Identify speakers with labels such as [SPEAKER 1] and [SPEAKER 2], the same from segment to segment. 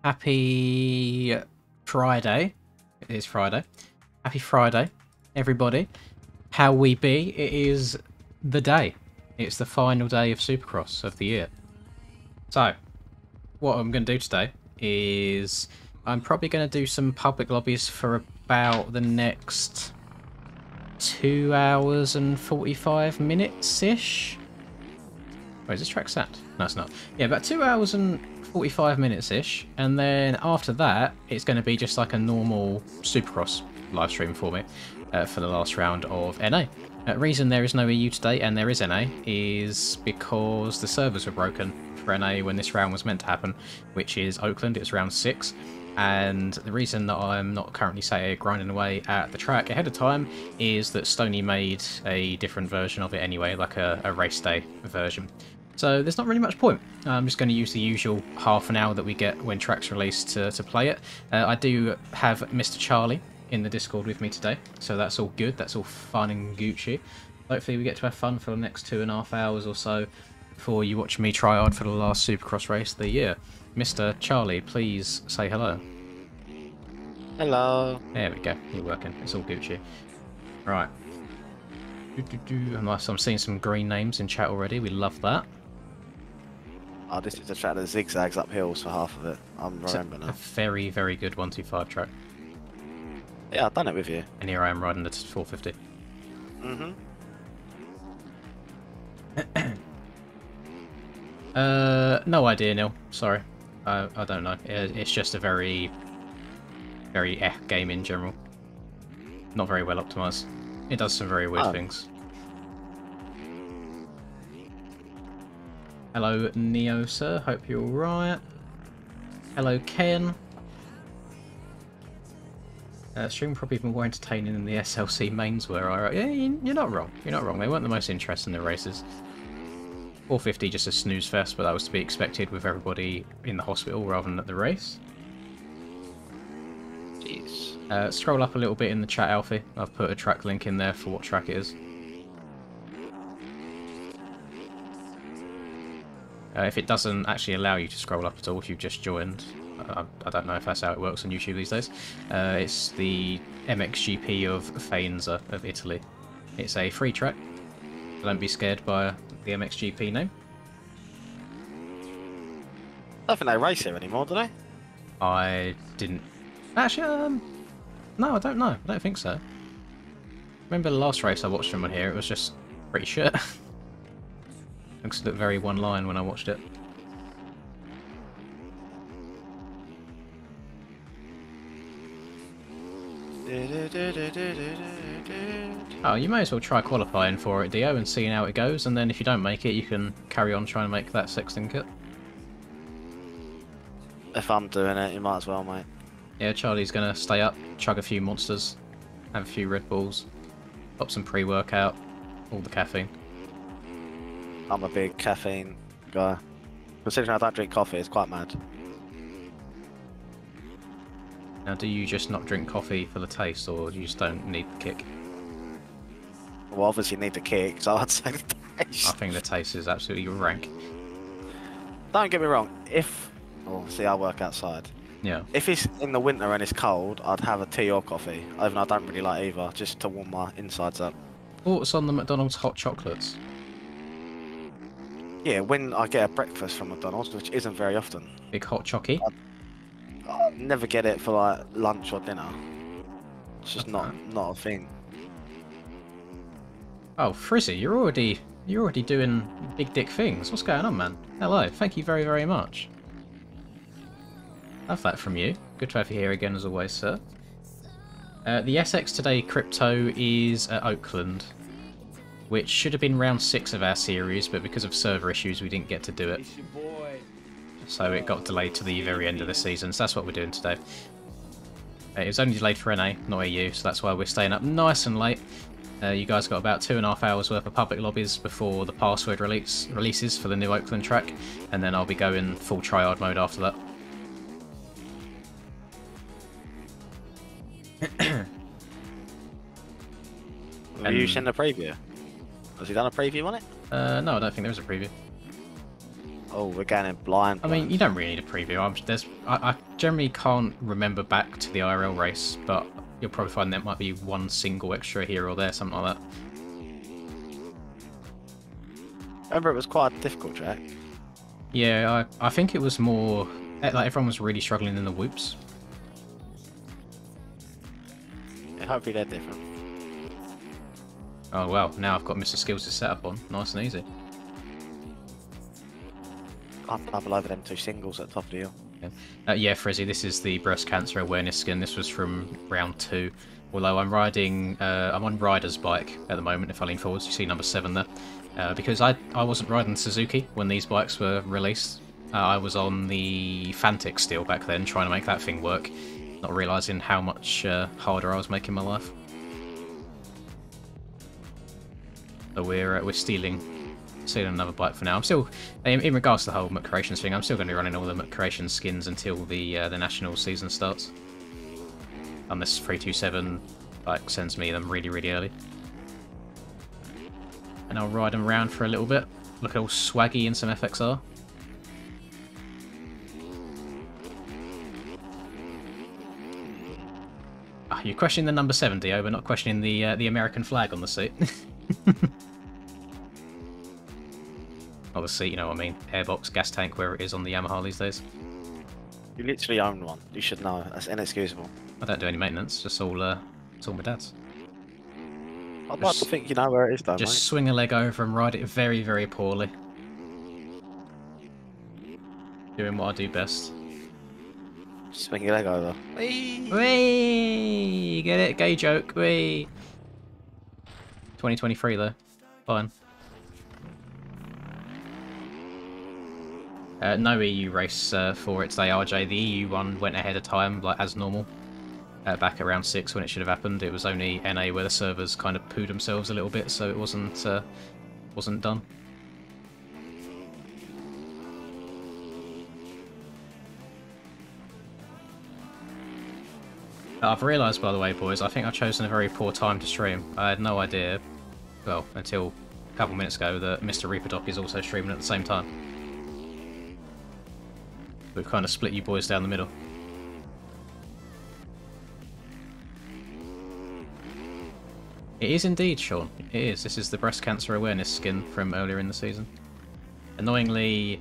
[SPEAKER 1] Happy Friday. It is Friday. Happy Friday, everybody. How we be? It is the day. It's the final day of Supercross of the year. So, what I'm going to do today is I'm probably going to do some public lobbies for about the next 2 hours and 45 minutes-ish. Wait, is this track set? No, it's not. Yeah, about 2 hours and 45 minutes-ish. And then after that, it's going to be just like a normal Supercross live stream for me for the last round of NA. Reason there is no EU today and there is NA is because the servers were broken for NA when this round was meant to happen, which is Oakland. It's round 6. And the reason that I'm not currently, say, grinding away at the track ahead of time is that Stoney made a different version of it anyway, like a race day version. So there's not really much point. I'm just going to use the usual half an hour that we get when track's released to play it. I do have Mr. Charlie in the Discord with me today, so that's all good. That's all fun and Gucci. Hopefully we get to have fun for the next 2.5 hours or so before you watch me try hard for the last Supercross race of the year. Mr. Charlie, please say hello.
[SPEAKER 2] Hello.
[SPEAKER 1] There we go. You're working. It's all Gucci. Right. Nice. I'm seeing some green names in chat already. We love that.
[SPEAKER 2] Oh, this is the track that zigzags up hills for half of it. I remember now.
[SPEAKER 1] A very, very good 125 track.
[SPEAKER 2] Yeah, I've done it with you.
[SPEAKER 1] And here I am riding the 450. No idea, Neil. Sorry. I don't know. It's just a very game in general. Not very well optimized. It does some very weird things. Hello, Neo, sir. Hope you're alright. Hello, Ken. Stream probably even more entertaining than the SLC mains were. Yeah, you're not wrong. You're not wrong. They weren't the most interesting in the races. 450 just a snooze fest, but that was to be expected with everybody in the hospital rather than at the race.
[SPEAKER 2] Jeez.
[SPEAKER 1] Scroll up a little bit in the chat, Alfie. I've put a track link in there for what track it is. If it doesn't actually allow you to scroll up at all if you've just joined, I don't know if that's how it works on YouTube these days. It's the MXGP of Faenza of Italy. It's a free track. Don't be scared by the MXGP name.
[SPEAKER 2] I don't think they race here anymore, do they?
[SPEAKER 1] I didn't... Actually, no, I don't know. I don't think so. Remember the last race I watched from on here, it was just pretty shit. Looks very one line when I watched it. Oh, you may as well try qualifying for it, Dio, and seeing how it goes, and then if you don't make it, you can carry on trying to make that sexting kit.
[SPEAKER 2] If I'm doing it, you might as well, mate.
[SPEAKER 1] Yeah, Charlie's gonna stay up, chug a few monsters, have a few Red Bulls, pop some pre-workout, all the caffeine.
[SPEAKER 2] I'm a big caffeine guy. Considering I don't drink coffee, it's quite mad.
[SPEAKER 1] Now, do you just not drink coffee for the taste, or you just don't need the kick?
[SPEAKER 2] Well, obviously you need the kick, so I'd say the taste.
[SPEAKER 1] I think the taste is absolutely rank.
[SPEAKER 2] Don't get me wrong, if... Oh, see, I work outside.
[SPEAKER 1] Yeah.
[SPEAKER 2] If it's in the winter and it's cold, I'd have a tea or coffee. Even though I don't really like either, just to warm my insides up.
[SPEAKER 1] Thoughts on the McDonald's hot chocolates?
[SPEAKER 2] Yeah, when I get a breakfast from McDonald's, which isn't very often.
[SPEAKER 1] Big hot chocky?
[SPEAKER 2] I never get it for like lunch or dinner. It's just not a thing.
[SPEAKER 1] Oh, Frizzy, you're already doing big dick things. What's going on, man? Hello, thank you very, very much. Love that from you. Good to have you here again as always, sir. The SX Today crypto is at Oakland, which should have been round 6 of our series, but because of server issues we didn't get to do it. So it got delayed to the very end of the season, so that's what we're doing today. It was only delayed for NA, not EU, so that's why we're staying up nice and late. You guys got about 2.5 hours worth of public lobbies before the password releases for the new Oakland track, and then I'll be going full tryhard mode after that.
[SPEAKER 2] Have you seen the preview? Has he done a preview on it?
[SPEAKER 1] No, I don't think there was a preview.
[SPEAKER 2] Oh, we're getting blind.
[SPEAKER 1] I mean, you don't really need a preview. I generally can't remember back to the IRL race, but you'll probably find there might be one single extra here or there, something like that.
[SPEAKER 2] Remember, it was quite a difficult track.
[SPEAKER 1] Yeah, I think it was more like everyone was really struggling in the whoops.
[SPEAKER 2] Yeah, hopefully they're different.
[SPEAKER 1] Oh well, now I've got Mr. Skills to set up on, nice and easy.
[SPEAKER 2] I'll double over them 2 singles at the top of the hill.
[SPEAKER 1] Yeah, Frizzy, this is the breast cancer awareness skin. This was from round 2. Although I'm riding, I'm on Ryder's bike at the moment. If I lean forwards, you see number 7 there. Because I wasn't riding Suzuki when these bikes were released. I was on the Fantix still back then, trying to make that thing work, not realising how much harder I was making my life. So we're stealing another bike for now. I'm still, in regards to the whole McCreations thing, I'm still going to be running all the McCreation skins until the national season starts. Unless 327 like sends me them really, really early. And I'll ride them around for a little bit. Look all swaggy in some FXR. Oh, you're questioning the number 7, Dio, but not questioning the American flag on the seat. Not the seat, you know what I mean. Airbox, gas tank, where it is on the Yamaha these days.
[SPEAKER 2] You literally own one. You should know. That's inexcusable.
[SPEAKER 1] I don't do any maintenance. It's all my dad's.
[SPEAKER 2] I'd like to think you know where it is, though,
[SPEAKER 1] Just
[SPEAKER 2] mate.
[SPEAKER 1] swing a leg over and ride it very, very poorly. Doing what I do best.
[SPEAKER 2] Swing your leg over. Whee!
[SPEAKER 1] Whee! Get it? Gay joke. Whee! 2023 though. Fine. No EU race for it today, RJ. The EU one went ahead of time, like as normal. Back around 6 when it should have happened. It was only NA where the servers kind of pooed themselves a little bit, so it wasn't done. I've realised, by the way, boys, I think I've chosen a very poor time to stream. I had no idea, well, until a couple minutes ago, that Mr. Reaperdoc is also streaming at the same time. We've kind of split you boys down the middle. It is indeed, Sean. It is. This is the breast cancer awareness skin from earlier in the season. Annoyingly,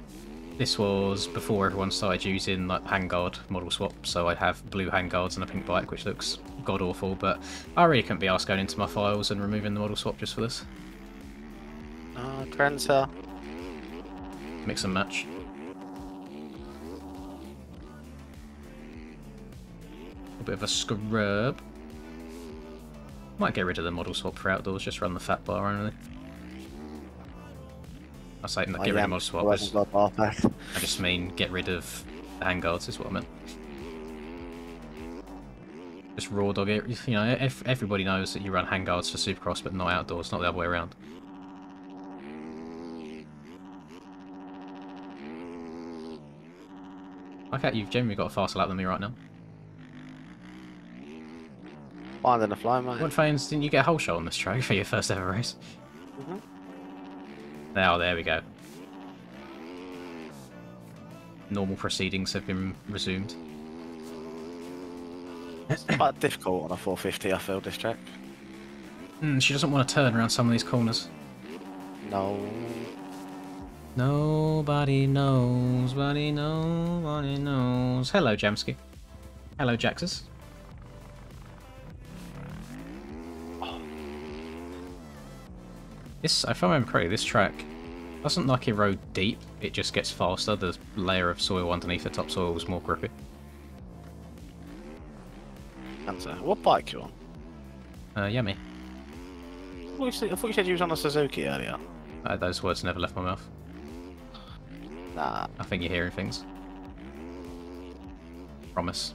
[SPEAKER 1] this was before everyone started using like handguard model swap, so I have blue handguards and a pink bike, which looks god awful, but I really couldn't be asked going into my files and removing the model swap just for this.
[SPEAKER 2] Grancer.
[SPEAKER 1] Mix and match. A bit of a scrub. Might get rid of the model swap for outdoors, just run the fat bar only. I say get rid of model swap. I just mean get rid of the handguards, is what I meant. Just raw dog it. You know, everybody knows that you run handguards for Supercross, but not outdoors, not the other way around. Okay, you've generally got a faster lap than me right now.
[SPEAKER 2] Finding the flow, mate.
[SPEAKER 1] What fans didn't you get a whole shot on this track for your first ever race? Oh, there we go. Normal proceedings have been resumed.
[SPEAKER 2] It's quite difficult on a 450, I feel, this track.
[SPEAKER 1] She doesn't want to turn around some of these corners.
[SPEAKER 2] No.
[SPEAKER 1] Nobody knows, nobody knows. Hello, Jamsky. Hello, Jaxus. This, if I remember correctly, this track doesn't like erode deep, it just gets faster. The layer of soil underneath the topsoil was more grippy.
[SPEAKER 2] What bike you on?
[SPEAKER 1] Yummy.
[SPEAKER 2] I thought you said you was on a Suzuki earlier.
[SPEAKER 1] Those words never left my mouth.
[SPEAKER 2] Nah.
[SPEAKER 1] I think you're hearing things. Promise.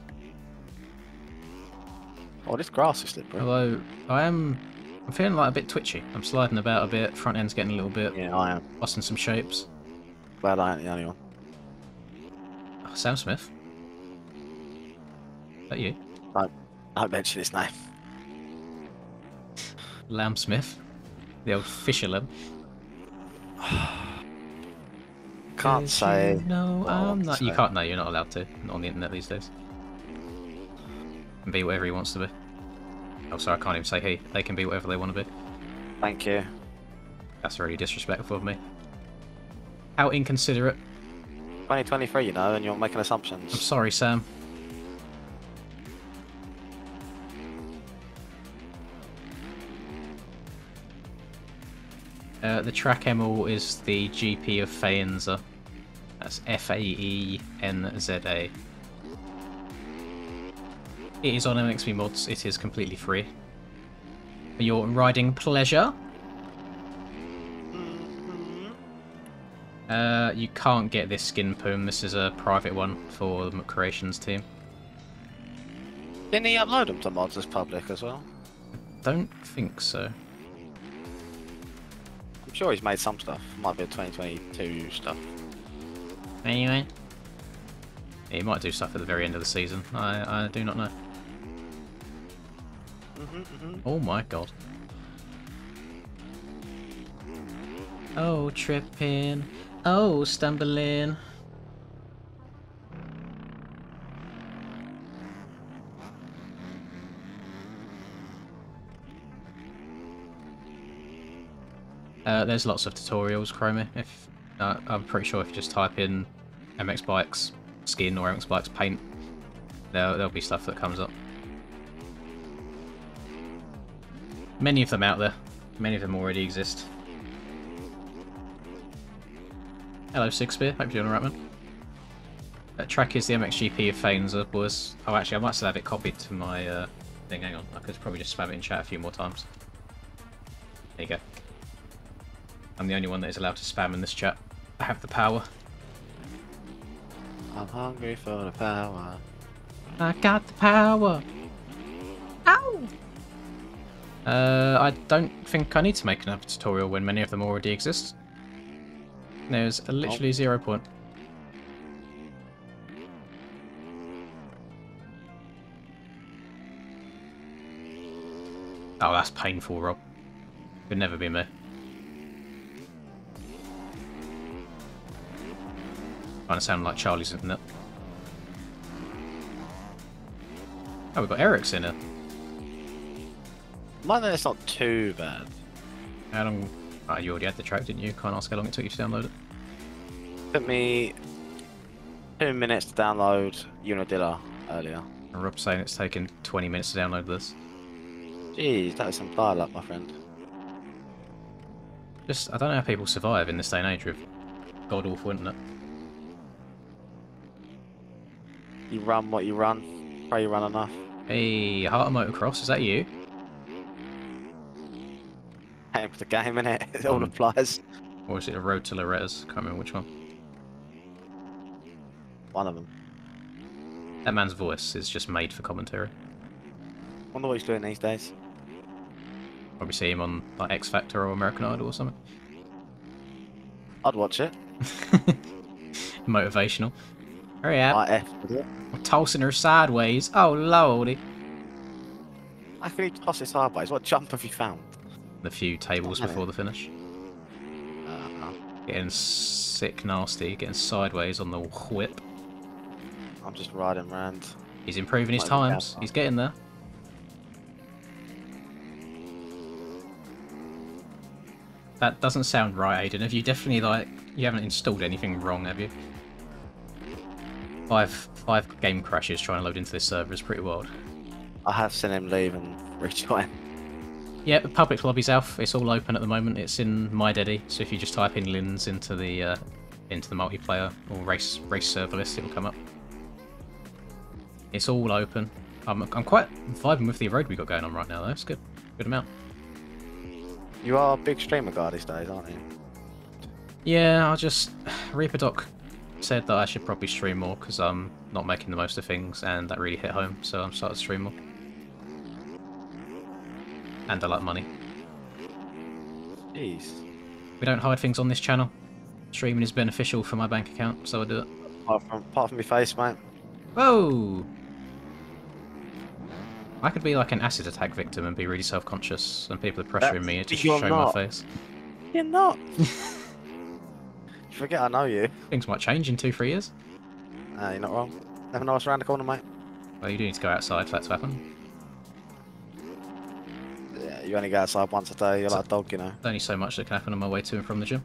[SPEAKER 2] Oh, this grass is slippery.
[SPEAKER 1] Although, I'm feeling like a bit twitchy. I'm sliding about a bit, front end's getting a little bit.
[SPEAKER 2] Yeah, I am.
[SPEAKER 1] Lost in some shapes.
[SPEAKER 2] Glad I ain't the only one.
[SPEAKER 1] Oh, Sam Smith? Is that you?
[SPEAKER 2] Don't mention his name.
[SPEAKER 1] Lamb Smith? The old fisher lamb?
[SPEAKER 2] can't say.
[SPEAKER 1] No,
[SPEAKER 2] what I want
[SPEAKER 1] I'm
[SPEAKER 2] to
[SPEAKER 1] not. You
[SPEAKER 2] say.
[SPEAKER 1] can't. No, you're not allowed to on the internet these days. Can be whatever he wants to be. Oh, sorry, I can't even say he. They can be whatever they want to be.
[SPEAKER 2] Thank you.
[SPEAKER 1] That's really disrespectful of me. How inconsiderate.
[SPEAKER 2] 2023, you know, and you're making
[SPEAKER 1] I'm
[SPEAKER 2] assumptions.
[SPEAKER 1] sorry, Sam. The track Emil is the GP of Faenza. That's Faenza. It is on MXV Mods. It is completely free. For your riding pleasure. You can't get this skin poom. This is a private one for the Creations team.
[SPEAKER 2] Didn't he upload them to mods as public as well?
[SPEAKER 1] Don't think so.
[SPEAKER 2] I'm sure he's made some stuff. Might be a 2022 stuff.
[SPEAKER 1] Anyway. Yeah, he might do stuff at the very end of the season. I do not know. Oh my god. Oh, tripping. Oh, stumbling. There's lots of tutorials, Chromie. If I'm pretty sure if you just type in MX Bikes skin or MX Bikes paint, there'll be stuff that comes up. Many of them out there. Many of them already exist. Hello, Sigspear. Hope you're doing alright, man. That track is the MXGP of Faenza, boys. Oh, actually, I might still have it copied to my thing. Hang on. I could probably just spam it in chat a few more times. There you go. I'm the only one that is allowed to spam in this chat. I have the power.
[SPEAKER 2] I'm hungry for the power.
[SPEAKER 1] I got the power. Ow! I don't think I need to make another tutorial when many of them already exist. There's literally 0 point. Oh, that's painful, Rob. Could never be me. Kind of sound like Charlie's internet. Oh, we've got Eric's in it.
[SPEAKER 2] Mine, it's not too bad.
[SPEAKER 1] How long? Oh, you already had the track, didn't you? Can't ask how long it took you to download it.
[SPEAKER 2] Took me 2 minutes to download Unadilla earlier.
[SPEAKER 1] And Rob's saying it's taken 20 minutes to download this.
[SPEAKER 2] Jeez, that is some dial-up, my friend.
[SPEAKER 1] I don't know how people survive in this day and age with god-awful internet.
[SPEAKER 2] You run what you run. Pray you run enough.
[SPEAKER 1] Hey, Heart of Motocross, is that you?
[SPEAKER 2] Aim for the game, innit? It all applies.
[SPEAKER 1] Or is it a Road to Loretta's? Can't remember which one.
[SPEAKER 2] One of them.
[SPEAKER 1] That man's voice is just made for commentary.
[SPEAKER 2] Wonder what he's doing these days.
[SPEAKER 1] Probably see him on like X Factor or American Idol or something.
[SPEAKER 2] I'd watch it.
[SPEAKER 1] Motivational. Hurry up.
[SPEAKER 2] I F with it.
[SPEAKER 1] I'm tossing her sideways. Oh lordy.
[SPEAKER 2] How can you toss it sideways? What jump have you found?
[SPEAKER 1] The few tables before the finish.
[SPEAKER 2] Uh,
[SPEAKER 1] Getting sick nasty, getting sideways on the whip.
[SPEAKER 2] I'm just riding round.
[SPEAKER 1] He's improving his
[SPEAKER 2] Might be
[SPEAKER 1] times.
[SPEAKER 2] down.
[SPEAKER 1] He's getting there. That doesn't sound right, Aiden. Have you definitely, like, you haven't installed anything wrong, have you? Five game crashes trying to load into this server is pretty wild.
[SPEAKER 2] I have seen him leave and rejoin.
[SPEAKER 1] Yeah, the public lobby's out. It's all open at the moment. It's in My Daddy, so if you just type in Lins into the multiplayer or race server list, it'll come up. It's all open. I'm quite vibing with the road we got going on right now, though. It's good amount.
[SPEAKER 2] You are a big streamer guy these days, aren't you?
[SPEAKER 1] Yeah, Reaper Doc said that I should probably stream more because I'm not making the most of things, and that really hit home. So I'm starting to stream more. And I like money.
[SPEAKER 2] Jeez.
[SPEAKER 1] We don't hide things on this channel. Streaming is beneficial for my bank account, so I do it.
[SPEAKER 2] Apart from your face, mate.
[SPEAKER 1] Whoa! I could be like an acid attack victim and be really self-conscious, and people are pressuring me to show my face.
[SPEAKER 2] You're not. You forget I know you.
[SPEAKER 1] Things might change in 2-3 years.
[SPEAKER 2] You're not wrong. Never know what's around the corner, mate.
[SPEAKER 1] Well, you do need to go outside for that to happen.
[SPEAKER 2] Yeah, you only go outside once a day. You're like a dog, you know.
[SPEAKER 1] There's only so much that can happen on my way to and from the gym.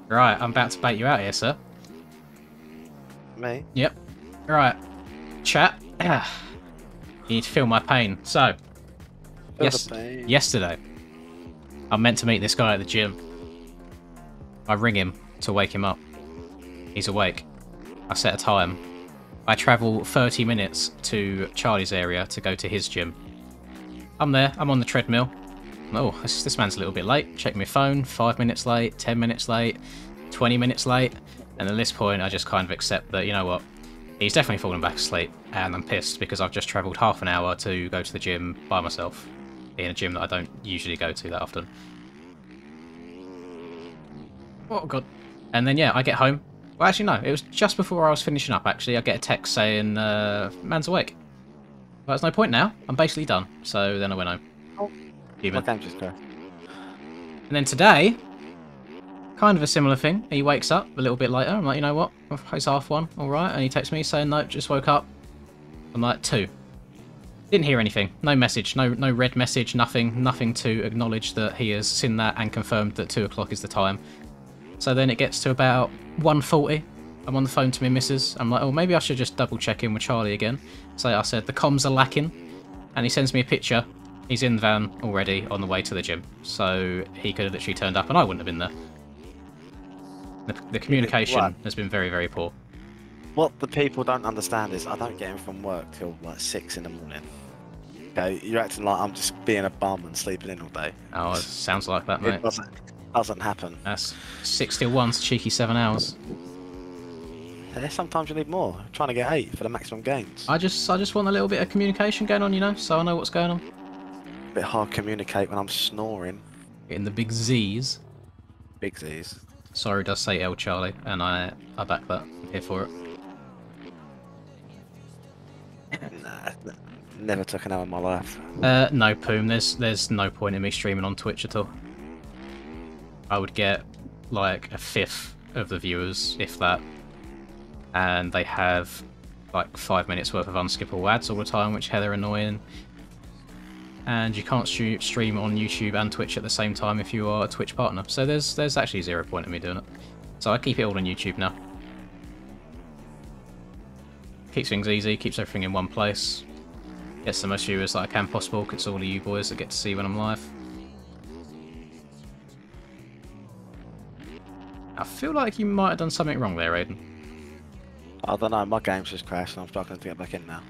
[SPEAKER 1] Right, I'm about to bait you out here, sir.
[SPEAKER 2] Me?
[SPEAKER 1] Yep. Right. Chat. You need to feel my pain. So, yesterday, I'm meant to meet this guy at the gym. I ring him to wake him up. He's awake. I set a time. I travel 30 minutes to Charlie's area to go to his gym. I'm there. I'm on the treadmill. Oh, this man's a little bit late. Check my phone. 5 minutes late, 10 minutes late, 20 minutes late. And at this point, I just kind of accept that, you know what? He's definitely fallen back asleep. And I'm pissed because I've just travelled half an hour to go to the gym by myself. In a gym that I don't usually go to that often. Oh, God. And then, yeah, I get home. Well, actually, no. It was just before I was finishing up, actually. I get a text saying, man's awake. Well, there's no point now. I'm basically done. So then I went home.
[SPEAKER 2] Oh,
[SPEAKER 1] Human.
[SPEAKER 2] my game just crashed.
[SPEAKER 1] And then today, kind of a similar thing. He wakes up a little bit later. I'm like, you know what? It's 1:30. All right. And he texts me saying, no, just woke up. I'm like, 2. Didn't hear anything. No message. No red message. Nothing to acknowledge that he has seen that and confirmed that 2 o'clock is the time. So then it gets to about 1:40. I'm on the phone to my missus. I'm like, oh, maybe I should just double check in with Charlie again. So I said, the comms are lacking. And he sends me a picture. He's in the van already on the way to the gym. So he could have literally turned up and I wouldn't have been there. The communication has been very, very poor.
[SPEAKER 2] What the people don't understand is I don't get in from work till like 6 in the morning. Okay, you're acting like I'm just being a bum and sleeping in all day.
[SPEAKER 1] Oh, it sounds like that, mate.
[SPEAKER 2] It doesn't happen.
[SPEAKER 1] That's 6 till 1's cheeky 7 hours.
[SPEAKER 2] Yeah, sometimes you need more. I'm trying to get 8 for the maximum gains.
[SPEAKER 1] I just want a little bit of communication going on, you know, so I know what's going on.
[SPEAKER 2] A bit hard to communicate when I'm snoring.
[SPEAKER 1] Getting the big Z's.
[SPEAKER 2] Big Z's.
[SPEAKER 1] Sorry does say L Charlie, and I back that. I'm here for it.
[SPEAKER 2] Nah, never took an hour in my life.
[SPEAKER 1] No, Poom, there's no point in me streaming on Twitch at all. I would get like a 1/5 of the viewers, if that. And they have like 5 minutes worth of unskippable ads all the time, which hella annoying. And you can't stream on YouTube and Twitch at the same time if you are a Twitch partner. So there's actually 0 point in me doing it. So I keep it all on YouTube now. Keeps things easy, keeps everything in one place. Gets the most viewers that I can possible, because it's all of you boys that get to see when I'm live. I feel like you might have done something wrong there, Aiden.
[SPEAKER 2] I don't know, my game's just crashed and I'm struggling to get back in now.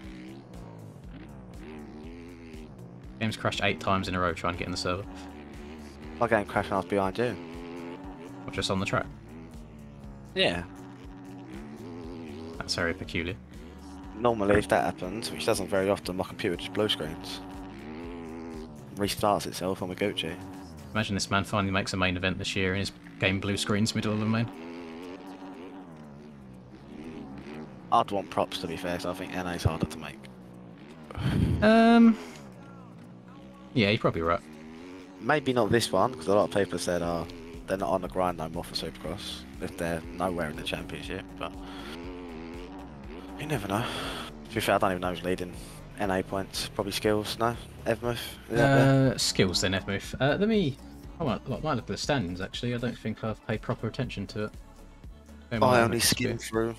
[SPEAKER 1] Game's crashed 8 times in a row trying to get in the server.
[SPEAKER 2] My game crashed when I was behind you.
[SPEAKER 1] Or just on the track.
[SPEAKER 2] Yeah.
[SPEAKER 1] That's very peculiar.
[SPEAKER 2] Normally if that happens, which doesn't very often, my computer just blue screens. Restarts itself on the Gucci.
[SPEAKER 1] Imagine this man finally makes a main event this year and his game blue screens middle of the main.
[SPEAKER 2] I'd want props to be fair, so I think NA's harder to make.
[SPEAKER 1] Yeah, you're probably right.
[SPEAKER 2] Maybe not this one, because a lot of people have said, oh, they're not on the grind no more for Supercross, if they're nowhere in the championship, but you never know. To be fair, I don't even know who's leading NA points. Probably Skills, no? Evmuth?
[SPEAKER 1] Skills then, Evmuth. I might look at the standings actually. I don't think I've paid proper attention to it.
[SPEAKER 2] I only skim through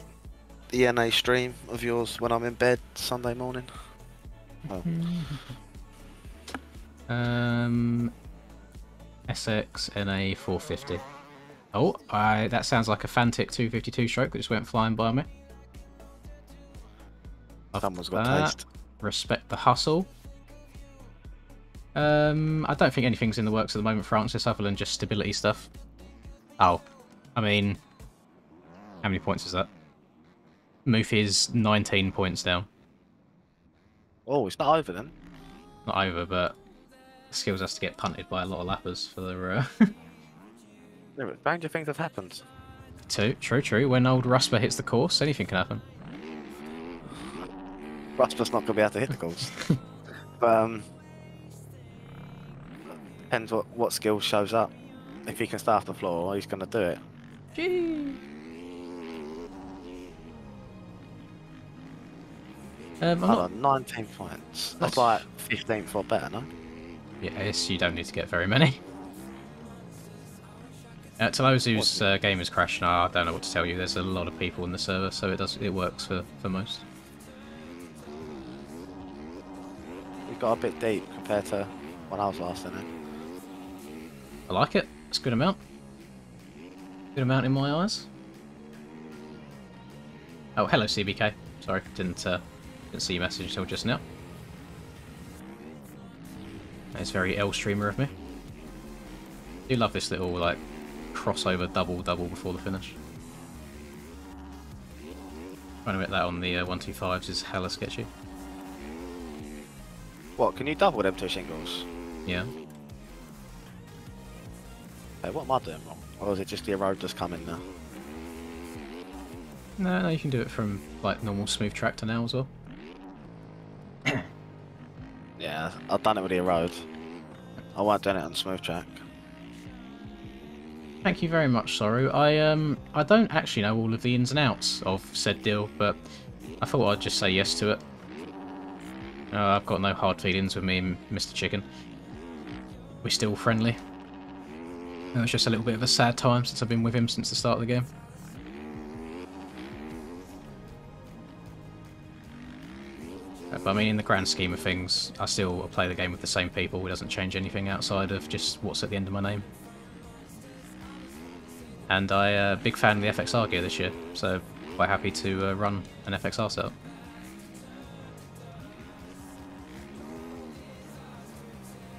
[SPEAKER 2] the NA stream of yours when I'm in bed Sunday morning. Oh.
[SPEAKER 1] SX NA 450. Oh, that sounds like a Fantic 252 stroke that just went flying by me.
[SPEAKER 2] Someone's got taste.
[SPEAKER 1] Respect the hustle. I don't think anything's in the works at the moment, Francis, other than just stability stuff. Oh, I mean, how many points is that? Moof is 19 points down.
[SPEAKER 2] Oh, it's not over then.
[SPEAKER 1] Not over, but Skills has to get punted by a lot of lappers for the.
[SPEAKER 2] Yeah, but stranger things have happened.
[SPEAKER 1] True. When old Rusper hits the course, anything can happen.
[SPEAKER 2] Rusper's not going to be able to hit the goals. But depends what skill shows up. If he can start off the floor, he's going to do it.
[SPEAKER 1] Gee. I'm
[SPEAKER 2] Hold
[SPEAKER 1] not.
[SPEAKER 2] on, 19 points. That's
[SPEAKER 1] That's
[SPEAKER 2] like 15th or better, no?
[SPEAKER 1] yes, you don't need to get very many. To those whose game is crashing, I don't know what to tell you. There's a lot of people in the server, so it works for most.
[SPEAKER 2] We got a bit deep compared to when I was last in it.
[SPEAKER 1] I like it. It's a good amount. Good amount in my eyes. Oh, hello CBK. Sorry, didn't see your message until just now. That's very L streamer of me. I do love this little like crossover double before the finish. Trying to get that on the 125s is hella sketchy.
[SPEAKER 2] What, can you double them two shingles?
[SPEAKER 1] Yeah.
[SPEAKER 2] Hey, what am I doing wrong? Or is it just the road just coming now?
[SPEAKER 1] No, you can do it from like normal smooth track to now as well.
[SPEAKER 2] Yeah, I've done it with the road. I weren't doing it on smooth track.
[SPEAKER 1] Thank you very much, Soru. I don't actually know all of the ins and outs of said deal, but I thought I'd just say yes to it. I've got no hard feelings with me and Mr. Chicken. We're still friendly. It was just a little bit of a sad time since I've been with him since the start of the game. But I mean, in the grand scheme of things, I still play the game with the same people. It doesn't change anything outside of just what's at the end of my name. And I'm a big fan of the FXR gear this year, so quite happy to run an FXR setup.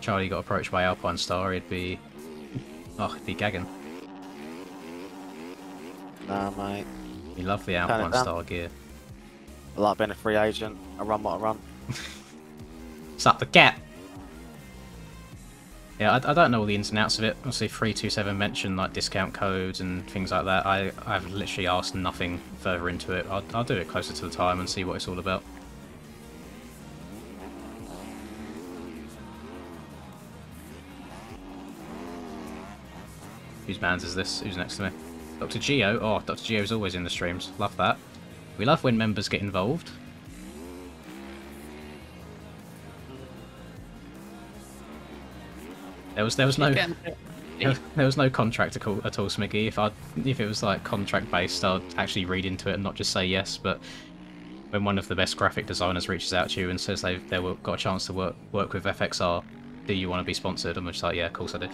[SPEAKER 1] Charlie got approached by Alpine Star, he'd be gagging.
[SPEAKER 2] Nah, mate.
[SPEAKER 1] You love the Alpine Star gear.
[SPEAKER 2] I like being a free agent. I run what I run.
[SPEAKER 1] Suck the cat! Yeah, I don't know all the ins and outs of it. Obviously, 327 mentioned like discount codes and things like that. I've literally asked nothing further into it. I'll do it closer to the time and see what it's all about. Whose man's is this? Who's next to me? Dr. Geo. Oh, Dr. Geo's always in the streams. Love that. We love when members get involved. There was no contract at all, Smiggy. If it was like contract based, I'd actually read into it and not just say yes. But when one of the best graphic designers reaches out to you and says they've got a chance to work with FXR, do you want to be sponsored? I'm just like, yeah, of course I do.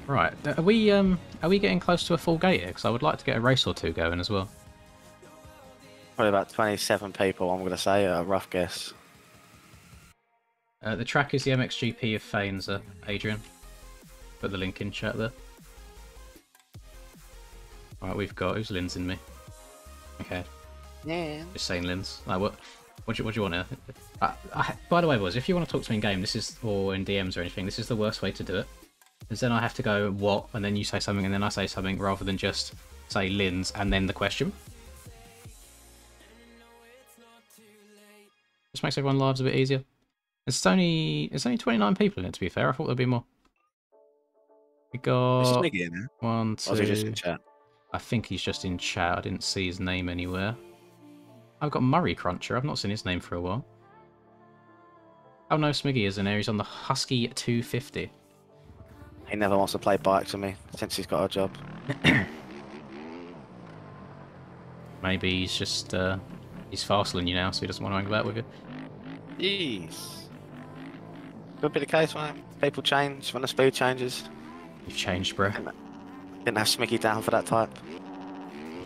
[SPEAKER 1] Right, are we getting close to a full gate here? Because I would like to get a race or two going as well.
[SPEAKER 2] Probably about 27 people, I'm going to say, a rough guess.
[SPEAKER 1] The track is the MXGP of Faenza, Adrian. Put the link in chat there. Right, we've got... Who's Lynn's in me? Okay.
[SPEAKER 2] Yeah.
[SPEAKER 1] Just saying Lynn's. Like, what do you want here? By the way, boys, if you want to talk to me in game, or in DMs or anything, this is the worst way to do it. Because then I have to go, what? And then you say something, and then I say something, rather than just say Lynn's and then the question. Just makes everyone's lives a bit easier. There's only 29 people in it, to be fair. I thought there'd be more. We got... One, two...
[SPEAKER 2] Or is he just in chat?
[SPEAKER 1] I think he's just in chat. I didn't see his name anywhere. I've got Murray Cruncher. I've not seen his name for a while. Oh no, Smiggy is in there. He's on the Husky 250.
[SPEAKER 2] He never wants to play bikes with me since he's got a job.
[SPEAKER 1] Maybe he's just... he's faster than you now, so he doesn't want to hang about with you.
[SPEAKER 2] Jeez. Could be the case, mate. People change when the speed changes.
[SPEAKER 1] You've changed, bro.
[SPEAKER 2] Didn't have Smicky down for that type.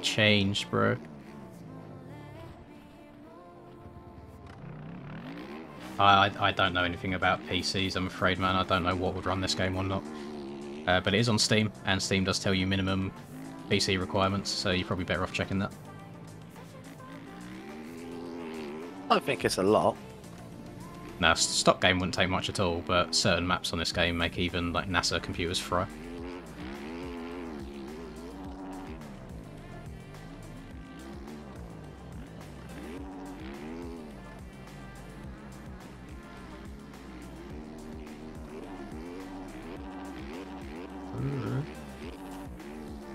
[SPEAKER 1] Changed, bro. I don't know anything about PCs, I'm afraid, man. I don't know what would run this game or not. But it is on Steam, and Steam does tell you minimum PC requirements, so you're probably better off checking that.
[SPEAKER 2] I don't think it's a lot.
[SPEAKER 1] No, stock game wouldn't take much at all, but certain maps on this game make even like NASA computers fry.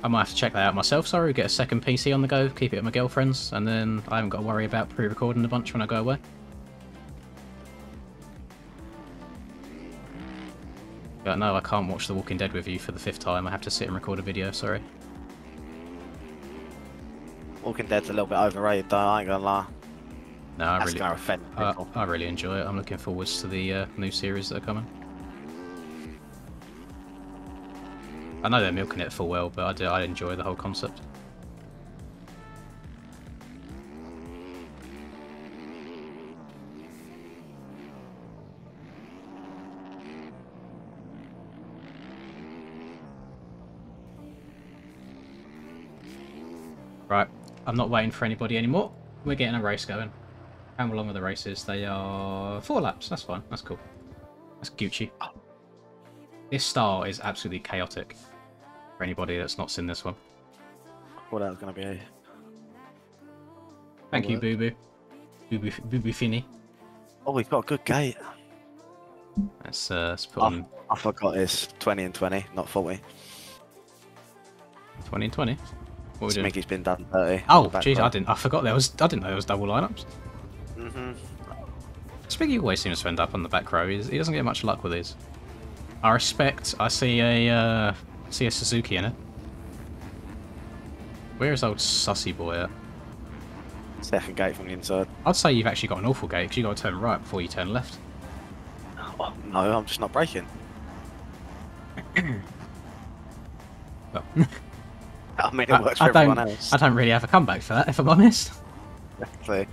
[SPEAKER 1] I might have to check that out myself, sorry, get a second PC on the go, keep it at my girlfriend's, and then I haven't got to worry about pre-recording a bunch when I go away. But no, I can't watch The Walking Dead with you for the 5th time. I have to sit and record a video, sorry.
[SPEAKER 2] Walking Dead's a little bit overrated though, I ain't gonna lie.
[SPEAKER 1] No, I
[SPEAKER 2] That's
[SPEAKER 1] really,
[SPEAKER 2] gonna offend people.
[SPEAKER 1] I really enjoy it. I'm looking forwards to the new series that are coming. I know they're milking it full well, but I enjoy the whole concept. Right, I'm not waiting for anybody anymore. We're getting a race going. How long are the races? They are 4 laps. That's fine. That's cool. That's Gucci. This start is absolutely chaotic for anybody that's not seen this one.
[SPEAKER 2] I thought that was gonna be.
[SPEAKER 1] Thank you, Boo Boo. Boo Boo Finny.
[SPEAKER 2] Oh, we've got a good gate.
[SPEAKER 1] Let's put on
[SPEAKER 2] I forgot it's 20 and 20, not 40.
[SPEAKER 1] 20 and 20. What are we doing?
[SPEAKER 2] Mickey's been done 30.
[SPEAKER 1] Oh, jeez, I forgot I didn't know there was double lineups.
[SPEAKER 2] Mhm.
[SPEAKER 1] Spiggy always seems to end up on the back row. He doesn't get much luck with these. I see a Suzuki in it. Where is old sussy boy at?
[SPEAKER 2] Second gate from the inside.
[SPEAKER 1] I'd say you've actually got an awful gate because you got to turn right before you turn left.
[SPEAKER 2] Oh, no, I'm just not braking.
[SPEAKER 1] Well,
[SPEAKER 2] I mean, it works for everyone else.
[SPEAKER 1] I don't really have a comeback for that, if I'm honest.
[SPEAKER 2] Exactly.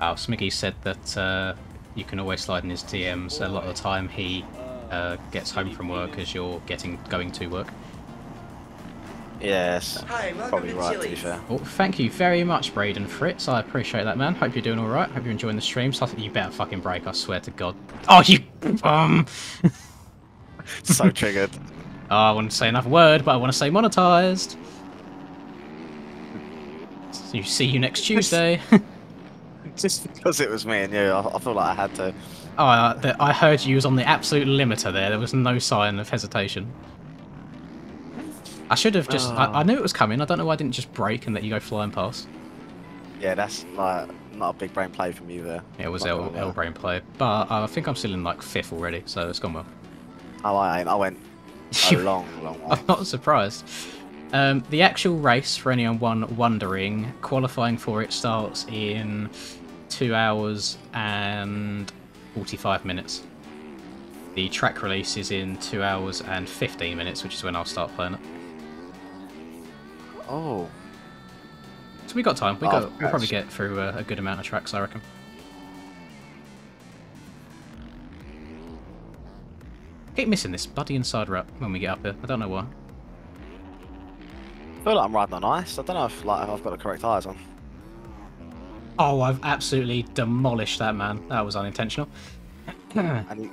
[SPEAKER 1] Oh, Smiggy said that you can always slide in his DMs. A lot of the time he gets home from work as you're going to work.
[SPEAKER 2] Yes,
[SPEAKER 3] Hi, welcome
[SPEAKER 2] probably
[SPEAKER 3] to
[SPEAKER 2] right, to be
[SPEAKER 3] Chili's.
[SPEAKER 2] fair.
[SPEAKER 1] Well, thank you very much, Braden Fritz. I appreciate that, man. Hope you're doing all right. Hope you're enjoying the stream. So you better fucking break, I swear to God. Oh, you...
[SPEAKER 2] So triggered.
[SPEAKER 1] Oh, I wouldn't say another word, but I want to say monetized. See you next Tuesday.
[SPEAKER 2] Just because it was me and you, I feel like I had to.
[SPEAKER 1] Oh, I heard you was on the absolute limiter there. There was no sign of hesitation. I should have just... I knew it was coming. I don't know why I didn't just brake and let you go flying past.
[SPEAKER 2] Yeah, that's like not a big brain play from you there.
[SPEAKER 1] Yeah, it was
[SPEAKER 2] Not gonna lie.
[SPEAKER 1] L brain play. But I think I'm still in like 5th already, so it's gone well.
[SPEAKER 2] Oh, I ain't. I went a long, long way.
[SPEAKER 1] I'm not surprised. The actual race, for anyone wondering, qualifying for it starts in 2 hours and 45 minutes. The track release is in 2 hours and 15 minutes, which is when I'll start playing it.
[SPEAKER 2] Oh,
[SPEAKER 1] So we got time. We'll probably
[SPEAKER 2] that's-
[SPEAKER 1] get through a good amount of tracks, I reckon. Keep missing this bloody inside wrap when we get up here. I don't know why.
[SPEAKER 2] I feel like I'm riding on ice. I don't know if I've got the correct tyres on.
[SPEAKER 1] Oh, I've absolutely demolished that man. That was unintentional.
[SPEAKER 2] And it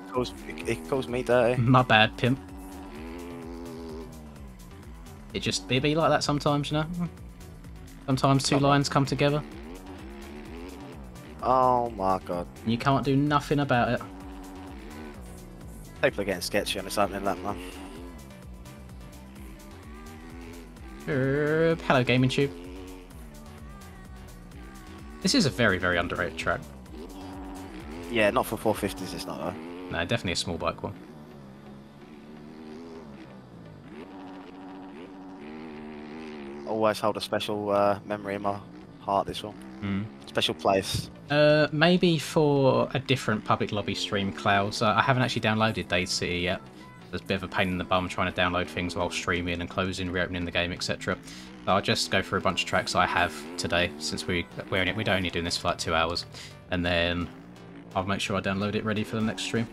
[SPEAKER 2] calls me dirty.
[SPEAKER 1] My bad, pimp. It be like that sometimes, you know? Sometimes two lines come together,
[SPEAKER 2] Oh my god.
[SPEAKER 1] and you can't do nothing about it.
[SPEAKER 2] People are getting sketchy on this opening lap, man.
[SPEAKER 1] Hello, Gaming Tube. This is a very, very underrated track.
[SPEAKER 2] Yeah, not for 450s, it's not though.
[SPEAKER 1] No, definitely a small bike one.
[SPEAKER 2] Always hold a special memory in my heart, this one.
[SPEAKER 1] Mm.
[SPEAKER 2] Special place.
[SPEAKER 1] Maybe for a different public lobby stream, Clouds. I haven't actually downloaded Dade City yet. There's a bit of a pain in the bum trying to download things while streaming and closing, reopening the game, etc. So I'll just go through a bunch of tracks I have today, since we're only doing this for like 2 hours, and then I'll make sure I download it ready for the next stream.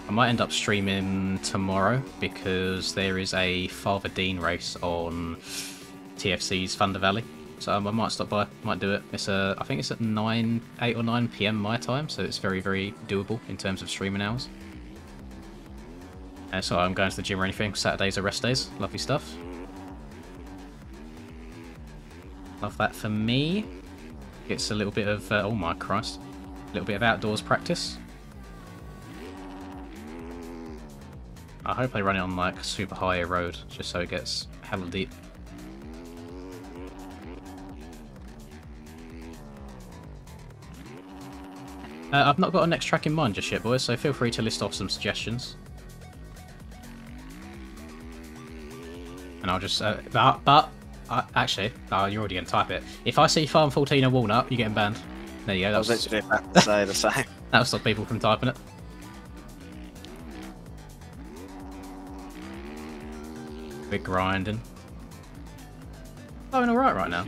[SPEAKER 1] I might end up streaming tomorrow because there is a Father Dean race on TFC's Thunder Valley. So I might stop by, might do it. It's I think it's at 8 or 9 PM my time, so it's very, very doable in terms of streaming hours. And so I'm going to the gym or anything. Saturdays are rest days. Lovely stuff. Love that for me. Gets a little bit of, oh my Christ, a little bit of outdoors practice. I hope they run it on like super high road, just so it gets hella deep. I've not got a next track in mind just yet, boys, so feel free to list off some suggestions. And I'll just, actually, you're already going to type it. If I see Farm 14 or Walnut, you're getting banned. There you go.
[SPEAKER 2] I was literally about to say the same.
[SPEAKER 1] That'll stop people from typing it. We're grinding. Going alright right now.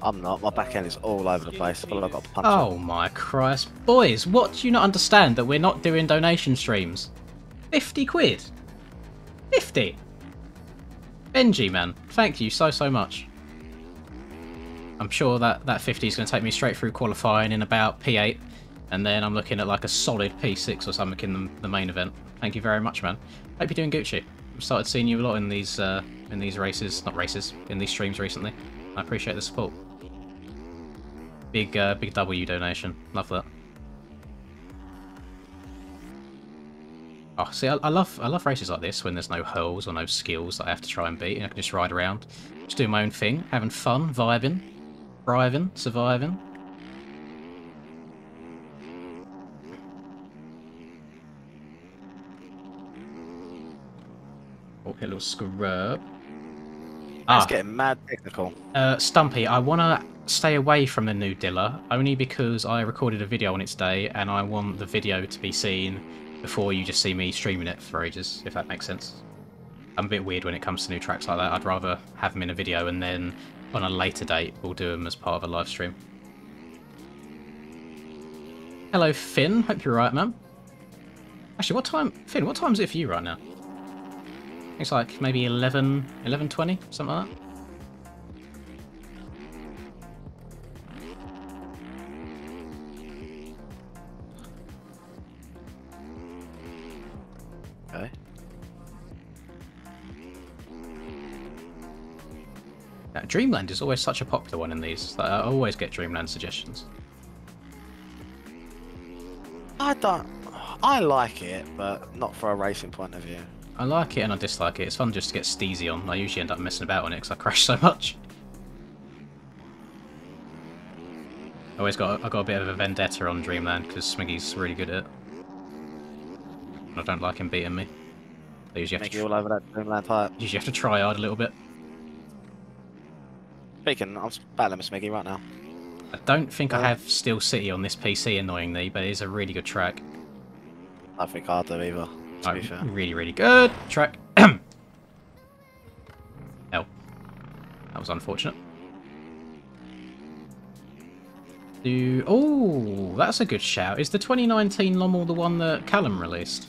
[SPEAKER 2] I'm not. My back end is all over the place. I feel like I've got to punch
[SPEAKER 1] Oh my Christ. Boys, what do you not understand that we're not doing donation streams? 50 quid. 50. Benji, man. Thank you so much. I'm sure that 50 is going to take me straight through qualifying in about P8. And then I'm looking at like a solid P6 or something in the main event. Thank you very much, man. Hope you're doing Gucci. I've started seeing you a lot in these races, not races, in these streams recently. I appreciate the support. Big W donation. Love that. Oh, see, I love races like this when there's no hurls or no skills that I have to try and beat, and I can just ride around, just doing my own thing, having fun, vibing, thriving, surviving. Oh, hit a little scrub.
[SPEAKER 2] It's getting mad technical.
[SPEAKER 1] Stumpy, I want to stay away from the new Dilla, only because I recorded a video on it today, and I want the video to be seen before you just see me streaming it for ages, if that makes sense. I'm a bit weird when it comes to new tracks like that. I'd rather have them in a video, and then on a later date, we'll do them as part of a live stream. Hello, Finn. Hope you're right, man. Actually, what time... Finn, what time is it for you right now? It's like maybe 11:20, something like that.
[SPEAKER 2] Okay.
[SPEAKER 1] Yeah, Dreamland is always such a popular one in these. I always get Dreamland suggestions.
[SPEAKER 2] I like it, but not for a racing point of view.
[SPEAKER 1] I like it and I dislike it. It's fun just to get steezy on. I usually end up messing about on it because I crash so much. I got a bit of a vendetta on Dreamland because Smiggy's really good at it. I don't like him beating me. I usually have to
[SPEAKER 2] all over that Dreamland type.
[SPEAKER 1] usually have to try hard a little bit.
[SPEAKER 2] Speaking, I'm battling with Smiggy right now.
[SPEAKER 1] I don't think I have Steel City on this PC, annoyingly, but it is a really good track.
[SPEAKER 2] I think I do either. To be fair.
[SPEAKER 1] Really, really good track. Hell. That was unfortunate. Oh, that's a good shout. Is the 2019 Lommel the one that Callum released?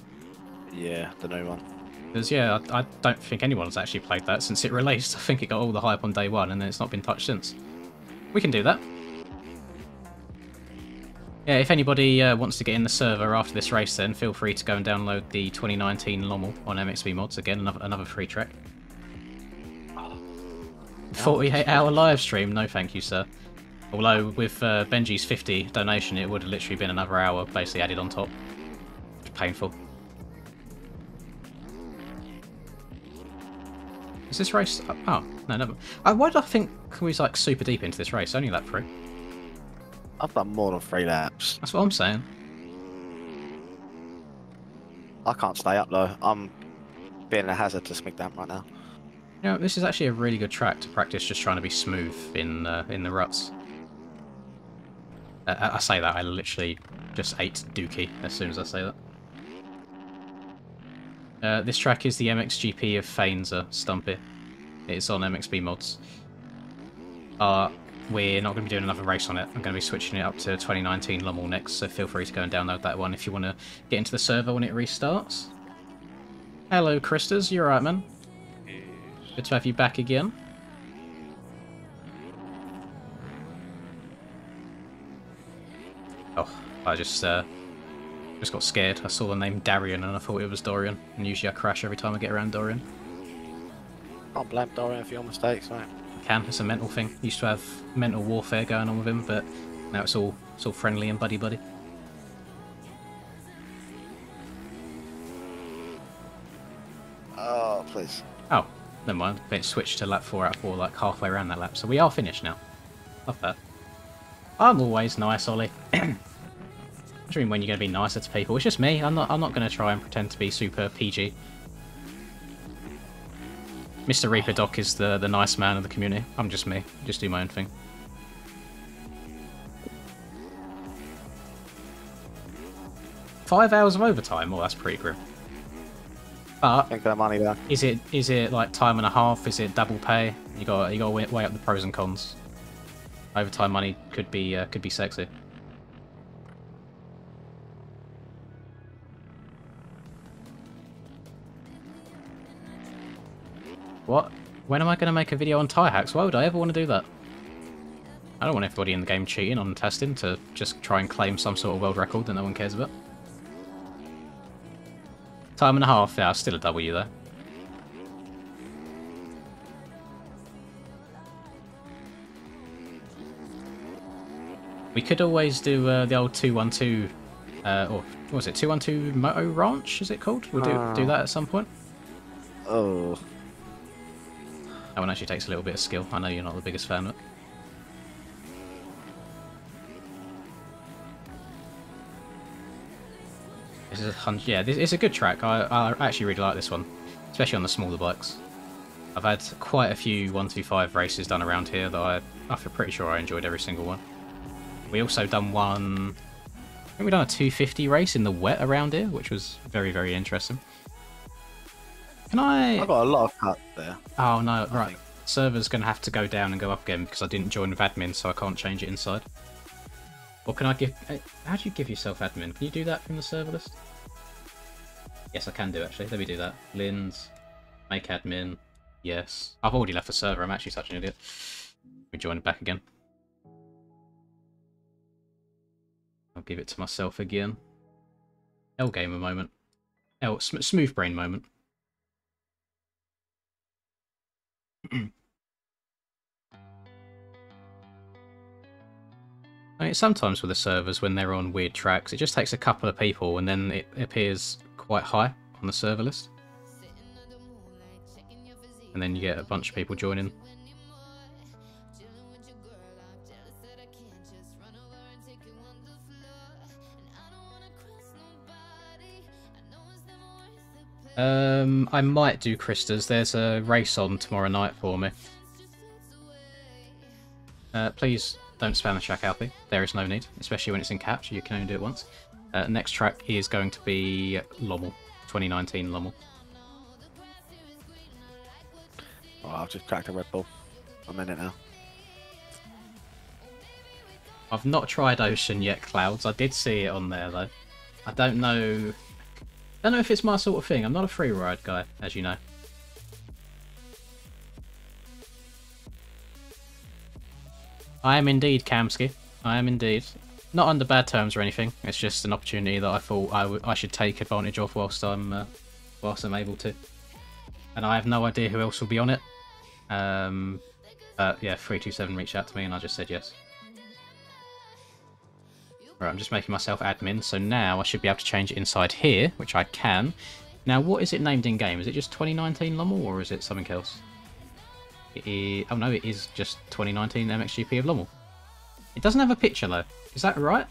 [SPEAKER 2] Yeah, the new one.
[SPEAKER 1] Because, yeah, I don't think anyone's actually played that since it released. I think it got all the hype on day one, and then it's not been touched since. We can do that. Yeah, if anybody wants to get in the server after this race, then feel free to go and download the 2019 Lommel on MXB Mods. Again, another free track. 48-hour live stream? No thank you, sir. Although, with Benji's 50 donation, it would have literally been another hour basically added on top. Painful. Is this race... Oh, no, never. Why did I think we was like super deep into this race? Only lap 3.
[SPEAKER 2] I've done more than 3 laps.
[SPEAKER 1] That's what I'm saying.
[SPEAKER 2] I can't stay up though. I'm being a hazard to Smigdamp right now.
[SPEAKER 1] You know, this is actually a really good track to practice just trying to be smooth in the ruts. I say that, I literally just ate Dookie as soon as I say that. This track is the MXGP of Faenza, Stumpy. It's on MXB Mods. We're not going to be doing another race on it. I'm going to be switching it up to 2019 Lommel next, so feel free to go and download that one if you want to get into the server when it restarts. Hello, Christas. You alright, man? Good to have you back again. Oh, I just got scared. I saw the name Darian and I thought it was Dorian. And usually I crash every time I get around Dorian.
[SPEAKER 2] Can't blame Dorian for your mistakes, mate.
[SPEAKER 1] Can, it's a mental thing. Used to have mental warfare going on with him, but now it's all friendly and buddy.
[SPEAKER 2] Oh, please.
[SPEAKER 1] Oh, never mind. It switched to lap 4 out of 4, like halfway around that lap. So we are finished now. Love that. I'm always nice, Ollie. What do you mean when you're going to be nicer to people? It's just me. I'm not going to try and pretend to be super PG. Mr. Reaper Doc is the nice man of the community. I'm just me. Just do my own thing. $5 hours of overtime? Oh, that's pretty grim. But
[SPEAKER 2] Think of that money back.
[SPEAKER 1] is it like time and a half? Is it double pay? You got to weigh up the pros and cons. Overtime money could be sexy. What? When am I going to make a video on tie hacks? Why would I ever want to do that? I don't want everybody in the game cheating on testing to just try and claim some sort of world record that no one cares about. Time and a half, yeah, still a W there. We could always do the old 212, or what was it, 212 Moto Ranch, is it called? We'll do that at some point.
[SPEAKER 2] Oh.
[SPEAKER 1] That one actually takes a little bit of skill. I know you're not the biggest fan of it. This is it's a good track. I actually really like this one, especially on the smaller bikes. I've had quite a few 125 races done around here that I feel pretty sure I enjoyed every single one. We also done one. I think we done a 250 race in the wet around here, which was very, very interesting. Can I?
[SPEAKER 2] I've got a lot of cuts there.
[SPEAKER 1] Oh no! Right, server's gonna have to go down and go up again because I didn't join with admin, so I can't change it inside. Or can I give... How do you give yourself admin? Can you do that from the server list? Yes, I can do, actually. Let me do that. Linz, make admin. Yes. I've already left the server. I'm actually such an idiot. Let me join it back again. I'll give it to myself again. L-gamer moment. Smooth brain moment. I mean, sometimes with the servers, when they're on weird tracks, it just takes a couple of people and then it appears quite high on the server list. And then you get a bunch of people joining. I might do Krista's. There's a race on tomorrow night for me. Please don't spam the track, Alfie. There is no need, especially when it's in caps. You can only do it once. Next track is going to be Lommel, 2019 Lommel.
[SPEAKER 2] Oh, I've just cracked a Red Bull. I'm in it now.
[SPEAKER 1] I've not tried Ocean yet, Clouds. I did see it on there though. I don't know if it's my sort of thing. I'm not a free ride guy, as you know. I am indeed, Kamsky. I am indeed. Not under bad terms or anything. It's just an opportunity that I thought I should take advantage of whilst I'm able to. And I have no idea who else will be on it. But yeah, 327 reached out to me and I just said yes. Right, I'm just making myself admin, so now I should be able to change it inside here, which I can. Now, what is it named in game? Is it just 2019 Lommel or is it something else? Oh no, it is just 2019 MXGP of Lommel. It doesn't have a picture though. Is that right?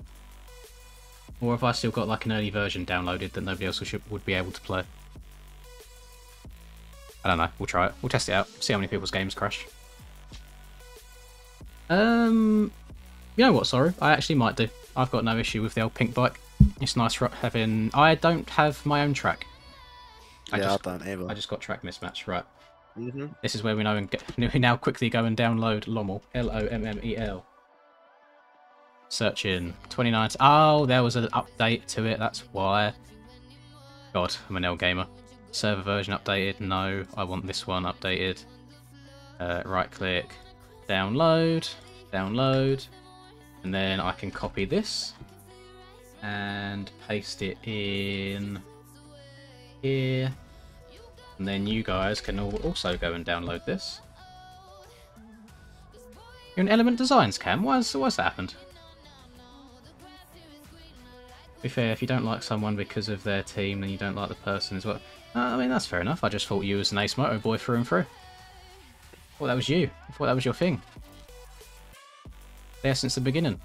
[SPEAKER 1] Or have I still got like an early version downloaded that nobody else would be able to play? I don't know. We'll try it. We'll test it out. See how many people's games crash. You know what? Sorry, I actually might do. I've got no issue with the old pink bike. It's nice having. I don't have my own track.
[SPEAKER 2] I don't either.
[SPEAKER 1] I just got track mismatch. Right.
[SPEAKER 2] Mm-hmm.
[SPEAKER 1] This is where we now quickly go and download Lommel. Lommel. Search in 2019. Oh, there was an update to it. That's why. God, I'm an L gamer. Server version updated. No, I want this one updated. Right click, download, and then I can copy this and paste it in here. And then you guys can all also go and download this. You're in Element Designs, Cam. Why's that happened? To be fair, if you don't like someone because of their team, then you don't like the person as well. I mean, that's fair enough. I just thought you was an Ace Moto boy through and through. I thought that was you. I thought that was your thing. There since the beginning.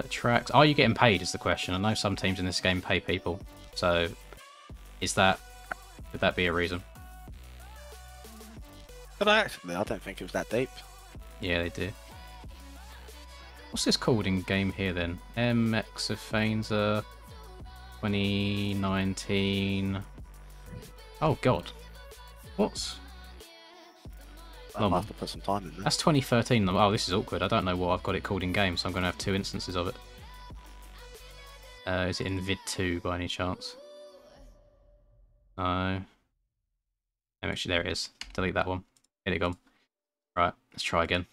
[SPEAKER 1] Tracks. Are you getting paid is the question. I know some teams in this game pay people. So, would that be a reason?
[SPEAKER 2] But actually, I don't think it was that deep.
[SPEAKER 1] Yeah, they do. What's this called in game here then? MX of Faenza 2019. Oh god. What's...
[SPEAKER 2] I might have to put some time in there.
[SPEAKER 1] That's 2013. Oh, this is awkward. I don't know what I've got it called in game, so I'm going to have 2 instances of it. Is it in vid 2 by any chance? No. Actually, there it is. Delete that one. Get it gone. Right, let's try again.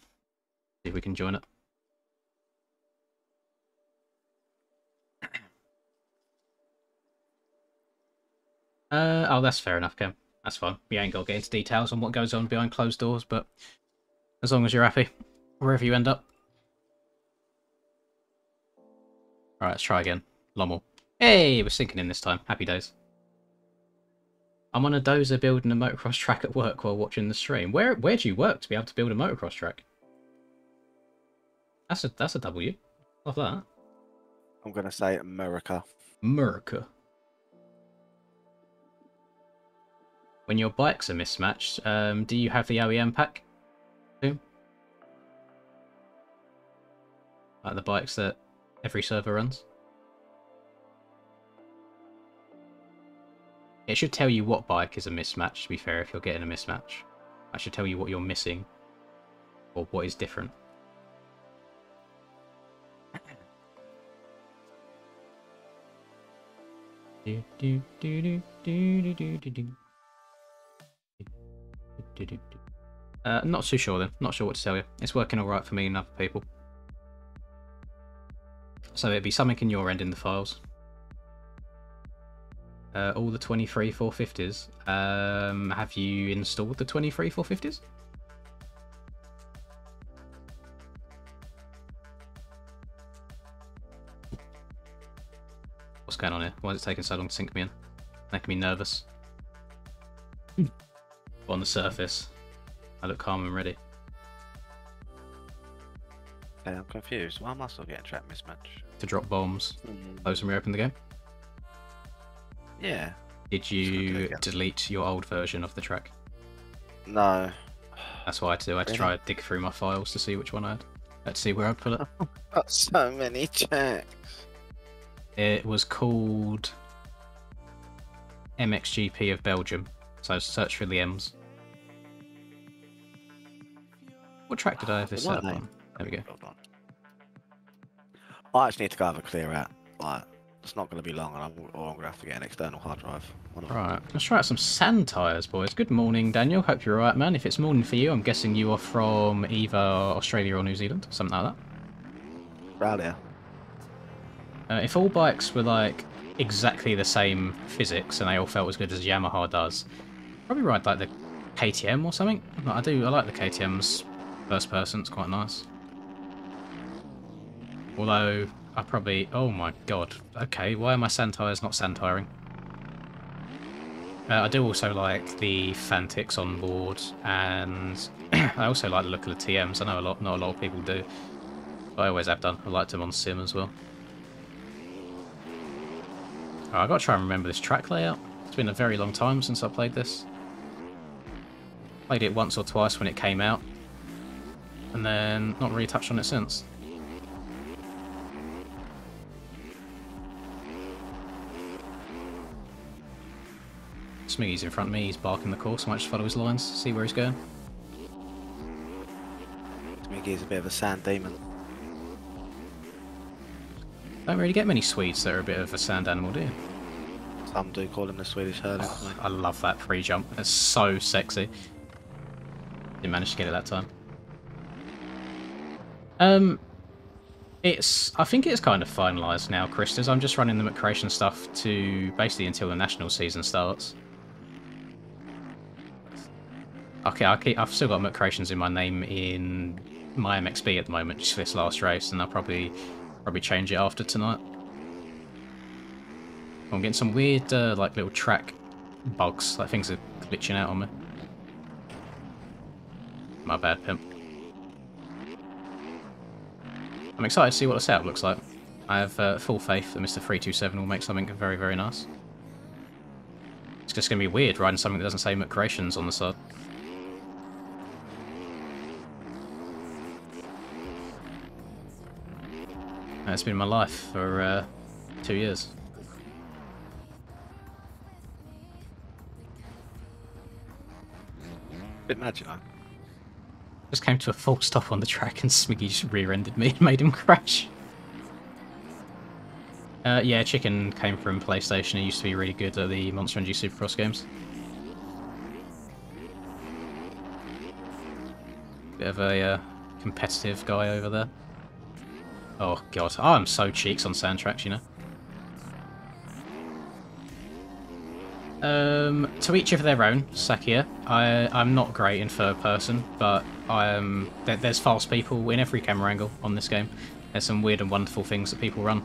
[SPEAKER 1] See if we can join it. Oh, that's fair enough, Cam. That's fine. We ain't got to get into details on what goes on behind closed doors, but as long as you're happy, wherever you end up. Alright, let's try again. Lommel. Hey, we're sinking in this time. Happy days. I'm on a dozer building a motocross track at work while watching the stream. Where do you work to be able to build a motocross track? That's a W. Love that.
[SPEAKER 2] I'm going to say America.
[SPEAKER 1] America. When your bikes are mismatched, do you have the OEM pack too? Like the bikes that every server runs? It should tell you what bike is a mismatch, to be fair, if you're getting a mismatch. I should tell you what you're missing, or what is different. Not too sure then. Not sure what to tell you. It's working alright for me and other people. So it'd be something in your end in the files. All the 23 450s. Have you installed the 23 450s? What's going on here? Why is it taking so long to sync me in? Making me nervous. On the surface, I look calm and ready.
[SPEAKER 2] Okay, I'm confused. Why am I still getting track mismatch?
[SPEAKER 1] To drop bombs. Close and reopen the game.
[SPEAKER 2] Yeah.
[SPEAKER 1] Did you delete your old version of the track?
[SPEAKER 2] No.
[SPEAKER 1] That's what I had to do. I had to try to dig through my files to see which one I had to see where I'd put it.
[SPEAKER 2] Got so many tracks.
[SPEAKER 1] It was called MXGP of Belgium. So search for the M's. What track did I have this set up on? There we go.
[SPEAKER 2] I actually need to go have a clear out. Like, it's not going to be long, and I'm going to have to get an external hard drive.
[SPEAKER 1] Right, let's try out some sand tyres, boys. Good morning, Daniel. Hope you're alright, man. If it's morning for you, I'm guessing you are from either Australia or New Zealand, something like that.
[SPEAKER 2] Australia.
[SPEAKER 1] If all bikes were like exactly the same physics and they all felt as good as Yamaha does, probably ride like the KTM or something. I like the KTM's first person. It's quite nice. Although I probably, oh my god. Okay, why are my sand tyres not sand tiring? I do also like the Fantics on board, and I also like the look of the TMs. I know not a lot of people do, but I always have done. I liked them on Sim as well. I've got to try and remember this track layout. It's been a very long time since I played this. Played it once or twice when it came out, and then not really touched on it since. Smiggy's in front of me, he's barking the course. I might just follow his lines, see where he's going.
[SPEAKER 2] Smiggy's a bit of a sand demon.
[SPEAKER 1] Don't really get many Swedes that are a bit of a sand animal, do you?
[SPEAKER 2] Some do call him the Swedish hurling.
[SPEAKER 1] Oh, I love that free jump. It's so sexy. Didn't manage to get it that time. I think it's kind of finalised now, Christers. I'm just running the McCreation stuff to basically until the national season starts. Okay, I've still got McCreations in my name in my MXB at the moment, just for this last race, and I'll probably change it after tonight. I'm getting some weird, like, little track bugs, like things are glitching out on me. My bad, pimp. I'm excited to see what the setup looks like. I have full faith that Mr. 327 will make something very, very nice. It's just going to be weird riding something that doesn't say McCreations on the side. It's been my life for 2 years.
[SPEAKER 2] Bit mad, you know.
[SPEAKER 1] Just came to a full stop on the track and Smiggy just rear-ended me and made him crash. Yeah, Chicken came from PlayStation. He used to be really good at the Monster Energy Supercross games. Bit of a competitive guy over there. Oh god, I'm so cheeks on sand tracks, you know. To each of their own, Sakia. I'm not great in third person, but there's fast people in every camera angle on this game. There's some weird and wonderful things that people run.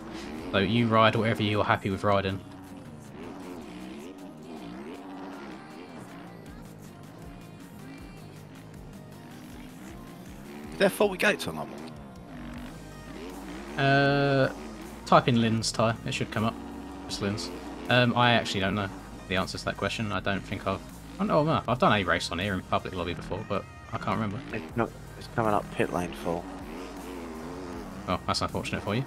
[SPEAKER 1] So you ride whatever you're happy with riding.
[SPEAKER 2] Is there 40 gates on that one?
[SPEAKER 1] Type in Lynn's Ty. It should come up. Just Lynn's. I actually don't know the answer to that question. I don't think I've... Oh, no, I've done a race on here in public lobby before, but I can't remember.
[SPEAKER 2] It's coming up pit lane full.
[SPEAKER 1] Well, that's unfortunate for you.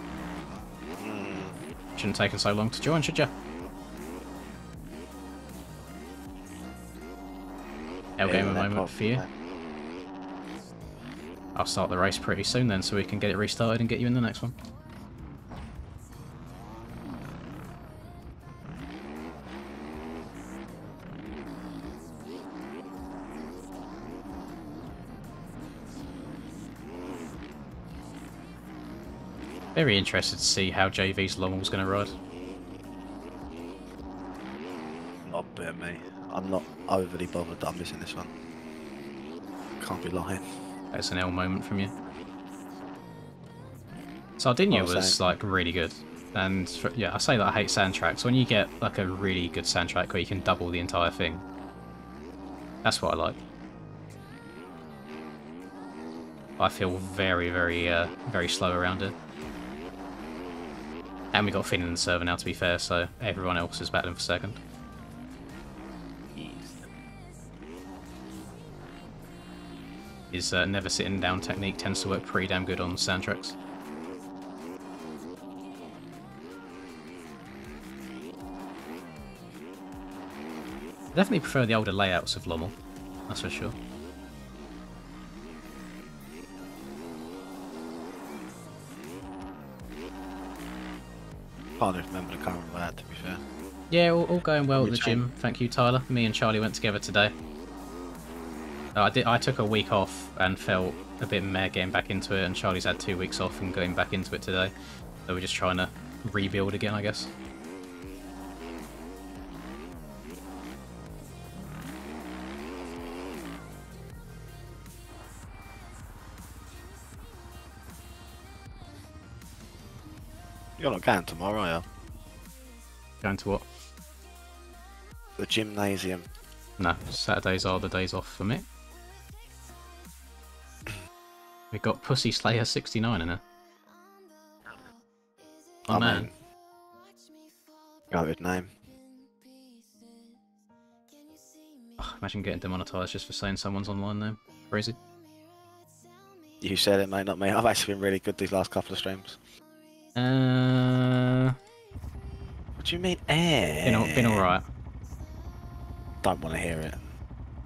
[SPEAKER 1] Shouldn't have taken so long to join, should you? Game moment for you. I'll start the race pretty soon then, so we can get it restarted and get you in the next one. Very interested to see how JV's Lommel's going to ride.
[SPEAKER 2] Not a bit of me. I'm not overly bothered that I'm missing this one. Can't be lying.
[SPEAKER 1] That's an L moment from you. Sardinia was like really good, and yeah, I say that I hate sand tracks. When you get like a really good sand track where you can double the entire thing, that's what I like. I feel very, very slow around it. And we got Finn in the server now, to be fair, so everyone else is battling for second. His never sitting down technique tends to work pretty damn good on sand tracks. I definitely prefer the older layouts of Lommel, that's for sure.
[SPEAKER 2] Can't even remember the car of that, to be fair.
[SPEAKER 1] Yeah, all going well at the gym. Thank you, Tyler. Me and Charlie went together today. I took a week off and felt a bit meh getting back into it, and Charlie's had 2 weeks off and going back into it today. So we're just trying to rebuild again, I guess.
[SPEAKER 2] You're not going tomorrow, are you?
[SPEAKER 1] Going to what?
[SPEAKER 2] The gymnasium.
[SPEAKER 1] No, Saturdays are the days off for me. We got Pussy Slayer 69 in it. Oh man.
[SPEAKER 2] Got a good name.
[SPEAKER 1] Oh, imagine getting demonetized just for saying someone's online name. Crazy.
[SPEAKER 2] You said it, mate, not me. I've actually been really good these last couple of streams. What do you mean,
[SPEAKER 1] Been alright.
[SPEAKER 2] Don't want to hear it.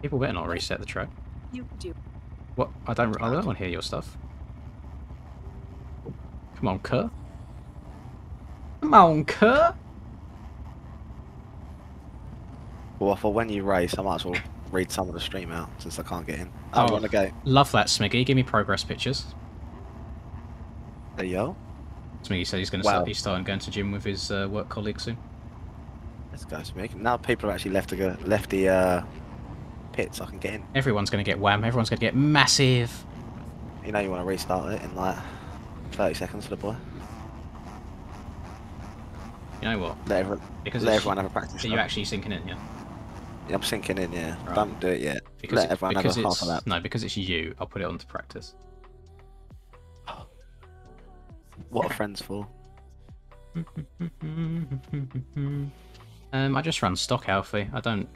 [SPEAKER 1] People better not reset the track.
[SPEAKER 3] You do.
[SPEAKER 1] What? I don't want to hear your stuff. Come on, Kurt. Come on, Kurt.
[SPEAKER 2] Well, for when you race, I might as well read some of the stream out since I can't get in. I want to go.
[SPEAKER 1] Love that, Smiggy. Give me progress pictures.
[SPEAKER 2] There you go.
[SPEAKER 1] Smiggy said he's going to
[SPEAKER 2] Well,
[SPEAKER 1] start. He's starting going to gym with his work colleague soon.
[SPEAKER 2] let's go, Smig. Now people have actually left the pits. I can get in.
[SPEAKER 1] Everyone's going to get wham. Everyone's going to get massive.
[SPEAKER 2] You know you want to restart it in like 30 seconds for the boy.
[SPEAKER 1] You know what?
[SPEAKER 2] Let everyone have a practice.
[SPEAKER 1] Are you actually sinking in? Yeah.
[SPEAKER 2] Yeah, I'm sinking in. Yeah.
[SPEAKER 1] Right.
[SPEAKER 2] Don't do it yet.
[SPEAKER 1] Because
[SPEAKER 2] Let everyone have a half a lap.
[SPEAKER 1] No, because it's you. I'll put it on to practice.
[SPEAKER 2] What are friends for?
[SPEAKER 1] I just run stock Alfie. I don't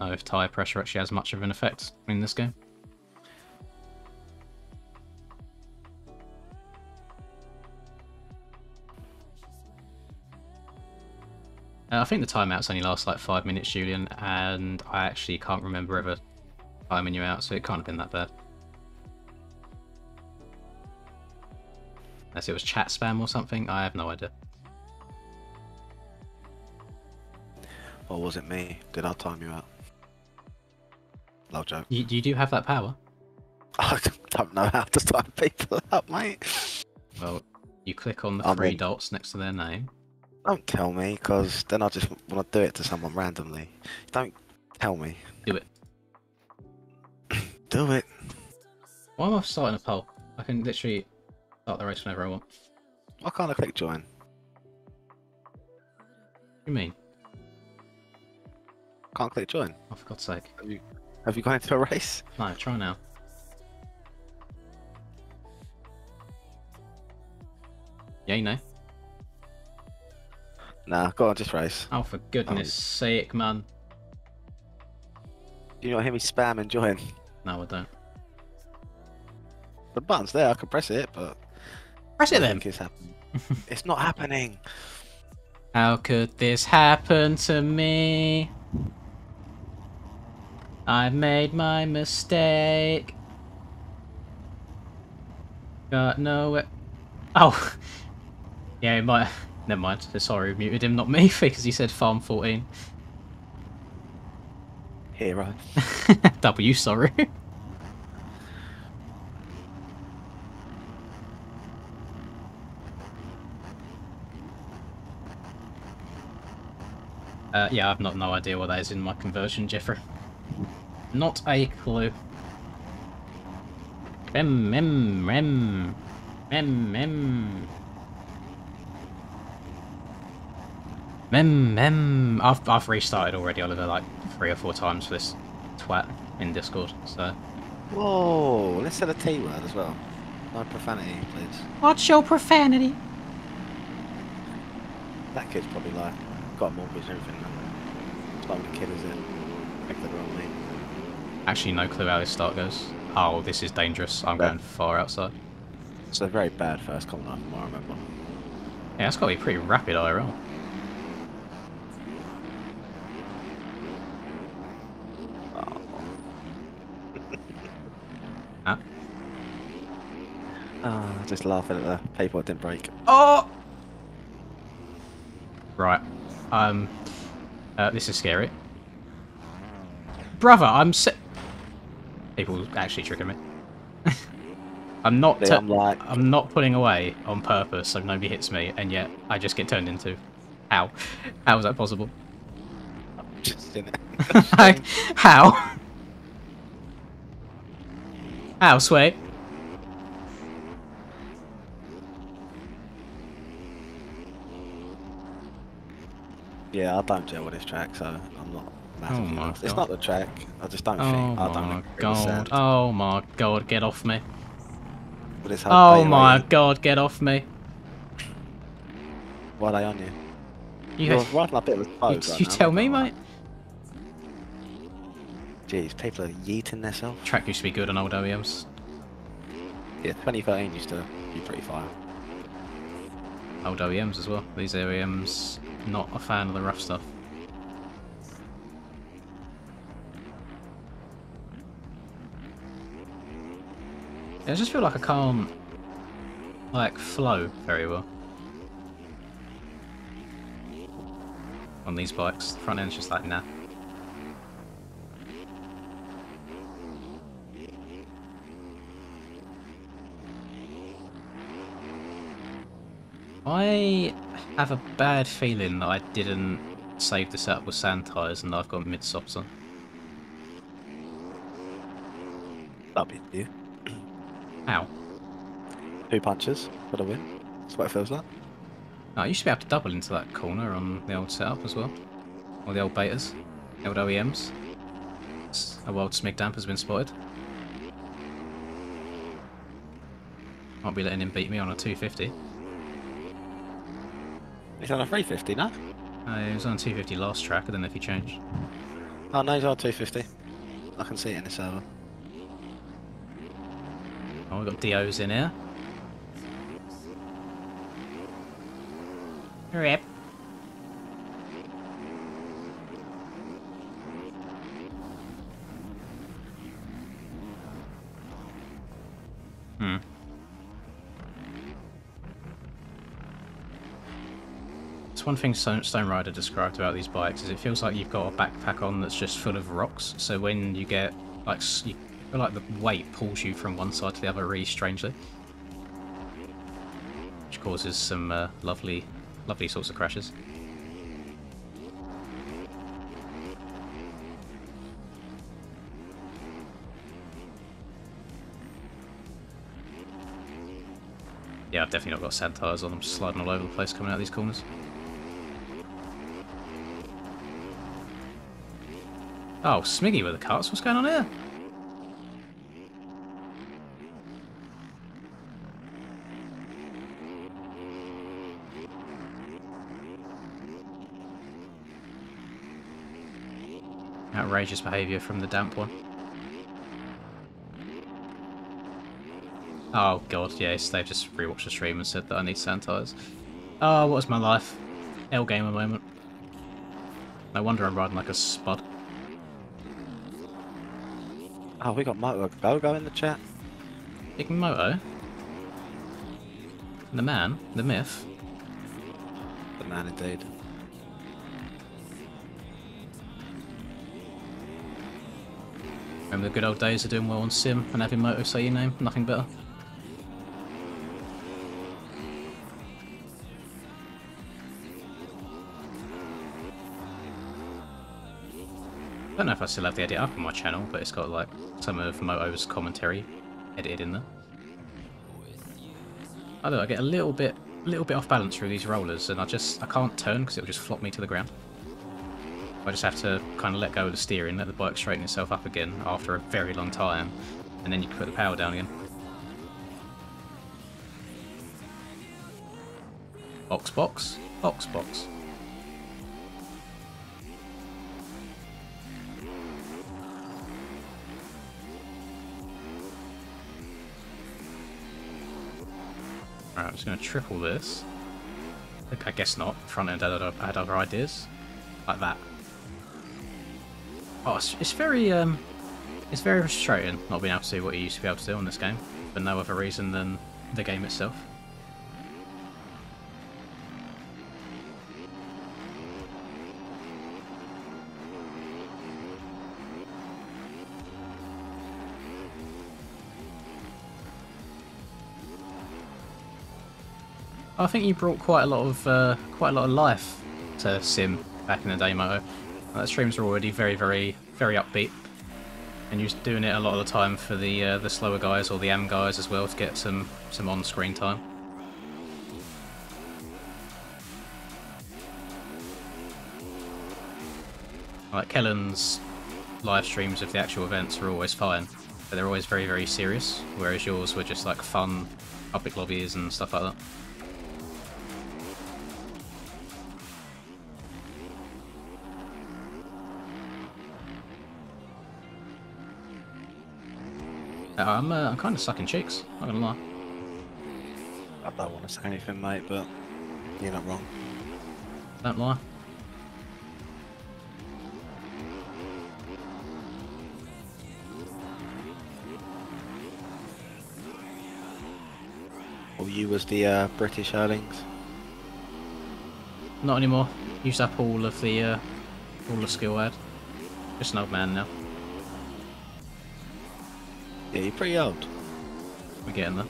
[SPEAKER 1] know if tyre pressure actually has much of an effect in this game. I think the timeouts only last like 5 minutes, Julian, and I actually can't remember ever timing you out, so it can't have been that bad. Unless it was chat spam or something, I have no idea.
[SPEAKER 2] Or was it me? Did I time you out? Love joke.
[SPEAKER 1] You do have that power?
[SPEAKER 2] I don't know how to time people out, mate.
[SPEAKER 1] Well, you click on the three dots next to their name.
[SPEAKER 2] Don't tell me, because then I just want to do it to someone randomly. Don't tell me.
[SPEAKER 1] Do it.
[SPEAKER 2] Do it.
[SPEAKER 1] Why am I starting a poll? I can literally start the race whenever I want.
[SPEAKER 2] Why can't I click join?
[SPEAKER 1] What do you mean?
[SPEAKER 2] Can't click join.
[SPEAKER 1] Oh, for God's sake.
[SPEAKER 2] Have you gone into a race?
[SPEAKER 1] No, try now. Yeah, you know.
[SPEAKER 2] Nah, go on, just race.
[SPEAKER 1] Oh, for goodness sake, man.
[SPEAKER 2] Do you not hear me spam and join?
[SPEAKER 1] No, I don't.
[SPEAKER 2] The button's there, I can press it, but...
[SPEAKER 1] Press it then!
[SPEAKER 2] It's happening. It's not happening!
[SPEAKER 1] How could this happen to me? I made my mistake. Got nowhere. Oh! Yeah, it might... Never mind. Sorry, muted him, not me, because he said Farm 14.
[SPEAKER 2] Hero.
[SPEAKER 1] W, sorry. Yeah, I've no idea what that is in my conversion, Jeffrey. Not a clue. Mem. I've restarted already, Oliver, like 3 or 4 times for this twat in Discord, so...
[SPEAKER 2] Whoa, let's set a T word as well. No profanity, please.
[SPEAKER 1] What's your profanity?
[SPEAKER 2] That kid's probably like, got a mortgage and everything. It's like the kid is in. Make the wrong name.
[SPEAKER 1] Actually, no clue how this start goes. Oh, this is dangerous. I'm going far outside.
[SPEAKER 2] It's a very bad first comment from what I remember.
[SPEAKER 1] Yeah, that's got to be pretty rapid IRL. Huh?
[SPEAKER 2] Oh, just laughing at the paper didn't break.
[SPEAKER 1] Oh! Right. This is scary. Brother, People actually trigger me. I'm not pulling away on purpose so nobody hits me, and yet I just get turned into. How? How is that possible?
[SPEAKER 2] Just in it.
[SPEAKER 1] How? How, Sway?
[SPEAKER 2] Yeah, I don't gel with this track, so I'm not massively.
[SPEAKER 1] Oh my
[SPEAKER 2] lost. It's
[SPEAKER 1] God.
[SPEAKER 2] not the track. I just don't
[SPEAKER 1] Oh
[SPEAKER 2] think. I
[SPEAKER 1] my
[SPEAKER 2] don't
[SPEAKER 1] God. Oh my God, get off me.
[SPEAKER 2] This
[SPEAKER 1] Oh my God, get off me.
[SPEAKER 2] Why are they on you?
[SPEAKER 1] You're
[SPEAKER 2] riding a bit of a boat right
[SPEAKER 1] you
[SPEAKER 2] now,
[SPEAKER 1] tell
[SPEAKER 2] I'm
[SPEAKER 1] me,
[SPEAKER 2] not gonna
[SPEAKER 1] mate.
[SPEAKER 2] lie. Jeez, people are yeeting themselves.
[SPEAKER 1] Track used to be good on old OEMs.
[SPEAKER 2] Yeah, 2013 used to be pretty fire.
[SPEAKER 1] Old OEMs as well. These OEMs, not a fan of the rough stuff. I just feel like I can't, like, flow very well on these bikes. The front end's just like, nah. I have a bad feeling that I didn't save this up with sand tyres and I've got mid-softs on.
[SPEAKER 2] That'll be you.
[SPEAKER 1] How?
[SPEAKER 2] 2 punches for the win. That's what it feels like.
[SPEAKER 1] Oh, you should be able to double into that corner on the old setup as well. Or the old betas. The old OEMs. A wild smig damp has been spotted. Might be letting him beat me on a 250.
[SPEAKER 2] He's on a 350 now?
[SPEAKER 1] He was on 250 last track, I don't know if he changed.
[SPEAKER 2] Oh no, he's on 250. I can see it in the server.
[SPEAKER 1] Oh, we've got DOs in here. Rip. It's one thing Stone Rider described about these bikes is it feels like you've got a backpack on that's just full of rocks. So when you get like you feel like the weight pulls you from one side to the other really strangely, which causes some lovely sorts of crashes. Yeah, I've definitely not got sand tyres on. I'm just sliding all over the place coming out of these corners. Oh, Smiggy with the cuts. What's going on here? Outrageous behaviour from the damp one. Oh god, yes, they've just rewatched the stream and said that I need sand tyres. Oh, what was my life? L gamer moment. No wonder I'm riding like a spud.
[SPEAKER 2] Oh, we got Moto Go in the chat.
[SPEAKER 1] Big Moto? The man? The myth?
[SPEAKER 2] The man indeed.
[SPEAKER 1] Remember the good old days of doing well on Sim and having Moto say your name? Nothing better. I don't know if I still have the edit up on my channel, but it's got like some of Moto's commentary edited in there. I don't know, I get a little bit off balance through these rollers, and I can't turn because it'll just flop me to the ground. I just have to kind of let go of the steering, let the bike straighten itself up again after a very long time, and then you can put the power down again. Box, box, box, box. Right, I'm just going to triple this. I guess not. Front end had other ideas. Like that. Oh, it's very frustrating not being able to do what you used to be able to do on this game, for no other reason than the game itself. I think you brought quite a lot of life to Sim back in the day, Moto. The streams are already very upbeat, and you're doing it a lot of the time for the slower guys or the AM guys as well to get some on-screen time. Like Kellen's live streams of the actual events are always fine, but they're always very serious, whereas yours were just like fun public lobbies and stuff like that. I'm kind of sucking cheeks, not gonna lie.
[SPEAKER 2] I don't want to say anything, mate, but you're not wrong.
[SPEAKER 1] Don't lie.
[SPEAKER 2] Or you was the British Erlings?
[SPEAKER 1] Not anymore. Used up all the skill I had. Just an old man now.
[SPEAKER 2] Yeah, you're pretty old.
[SPEAKER 1] We're getting there.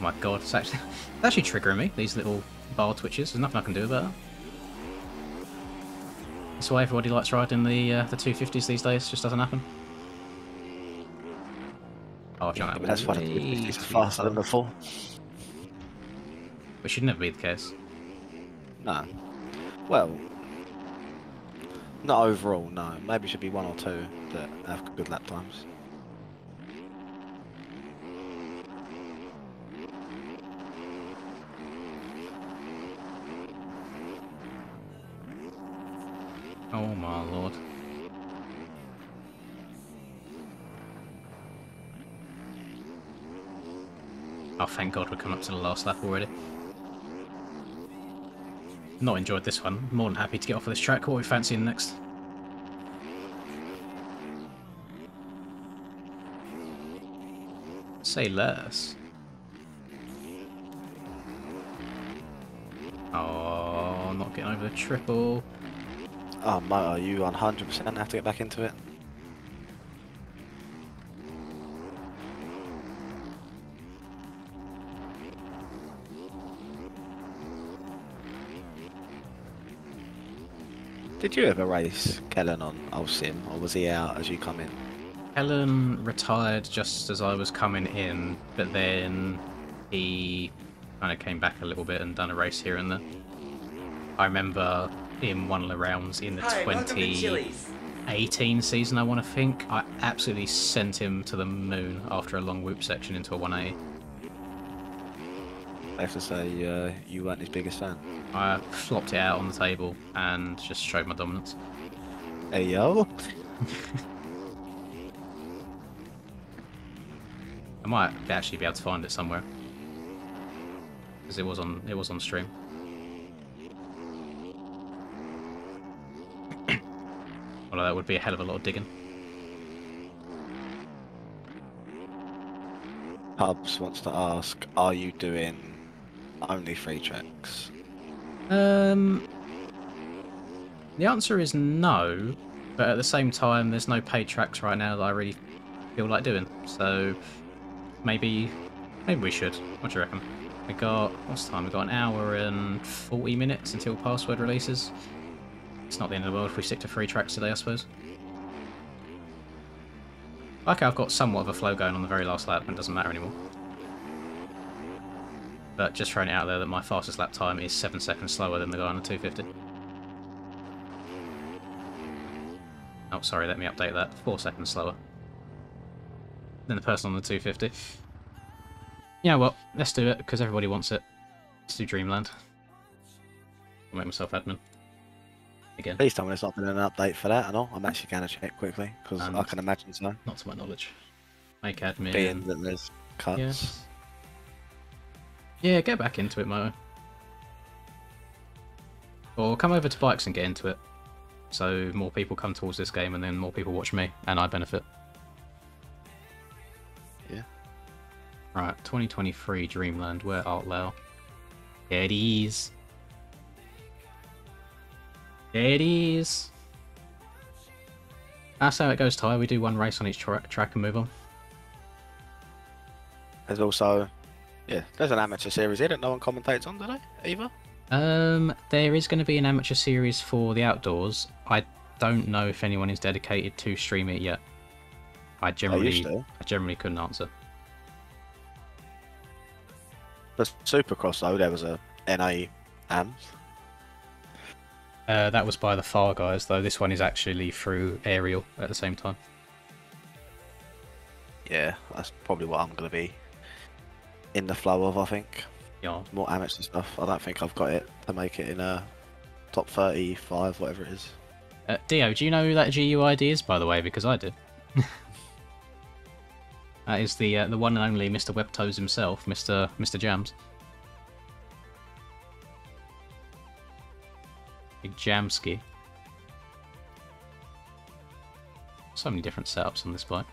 [SPEAKER 1] my god, it's actually triggering me, these little bar twitches. There's nothing I can do about it. That's why everybody likes riding the 250s these days, just doesn't happen. Oh, I've jumped that
[SPEAKER 2] That's funny. It's faster than before.
[SPEAKER 1] Which should never be the case.
[SPEAKER 2] No. Well, not overall, no. Maybe it should be 1 or 2 that have good lap times.
[SPEAKER 1] Oh my lord. Oh, thank god we're coming up to the last lap already. Not enjoyed this one. More than happy to get off of this track. What are we fancying next? Say less. Oh, not getting over the triple.
[SPEAKER 2] Oh, Moto, you 100% have to get back into it. Did you ever race Kellen on Old Sim, or was he out as you come in?
[SPEAKER 1] Helen retired just as I was coming in, but then he kind of came back a little bit and done a race here and there. I remember in one of the rounds in the 2018 season, I want to think, I absolutely sent him to the moon after a long whoop section into a 180.
[SPEAKER 2] I have to say, you weren't his biggest fan.
[SPEAKER 1] I flopped it out on the table and just showed my dominance.
[SPEAKER 2] Hey yo!
[SPEAKER 1] I might actually be able to find it somewhere because it was on stream. Although that would be a hell of a lot of digging.
[SPEAKER 2] Hubs wants to ask, are you doing only 3 tracks?
[SPEAKER 1] The answer is no, but at the same time, there's no paid tracks right now that I really feel like doing. So maybe we should. What do you reckon? We got what's the time? We got an hour and 40 minutes until password releases. It's not the end of the world if we stick to 3 tracks today, I suppose. Okay, I've got somewhat of a flow going on the very last lap, and it doesn't matter anymore. But just throwing it out there that my fastest lap time is 7 seconds slower than the guy on the 250. Oh, sorry, let me update that. 4 seconds slower than the person on the 250. You know what? Let's do it, because everybody wants it. Let's do Dreamland. I'll make myself admin. Again.
[SPEAKER 2] Please tell me there's not been an update for that and all. I'm actually going to check quickly, because I can imagine so.
[SPEAKER 1] Not to my knowledge. Make admin.
[SPEAKER 2] Being that there's cuts.
[SPEAKER 1] Yes. Yeah, get back into it, Mo. Or come over to bikes and get into it. So more people come towards this game and then more people watch me, and I benefit.
[SPEAKER 2] Yeah.
[SPEAKER 1] Right, 2023 Dreamland, where art thou? There it is. There it is. That's how it goes, Ty. We do one race on each track and move on.
[SPEAKER 2] There's also, yeah, there's an amateur series here that no one commentates on, do they? Either?
[SPEAKER 1] There is going to be an amateur series for the outdoors. I don't know if anyone is dedicated to stream it yet. I generally couldn't answer.
[SPEAKER 2] For Supercross though, there was a NA AMS.
[SPEAKER 1] That was by the Far Guys, though. This one is actually through Aerial at the same time.
[SPEAKER 2] Yeah, that's probably what I'm going to be in the flow of, I think.
[SPEAKER 1] Yeah.
[SPEAKER 2] More amateur stuff. I don't think I've got it to make it in a top 35, whatever it is.
[SPEAKER 1] Dio, do you know who that GUID is, by the way? Because I do. That is the one and only Mr. Webtoes himself, Mr. Jams. Big Jamski. So many different setups on this bike.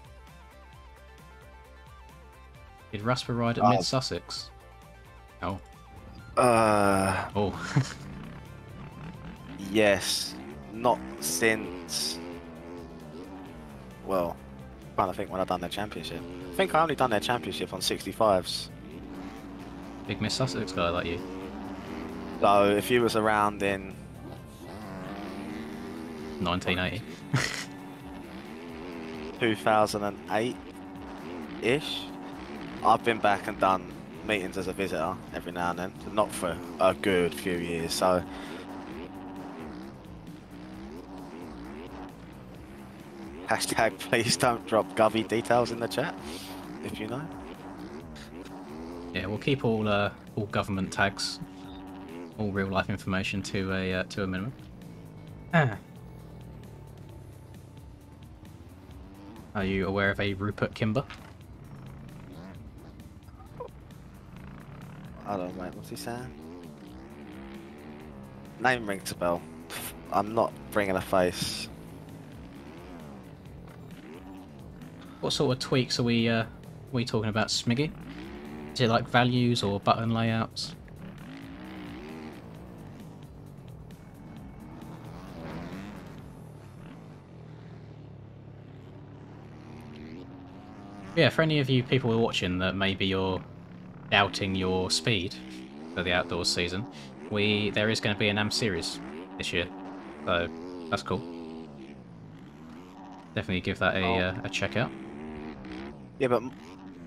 [SPEAKER 1] Did Rasper ride at Mid Sussex? Oh. Oh.
[SPEAKER 2] Yes. Not since. Well, I'm trying to think when I done their championship. I think I only done their championship on 65s.
[SPEAKER 1] Big Miss Sussex guy like you.
[SPEAKER 2] So if you was around in
[SPEAKER 1] 1980.
[SPEAKER 2] 2008-ish, I've been back and done meetings as a visitor every now and then, but not for a good few years. So hashtag please don't drop Govy details in the chat if you know.
[SPEAKER 1] Yeah, we'll keep all government tags, all real life information to a minimum. Are you aware of a Rupert Kimber?
[SPEAKER 2] I don't know, mate. What's he saying? Name rings a bell. I'm not bringing a face.
[SPEAKER 1] What sort of tweaks are we talking about, Smiggy? Is it like values or button layouts? Yeah, for any of you people who are watching that maybe you're doubting your speed for the outdoors season, there is going to be an AM series this year, so that's cool. Definitely give that a check out.
[SPEAKER 2] Yeah, but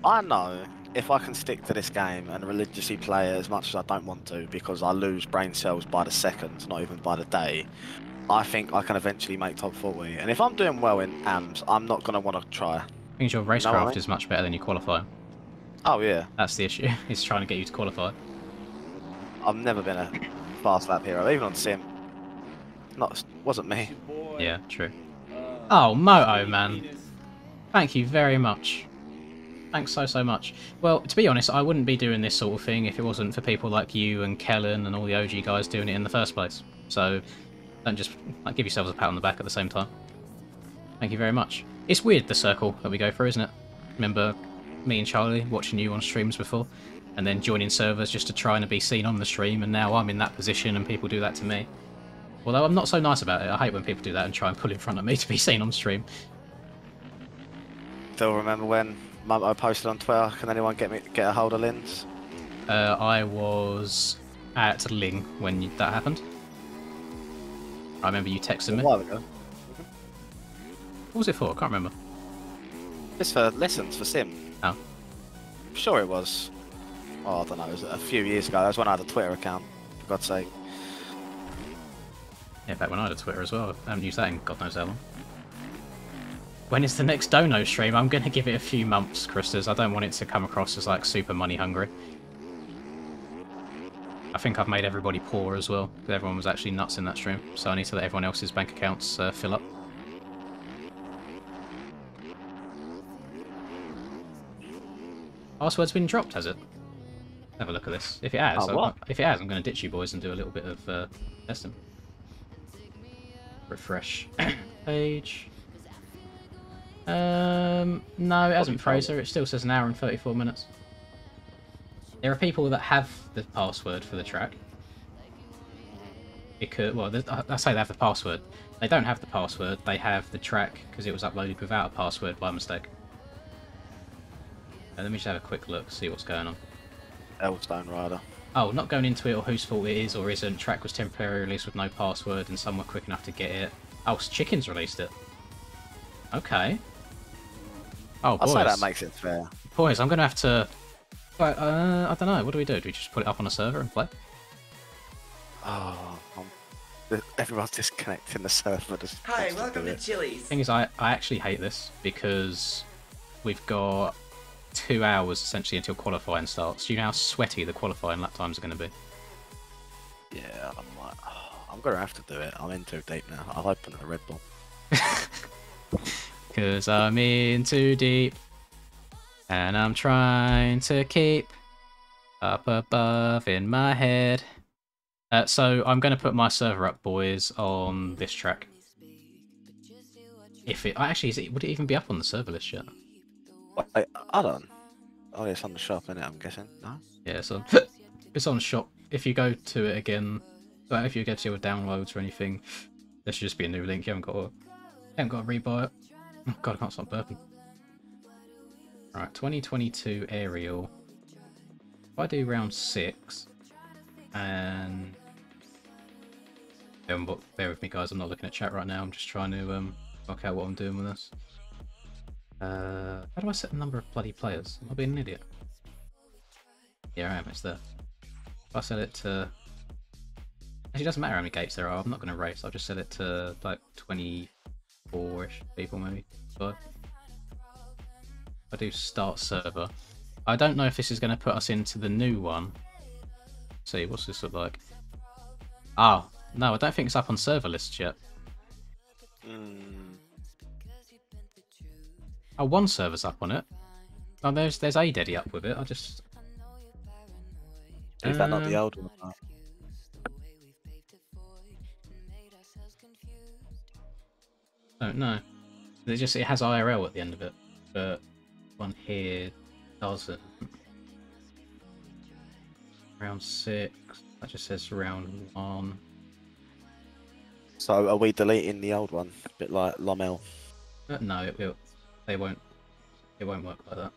[SPEAKER 2] I know if I can stick to this game and religiously play it as much as I don't want to because I lose brain cells by the second, not even by the day, I think I can eventually make top 40. And if I'm doing well in AMs, I'm not going to want to try.
[SPEAKER 1] Means your racecraft is much better than your qualifying.
[SPEAKER 2] Oh, yeah.
[SPEAKER 1] That's the issue. It's trying to get you to qualify.
[SPEAKER 2] I've never been a fast lap hero, even on sim. Wasn't me.
[SPEAKER 1] Yeah, true. Oh, Moto, man. Thank you very much. Thanks so much. Well, to be honest, I wouldn't be doing this sort of thing if it wasn't for people like you and Kellen and all the OG guys doing it in the first place. So, don't just give yourselves a pat on the back at the same time. Thank you very much. It's weird, the circle that we go through, isn't it? Remember me and Charlie watching you on streams before, and then joining servers just to try and be seen on the stream, and now I'm in that position and people do that to me. Although I'm not so nice about it. I hate when people do that and try and pull in front of me to be seen on stream.
[SPEAKER 2] Still remember when I posted on Twitter, can anyone get a hold of Lynn's?
[SPEAKER 1] I was at Ling when that happened. I remember you texted me.
[SPEAKER 2] A while ago.
[SPEAKER 1] What was it for? I can't remember.
[SPEAKER 2] Just for lessons for sim.
[SPEAKER 1] Oh.
[SPEAKER 2] I'm sure it was. Oh, I don't know. It was a few years ago. That was when I had a Twitter account. For God's sake.
[SPEAKER 1] Yeah, back when I had a Twitter as well. I haven't used that in God knows how long. When is the next Dono stream? I'm going to give it a few months, Christers. I don't want it to come across as like super money hungry. I think I've made everybody poor as well, because everyone was actually nuts in that stream. So I need to let everyone else's bank accounts fill up. Password's been dropped, has it? Have a look at this. If it has, I'm going to ditch you boys and do a little bit of testing. Refresh page. No, it hasn't, Fraser. It still says an hour and 34 minutes. There are people that have the password for the track. Because, well, I say they have the password. They don't have the password. They have the track because it was uploaded without a password by mistake. Let me just have a quick look, see what's going on.
[SPEAKER 2] Elstone Rider.
[SPEAKER 1] Oh, not going into it or whose fault it is or isn't. Track was temporarily released with no password and some were quick enough to get it. Oh, Chickens released it. Okay. Oh, boys.
[SPEAKER 2] I'd say that makes it fair.
[SPEAKER 1] Boys, I'm going to have to... I don't know. What do? Do we just put it up on a server and play?
[SPEAKER 2] Oh, everyone's disconnecting the server.
[SPEAKER 3] Hi, welcome to Chili's.
[SPEAKER 1] Thing is, I actually hate this because we've got 2 hours essentially until qualifying starts. Do you know how sweaty the qualifying lap times are going to be?
[SPEAKER 2] Yeah, I'm going to have to do it. I'm in too deep now. I'll open a Red Bull.
[SPEAKER 1] Because I'm in too deep. And I'm trying to keep up above in my head. So I'm going to put my server up, boys, on this track. If it actually would it even be up on the server list yet?
[SPEAKER 2] Wait, I don't. Oh, it's on the shop, isn't it? I'm guessing. No.
[SPEAKER 1] Yeah, so it's on shop. If you go to it again, if you go to your downloads or anything, there should just be a new link. You haven't got to rebuy it. Oh God, I can't stop burping. Right, 2022 aerial. If I do round 6, and bear with me, guys. I'm not looking at chat right now. I'm just trying to work out what I'm doing with this. How do I set the number of bloody players? Am I being an idiot? Yeah, I am. It's there. If I set it to... Actually, it doesn't matter how many gates there are. I'm not going to race. I'll just set it to like 24-ish people, maybe. So I do start server. I don't know if this is going to put us into the new one. Let's see, what's this look like? Oh, no, I don't think it's up on server lists yet. Oh, one server's up on it. Oh, there's a Deddy up with it. I just...
[SPEAKER 2] Is that not the old one?
[SPEAKER 1] Don't know. It has IRL at the end of it, but one here doesn't. Round 6. That just says round 1.
[SPEAKER 2] So are we deleting the old one? A bit like Lomel.
[SPEAKER 1] No, they won't. It won't work like that.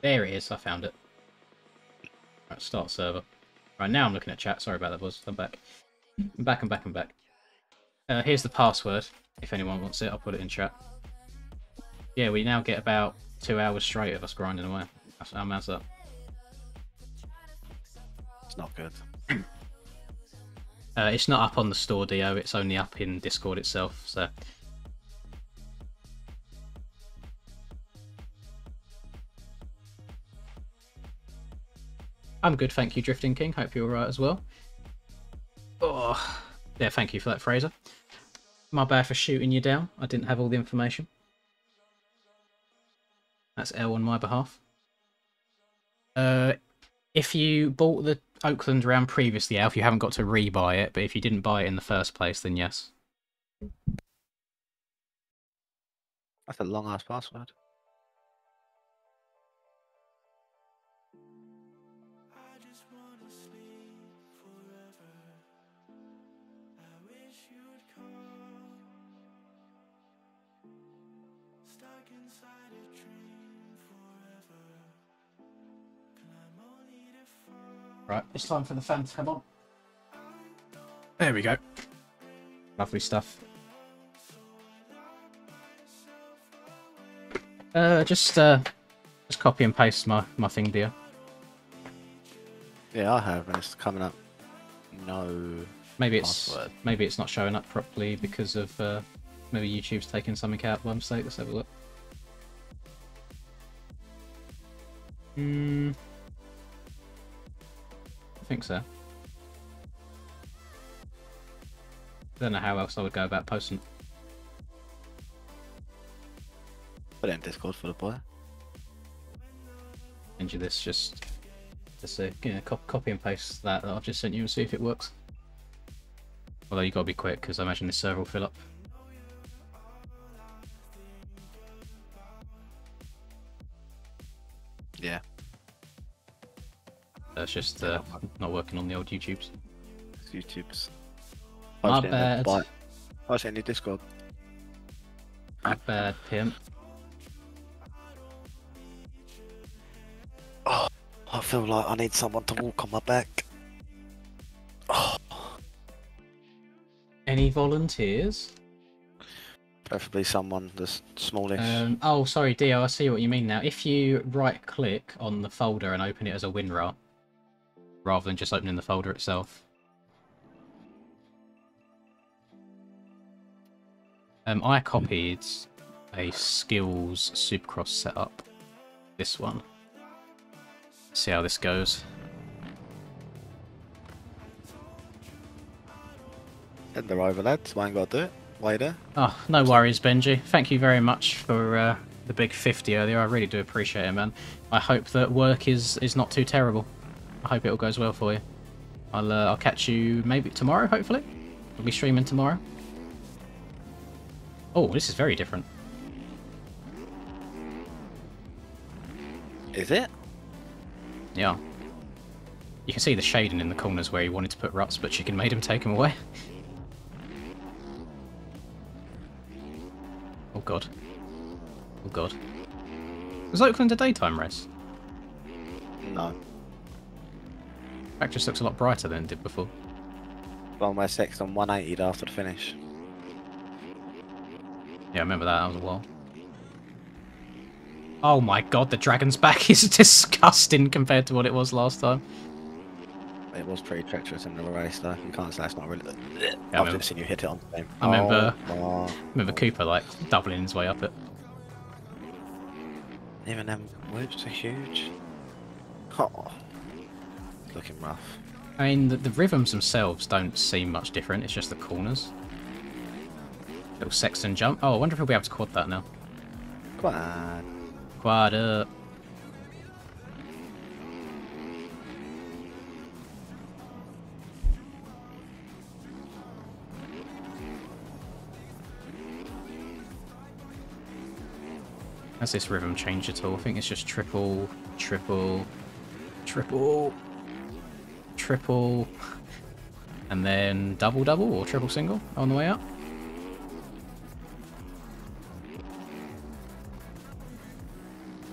[SPEAKER 1] There it is. I found it. Right, start server. Right, now I'm looking at chat. Sorry about that, Buzz. I'm back. I'm back. Here's the password. If anyone wants it, I'll put it in chat. Yeah, we now get about 2 hours straight of us grinding away. How mad's that?
[SPEAKER 2] It's not good.
[SPEAKER 1] It's not up on the store, Dio. It's only up in Discord itself. So. I'm good, thank you, Drifting King. Hope you're alright as well. Oh, yeah, thank you for that, Fraser. My bad for shooting you down. I didn't have all the information. That's L on my behalf. If you bought the Oakland round previously, Alf, you haven't got to rebuy it, but if you didn't buy it in the first place, then yes.
[SPEAKER 2] That's a long-ass password.
[SPEAKER 1] Right, it's time for the fan to come on. There we go. Lovely stuff. Just copy and paste my thing, dear.
[SPEAKER 2] Yeah, I have, and it's coming up. No.
[SPEAKER 1] Maybe
[SPEAKER 2] password.
[SPEAKER 1] it's not showing up properly because of maybe YouTube's taking something out by mistake. Let's have a look. I think so. Don't know how else I would go about posting.
[SPEAKER 2] Put it in Discord for the boy.
[SPEAKER 1] Send you this, just copy and paste that I've just sent you and see if it works. Although you gotta be quick because I imagine this server will fill up.
[SPEAKER 2] Yeah.
[SPEAKER 1] It's just not working on the old YouTubes.
[SPEAKER 2] YouTube's.
[SPEAKER 1] My bad.
[SPEAKER 2] I sent you Discord.
[SPEAKER 1] My bad, pimp.
[SPEAKER 2] Oh, I feel like I need someone to walk on my back. Oh.
[SPEAKER 1] Any volunteers?
[SPEAKER 2] Preferably someone that's smallish.
[SPEAKER 1] Oh, sorry, Dio, I see what you mean now. If you right-click on the folder and open it as a WinRAR, rather than just opening the folder itself. I copied a skills Supercross setup. This one. See how this goes.
[SPEAKER 2] Send her over, lads. I ain't got to do it. Wait there.
[SPEAKER 1] Oh, no worries, Benji. Thank you very much for the big 50 earlier. I really do appreciate it, man. I hope that work is not too terrible. I hope it all goes well for you. I'll catch you maybe tomorrow, hopefully. We'll be streaming tomorrow. Oh, this is very different.
[SPEAKER 2] Is it?
[SPEAKER 1] Yeah. You can see the shading in the corners where he wanted to put ruts, but Chicken made him take him away. Oh god. Oh god. Was Oakland a daytime race?
[SPEAKER 2] No.
[SPEAKER 1] Track just looks a lot brighter than it did before.
[SPEAKER 2] One where Sexton 180'd after the finish.
[SPEAKER 1] Yeah, I remember that. That was a while. Oh my god, the dragon's back is disgusting compared to what it was last time.
[SPEAKER 2] It was pretty treacherous in the race, though. You can't say it's not really.
[SPEAKER 1] Yeah,
[SPEAKER 2] I've just seen you hit it on the game.
[SPEAKER 1] I remember Cooper like doubling his way up it.
[SPEAKER 2] Even them whoops are huge. Oh, it's looking rough.
[SPEAKER 1] I mean, the rhythms themselves don't seem much different. It's just the corners. Little Sexton jump. Oh, I wonder if he'll be able to quad that now.
[SPEAKER 2] Come on.
[SPEAKER 1] Quad up. Has this rhythm changed at all? I think it's just triple, triple, triple, triple, and then double double or triple single on the way up.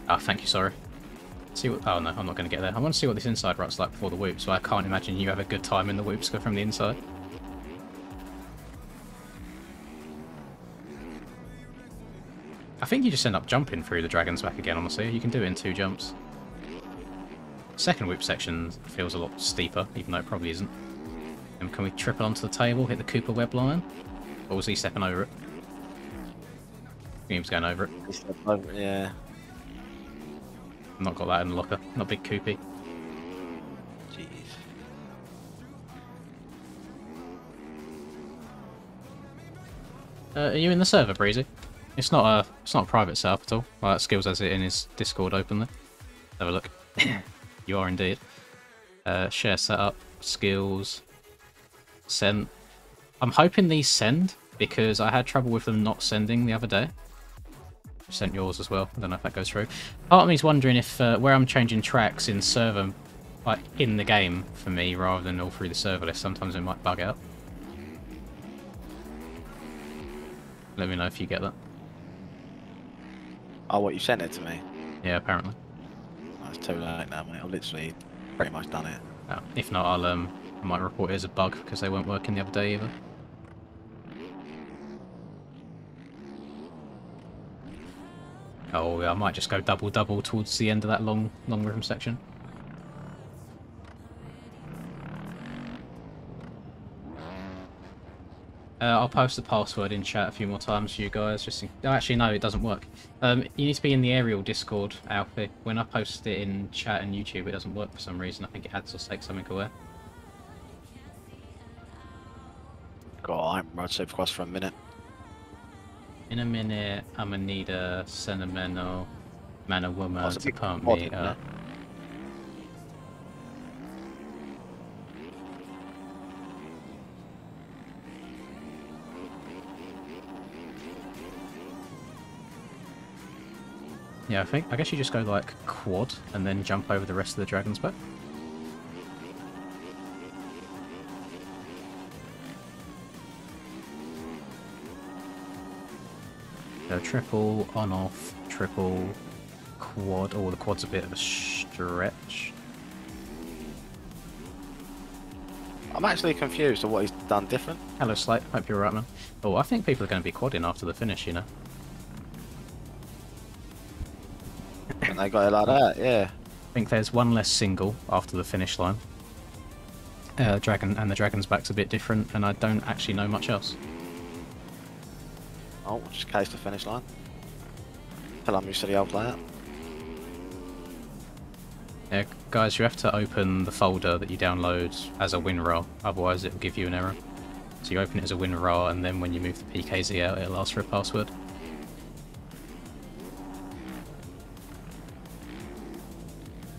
[SPEAKER 1] Ah, thank you, sorry. See what? Oh no, I'm not going to get there. I want to see what this inside rut's like before the whoop, so I can't imagine you have a good time in the whoops from the inside. I think you just end up jumping through the dragon's back again, honestly. You can do it in 2 jumps. Second whip section feels a lot steeper, even though it probably isn't. And can we triple onto the table, hit the Cooper web line? Or was he stepping over it? He was going over it.
[SPEAKER 2] He stepped over it, yeah.
[SPEAKER 1] I've not got that in the locker. Not big Coopy.
[SPEAKER 2] Jeez.
[SPEAKER 1] Are you in the server, Breezy? It's not a private setup at all. Well, Skills has it in his Discord openly. Have a look. You are indeed. Share setup, skills, send. I'm hoping these send because I had trouble with them not sending the other day. Sent yours as well. I don't know if that goes through. Part of me's wondering if where I'm changing tracks in server, like in the game for me rather than all through the server list, sometimes it might bug out. Let me know if you get that.
[SPEAKER 2] Oh, what, you sent it to me?
[SPEAKER 1] Yeah, apparently.
[SPEAKER 2] Oh, it's too late now, mate. I've literally pretty much done it.
[SPEAKER 1] Oh, if not, I might report it as a bug because they weren't working the other day either. Oh, yeah, I might just go double towards the end of that long rhythm section. I'll post the password in chat a few more times for you guys. Just actually, no, it doesn't work. You need to be in the aerial Discord, Alfie. When I post it in chat and YouTube, it doesn't work for some reason. I think it had to take something away.
[SPEAKER 2] God, I haven't rode Supercross for a minute.
[SPEAKER 1] In a minute, I'm gonna need a sentimental man or woman to pump me up. Yeah, I guess you just go like quad and then jump over the rest of the dragon's back. So triple, on off, triple, quad. Oh, the quad's a bit of a stretch.
[SPEAKER 2] I'm actually confused of what he's done different.
[SPEAKER 1] Hello, Slate. Hope you're right, man. Oh, I think people are going to be quadding after the finish, you know.
[SPEAKER 2] And they got it like that, yeah.
[SPEAKER 1] I think there's one less single after the finish line. The dragon's back's a bit different, and I don't actually know much else.
[SPEAKER 2] Oh, just case the finish line. Tell I'm used to the old layout.
[SPEAKER 1] Yeah, guys, you have to open the folder that you download as a WinRAR, otherwise it will give you an error. So you open it as a WinRAR, and then when you move the PKZ out, it'll ask for a password.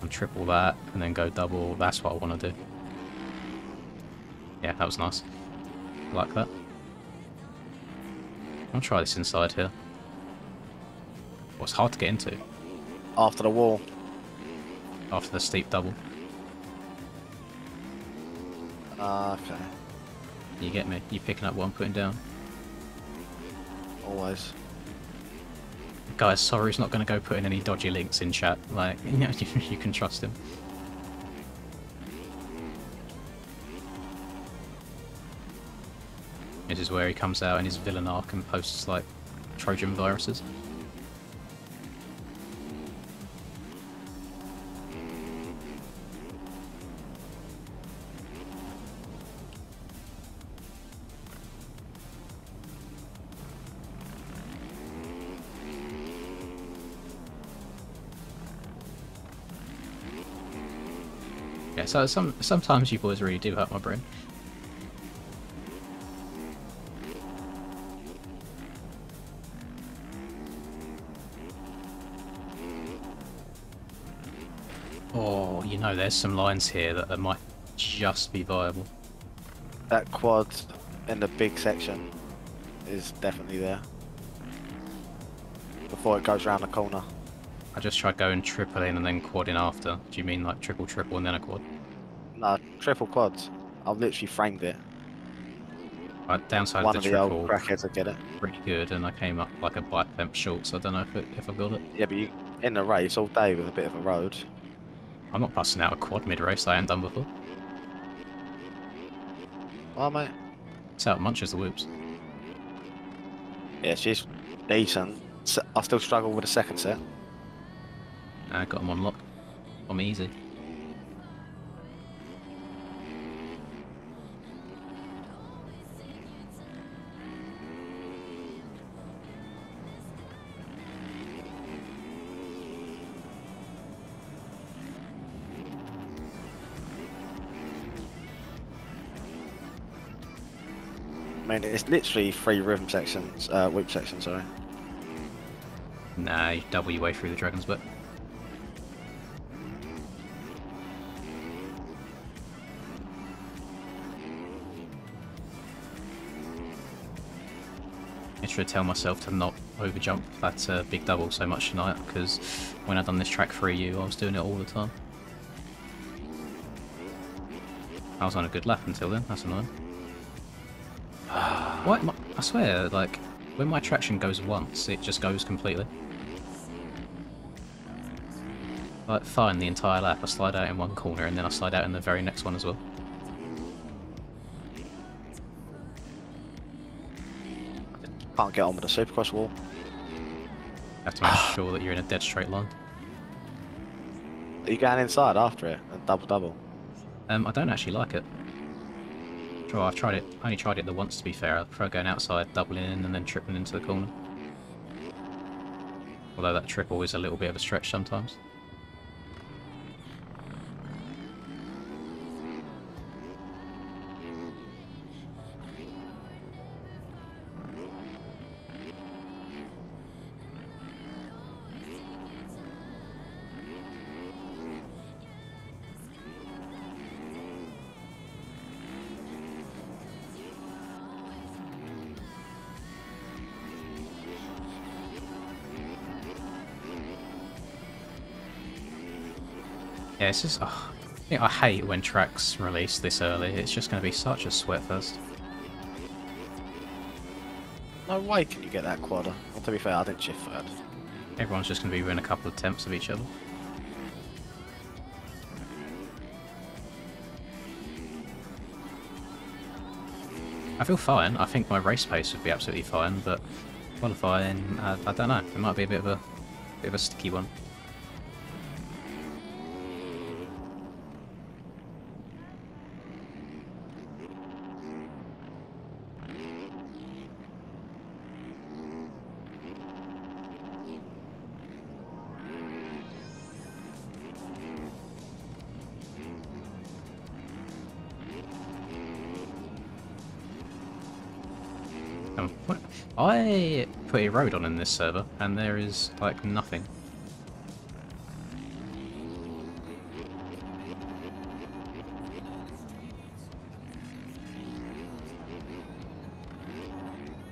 [SPEAKER 1] And triple that, and then go double. That's what I want to do. Yeah, that was nice. I like that. I'll try this inside here. Well, it's hard to get into.
[SPEAKER 2] After the wall.
[SPEAKER 1] After the steep double.
[SPEAKER 2] Okay.
[SPEAKER 1] You get me? You picking up what I'm putting down?
[SPEAKER 2] Always.
[SPEAKER 1] Guys, sorry's not going to go put in any dodgy links in chat. Like, you know, you can trust him. This is where he comes out in his villain arc and posts, like, Trojan viruses. Yeah, so sometimes you boys really do hurt my brain. Oh, you know, there's some lines here that might just be viable.
[SPEAKER 2] That quad in the big section is definitely there. Before it goes around the corner.
[SPEAKER 1] I just tried going triple in and then quad in after. Do you mean like triple and then a quad?
[SPEAKER 2] No, triple quads. I've literally framed it.
[SPEAKER 1] Right, downside
[SPEAKER 2] One
[SPEAKER 1] of the
[SPEAKER 2] of the
[SPEAKER 1] triple,
[SPEAKER 2] old crackheads will get it.
[SPEAKER 1] pretty good, and I came up like a bike temp short, so I don't know if I got it.
[SPEAKER 2] Yeah, but you, in the race all day with a bit of a road.
[SPEAKER 1] I'm not busting out a quad mid-race, I ain't done before.
[SPEAKER 2] Oh, mate.
[SPEAKER 1] It's out munches the whoops.
[SPEAKER 2] Yeah, she's decent. I still struggle with the second set.
[SPEAKER 1] I got them on lock. I'm easy.
[SPEAKER 2] I mean, it's literally 3 rhythm sections, whip sections, sorry.
[SPEAKER 1] Nah, you double your way through the dragon's book. I should tell myself to not overjump that big double so much tonight, because when I done this track for EU, I was doing it all the time. I was on a good lap until then, that's annoying. What? I swear, like, when my traction goes once, it just goes completely. Like, fine, the entire lap, I slide out in one corner and then I slide out in the very next one as well.
[SPEAKER 2] Can't get on with the supercross wall.
[SPEAKER 1] Have to make sure that you're in a dead straight line.
[SPEAKER 2] Are you going inside after it and double?
[SPEAKER 1] I don't actually like it. Sure, I've tried it. I only tried it the once to be fair. I prefer going outside, doubling in, and then tripling into the corner. Although that triple is a little bit of a stretch sometimes. Yeah, it's just... Oh, I hate when tracks release this early. It's just going to be such a sweatfest.
[SPEAKER 2] No way can you get that quadder. Well, to be fair, I didn't shift third.
[SPEAKER 1] Everyone's just going to be within a couple of tenths of each other. I feel fine. I think my race pace would be absolutely fine, but qualifying, I don't know. It might be a bit of a sticky one. What? I put a road on in this server, and there is, like, nothing.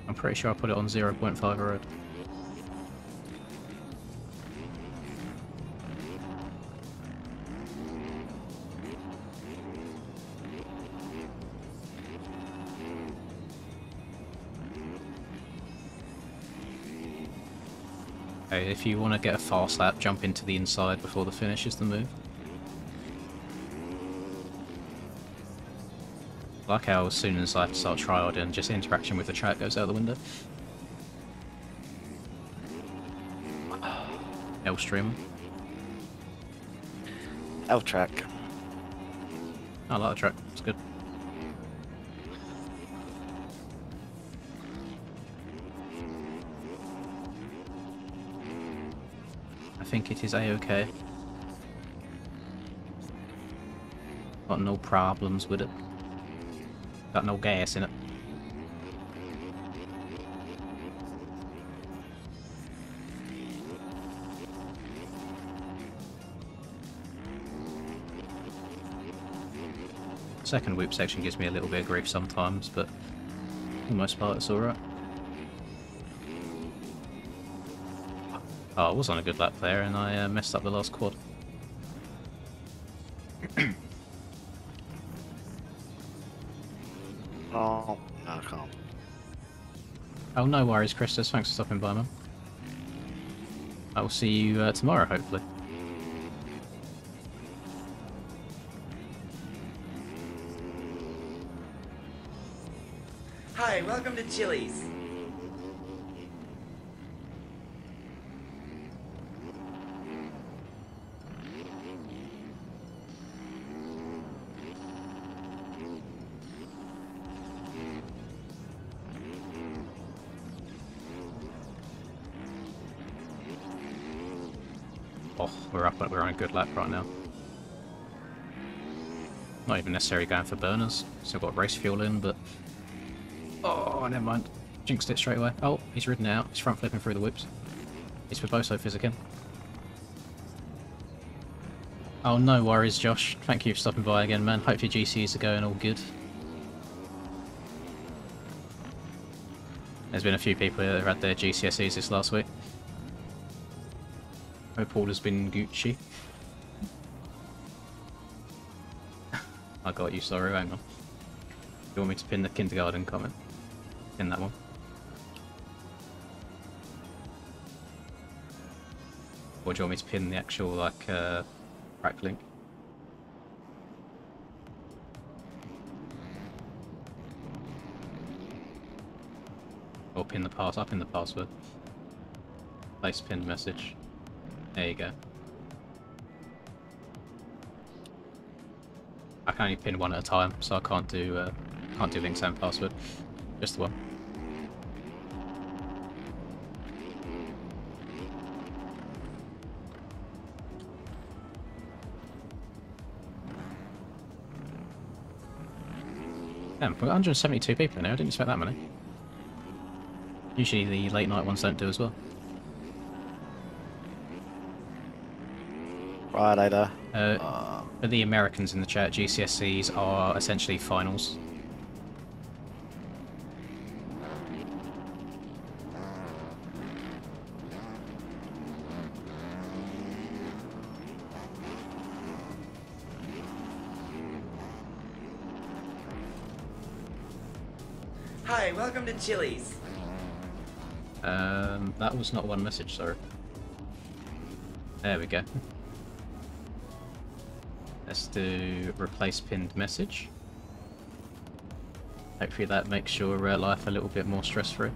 [SPEAKER 1] I'm pretty sure I put it on 0.5 road. Okay, if you want to get a fast lap, jump into the inside before the finish is the move. I like how as soon as I start trialing, just interaction with the track goes out the window. L stream.
[SPEAKER 2] L track.
[SPEAKER 1] I like the track, it's good. I think it is a-okay. Got no problems with it. Got no gas in it. Second loop section gives me a little bit of grief sometimes, but for the most part it's alright. Oh, I was on a good lap there and I messed up the last quad.
[SPEAKER 2] Oh, no, I can't.
[SPEAKER 1] Oh, no worries, Christus. Thanks for stopping by, man. I will see you tomorrow, hopefully.
[SPEAKER 3] Hi, welcome to Chili's.
[SPEAKER 1] Oh, we're on a good lap right now. Not even necessarily going for burners. Still got race fuel in, but... Oh, never mind. Jinxed it straight away. Oh, he's ridden out. He's front flipping through the whips. He's Verboso Physicin. Oh, no worries, Josh. Thank you for stopping by again, man. Hope your GCs are going all good. There's been a few people that have had their GCSEs this last week. Hope all has been Gucci. I got you, sorry, hang on. You want me to pin the kindergarten comment? Pin that one. Or do you want me to pin the actual, like, track link? Or pin the pass, I'll pin the password. Place pinned message. There you go. I can only pin one at a time, so I can't do links and password. Just the one. Damn, we've got 172 people now. I didn't expect that many. Usually the late night ones don't do as well.
[SPEAKER 2] Right, Ada.
[SPEAKER 1] For the Americans in the chat, GCSEs are essentially finals.
[SPEAKER 3] Hi, welcome to Chili's.
[SPEAKER 1] That was not one message, sorry. There we go. Let's do replace pinned message. Hopefully that makes your life a little bit more stress-free.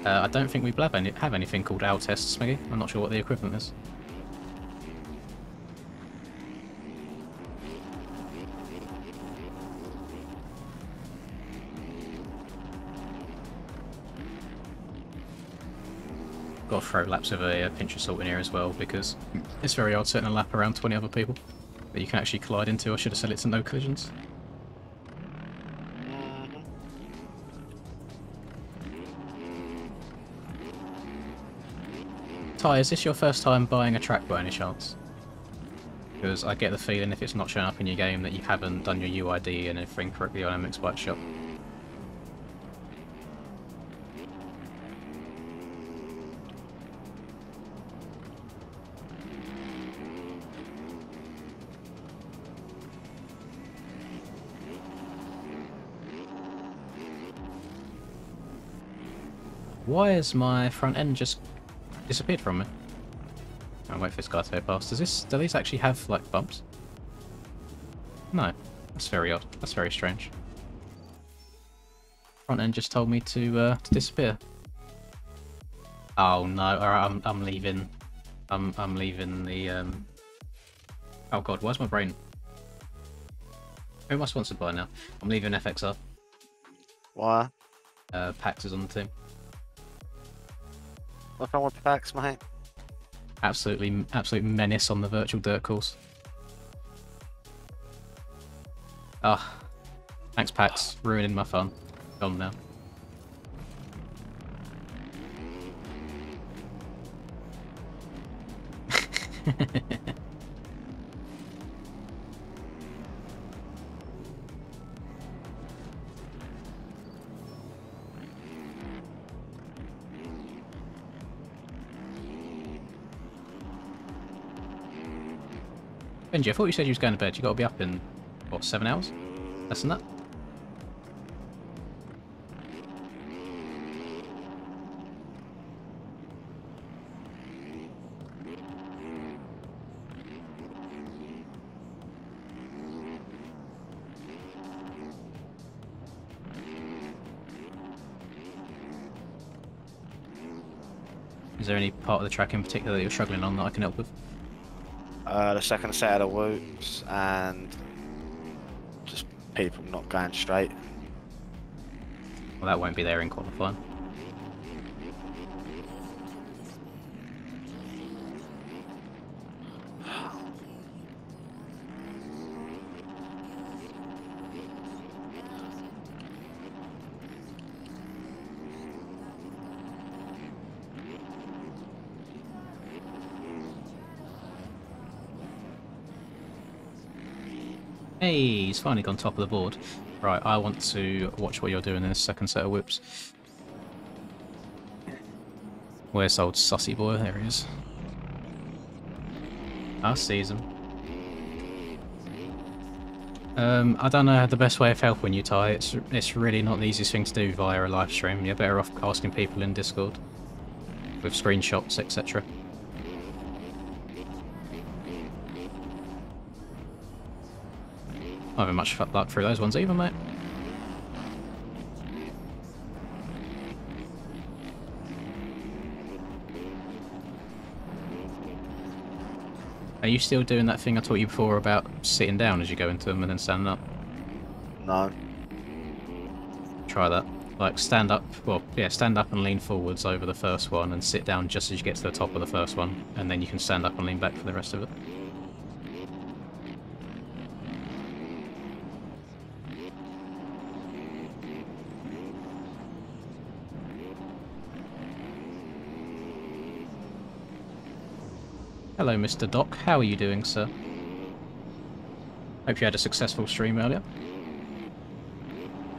[SPEAKER 1] I don't think we have anything called owl tests, Smiggy. I'm not sure what the equivalent is. Got to throw laps of a pinch of salt in here as well, because it's very odd setting a lap around 20 other people that you can actually collide into. I should have set it to no collisions. Ty, is this your first time buying a track by any chance? Because I get the feeling if it's not showing up in your game that you haven't done your UID and everything correctly on MX Bike Shop. Why has my front end just disappeared from me? I'll wait for this guy to go past. Do these actually have, like, bumps? No. That's very odd. That's very strange. Front end just told me to disappear. Oh no! Alright, I'm leaving. I'm leaving the. Oh god, where's my brain? Who am I sponsored by now? I'm leaving FXR.
[SPEAKER 2] Why?
[SPEAKER 1] Pax is on the team.
[SPEAKER 2] What's wrong with Pax, mate?
[SPEAKER 1] Absolute menace on the virtual dirt course. Ah, thanks Pax, ruining my fun. Gone now. Benji, I thought you said you was going to bed. You got to be up in, what, 7 hours? Less than that? Is there any part of the track in particular that you're struggling on that I can help with?
[SPEAKER 2] The second set of the whoops and just people not going straight.
[SPEAKER 1] Well, that won't be there in qualifying. Hey, he's finally gone top of the board. Right, I want to watch what you're doing in this second set of whoops. Where's old sussy boy? There he is. I sees him. I don't know the best way of helping you, Ty. It's really not the easiest thing to do via a live stream. You're better off asking people in Discord with screenshots, etc. Not having much luck through those ones either, mate. Are you still doing that thing I taught you before about sitting down as you go into them and then standing up?
[SPEAKER 2] No.
[SPEAKER 1] Try that. Like, stand up, well, yeah, stand up and lean forwards over the first one and sit down just as you get to the top of the first one, and then you can stand up and lean back for the rest of it. Hello, Mr. Doc. How are you doing, sir? Hope you had a successful stream earlier.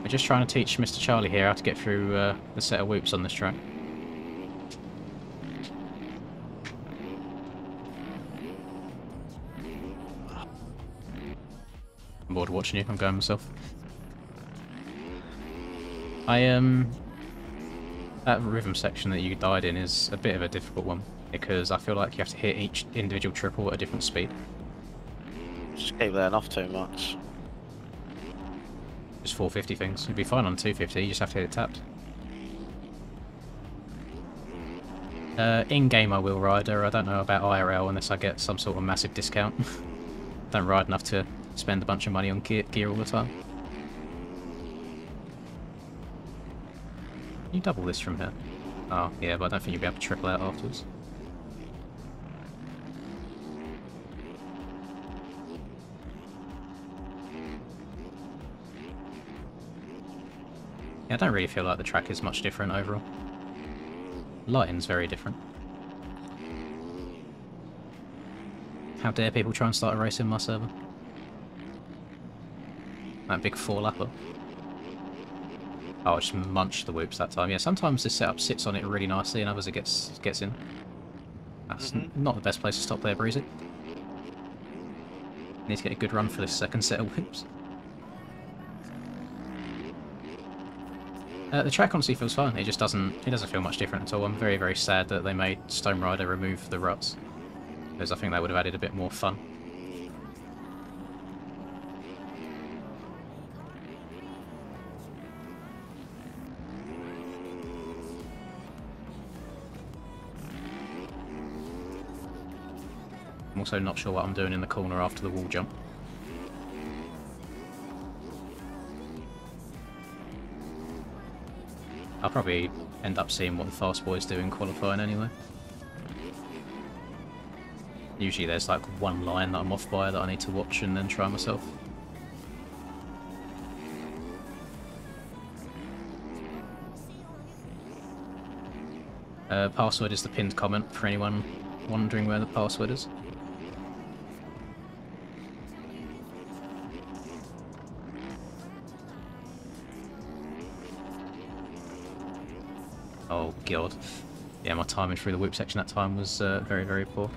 [SPEAKER 1] We're just trying to teach Mr. Charlie here how to get through the set of whoops on this track. I'm bored of watching you. I'm going myself. That rhythm section that you died in is a bit of a difficult one, because I feel like you have to hit each individual triple at a different speed.
[SPEAKER 2] Just keep letting off too much.
[SPEAKER 1] Just 450 things. You'd be fine on 250, you just have to hit it tapped. In-game I will ride her. I don't know about IRL unless I get some sort of massive discount. Don't ride enough to spend a bunch of money on gear all the time. Can you double this from here? Oh, yeah, but I don't think you'll be able to triple out afterwards. Yeah, I don't really feel like the track is much different overall. Lighting's very different. How dare people try and start a race in my server? That big 4-lapper. Oh, I just munched the whoops that time. Yeah, sometimes this setup sits on it really nicely and others it gets in. That's not the best place to stop there, Breezy. Need to get a good run for this second set of whoops. The track honestly feels fine. It just doesn't feel much different at all. I'm very, very sad that they made Stone Rider remove the ruts, because I think that would have added a bit more fun. I'm also not sure what I'm doing in the corner after the wall jump. I'll probably end up seeing what the fast boys do in qualifying anyway. Usually there's like one line that I'm off by that I need to watch and then try myself. Password is the pinned comment for anyone wondering where the password is. Oh god. Yeah, my timing through the whoop section that time was very, very poor.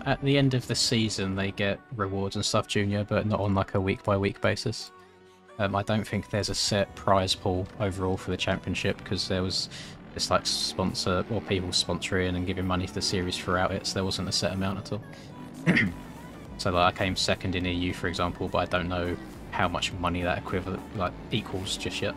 [SPEAKER 1] At the end of the season, they get rewards and stuff, Junior, but not on like a week-by-week basis. I don't think there's a set prize pool overall for the championship, because there was this like sponsor or people sponsoring and giving money to the series throughout it, so there wasn't a set amount at all. So like, I came second in EU, for example, but I don't know how much money that equivalent equals just yet.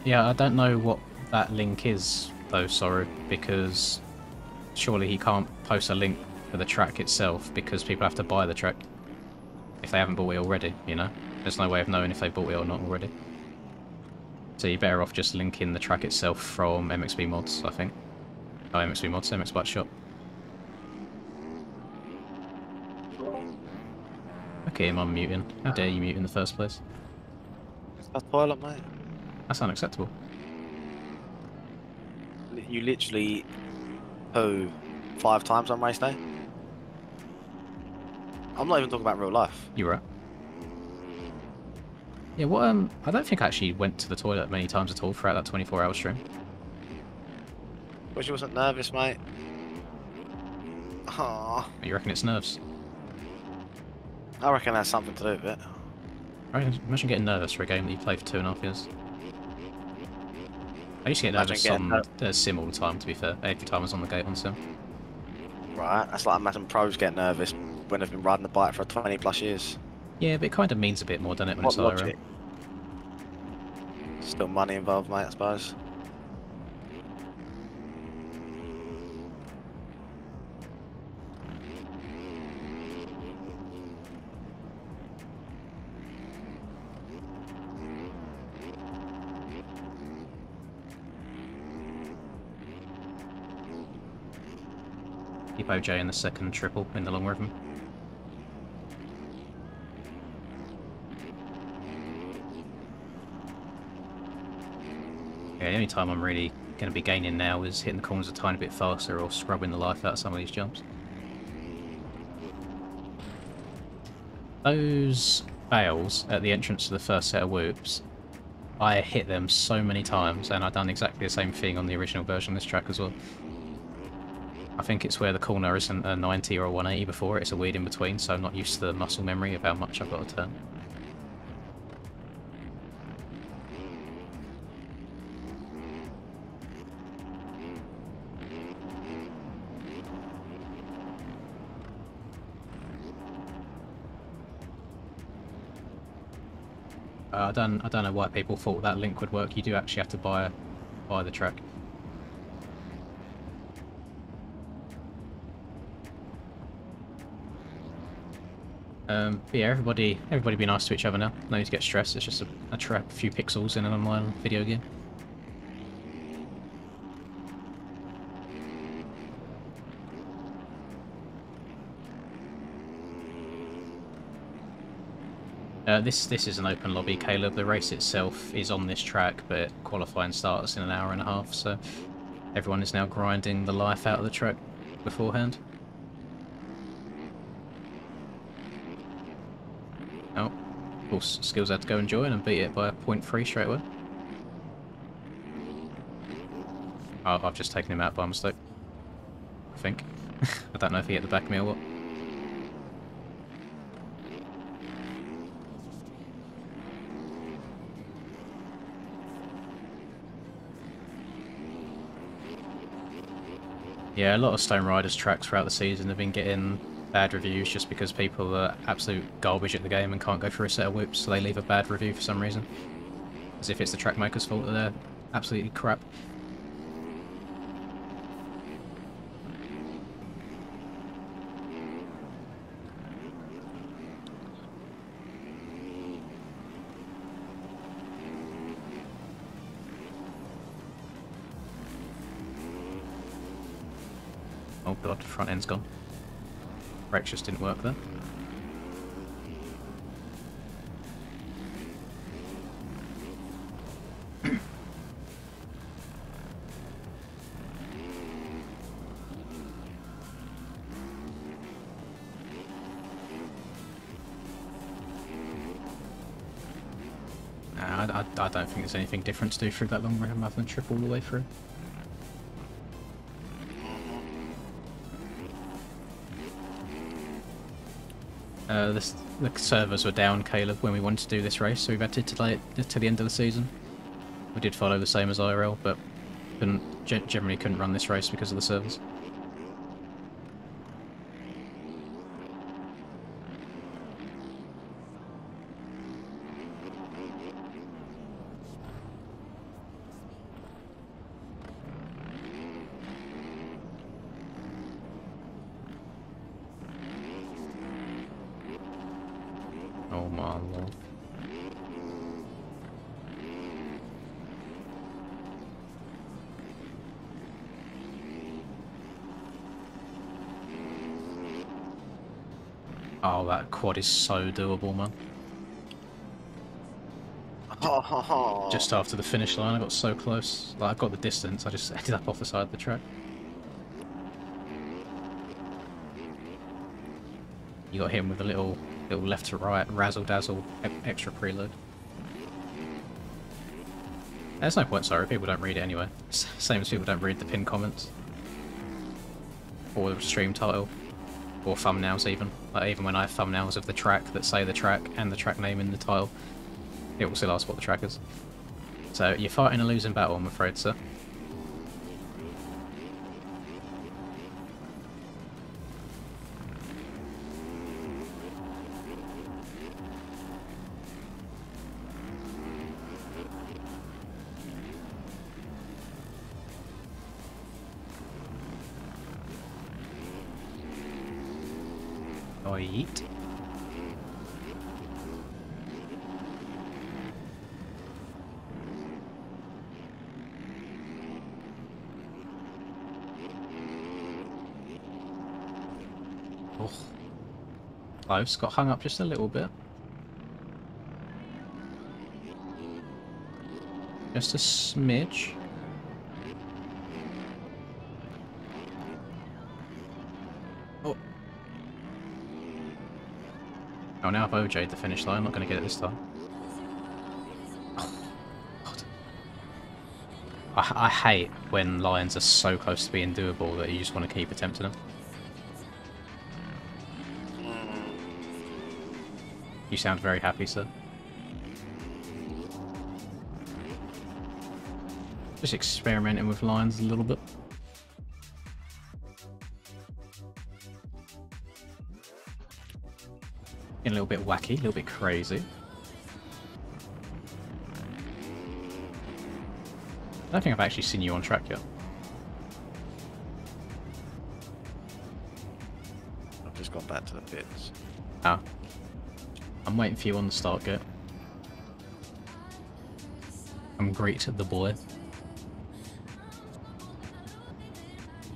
[SPEAKER 1] Yeah, I don't know what that link is though, sorry, because surely he can't post a link for the track itself, because people have to buy the track if they haven't bought it already, you know? There's no way of knowing if they bought it or not already. So you're better off just linking the track itself from MXB Mods, I think. Oh, MXB Mods, MX Bike Shop. Okay, I'm unmuting. How dare you mute in the first place?
[SPEAKER 2] It's a toilet, mate.
[SPEAKER 1] That's unacceptable.
[SPEAKER 2] You literally poo 5 times on race day. I'm not even talking about real life.
[SPEAKER 1] You're right. Yeah, what, I don't think I actually went to the toilet many times at all throughout that 24-hour stream.
[SPEAKER 2] Wish you wasn't nervous, mate. Aww.
[SPEAKER 1] You reckon it's nerves?
[SPEAKER 2] I reckon that's something to do with it.
[SPEAKER 1] Imagine getting nervous for a game that you played for 2.5 years. I used to get nervous on Sim all the time, to be fair. Every time I was on the gate on Sim.
[SPEAKER 2] Right, that's like imagine pros get nervous when they've been riding the bike for 20 plus years.
[SPEAKER 1] Yeah, but it kind of means a bit more, doesn't it, when it's IRL?
[SPEAKER 2] Still money involved, mate, I suppose.
[SPEAKER 1] Keep OJ in the second triple in the long rhythm. Yeah, the only time I'm really going to be gaining now is hitting the corners a tiny bit faster or scrubbing the life out of some of these jumps. Those fails at the entrance to the first set of whoops, I hit them so many times, and I've done exactly the same thing on the original version of this track as well. I think it's where the corner isn't a 90 or a 180 before, it's a weird in between, so I'm not used to the muscle memory of how much I've got to turn. I don't know why people thought that link would work. You do actually have to buy the track. But yeah, everybody be nice to each other now. No need to get stressed. It's just a few pixels in an online video game. This is an open lobby, Caleb. The race itself is on this track, but qualifying starts in an hour and a half, so everyone is now grinding the life out of the track beforehand. Oh, of course, Skills had to go and join and beat it by a 0.3 straight away. Oh, I've just taken him out by mistake. I think. I don't know if he hit the back of me or what. Yeah, a lot of Stone Riders tracks throughout the season have been getting bad reviews just because people are absolute garbage at the game and can't go through a set of whoops, so they leave a bad review for some reason. As if it's the track maker's fault that they're absolutely crap. Oh god, the front end's gone. Brakes just didn't work there. I don't think there's anything different to do through that long ramp other than trip all the way through. The servers were down, Caleb, when we wanted to do this race, so we've had to delay it to the end of the season. We did follow the same as IRL, but generally couldn't run this race because of the servers. Oh my lord. Oh, that quad is so doable, man. Just after the finish line, I got so close. Like, I got the distance, I just ended up off the side of the track. You got him with a little left to right, razzle-dazzle, extra preload. There's no point, sorry, people don't read it anyway. Same as people don't read the pinned comments. Or the stream title. Or thumbnails even. Like, even when I have thumbnails of the track that say the track and the track name in the title, it will still ask what the track is. So, you're fighting a losing battle, I'm afraid, sir. Yeet. Oh. Close, got hung up just a little bit. Just a smidge. Oh, now I've OJ'd the finish line, I'm not going to get it this time. Oh, God. I hate when lines are so close to being doable that you just want to keep attempting them. You sound very happy, sir. Just experimenting with lines a little bit. Getting a little bit wacky, a little bit crazy. I don't think I've actually seen you on track yet.
[SPEAKER 2] I've just gone back to the pits.
[SPEAKER 1] Ah. I'm waiting for you on the start gate. Come greet the boy.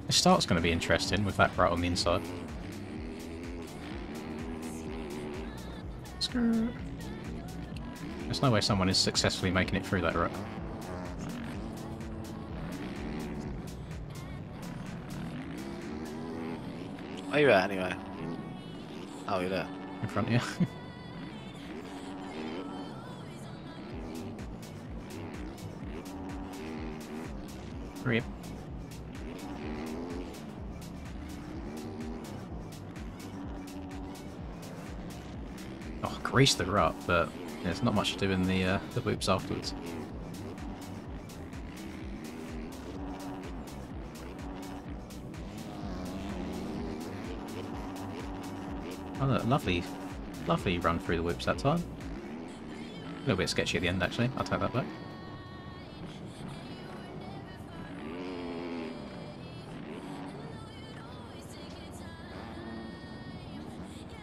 [SPEAKER 1] The start's going to be interesting with that right on the inside. There's no way someone is successfully making it through that rut.
[SPEAKER 2] Where you at anyway? Oh, you're there.
[SPEAKER 1] In front of you. Rip. Oh, grease the rut, but there's not much to do in the whoops afterwards. Oh, look, lovely run through the whoops that time. A little bit sketchy at the end, actually. I'll take that back.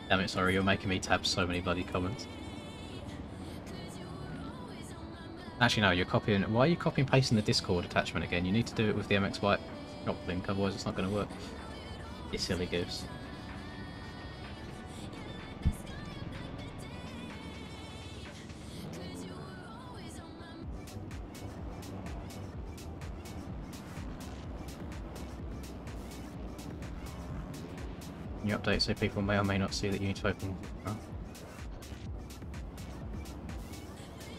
[SPEAKER 1] Damn it, sorry, you're making me tab so many bloody comments. Actually, no, you're copying... Why are you copying and pasting the Discord attachment again? You need to do it with the MX White drop link, otherwise it's not going to work. You silly goose. New update so people may or may not see that you need to open. Oh.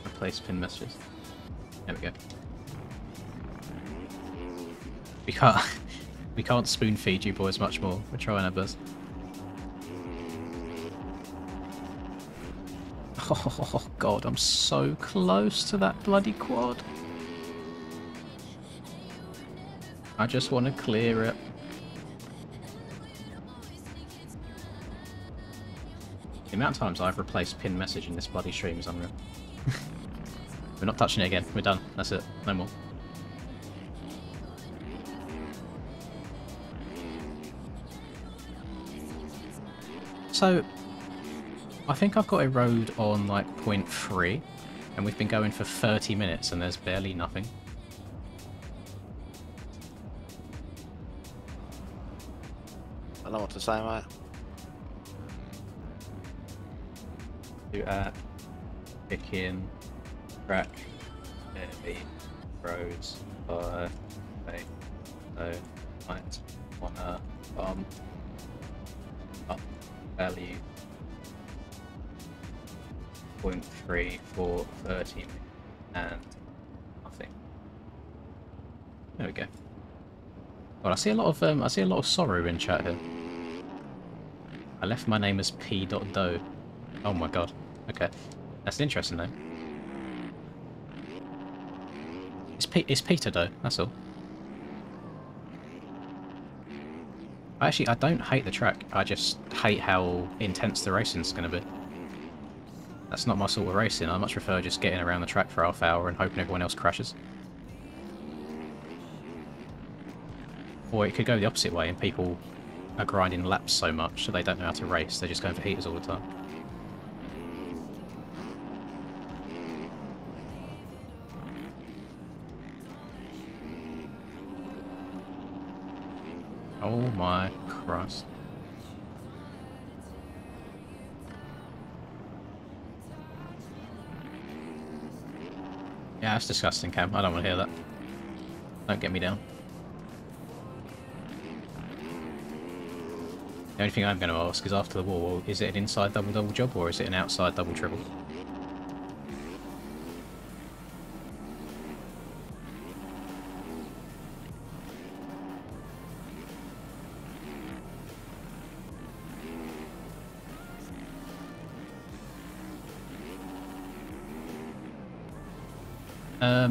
[SPEAKER 1] Replace pin messages. There we go. We can't spoon feed you boys much more. We're trying our best. Oh god, I'm so close to that bloody quad. I just want to clear it. The amount of times I've replaced pin message in this bloody stream is unreal. We're not touching it again. We're done. That's it. No more. So, I think I've got a road on like 0.3, and we've been going for 30 minutes and there's barely nothing.
[SPEAKER 2] I don't know what to say, mate.
[SPEAKER 1] Pick in, track, heavy, roads, by, no, might wanna bump, up, value, 0.3 for 30 and nothing. There we go. Well, I see a lot of sorrow in chat here. I left my name as P.Do. Oh my god. Okay. That's an interesting name. It's Peter though, that's all. Actually, I don't hate the track. I just hate how intense the racing's going to be. That's not my sort of racing. I much prefer just getting around the track for half hour and hoping everyone else crashes. Or it could go the opposite way and people are grinding laps so much so they don't know how to race. They're just going for heaters all the time. Oh my Christ. Yeah, that's disgusting, Cam. I don't want to hear that. Don't get me down. The only thing I'm going to ask is after the war, is it an inside double-double job or is it an outside double-triple?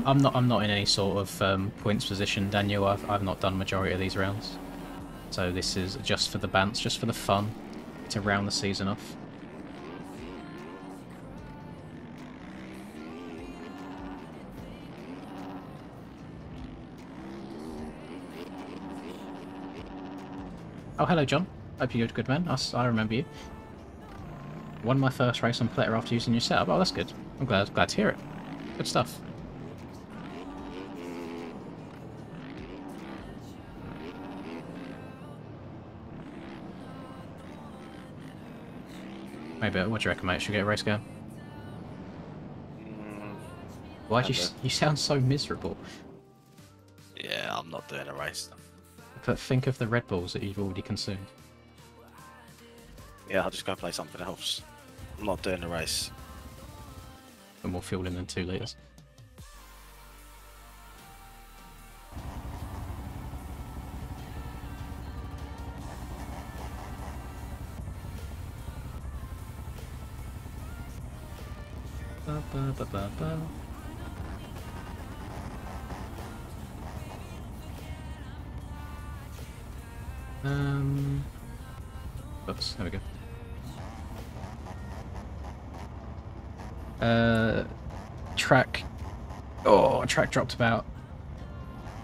[SPEAKER 1] I'm not in any sort of points position, Daniel. I've not done majority of these rounds, so this is just for the bants, just for the fun, to round the season off. Oh, hello, John. Hope you're good, man. I remember you. Won my first race on Pletter after using your setup. Oh, that's good. I'm glad to hear it. Good stuff. Maybe, what do you reckon, mate? Should we get a race going? Why do you sound so miserable?
[SPEAKER 2] Yeah, I'm not doing a race.
[SPEAKER 1] But think of the Red Bulls that you've already consumed.
[SPEAKER 2] Yeah, I'll just go play something else. I'm not doing a race.
[SPEAKER 1] Put more fuel in than 2 litres. Ba, ba, ba, ba, ba. Oops, there we go. Track. Oh, track dropped about,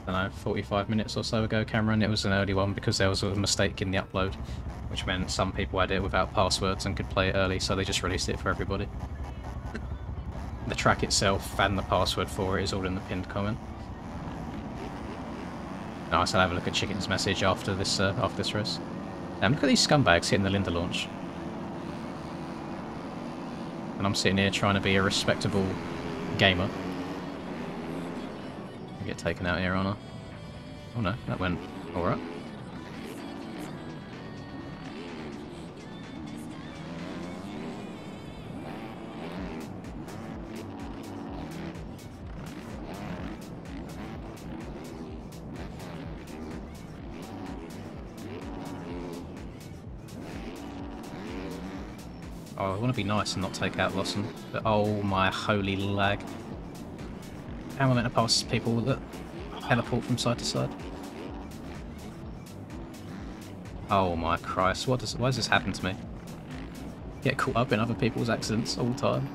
[SPEAKER 1] I don't know, 45 minutes or so ago, Cameron. It was an early one because there was a mistake in the upload, which meant some people had it without passwords and could play it early, so they just released it for everybody. The track itself and the password for it is all in the pinned comment. Nice, I'll have a look at Chicken's message after this race. Look at these scumbags hitting the Linda launch. And I'm sitting here trying to be a respectable gamer. I get taken out here, aren't I? Oh no, that went alright. Oh, I want to be nice and not take out Lawson, but oh my holy lag. How am I meant to pass people that teleport from side to side? Oh my Christ, why does this happen to me? Get caught up in other people's accidents all the time.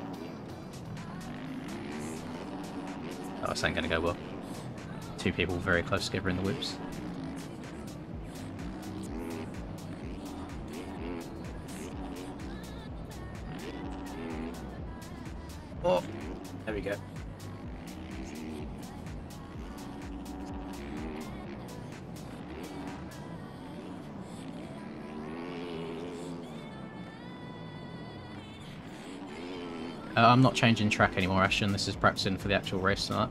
[SPEAKER 1] Oh, this ain't gonna go well. 2 people very close together in the whips. Oh, there we go. I'm not changing track anymore, Ashton. This is practicing for the actual race tonight.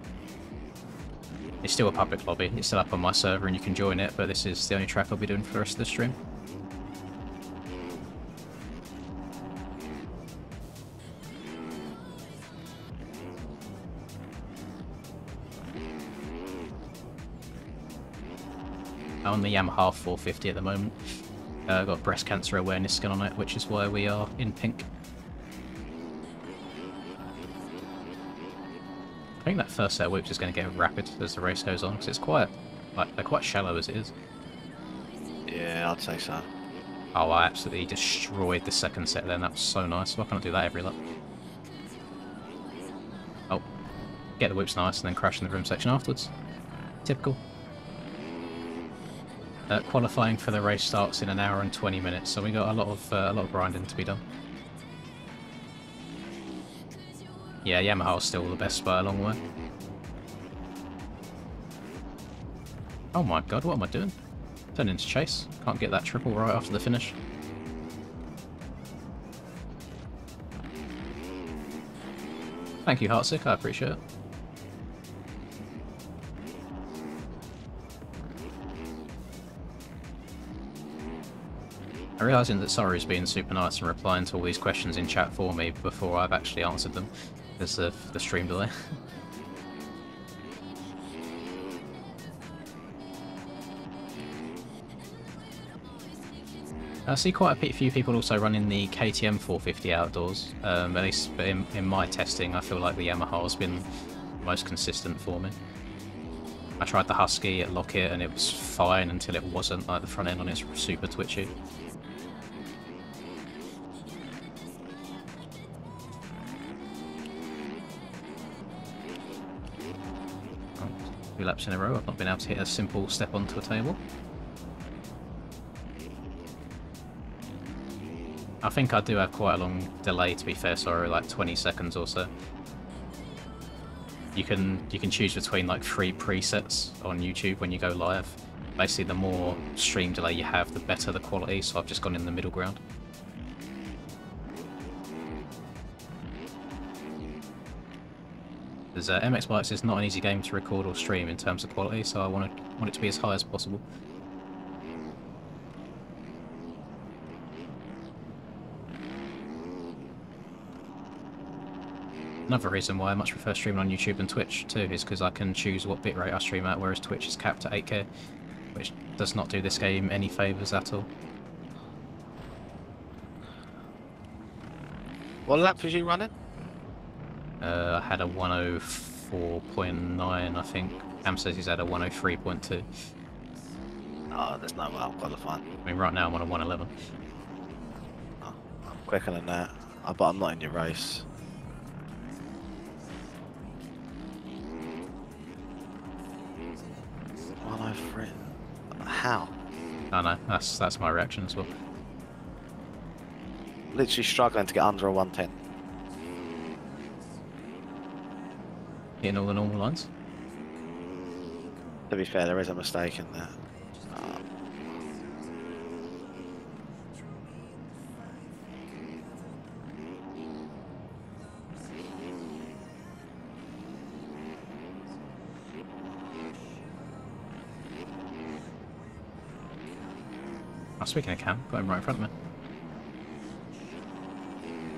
[SPEAKER 1] It's still a public lobby. It's still up on my server and you can join it, but this is the only track I'll be doing for the rest of the stream. I'm on the Yamaha 450 at the moment. I've got breast cancer awareness skin on it, which is why we are in pink. I think that first set of whips is going to get rapid as the race goes on, because it's quite, like, they're quite shallow as it is.
[SPEAKER 2] Yeah, I'd say so.
[SPEAKER 1] Oh, I absolutely destroyed the second set then. That was so nice. Why can't I do that every lap? Oh, get the whips nice and then crash in the rim section afterwards. Typical. Qualifying for the race starts in 1 hour and 20 minutes, so we got a lot of grinding to be done. Yeah, Yamaha's still the best by a long way. Oh my god, what am I doing? Turned into chase. Can't get that triple right after the finish. Thank you, Heartsick, I appreciate it. I'm realising that Sorry's being super nice and replying to all these questions in chat for me before I've actually answered them, because of the stream delay. I see quite a few people also running the KTM 450 outdoors, at least in my testing I feel like the Yamaha has been the most consistent for me. I tried the Husky at Lockett and it was fine until it wasn't, like the front end on it's super twitchy. Oh, 2 laps in a row, I've not been able to hit a simple step onto a table. I think I do have quite a long delay, to be fair, sorry, like 20 seconds or so. You can choose between like 3 presets on YouTube when you go live. Basically, the more stream delay you have, the better the quality, so I've just gone in the middle ground. Because MX Bikes is not an easy game to record or stream in terms of quality, so I want it to be as high as possible. Another reason why I much prefer streaming on YouTube and Twitch too is because I can choose what bitrate I stream at, whereas Twitch is capped at 8K, which does not do this game any favours at all.
[SPEAKER 2] What lap was you running?
[SPEAKER 1] I had a 104.9, I think. Cam says he's had a 103.2.
[SPEAKER 2] Oh, there's no way I'm qualifying.
[SPEAKER 1] I mean, right now I'm on a 111.
[SPEAKER 2] Oh, I'm quicker than that. But I'm not in your race. How?
[SPEAKER 1] I know, that's my reaction as well.
[SPEAKER 2] Literally struggling to get under a 110.
[SPEAKER 1] Hitting all the normal lines.
[SPEAKER 2] To be fair, there is a mistake in there.
[SPEAKER 1] Oh, speaking of Cam, got him right in front of me.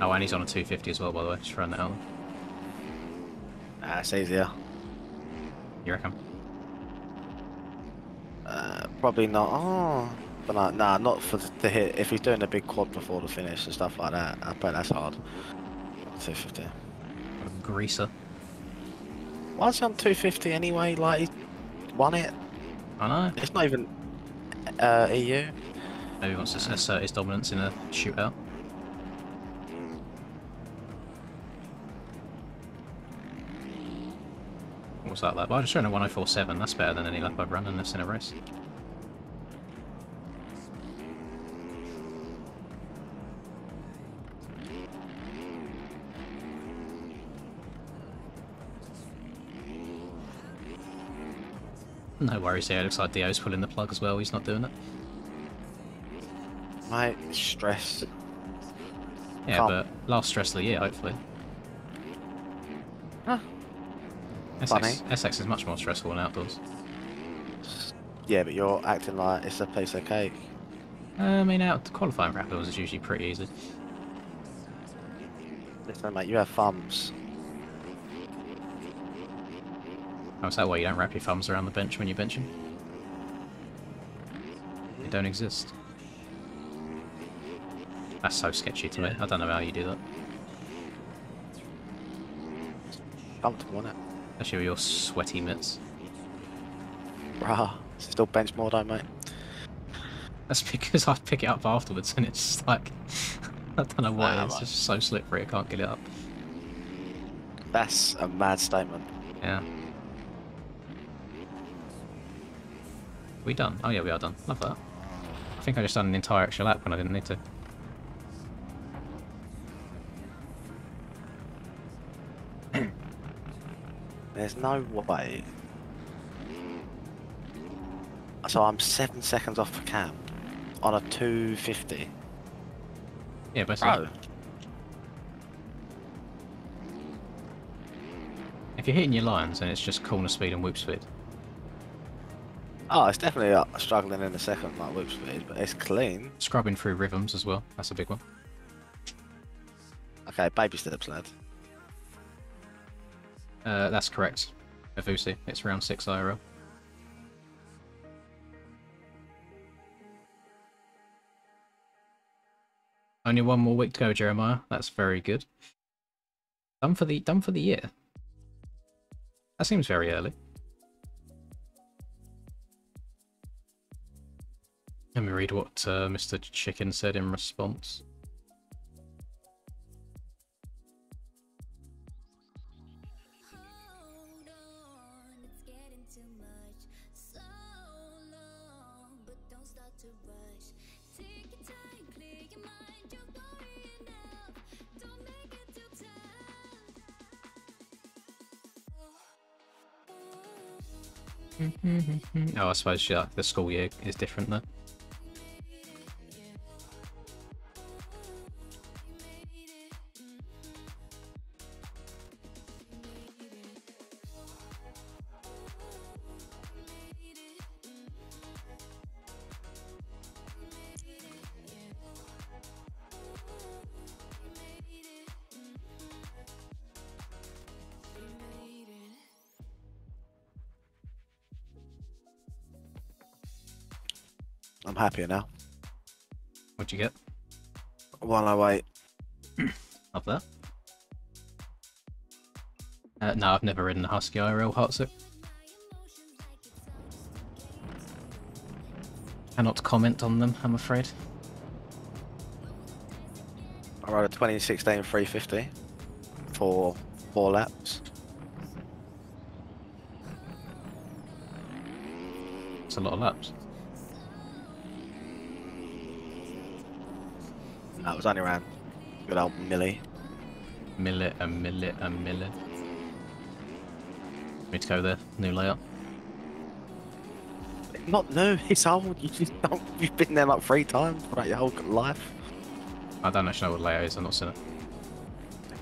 [SPEAKER 1] Oh, and he's on a 250 as well, by the way, just throwing that out.
[SPEAKER 2] It's easier.
[SPEAKER 1] You reckon?
[SPEAKER 2] Probably not. Oh, but no, nah, not for the hit. If he's doing a big quad before the finish and stuff like that, I bet that's hard. 250.
[SPEAKER 1] What a greaser.
[SPEAKER 2] Why is he on 250 anyway? Like, he won it.
[SPEAKER 1] I know.
[SPEAKER 2] It's not even EU.
[SPEAKER 1] Maybe he wants to assert his dominance in a shootout. What's that lap? Well, I just ran a 104.7. That's better than any lap I've run in this in a race. No worries here. It looks like Dio's pulling the plug as well. He's not doing it.
[SPEAKER 2] Mate, stress.
[SPEAKER 1] Yeah,
[SPEAKER 2] Calm.
[SPEAKER 1] but last stress of the year, hopefully.
[SPEAKER 2] Huh. Funny.
[SPEAKER 1] SX is much more stressful than outdoors.
[SPEAKER 2] Yeah, but you're acting like it's a piece of cake.
[SPEAKER 1] I mean, qualifying for outdoors is usually pretty easy.
[SPEAKER 2] Listen, mate, you have thumbs.
[SPEAKER 1] Oh, is that why you don't wrap your thumbs around the bench when you're benching? They don't exist. That's so sketchy to me. I don't know how you do that.
[SPEAKER 2] Comfortable, isn't it?
[SPEAKER 1] Especially with your sweaty mitts.
[SPEAKER 2] Bruh, still bench more, don't mate?
[SPEAKER 1] That's because I pick it up afterwards and it's just like... I don't know what it is. It's just so slippery I can't get it up.
[SPEAKER 2] That's a mad statement.
[SPEAKER 1] Yeah. We done? Oh yeah, we are done. Love that. I think I just done an entire extra lap when I didn't need to.
[SPEAKER 2] There's no way. So I'm 7 seconds off the Cam on a 250.
[SPEAKER 1] Yeah, but
[SPEAKER 2] Bro.
[SPEAKER 1] if you're hitting your lines and it's just corner speed and whoop speed.
[SPEAKER 2] Oh, it's definitely struggling in the second, like whoop speed, but it's clean.
[SPEAKER 1] Scrubbing through rhythms as well. That's a big one.
[SPEAKER 2] Okay, baby steps, lad.
[SPEAKER 1] That's correct. Avusi. It's round 6 IRL. Only one more week to go, Jeremiah. That's very good. Done for the year. That seems very early. Let me read what Mr. Chicken said in response. Oh, I suppose yeah, the school year is different though.
[SPEAKER 2] I'm happier now.
[SPEAKER 1] What'd you get?
[SPEAKER 2] 108.
[SPEAKER 1] Up there? No, I've never ridden a Husky IRL Heartsick. Cannot comment on them, I'm afraid.
[SPEAKER 2] I rode a 2016 350 for 4 laps.
[SPEAKER 1] It's a lot of laps.
[SPEAKER 2] That was only around good old milli.
[SPEAKER 1] Millet. Need to go there. New layout.
[SPEAKER 2] Not new, it's old. You just don't. You've been there like 3 times throughout your whole life.
[SPEAKER 1] I don't actually know what layout is. I've not seen it.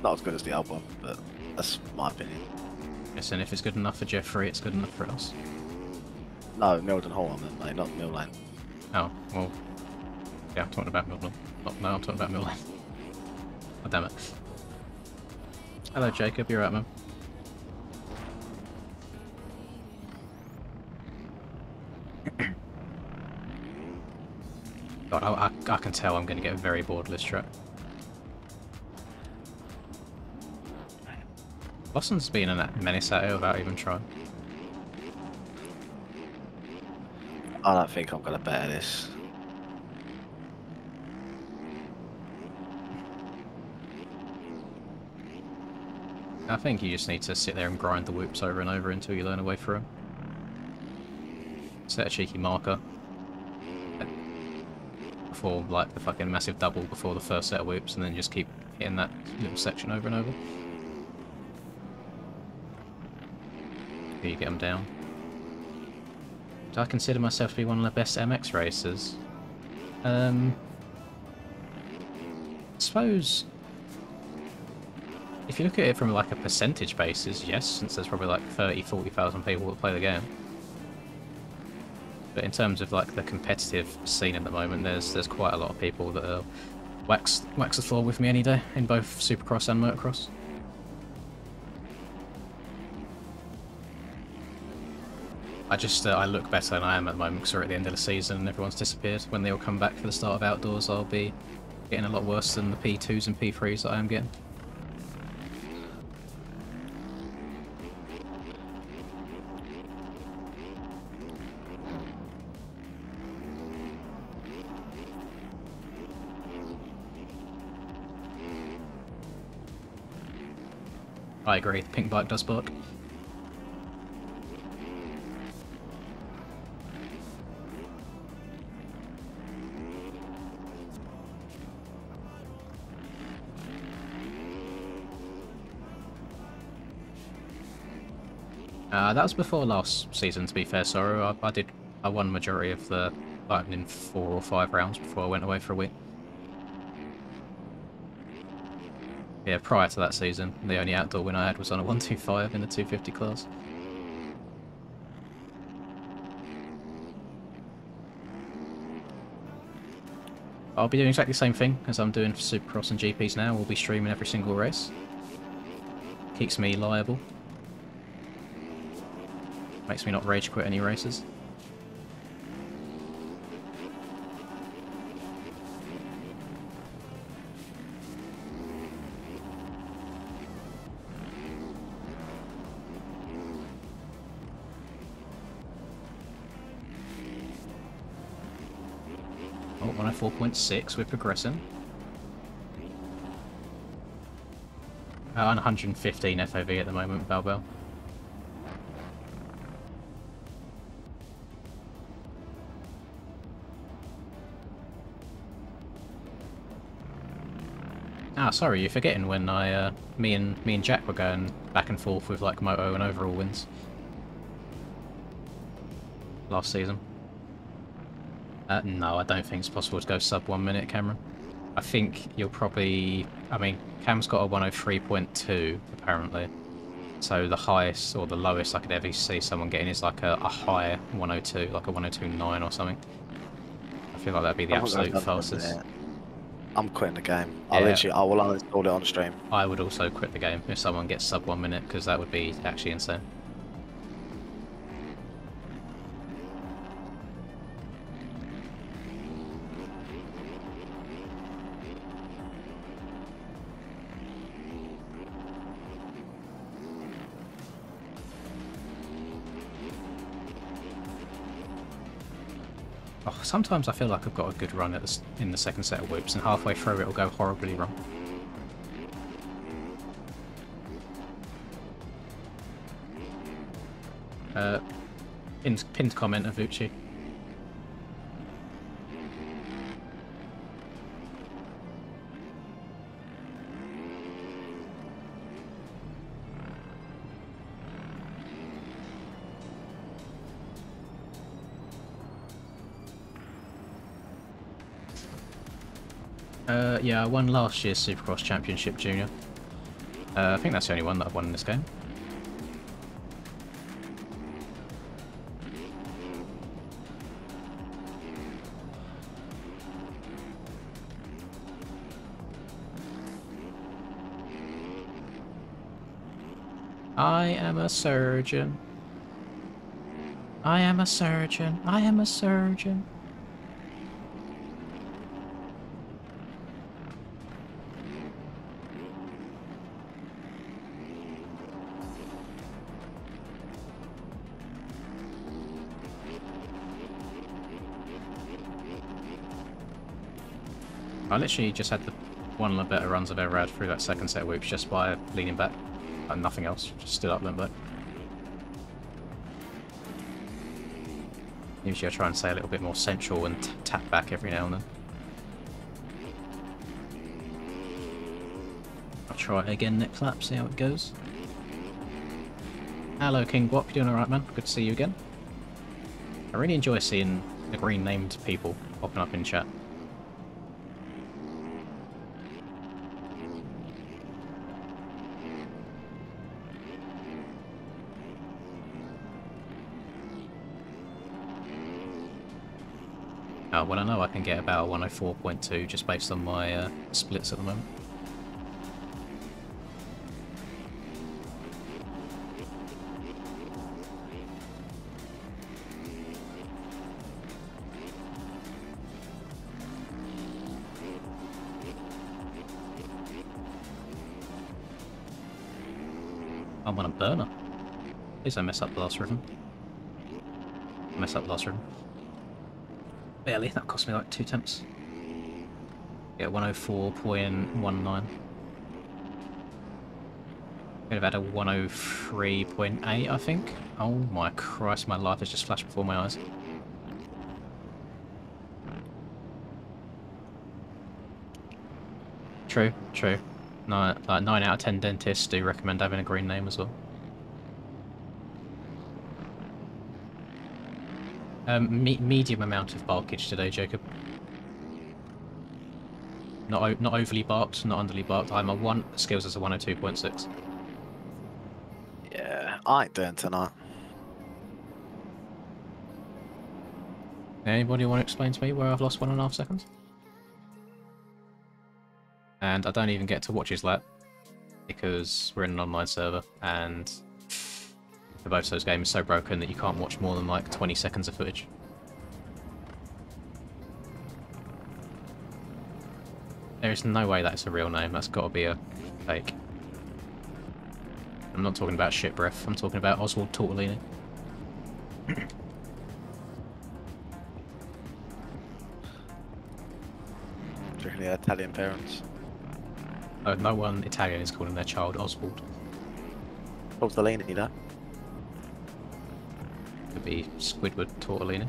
[SPEAKER 2] Not as good as the old one, but that's my opinion.
[SPEAKER 1] Yes, and if it's good enough for Jeffrey, it's good enough for us.
[SPEAKER 2] No, Milton Hall, I meant, mate, not Mill Lane.
[SPEAKER 1] Oh, well. Yeah, I'm talking about Milton. No, I'm talking about Mill Lane. Oh, damn it. Hello, Jacob. You're right, man. God, I can tell I'm going to get very bored of this track. Lawson's been a menace at it without even trying.
[SPEAKER 2] I don't think I'm going to better this.
[SPEAKER 1] I think you just need to sit there and grind the whoops over and over until you learn a way through them. Set a cheeky marker. Before, like, the fucking massive double before the first set of whoops, and then just keep hitting that little section over and over. Till you get them down. Do I consider myself to be one of the best MX racers? I suppose if you look at it from like a percentage basis, yes, since there's probably like 30,000-40,000 people that play the game. But in terms of like the competitive scene at the moment, there's quite a lot of people that are wax the floor with me any day in both Supercross and Motocross. I look better than I am at the moment because we're at the end of the season and everyone's disappeared. When they all come back for the start of Outdoors, I'll be getting a lot worse than the P2s and P3s that I am getting. I agree, the pink bike does bark. That was before last season, to be fair, sorry. I won majority of the in 4 or 5 rounds before I went away for a week. Yeah, prior to that season, the only outdoor win I had was on a 125 in the 250 class. I'll be doing exactly the same thing as I'm doing for Supercross and GPs now. We'll be streaming every single race. Keeps me liable. Makes me not rage quit any races. Oh, 104.6, we're progressing. On 115 FOV at the moment, Balbel. Ah, sorry, you're forgetting when me and Jack were going back and forth with like moto and overall wins last season. No, I don't think it's possible to go sub 1 minute, Cameron. I think you'll probably... I mean, Cam's got a 103.2, apparently. So the highest or the lowest I could ever see someone getting is like a high 102, like a 102.9 or something. I feel like that'd be the absolute fastest.
[SPEAKER 2] I'm quitting the game.
[SPEAKER 1] Yeah.
[SPEAKER 2] I will uninstall it on stream.
[SPEAKER 1] I would also quit the game if someone gets sub 1 minute, because that would be actually insane. Oh, sometimes I feel like I've got a good run in the second set of whoops, and halfway through it'll go horribly wrong. Pinned comment of Vucci. Yeah, I won last year's Supercross Championship Junior. I think that's the only one that I've won in this game. I am a surgeon. I am a surgeon. I am a surgeon. I literally just had one of the better runs I've ever had through that second set of whoops just by leaning back. And nothing else, just stood up, leaned back. Usually I try and stay a little bit more central and tap back every now and then. I'll try it again next lap, see how it goes. Hello King Guap, you doing alright man? Good to see you again. I really enjoy seeing the green named people popping up in chat. Well, I know I can get about a 104.2 just based on my splits at the moment. I'm on a burner. Please don't mess up the last rhythm. Mess up the last rhythm. Barely, that cost me like 2 attempts. Yeah, 104.19. Could have had a 103.8, I think. Oh my Christ, my life has just flashed before my eyes. True, true. No, like 9 out of 10 dentists do recommend having a green name as well. Medium amount of barkage today, Jacob. Not overly barked, not underly barked. I'm a skills as a 102.6.
[SPEAKER 2] Yeah, I ain't doing tonight.
[SPEAKER 1] Anybody want to explain to me where I've lost 1.5 seconds? And I don't even get to watch his lap because we're in an online server and for both those games so broken that you can't watch more than like 20 seconds of footage. There is no way that's a real name, that's got to be a fake. I'm not talking about shit breath, I'm talking about Oswald Tortellini.
[SPEAKER 2] Do you reckon he had Italian parents?
[SPEAKER 1] No one Italian is calling their child Oswald.
[SPEAKER 2] Tortellini, you know?
[SPEAKER 1] Could be Squidward Tortellini.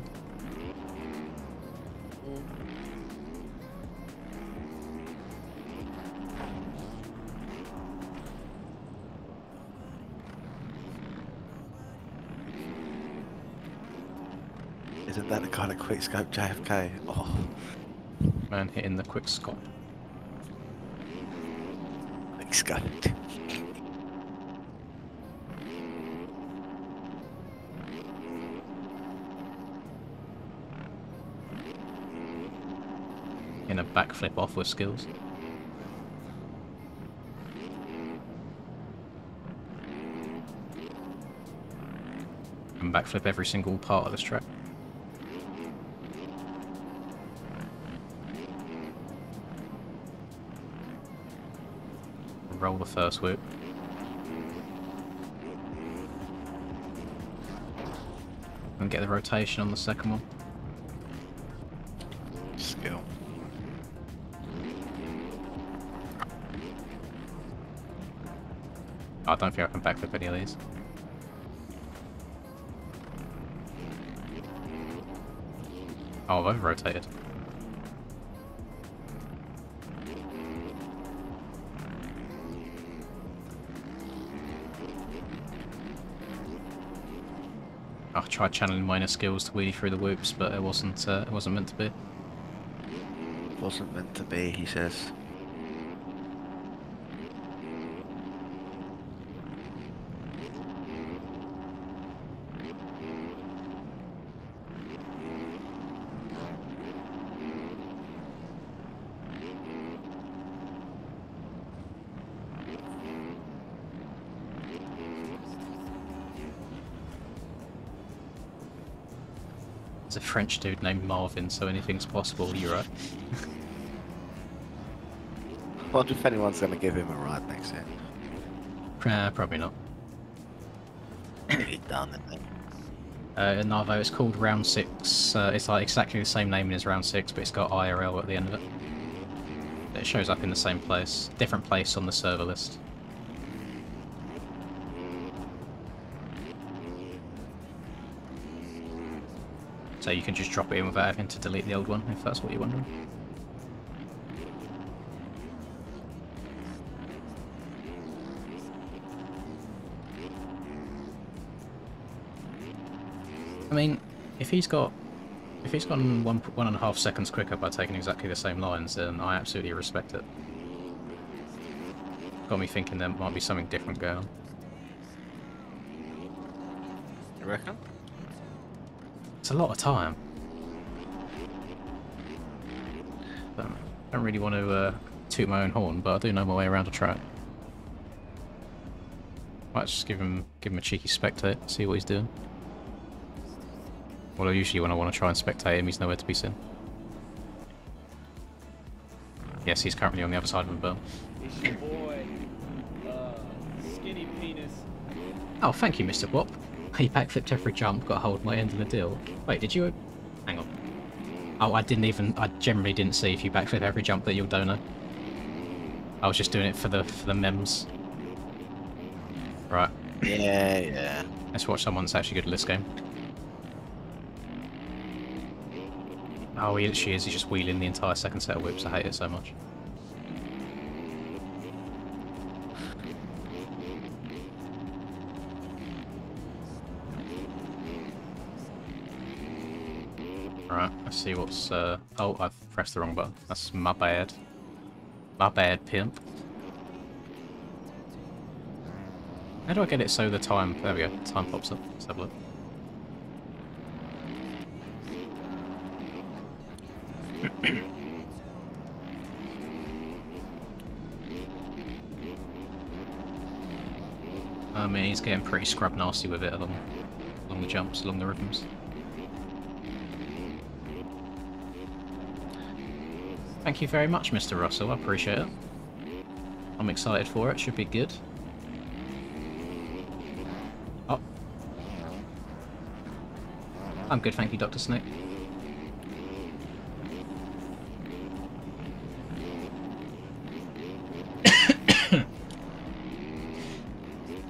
[SPEAKER 2] Isn't that the kind of quickscope JFK? Oh.
[SPEAKER 1] Man hitting the quick scope.
[SPEAKER 2] Quickscope.
[SPEAKER 1] In a backflip off with skills. And backflip every single part of this track. Roll the first whip. And get the rotation on the second one. don't think I can backflip any of these. Oh, I've over-rotated. I tried channeling minor skills to wheelie through the whoops, but it wasn't meant to be.
[SPEAKER 2] Wasn't meant to be, he says.
[SPEAKER 1] There's a French dude named Marvin, so anything's possible, you're right.
[SPEAKER 2] I wonder if anyone's going to give him a ride next year.
[SPEAKER 1] Probably not.
[SPEAKER 2] He's done, isn't he?
[SPEAKER 1] No, though, it's called Round 6. It's like exactly the same name as Round 6, but it's got IRL at the end of it. It shows up in the same place. Different place on the server list. So you can just drop it in without having to delete the old one, if that's what you're wondering. I mean, if he's gone 1.5 seconds quicker by taking exactly the same lines, then I absolutely respect it. Got me thinking there might be something different going on.
[SPEAKER 2] You reckon?
[SPEAKER 1] It's a lot of time. Don't really want to toot my own horn, but I do know my way around a track. Might just give him a cheeky spectate, see what he's doing. Well, usually when I want to try and spectate him, he's nowhere to be seen. Yes, he's currently on the other side of the berm.
[SPEAKER 4] It's your boy, Skinny Penis.
[SPEAKER 1] Oh, thank you, Mr. Wop. He backflipped every jump, got hold of my end of the deal. Wait, did you... Hang on. Oh, I generally didn't see if you backflip every jump that you'll dono. I was just doing it for the memes. Right.
[SPEAKER 2] Yeah.
[SPEAKER 1] Let's watch someone that's actually good at this game. Oh, he literally is. He's just wheeling the entire second set of whips. I hate it so much. Right, let's see what's... Oh, I've pressed the wrong button. That's my bad. My bad, pimp. How do I get it so the time... There we go, time pops up. Let's have a look. I mean, he's getting pretty scrub nasty with it along the jumps, along the rhythms. Thank you very much, Mr. Russell. I appreciate it. I'm excited for it. Should be good. Oh. I'm good, thank you, Dr. Snake.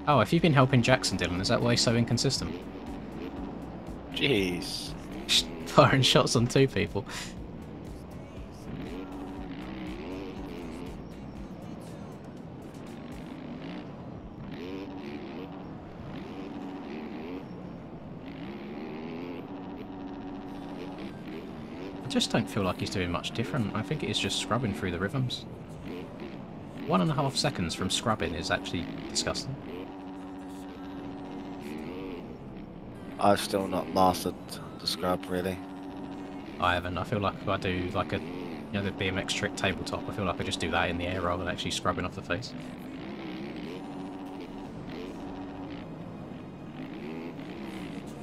[SPEAKER 1] Oh, if you've been helping Jackson, Dylan, is that why he's so inconsistent?
[SPEAKER 2] Jeez.
[SPEAKER 1] Firing shots on two people. I just don't feel like he's doing much different. I think it is just scrubbing through the rhythms. 1.5 seconds from scrubbing is actually disgusting.
[SPEAKER 2] I've still not mastered the scrub, really.
[SPEAKER 1] I haven't. I feel like if I do like a, the BMX trick tabletop, I feel like I just do that in the air rather than actually scrubbing off the face.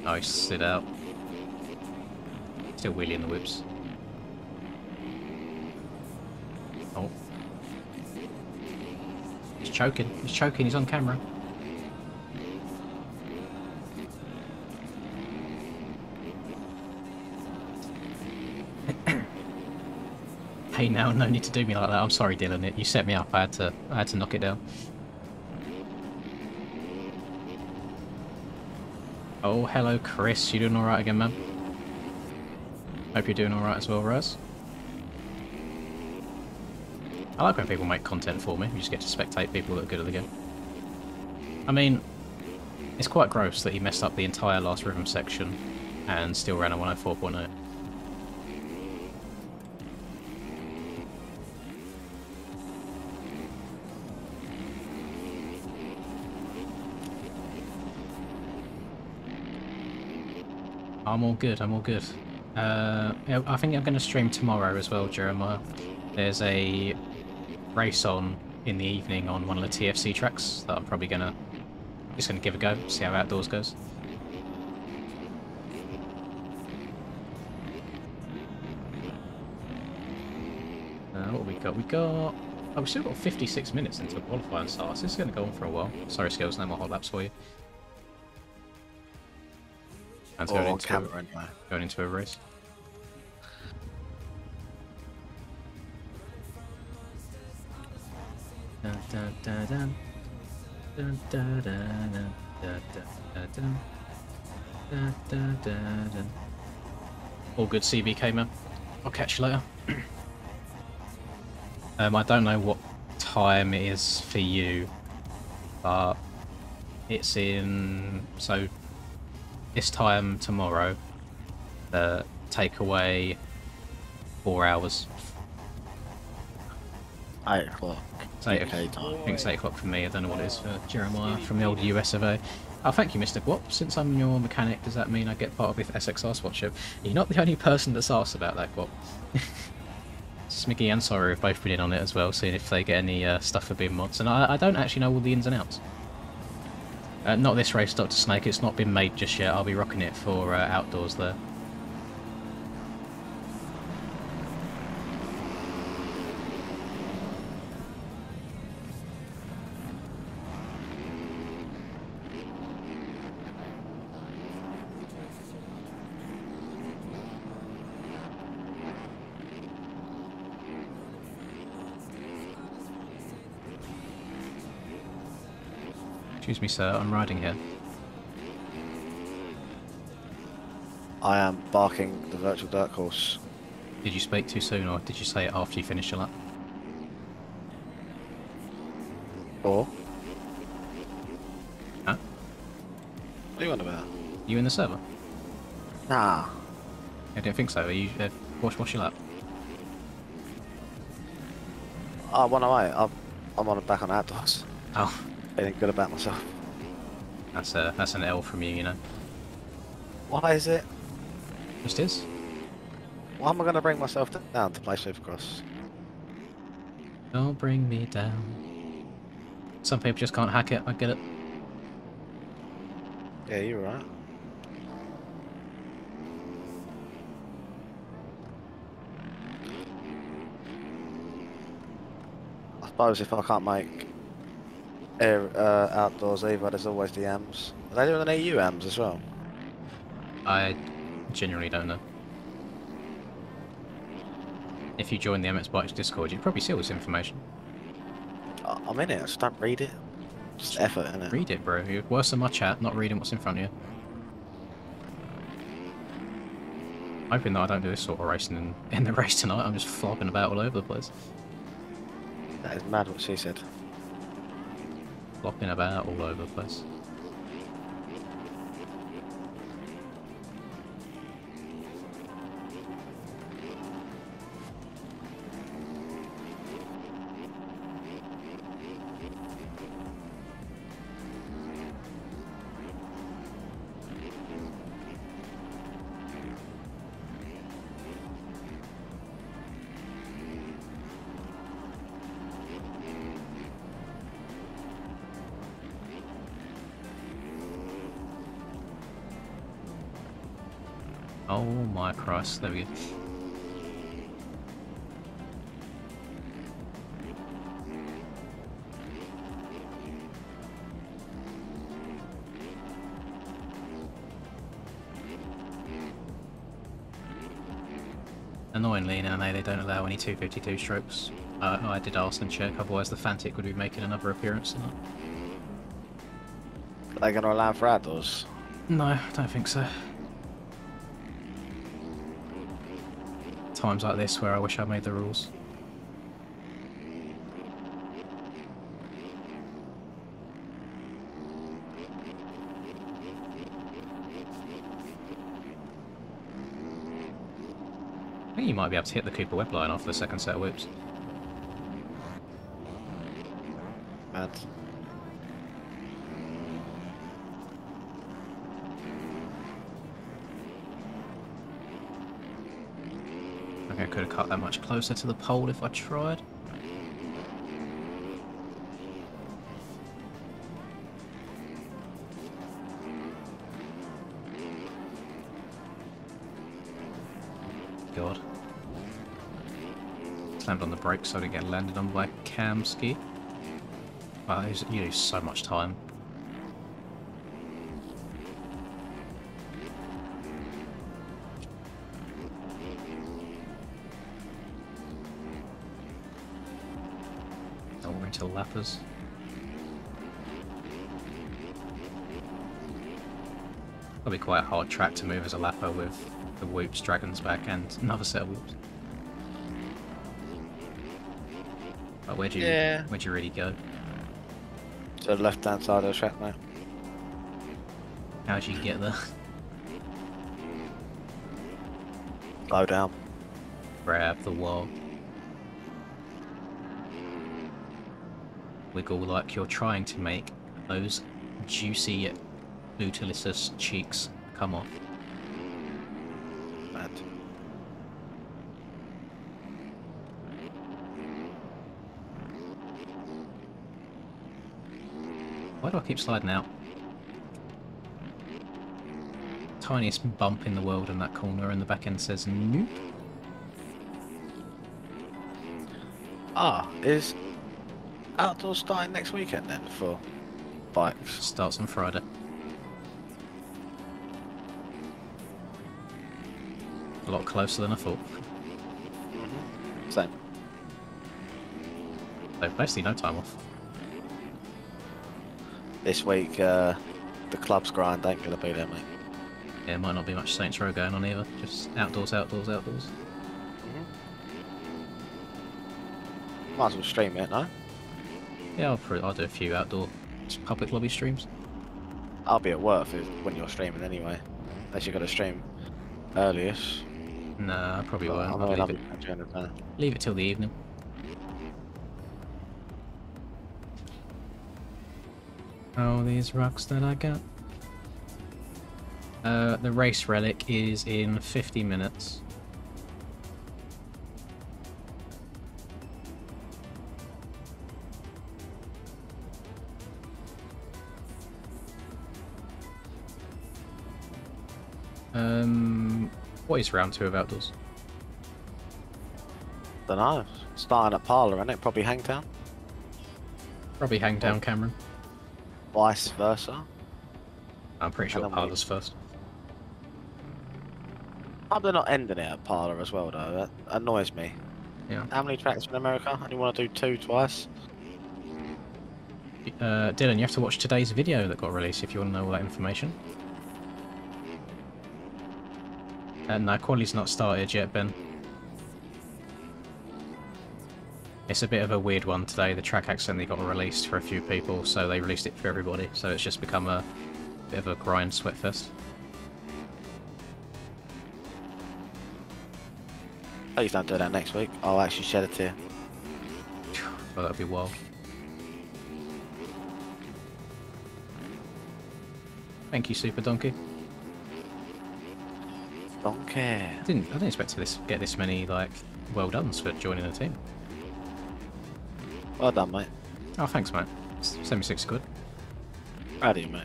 [SPEAKER 1] Nice, sit out. Still wheeling the whips. Oh. He's choking. He's choking. He's on camera. Hey now, no need to do me like that. I'm sorry, Dylan. You set me up. I had to knock it down. Oh, hello, Chris. You doing alright again, man? Hope you're doing alright as well, Rose. I like when people make content for me. You just get to spectate people that are good at the game. I mean, it's quite gross that he messed up the entire last rhythm section and still ran a 104.0. I'm all good, I'm all good. Yeah, I think I'm going to stream tomorrow as well, Jeremiah. There's a race on in the evening on one of the TFC tracks that I'm probably just gonna give a go, see how outdoors goes. What we got? Oh, we've still got 56 minutes into the qualifying start, so this is going to go on for a while. Sorry, Skills, no more hot laps for you. And
[SPEAKER 2] Or on camera, anyway.
[SPEAKER 1] Going into a race. Dun, dun, dun, dun. Dun, dun, dun, dun, dun, dun, dun. Dun, dun, dun, dun. All good, CBK, man. I'll catch you later. I don't know what time it is for you, but it's in... So, this time tomorrow, take away 4 hours.
[SPEAKER 2] 8 o'clock.
[SPEAKER 1] It's 8 o'clock. I think it's 8 o'clock for me. I don't know what it is for Jeremiah from the old US of A. Oh, thank you, Mr. Guap. Since I'm your mechanic, does that mean I get part of the SXR sponsorship? You're not the only person that's asked about that, Guap. Smiggy and Sorry have both been in on it as well, seeing if they get any stuff for being mods. And I don't actually know all the ins and outs. Not this race, Dr. Snake. It's not been made just yet. I'll be rocking it for outdoors there. Excuse me, sir, I'm riding here.
[SPEAKER 2] I am barking the virtual dirt course.
[SPEAKER 1] Did you speak too soon, or did you say it after you finished your lap?
[SPEAKER 2] Or?
[SPEAKER 1] Huh?
[SPEAKER 2] What are you on about?
[SPEAKER 1] You in the server?
[SPEAKER 2] Nah.
[SPEAKER 1] I don't think so. Are you, what's your lap?
[SPEAKER 2] I went away. I'm on back on outdoors.
[SPEAKER 1] Oh,
[SPEAKER 2] Feeling good about myself.
[SPEAKER 1] that's an L from you, you know.
[SPEAKER 2] Why is it?
[SPEAKER 1] Just is.
[SPEAKER 2] Why am I going to bring myself down to play Supercross?
[SPEAKER 1] Don't bring me down. Some people just can't hack it, I get it.
[SPEAKER 2] Yeah, you're right. I suppose if I can't make outdoors either, there's always the AMs. Are they doing an EU AMs as well?
[SPEAKER 1] I genuinely don't know. If you join the MX Bikes Discord, you'd probably see all this information.
[SPEAKER 2] I'm in it, I just don't read it. Just effort, innit?
[SPEAKER 1] Read it, bro. You're worse than my chat, not reading what's in front of you. Hoping that I don't do this sort of racing in the race tonight. I'm just flopping about all over the place.
[SPEAKER 2] That is mad what she said.
[SPEAKER 1] Flopping about all over the place. Oh my Christ, there we go. Annoyingly, in NA they don't allow any 252 strokes. I did ask and check, otherwise the Fantic would be making another appearance tonight.
[SPEAKER 2] Are they going to allow for outdoors?
[SPEAKER 1] No, I don't think so. Times like this where I wish I made the rules. I think you might be able to hit the Cooper web line off the second set of whoops.
[SPEAKER 2] Mad.
[SPEAKER 1] I think I could have cut that much closer to the pole if I tried. God. Slammed on the brakes so I didn't get landed on by cam ski. Wow, you lose so much time. Oh, we're into lappers. That'll be quite a hard track to move as a lapper with the whoops, dragons back, and another set of whoops. But where'd you really go?
[SPEAKER 2] To the left hand side of the track, mate.
[SPEAKER 1] How'd you get there?
[SPEAKER 2] Slow down.
[SPEAKER 1] Grab the wall. Wiggle like you're trying to make those juicy bootylicious cheeks come off.
[SPEAKER 2] Mad.
[SPEAKER 1] Why do I keep sliding out? Tiniest bump in the world in that corner, and the back end says nope.
[SPEAKER 2] Ah, is outdoors starting next weekend then for bikes?
[SPEAKER 1] Starts on Friday. A lot closer than I thought.
[SPEAKER 2] Same.
[SPEAKER 1] So basically no time off.
[SPEAKER 2] This week, the club's grind ain't gonna be there, mate.
[SPEAKER 1] Yeah, might not be much Saints Row going on either. Just outdoors, outdoors, outdoors.
[SPEAKER 2] Might as well stream it, no?
[SPEAKER 1] Yeah, I'll do a few outdoor public lobby streams.
[SPEAKER 2] I'll be at work when you're streaming anyway. Unless you've got to stream earliest.
[SPEAKER 1] Nah, I probably won't.
[SPEAKER 2] I'll
[SPEAKER 1] I'll
[SPEAKER 2] leave it.
[SPEAKER 1] leave it till the evening. Oh, these rocks that I got. The race relic is in 50 minutes. What is round 2 of outdoors?
[SPEAKER 2] Dunno. Starting at Parlour, isn't it? Probably Hangtown.
[SPEAKER 1] Probably Hangtown, Cameron.
[SPEAKER 2] Vice versa.
[SPEAKER 1] I'm pretty sure Parlour's first.
[SPEAKER 2] Oh, they're not ending it at Parlour as well, though. That annoys me.
[SPEAKER 1] Yeah.
[SPEAKER 2] How many tracks in America? And you want to do 2 twice?
[SPEAKER 1] Dylan, you have to watch today's video that got released if you want to know all that information. No, quality's not started yet, Ben. It's a bit of a weird one today. The track accidentally got released for a few people, so they released it for everybody. So it's just become a bit of a grind sweat fest.
[SPEAKER 2] Please don't do that next week. I'll actually shed a tear.
[SPEAKER 1] Well, that'd be wild. Thank you, Super Donkey.
[SPEAKER 2] Donkey.
[SPEAKER 1] I didn't expect to get this many like well dones for joining the team.
[SPEAKER 2] Well done, mate.
[SPEAKER 1] Oh, thanks, mate. Send me 60 quid.
[SPEAKER 2] Proud of you, mate.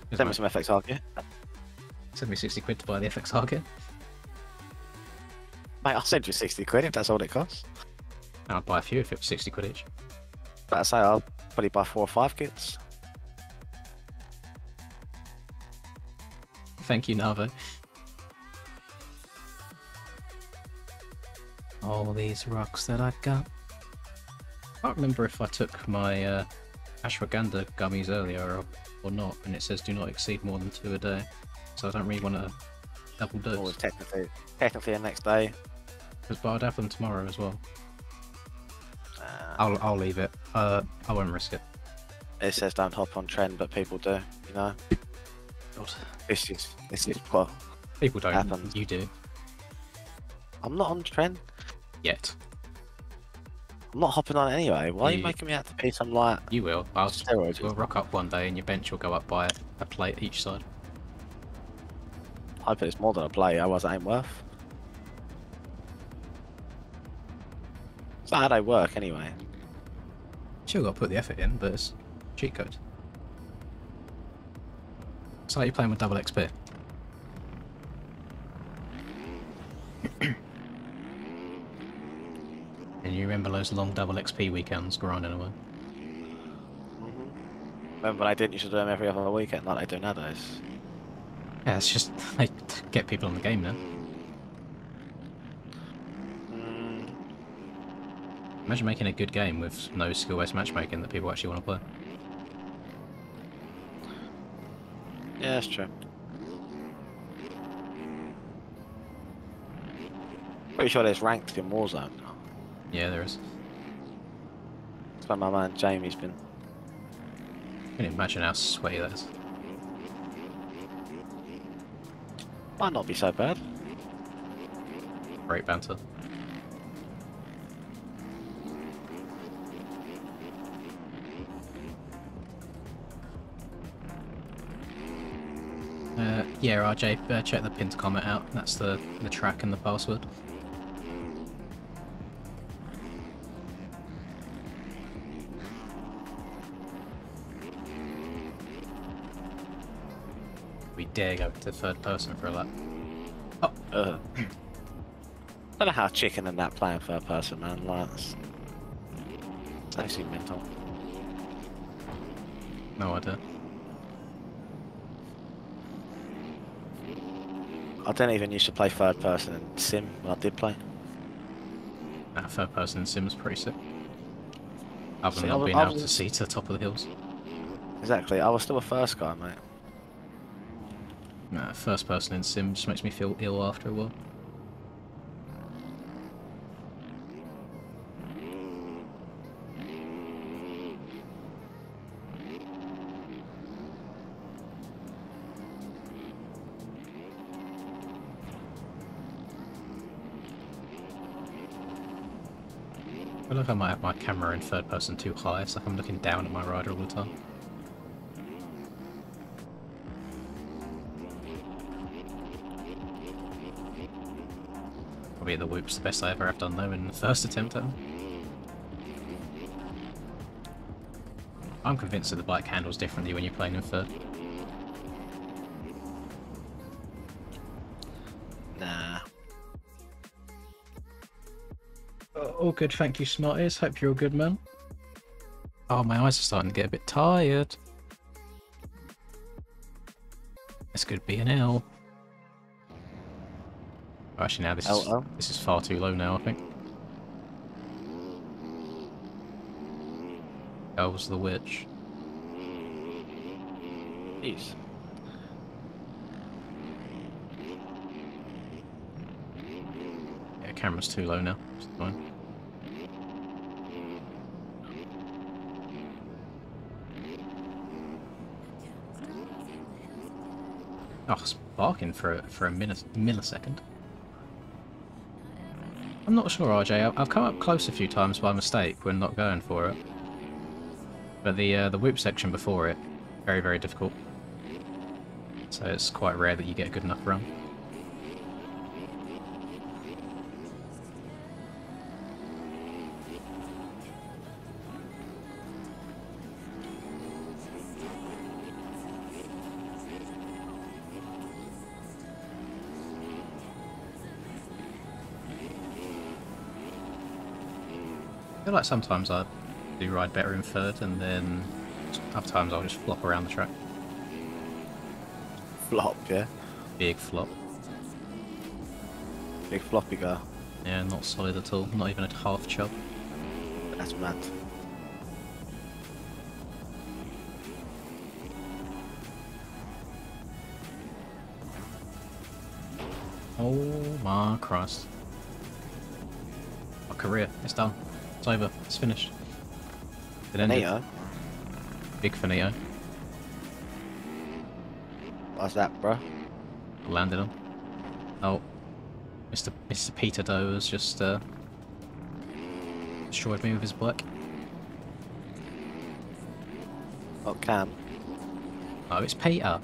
[SPEAKER 1] Cheers,
[SPEAKER 2] Send me
[SPEAKER 1] mate.
[SPEAKER 2] some FXR gear.
[SPEAKER 1] Send me 60 quid to buy the FXR kit.
[SPEAKER 2] Mate, I'll send you 60 quid if that's all it costs.
[SPEAKER 1] I'd buy a few if it was 60 quid each.
[SPEAKER 2] But I say I'll probably buy 4 or 5 kits.
[SPEAKER 1] Thank you, Navo. All these rocks that I got. I can't remember if I took my ashwagandha gummies earlier or not, and it says do not exceed more than 2 a day. So I don't really want to double
[SPEAKER 2] Or
[SPEAKER 1] dose.
[SPEAKER 2] technically the next day.
[SPEAKER 1] But I'd have them tomorrow as well.
[SPEAKER 2] Uh,
[SPEAKER 1] I'll leave it. I won't risk it.
[SPEAKER 2] it says don't hop on trend, but people do. You know,
[SPEAKER 1] God.
[SPEAKER 2] this is what
[SPEAKER 1] People don't.
[SPEAKER 2] happens.
[SPEAKER 1] You do.
[SPEAKER 2] I'm not on trend.
[SPEAKER 1] Yet.
[SPEAKER 2] I'm not hopping on it anyway. Why are you
[SPEAKER 1] You-
[SPEAKER 2] making me out to be some like
[SPEAKER 1] You will.
[SPEAKER 2] steroids?
[SPEAKER 1] We'll rock up one day and your bench will go up by a plate each side.
[SPEAKER 2] I bet it's more than a play. Otherwise, it ain't worth. It's not how they work anyway.
[SPEAKER 1] Still got to put the effort in, but it's cheat code. It's like you're playing with double XP. And you remember those long double XP weekends grinding away?
[SPEAKER 2] Remember when I didn't used to do them every other weekend like they do nowadays?
[SPEAKER 1] Yeah, it's just they get people on the game now.
[SPEAKER 2] Mm,
[SPEAKER 1] Imagine making a good game with no skill-based matchmaking that people actually want to play.
[SPEAKER 2] yeah, that's true. Pretty sure there's ranked in Warzone now.
[SPEAKER 1] Yeah, there is.
[SPEAKER 2] That's where my man Jamie's been.
[SPEAKER 1] I can imagine how sweaty that is.
[SPEAKER 2] Might not be so bad.
[SPEAKER 1] Great banter. Yeah, RJ, check the pinned comment out. That's the track and the password. We dare go to third person for a lap. Oh,
[SPEAKER 2] I don't know how chicken and that playing third person, man. Like, it's actually mental.
[SPEAKER 1] no idea.
[SPEAKER 2] I didn't even used to play third person in Sim when I did play.
[SPEAKER 1] That third person in Sim's pretty sick. Other
[SPEAKER 2] See,
[SPEAKER 1] than
[SPEAKER 2] I
[SPEAKER 1] not
[SPEAKER 2] was-
[SPEAKER 1] being
[SPEAKER 2] I
[SPEAKER 1] able to
[SPEAKER 2] was-
[SPEAKER 1] see to the top of the hills.
[SPEAKER 2] Exactly. I was still a first guy, mate.
[SPEAKER 1] Nah, first person in Sim just makes me feel ill after a while. I feel like I might have my camera in third person too high. It's like I'm looking down at my rider all the time. Probably the whoop's the best I ever have done though in the first attempt at them. I'm convinced that the bike handles differently when you're playing in third.
[SPEAKER 2] Nah.
[SPEAKER 1] All good, thank you, Smarties. Hope you're all good, man. Oh, my eyes are starting to get a bit tired. This could be an L. Oh, actually, now this is far too low now, I think. El's the witch.
[SPEAKER 2] Jeez.
[SPEAKER 1] Yeah, camera's too low now. It's fine. Oh, it's barking for a millisecond. I'm not sure, RJ. I've come up close a few times by mistake when not going for it. But the whoop section before it, very, very difficult. So it's quite rare that you get a good enough run. I feel like sometimes I do ride better in third, and then other times I'll just flop around the track.
[SPEAKER 2] Flop, yeah.
[SPEAKER 1] Big flop.
[SPEAKER 2] Big floppy guy.
[SPEAKER 1] Yeah, not solid at all. Not even a half chub.
[SPEAKER 2] That's mad.
[SPEAKER 1] Oh my Christ. My career, it's done. It's over. It's finished. It ended.
[SPEAKER 2] Neo?
[SPEAKER 1] Big finito.
[SPEAKER 2] What's that, bro?
[SPEAKER 1] Landed on. Oh. Mr. Peter Doe has just destroyed me with his bike.
[SPEAKER 2] Not Cam.
[SPEAKER 1] Oh, it's Peter.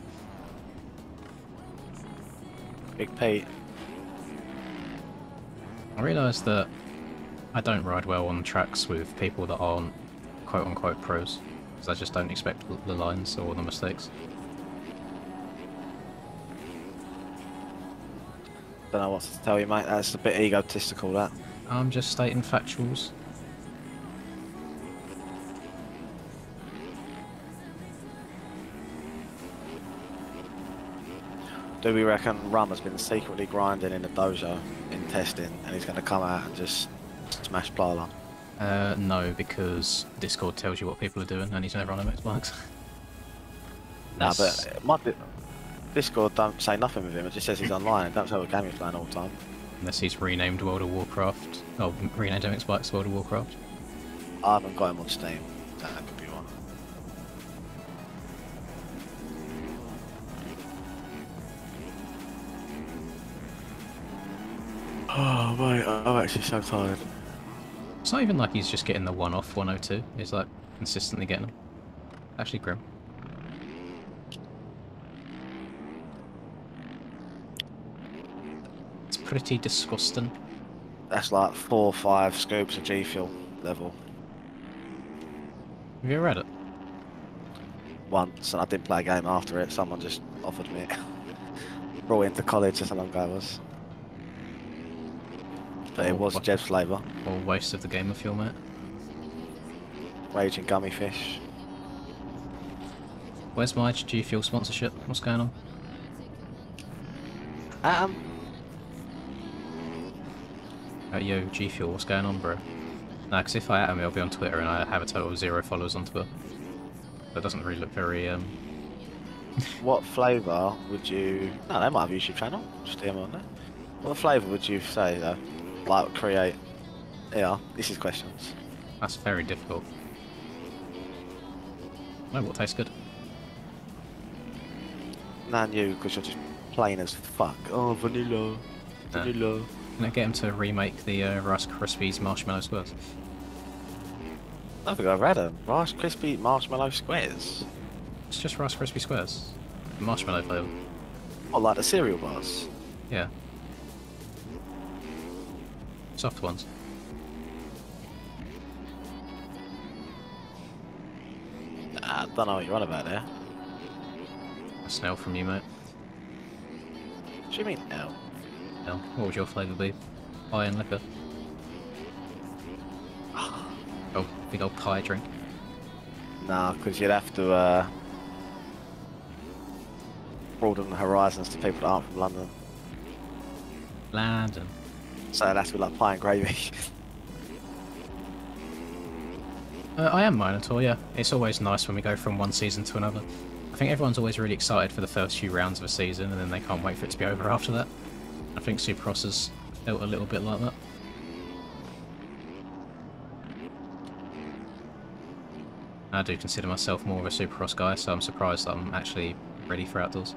[SPEAKER 2] Big Pete.
[SPEAKER 1] I realised that I don't ride well on tracks with people that aren't quote-unquote pros, because I just don't expect the lines or the mistakes.
[SPEAKER 2] Don't know what to tell you, mate. That's a bit egotistical, that.
[SPEAKER 1] I'm just stating factuals.
[SPEAKER 2] Do we reckon Rum has been secretly grinding in the dojo in testing and he's going to come out and just smash Plala?
[SPEAKER 1] No, because Discord tells you what people are doing and he's never on MX bikes.
[SPEAKER 2] Nah, but it might be... Discord don't say nothing with him, it just says he's online. It don't tell what game he's playing all the time.
[SPEAKER 1] Unless he's renamed World of Warcraft. Oh, renamed MX bikes World of Warcraft.
[SPEAKER 2] I haven't got him on Steam. That could be one. Oh, mate, I'm actually so tired.
[SPEAKER 1] It's not even like he's just getting the one-off 102. He's like consistently getting them. Actually grim. It's pretty disgusting.
[SPEAKER 2] That's like 4 or 5 scoops of G Fuel level.
[SPEAKER 1] Have you ever read it?
[SPEAKER 2] Once, and I didn't play a game after it. Someone just offered me it. Brought it into college, that's how long ago it was. But it was Jeb's flavour.
[SPEAKER 1] Or waste of the game of fuel, mate.
[SPEAKER 2] Raging gummy fish.
[SPEAKER 1] Where's my G Fuel sponsorship? What's going on? Yo, G Fuel, what's going on, bro? Nah, because if I atom it, I'll be on Twitter and I have a total of 0 followers on Twitter. That doesn't really look very,
[SPEAKER 2] What flavour would you... No, they might have a YouTube channel. Just DM on there. What flavour would you say, though? Like, create... Yeah, this is questions.
[SPEAKER 1] That's very difficult. No, what tastes good?
[SPEAKER 2] Nah, you, because you're just plain as fuck. Oh, vanilla. Vanilla.
[SPEAKER 1] Can I get him to remake the Rice Krispies Marshmallow Squares?
[SPEAKER 2] I think I've read them. Rice Crispy Marshmallow Squares.
[SPEAKER 1] It's just Rice Krispie Squares. Marshmallow flavour.
[SPEAKER 2] Oh, like the cereal bars?
[SPEAKER 1] Yeah. Soft ones.
[SPEAKER 2] Nah, I don't know what you're on about there.
[SPEAKER 1] A snell from you, mate.
[SPEAKER 2] What do you mean, no?
[SPEAKER 1] No. What would your flavour be? Pie and liquor. Oh, big old pie drink.
[SPEAKER 2] Nah, because you'd have to broaden the horizons to people that aren't from London.
[SPEAKER 1] London.
[SPEAKER 2] So it'd have to be like pie and gravy.
[SPEAKER 1] I am Minotaur, yeah. It's always nice when we go from one season to another. I think everyone's always really excited for the first few rounds of a season and then they can't wait for it to be over after that. I think Supercross has felt a little bit like that. I do consider myself more of a Supercross guy, so I'm surprised that I'm actually ready for outdoors.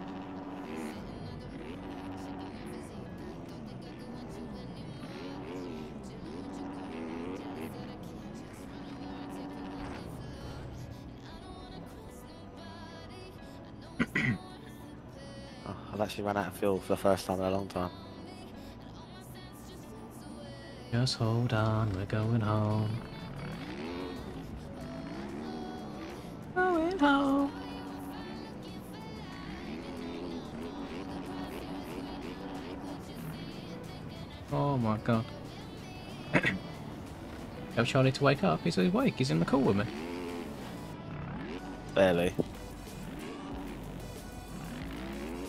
[SPEAKER 2] Oh, I've actually run out of fuel for the first time in a long time.
[SPEAKER 1] Just hold on, we're going home. Going home. Oh my god. Tell Charlie to wake up, he's awake, he's in the call with me.
[SPEAKER 2] Barely.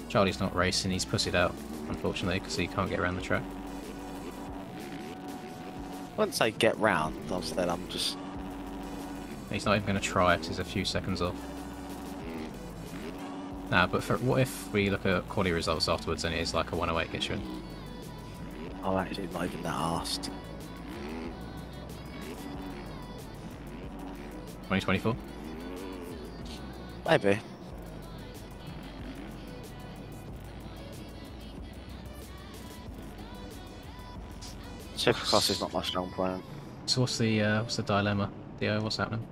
[SPEAKER 1] Charlie's not racing, he's pussied out, unfortunately, because he can't get around the track.
[SPEAKER 2] I wouldn't say get round, instead I'm just...
[SPEAKER 1] He's not even going to try because he's a few seconds off. Nah, but for what if we look at quality results afterwards and it is like a 108 gets you in?
[SPEAKER 2] I'm actually not even that arsed.
[SPEAKER 1] 2024.
[SPEAKER 2] Maybe. Supercross is not my strong point.
[SPEAKER 1] So what's the dilemma, Theo? What's happening?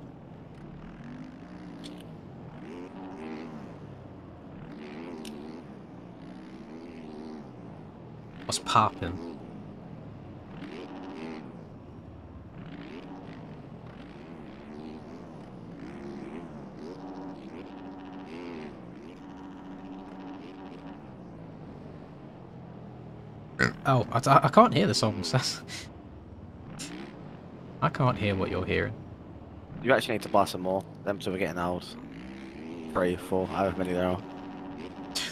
[SPEAKER 1] What's popping? Oh, I can't hear the songs. I can't hear what you're hearing.
[SPEAKER 2] You actually need to buy some more. Them two are getting old. 3, 4, however many there are.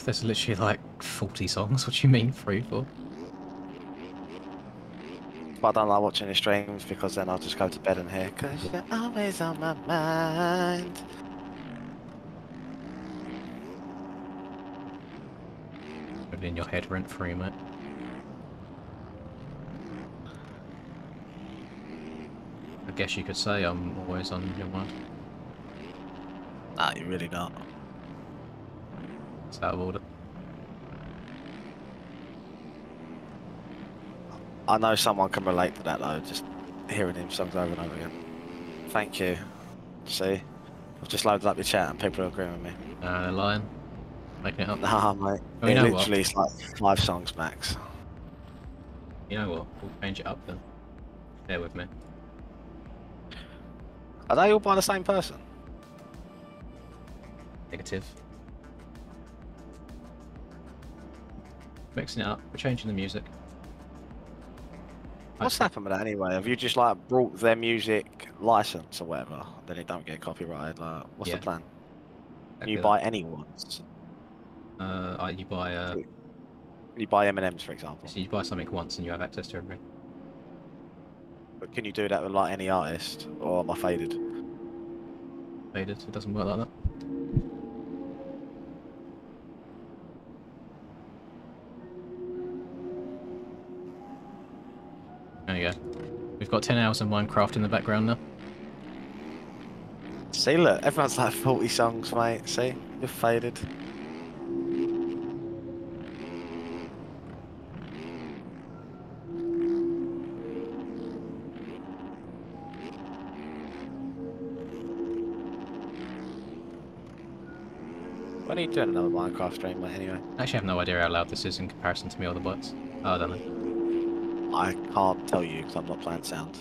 [SPEAKER 1] There's literally like 40 songs. What do you mean 3, 4?
[SPEAKER 2] But I don't like watching the streams because then I'll just go to bed and hear, 'cause you're always on my mind.
[SPEAKER 1] Living in your head rent free, mate. I guess you could say I'm always on your mind.
[SPEAKER 2] Nah, you're really not.
[SPEAKER 1] It's out of order.
[SPEAKER 2] I know someone can relate to that though, just hearing him songs over and over again. Thank you. See? I've just loaded up your chat and people are agreeing with me.
[SPEAKER 1] They're lying. Making it up.
[SPEAKER 2] Nah, mate.
[SPEAKER 1] Oh, you
[SPEAKER 2] It
[SPEAKER 1] know
[SPEAKER 2] literally
[SPEAKER 1] what?
[SPEAKER 2] is like 5 songs max.
[SPEAKER 1] You know what? We'll change it up then. Bear with me.
[SPEAKER 2] Are they all by the same person?
[SPEAKER 1] Negative. Mixing it up. We're changing the music.
[SPEAKER 2] What's happened with that anyway? Have you just like brought their music license or whatever, then it don't get copyrighted? Like, what's
[SPEAKER 1] Yeah.
[SPEAKER 2] the plan?
[SPEAKER 1] Exactly
[SPEAKER 2] You buy anyone's.
[SPEAKER 1] you buy
[SPEAKER 2] You buy M&M's, for example.
[SPEAKER 1] so you buy something once and you have access to everything.
[SPEAKER 2] But can you do that with like any artist, or am I faded?
[SPEAKER 1] Faded. It doesn't work like that. There you go. We've got 10 hours of Minecraft in the background now.
[SPEAKER 2] See, look, everyone's like 40 songs, mate. See, you're faded. When are you doing another Minecraft stream, mate, anyway?
[SPEAKER 1] I actually have no idea how loud this is in comparison to me other bots. Oh, I don't know.
[SPEAKER 2] I can't tell you because I'm not playing sound.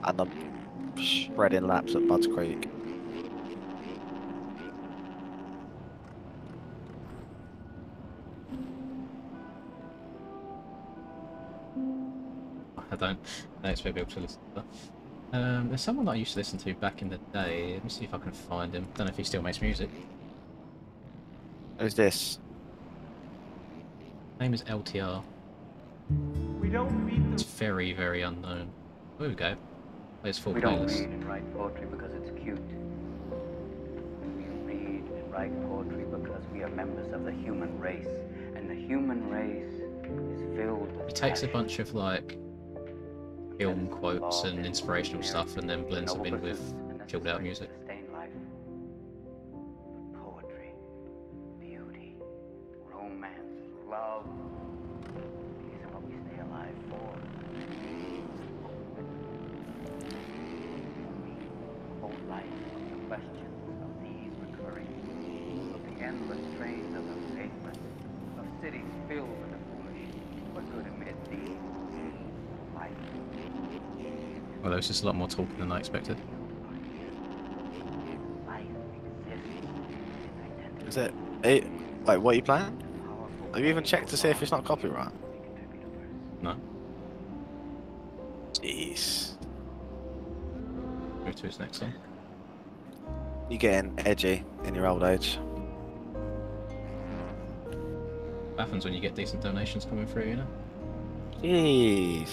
[SPEAKER 2] And I'm spreading laps at Budds Creek.
[SPEAKER 1] I don't expect people to listen to that. There's someone that I used to listen to back in the day. Let me see if I can find him. Don't know if he still makes music.
[SPEAKER 2] Who's this?
[SPEAKER 1] Name is LTR.
[SPEAKER 4] We don't read
[SPEAKER 1] It's very, very unknown. There we go. There's full
[SPEAKER 5] We don't
[SPEAKER 1] playlist.
[SPEAKER 5] read and write poetry because it's cute. We read and write poetry because we are members of the human race, and the human race is filled with
[SPEAKER 1] He takes a
[SPEAKER 5] passion.
[SPEAKER 1] bunch of like film quotes and inspirational stuff and then blends them in with chilled out music.
[SPEAKER 5] Sustain life. Poetry, beauty, romance, love. These are what we stay alive for. Whole life of the questions of these recurring, of the endless trains of the faithless, of cities filled with the foolish. What could amid these? Life.
[SPEAKER 1] Well, there was just a lot more talking than I expected.
[SPEAKER 5] Life exists in identity.
[SPEAKER 2] Is it? Wait, what are you playing?
[SPEAKER 5] Powerful
[SPEAKER 2] Have you even checked to see if it's not copyright?
[SPEAKER 5] we contribute to Earth.
[SPEAKER 1] No.
[SPEAKER 2] Jeez.
[SPEAKER 1] Move to his next song.
[SPEAKER 2] You're getting edgy in your old age.
[SPEAKER 1] What happens when you get decent donations coming through, you know?
[SPEAKER 2] Jeez.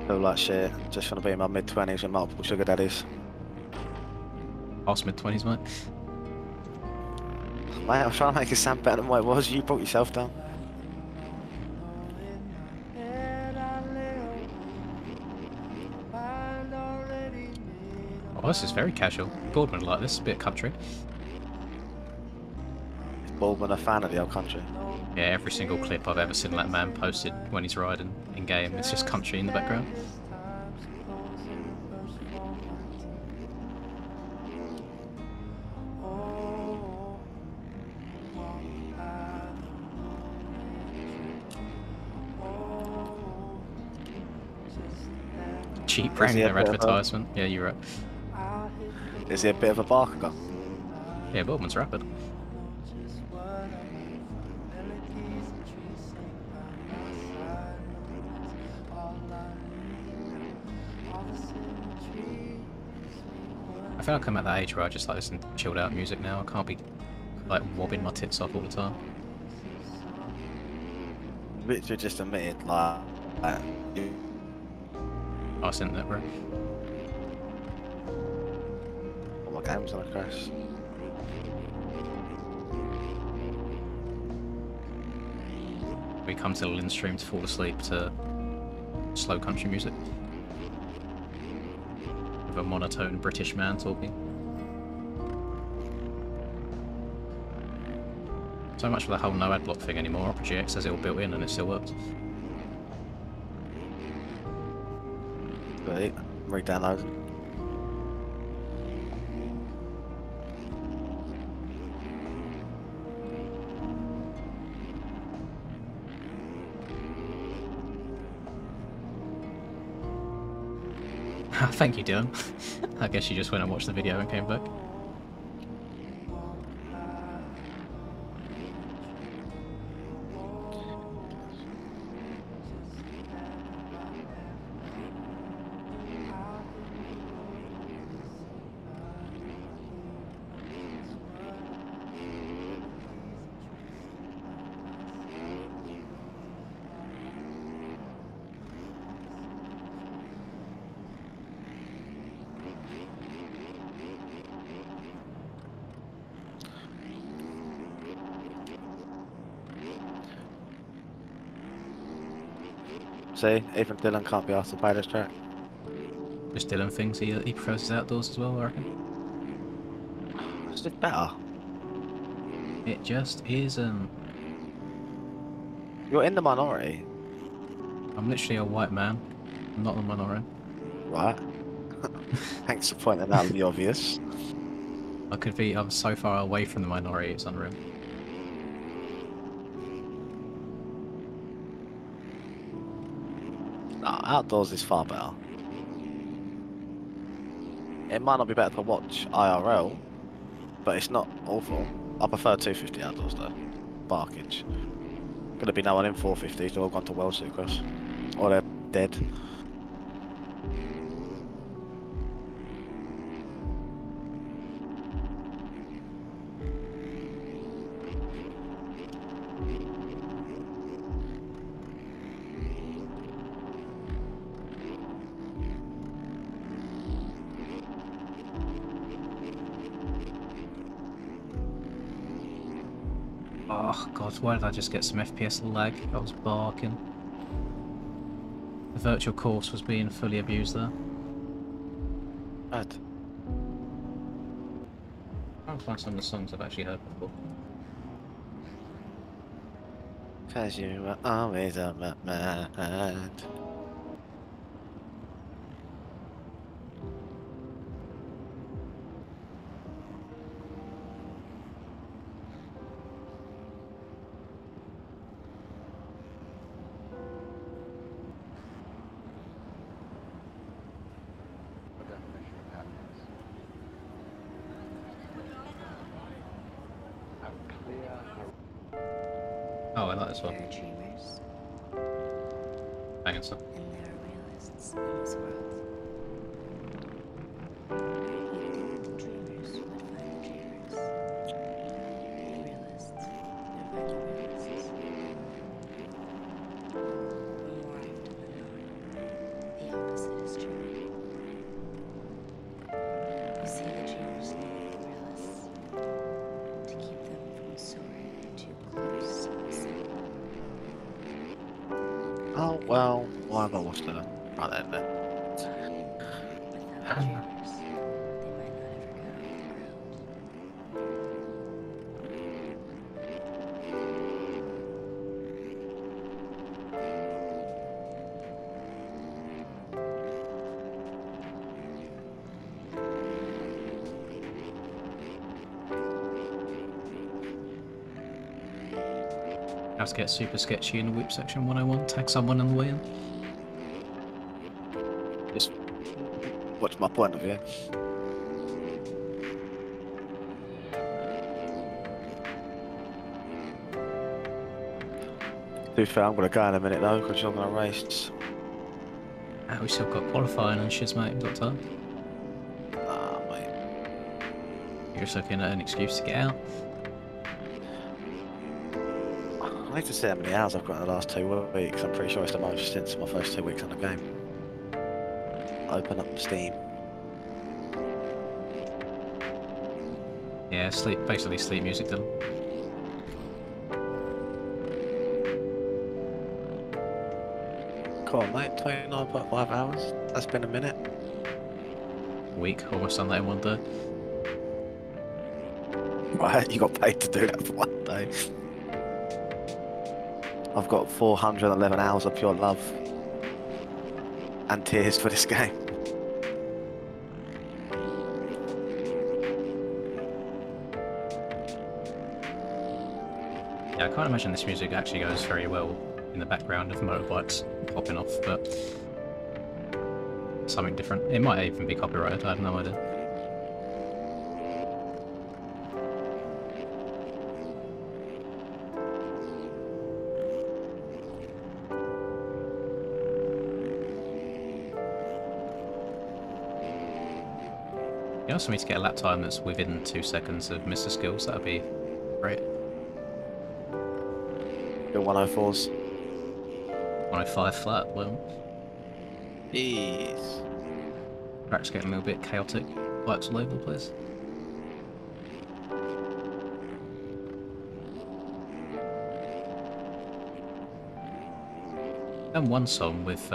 [SPEAKER 2] Feel like shit. Just want to be in my mid-20s with multiple sugar daddies.
[SPEAKER 1] Past mid-20s, mate.
[SPEAKER 2] Mate, I was trying to make it sound better than what it was. You brought yourself down.
[SPEAKER 1] Oh, this is very casual. Boardman like this, a bit country.
[SPEAKER 2] Is Baldwin a fan of the old country?
[SPEAKER 1] Yeah, every single clip I've ever seen that man posted when he's riding in game, it's just country in the background. Cheap brand their advertisement. Yeah, you're right.
[SPEAKER 2] Is he a bit of a barker?
[SPEAKER 1] Yeah, Boardman's rapid. I feel like I'm at that age where I just like listen to chilled out music now. I can't be like wobbing my tits off all the time.
[SPEAKER 2] Richard just admitted, you...
[SPEAKER 1] I sent that, bro.
[SPEAKER 2] Oh, my game was gonna crash.
[SPEAKER 1] We come to the Lynn stream to fall asleep to slow country music. With a monotone British man talking. So much for the whole no ad block thing anymore. Opera GX has it all built in and it still works.
[SPEAKER 2] Right, re-download.
[SPEAKER 1] Thank you, Dylan. I guess you just went and watched the video and came back.
[SPEAKER 2] See, even Dylan can't be asked to play this track.
[SPEAKER 1] Just Dylan thinks he prefers his outdoors as well, I reckon.
[SPEAKER 2] It's just better.
[SPEAKER 1] It just isn't.
[SPEAKER 2] You're in the minority,
[SPEAKER 1] I'm literally a white man. I'm not the minority.
[SPEAKER 2] right? Thanks for pointing out the obvious.
[SPEAKER 1] I'm so far away from the minority, it's unreal.
[SPEAKER 2] No, outdoors is far better. It might not be better to watch IRL, but it's not awful. I prefer 250 outdoors though. Barkage. Gonna be no one in 450s, they're all gone to World Supercross. Or they're dead.
[SPEAKER 1] Oh god, why did I just get some FPS lag? I was barking. The virtual course was being fully abused there.
[SPEAKER 2] Right.
[SPEAKER 1] I'll find some of the songs I've actually heard before.
[SPEAKER 2] Cause you were always on my mind.
[SPEAKER 5] The definition of happiness. How clear, how
[SPEAKER 1] Oh, I like this one.
[SPEAKER 6] There are dreamers,
[SPEAKER 1] Hang on, son.
[SPEAKER 6] and there are realists in this world. Where do you think the dreamers would find the dreamers? The realists would find the realists. But more often than not, the opposite is true. You see, the dreamers know
[SPEAKER 2] Well, why have I watched it? Right then.
[SPEAKER 6] Without dreamers, they might not ever get off the ground.
[SPEAKER 1] How to get super sketchy in the whip section 101. Tag someone on the way in.
[SPEAKER 2] Just what's my point of view? To be fair, I'm gonna go in a minute though, because you're gonna race.
[SPEAKER 1] Ah, we still got qualifying and shit, mate. We've got time.
[SPEAKER 2] Nah, mate.
[SPEAKER 1] You're just looking at an excuse to get out.
[SPEAKER 2] I need to see how many hours I've got in the last 2 weeks. I'm pretty sure it's the most since my first 2 weeks on the game. Open up Steam.
[SPEAKER 1] Yeah, basically sleep music, Dylan.
[SPEAKER 2] Come on, mate. 29.5 hours. That's been a minute.
[SPEAKER 1] Week, almost done that in one day.
[SPEAKER 2] Right, you got paid to do that for 1 day. I've got 411 hours of pure love and tears for this game.
[SPEAKER 1] Yeah, I can't imagine this music actually goes very well in the background of motorbikes popping off, but something different. It might even be copyrighted, I have no idea. You also need to get a lap time that's within 2 seconds of Mr. Skills, that'd be great.
[SPEAKER 2] Your 104s.
[SPEAKER 1] 105 flat, well,
[SPEAKER 2] Jeez.
[SPEAKER 1] track's getting a little bit chaotic, bikes all over the place. Done one song with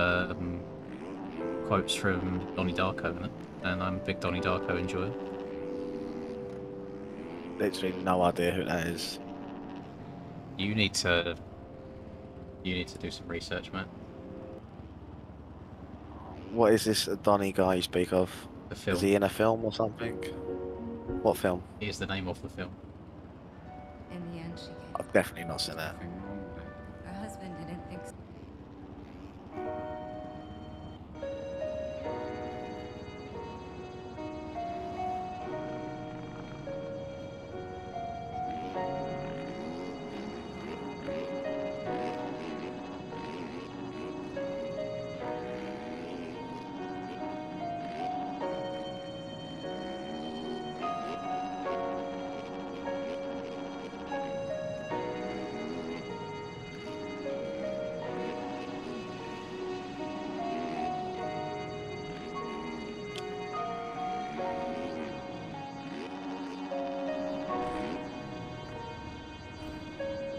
[SPEAKER 1] quotes from Donnie Darko in it, and I'm a big Donnie Darko enjoyer.
[SPEAKER 2] Literally no idea who that is.
[SPEAKER 1] You need to do some research, mate.
[SPEAKER 2] What is this Donny guy you speak of?
[SPEAKER 1] The film
[SPEAKER 2] Is he in a film or something? What film?
[SPEAKER 1] is the name of the film.
[SPEAKER 6] In the end, she gave
[SPEAKER 2] I've definitely not seen that.
[SPEAKER 6] her husband didn't think so.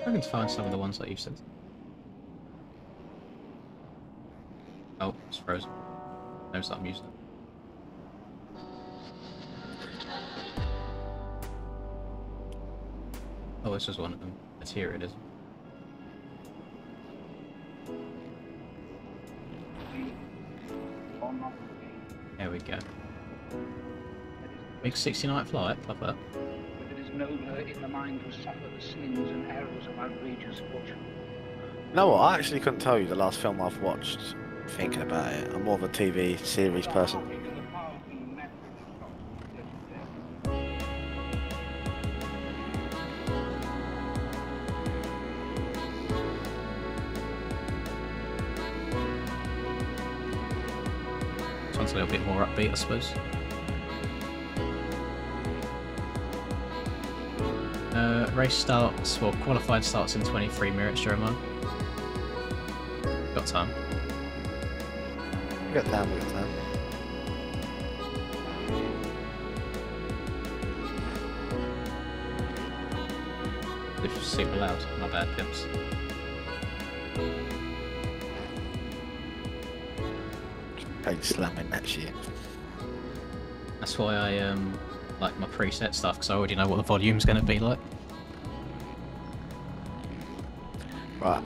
[SPEAKER 1] I can find some of the ones that you said. Oh, it's frozen. Knows that I'm using it. Oh, this is one of them. It's here, it is. There we go. Big 69 flight, love that.
[SPEAKER 5] But it is nobler in the mind to suffer the sins and errors of outrageous fortune.
[SPEAKER 2] You know what? I actually couldn't tell you the last film I've watched. Thinking about it, I'm more of a TV series person.
[SPEAKER 1] This one's a little bit more upbeat, I suppose. Race starts, well, qualified starts in 23 minutes, Jeremiah. Got time.
[SPEAKER 2] We got time, we got time.
[SPEAKER 1] It's super loud, my bad, pimps.
[SPEAKER 2] straight slamming that shit.
[SPEAKER 1] That's why I like my preset stuff, because I already know what the volume's going to be like.
[SPEAKER 2] Right.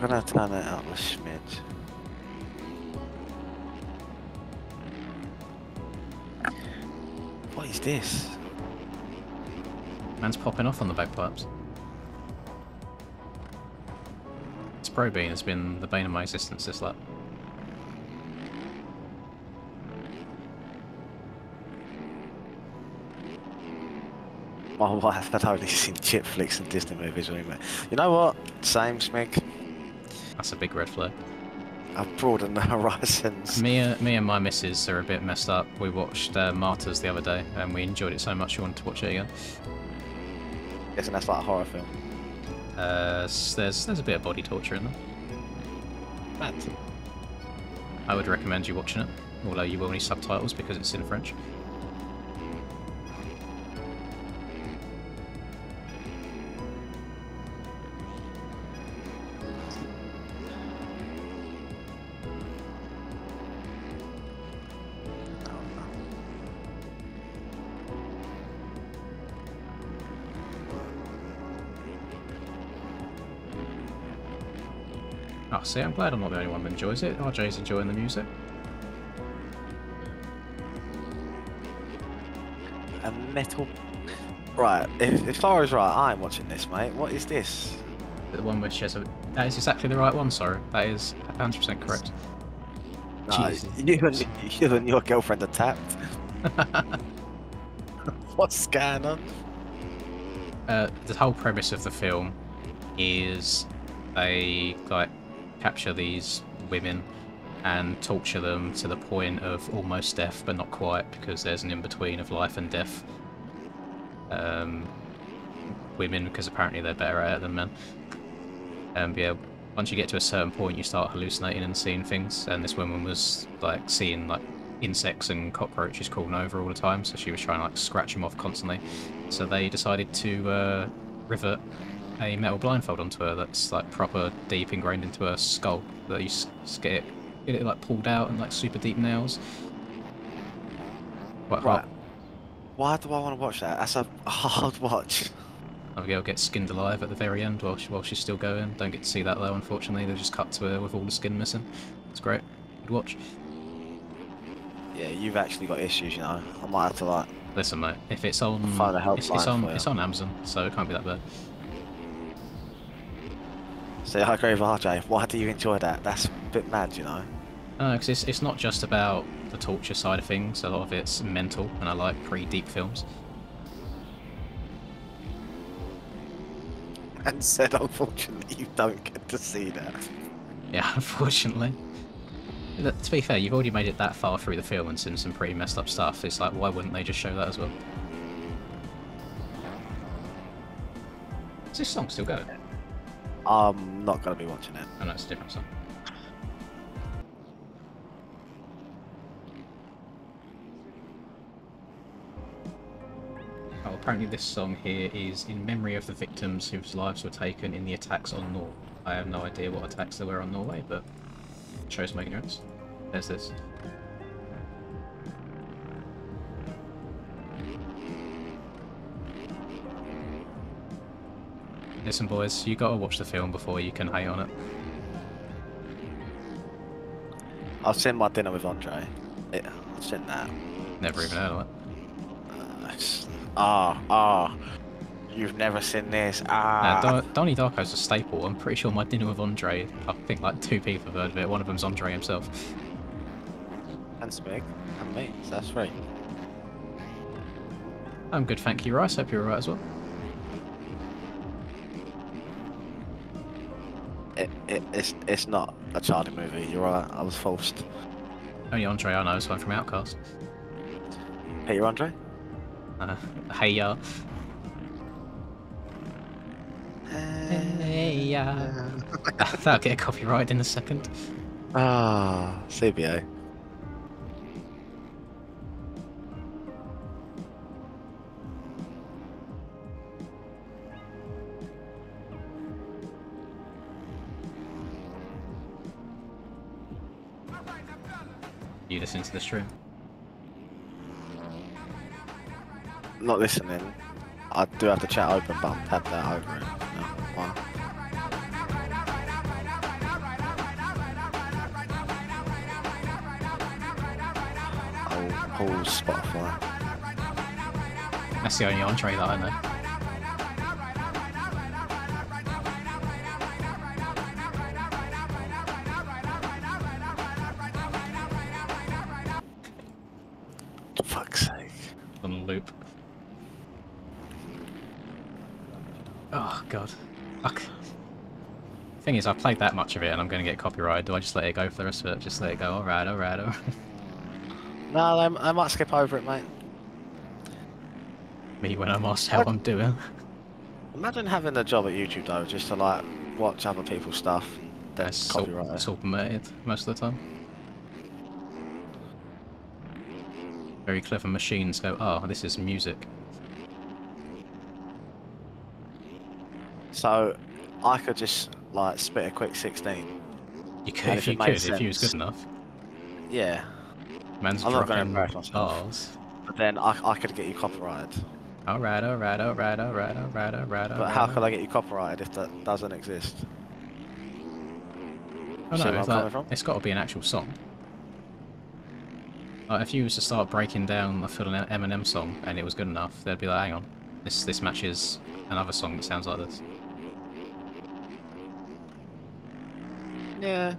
[SPEAKER 2] I'm gonna turn it up a smidge. What is this?
[SPEAKER 1] Man's popping off on the bagpipes. This Pro Bean has been the bane of my existence this lap.
[SPEAKER 2] My wife had only seen chip flicks and Disney movies with me. You know what? Same, Smig.
[SPEAKER 1] That's a big red flag.
[SPEAKER 2] I've broadened the horizons.
[SPEAKER 1] Me and my missus are a bit messed up. We watched Martyrs the other day, and we enjoyed it so much we wanted to watch it again.
[SPEAKER 2] Guessing that's like a horror film.
[SPEAKER 1] There's a bit of body torture in there.
[SPEAKER 2] Mad.
[SPEAKER 1] I would recommend you watching it, although you will need subtitles because it's in French. Oh, see, I'm glad I'm not the only one that enjoys it. RJ's enjoying the music.
[SPEAKER 2] A metal. Right, if Laura's right, I'm watching this, mate. What is this?
[SPEAKER 1] The one which has a... That is exactly the right one, sorry. That is 100% correct.
[SPEAKER 2] No,
[SPEAKER 1] Jesus.
[SPEAKER 2] you and your girlfriend are tapped. What's going on?
[SPEAKER 1] The whole premise of the film is they like capture these women and torture them to the point of almost death, but not quite, because there's an in-between of life and death. Women, because apparently they're better at it than men. Yeah, once you get to a certain point, you start hallucinating and seeing things. And this woman was like seeing like insects and cockroaches crawling over all the time, so she was trying to like scratch them off constantly. So they decided to rivet a metal blindfold onto her that's like proper deep ingrained into her skull, that you get it like pulled out and like super deep nails. Quite
[SPEAKER 2] Right.
[SPEAKER 1] hot.
[SPEAKER 2] Why do I want to watch that? That's a hard watch.
[SPEAKER 1] The girl gets skinned alive at the very end while she's still going. Don't get to see that though, unfortunately. They just cut to her with all the skin missing. It's great. Good watch.
[SPEAKER 2] Yeah, you've actually got issues, you know. I might have to like.
[SPEAKER 1] Listen, mate. If it's on,
[SPEAKER 2] Find a helpline
[SPEAKER 1] it's
[SPEAKER 2] for you.
[SPEAKER 1] on Amazon, so it can't be that bad.
[SPEAKER 2] See, I agree with RJ. Why do you enjoy that? That's a bit mad, you know.
[SPEAKER 1] Because it's not just about the torture side of things. A lot of it's mental, and I like pretty deep films.
[SPEAKER 2] And said, unfortunately, you don't get to see that.
[SPEAKER 1] Yeah, unfortunately. To be fair, you've already made it that far through the film and seen some pretty messed up stuff. It's like, why wouldn't they just show that as well? Is this song still going?
[SPEAKER 2] I'm not going to be watching it.
[SPEAKER 1] Oh no, it's a different song. Oh, apparently this song here is in memory of the victims whose lives were taken in the attacks on Norway. I have no idea what attacks there were on Norway, but it shows my ignorance. There's this. Listen, boys, you gotta watch the film before you can hate on it.
[SPEAKER 2] I've seen My Dinner with Andre. Yeah, I've seen that.
[SPEAKER 1] Never even heard of it.
[SPEAKER 2] You've never seen this.
[SPEAKER 1] Donnie Darko's a staple. I'm pretty sure My Dinner with Andre, I think like 2 people have heard of it. One of them's Andre himself.
[SPEAKER 2] And Smig. And me. So that's 3.
[SPEAKER 1] I'm good, thank you, Rice. Hope you're alright as well.
[SPEAKER 2] It's not a childhood movie. You're right. I was forced.
[SPEAKER 1] Only Andre I know is one from Outcast.
[SPEAKER 2] Hey, you're Andre?
[SPEAKER 1] Hey ya. Hey ya. That'll get copyrighted in a second.
[SPEAKER 2] CBA.
[SPEAKER 1] You listen to the stream.
[SPEAKER 2] Not listening. I do have the chat open, but I'm tapped out over it. No, why? I'll pause Spotify.
[SPEAKER 1] That's the only entree that I know.
[SPEAKER 2] For fuck's sake.
[SPEAKER 1] On loop. Oh god. Fuck. Thing is, I've played that much of it and I'm going to get copyrighted. Do I just let it go for the rest of it? Just let it go. Alright, alright, alright.
[SPEAKER 2] No, I might skip over it, mate.
[SPEAKER 1] Me when I'm asked how I'm doing.
[SPEAKER 2] Imagine having a job at YouTube though, just to like watch other people's stuff.
[SPEAKER 1] That's
[SPEAKER 2] Copyright.
[SPEAKER 1] it's all permitted most of the time. Very clever machines go, oh, this is music.
[SPEAKER 2] So I could just like spit a quick 16.
[SPEAKER 1] You could
[SPEAKER 2] And
[SPEAKER 1] if
[SPEAKER 2] if it
[SPEAKER 1] you
[SPEAKER 2] made
[SPEAKER 1] could, if you was
[SPEAKER 2] sense.
[SPEAKER 1] good enough.
[SPEAKER 2] Yeah,
[SPEAKER 1] Man's
[SPEAKER 2] I'm not gonna
[SPEAKER 1] dropping
[SPEAKER 2] embarrass myself.
[SPEAKER 1] bars.
[SPEAKER 2] but then I could get you copyrighted.
[SPEAKER 1] Alright, alright, alright, alright, alright, alright,
[SPEAKER 2] But how could I get you copyrighted if that doesn't exist?
[SPEAKER 1] Oh
[SPEAKER 2] See
[SPEAKER 1] no,
[SPEAKER 2] where I'm
[SPEAKER 1] it's,
[SPEAKER 2] coming from?
[SPEAKER 1] it's got to be an actual song. Like, if you was to start breaking down a full Eminem song and it was good enough, they'd be like, hang on, this matches another song that sounds like this.
[SPEAKER 2] Yeah.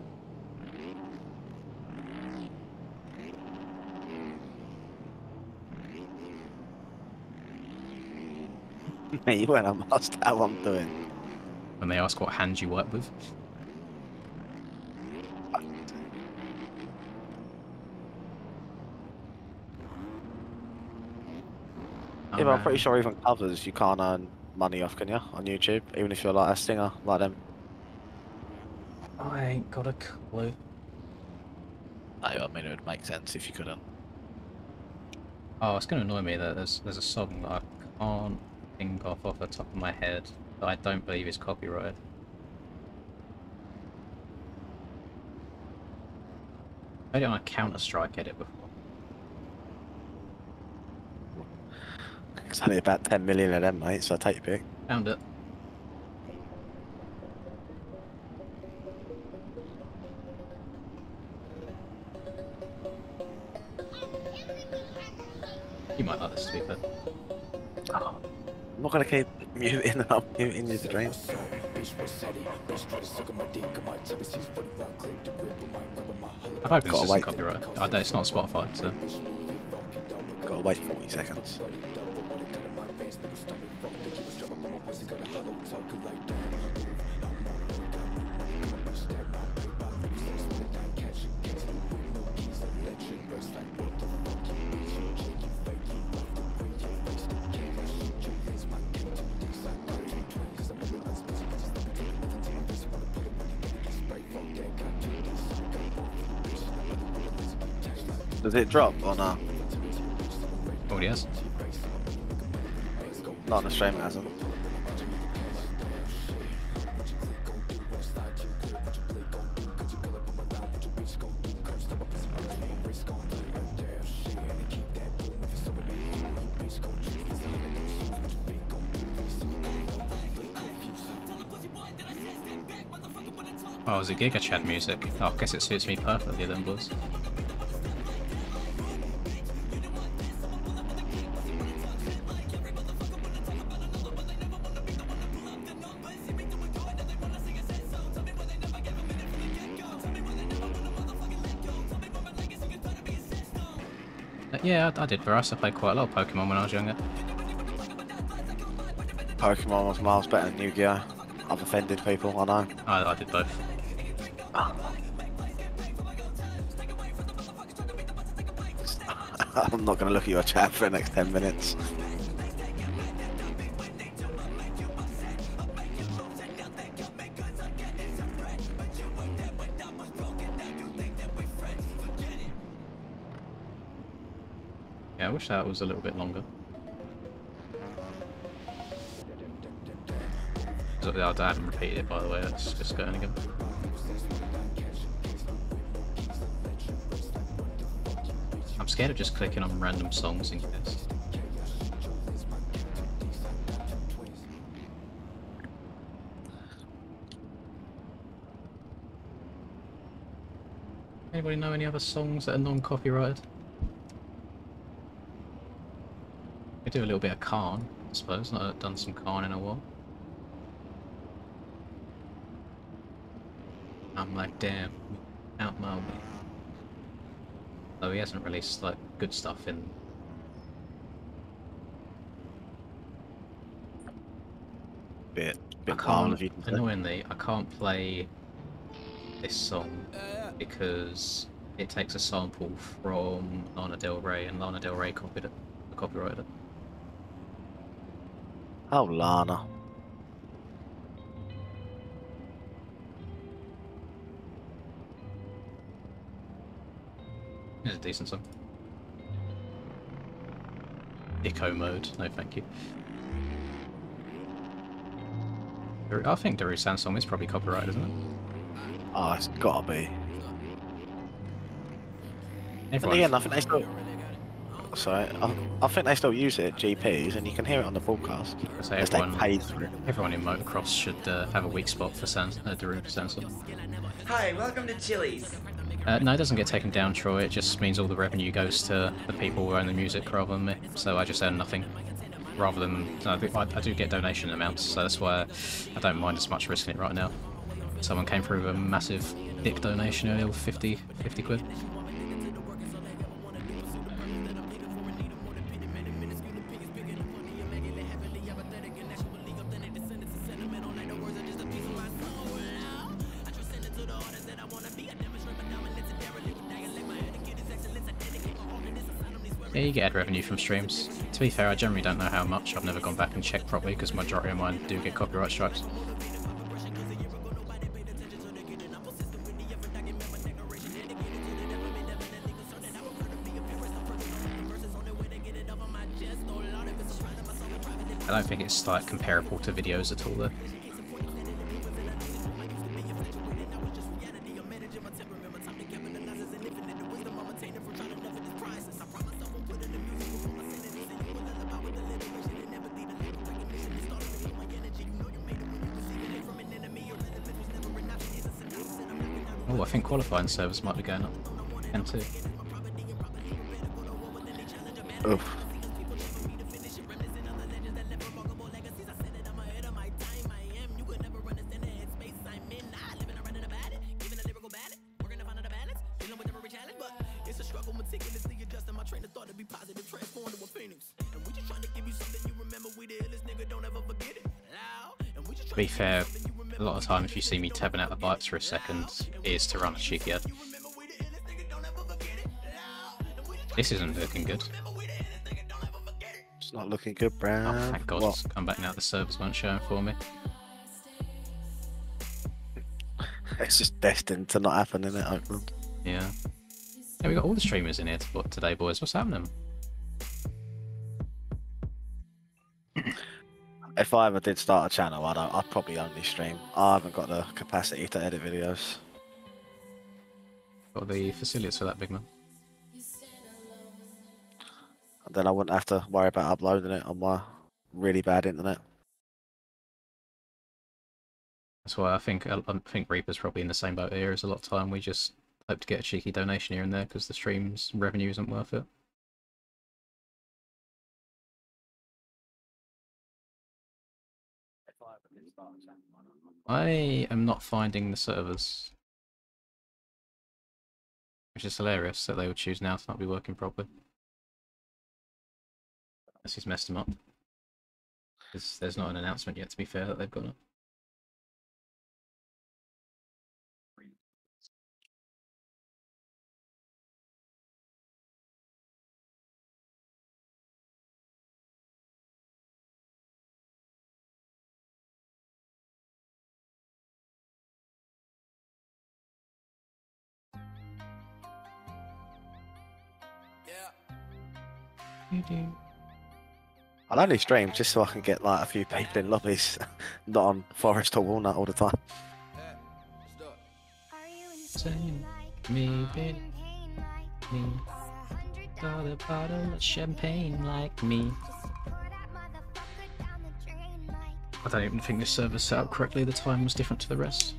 [SPEAKER 2] Me when I'm asked how I'm doing.
[SPEAKER 1] When they ask what hand you work with.
[SPEAKER 2] Yeah, but I'm pretty sure even covers you can't earn money off, can you, on YouTube? Even if you're like a singer like them.
[SPEAKER 1] I ain't got a clue.
[SPEAKER 2] I mean, it would make sense if you couldn't.
[SPEAKER 1] Oh, it's going to annoy me that there's a song that I can't think of off the top of my head that I don't believe is copyrighted. I did it on a Counter-Strike edit before.
[SPEAKER 2] It's only about 10 million of them, mate, so take your pick.
[SPEAKER 1] Found it. You might like this, to be fair.
[SPEAKER 2] I'm not gonna keep muting and I'm muting you to drink.
[SPEAKER 1] I hope this
[SPEAKER 2] Gotta
[SPEAKER 1] isn't
[SPEAKER 2] wait.
[SPEAKER 1] copyright. I don't, it's not Spotify, so...
[SPEAKER 2] Gotta wait 40 seconds. Does it drop or not?
[SPEAKER 1] Oh, it is.
[SPEAKER 2] Not on the stream, it hasn't.
[SPEAKER 1] Oh, is it Giga Chad music? Oh, I guess it suits me perfectly then, boys. Yeah, I did Varus. I played quite a lot of Pokemon when I was younger.
[SPEAKER 2] Pokemon was miles better than Yu-Gi-Oh! I've offended people, I know.
[SPEAKER 1] I did both.
[SPEAKER 2] I'm not gonna look at your chat for the next 10 minutes.
[SPEAKER 1] Yeah, I wish that was a little bit longer. I haven't repeated it, by the way. Let's just go in again. I'm scared of just clicking on random songs in case. Anybody know any other songs that are non-copyrighted? We do a little bit of Khan, I suppose. Not done some Khan in a while. I'm like, damn, out my way. Though he hasn't released like good stuff in.
[SPEAKER 2] Bit
[SPEAKER 1] I
[SPEAKER 2] mild,
[SPEAKER 1] can't.
[SPEAKER 2] if you can say.
[SPEAKER 1] Annoyingly, I can't play this song because it takes a sample from Lana Del Rey, and Lana Del Rey copyrighted it.
[SPEAKER 2] Oh, Lana.
[SPEAKER 1] It's a decent song. Eco mode, no thank you. I think Darusan's song is probably copyrighted, isn't it?
[SPEAKER 2] Oh, it's gotta be.
[SPEAKER 1] Everyone,
[SPEAKER 2] And again, I think they still. Sorry, I think they still use it at GPs, and you can hear it on the broadcast.
[SPEAKER 1] so
[SPEAKER 2] As they paid for it.
[SPEAKER 1] everyone in motocross should have a weak spot for Darusan song.
[SPEAKER 3] Hi, welcome to Chili's.
[SPEAKER 1] No, it doesn't get taken down, Troy. It just means all the revenue goes to the people who own the music rather than me. So I just earn nothing. Rather than I do get donation amounts, so that's why I don't mind as much risking it right now. Someone came through a massive dick donation earlier with 50 quid. Yeah, you get ad revenue from streams. To be fair, I generally don't know how much. I've never gone back and checked properly because majority of mine do get copyright strikes. I don't think it's like comparable to videos at all though. Oh, I think qualifying servers might be going up. M2.
[SPEAKER 2] Oof.
[SPEAKER 1] To be fair, a lot of time if you see me tabbing out the bikes for a second, it is to run a cheeky ad. This isn't looking good.
[SPEAKER 2] It's not looking good, Brad.
[SPEAKER 1] Oh, thank God,
[SPEAKER 2] What?
[SPEAKER 1] it's come back now, the servers weren't showing for me.
[SPEAKER 2] It's just destined to not happen, in it, Oakland?
[SPEAKER 1] Yeah. Yeah, we got all the streamers in here today, boys. What's happening?
[SPEAKER 2] If I ever did start a channel, I'd probably only stream. I haven't got the capacity to edit videos.
[SPEAKER 1] Got the facilities for that, big man.
[SPEAKER 2] And then I wouldn't have to worry about uploading it on my really bad internet.
[SPEAKER 1] That's why I think Reaper's probably in the same boat here as a lot of time. We just hope to get a cheeky donation here and there because the stream's revenue isn't worth it. I am not finding the servers, which is hilarious that they would choose now to not be working properly. Unless he's messed them up. Because there's not an announcement yet, to be fair, that they've got it.
[SPEAKER 2] I'll only stream just so I can get like a few people in lobbies, not on Forest or Walnut all the time.
[SPEAKER 1] Same. Me, babe. Me. got a bottle of champagne like me. I don't even think this server's set up correctly. The time was different to the rest.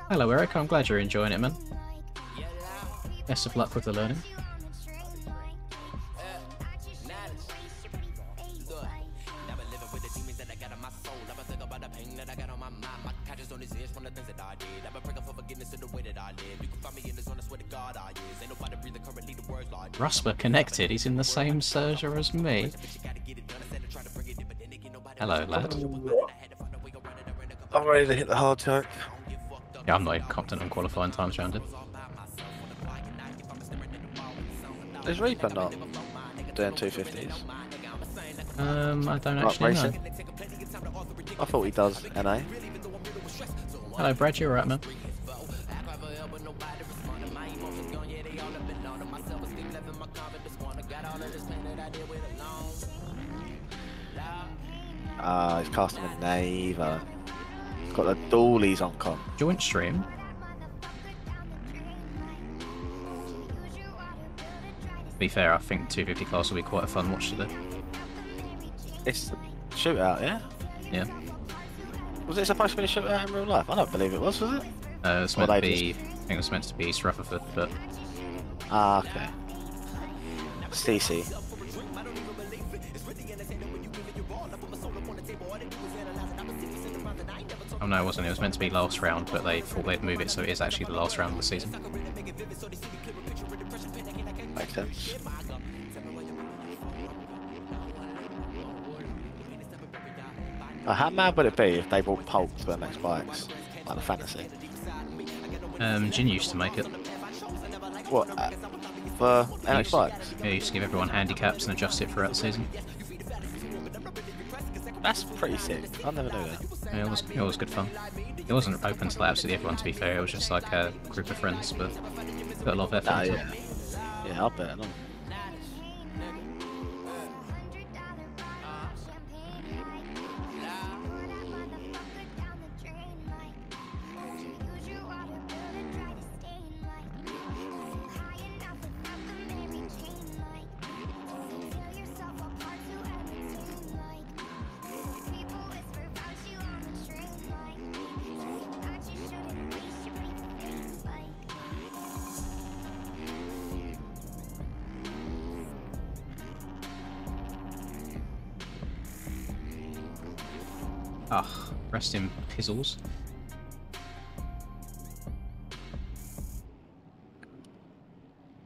[SPEAKER 1] Hello Eric, I'm glad you're enjoying it, man. Best of luck with the learning. Rusper connected, he's in the same server as me. Hello, lad.
[SPEAKER 2] I'm ready to hit the hard choke.
[SPEAKER 1] Yeah, I'm not even confident on qualifying times around it.
[SPEAKER 2] Is Reaper not doing 250s?
[SPEAKER 1] I don't
[SPEAKER 2] Like
[SPEAKER 1] actually know.
[SPEAKER 2] racing? I thought he does NA.
[SPEAKER 1] Hello, Brad, you alright, man?
[SPEAKER 2] He's casting a knave. He's got the doolies on comp.
[SPEAKER 1] Joint stream? To be fair, I think 250 class will be quite a fun watch today.
[SPEAKER 2] It's a shootout, yeah?
[SPEAKER 1] Yeah.
[SPEAKER 2] Was it supposed to be a shootout in real life? I don't believe it was it?
[SPEAKER 1] It's meant to be, I think it was meant to be East Rutherford, but...
[SPEAKER 2] Ah, okay. CC.
[SPEAKER 1] Oh no, it wasn't. It was meant to be last round, but they thought they'd move it so it is actually the last round of the season.
[SPEAKER 2] Makes sense. How mad would it be if they brought Pulp to the next bikes? Like the fantasy.
[SPEAKER 1] Jin used to make it.
[SPEAKER 2] What? For NX bikes?
[SPEAKER 1] Yeah, he used to give everyone handicaps and adjust it throughout the season.
[SPEAKER 2] That's pretty sick. I never knew that.
[SPEAKER 1] Yeah, it was good fun. It wasn't open to like, absolutely everyone, to be fair. It was just like a group of friends, but got a lot of effort.
[SPEAKER 2] Ah, yeah. Yeah, I'll bet.
[SPEAKER 1] Ah, rest in pizzles.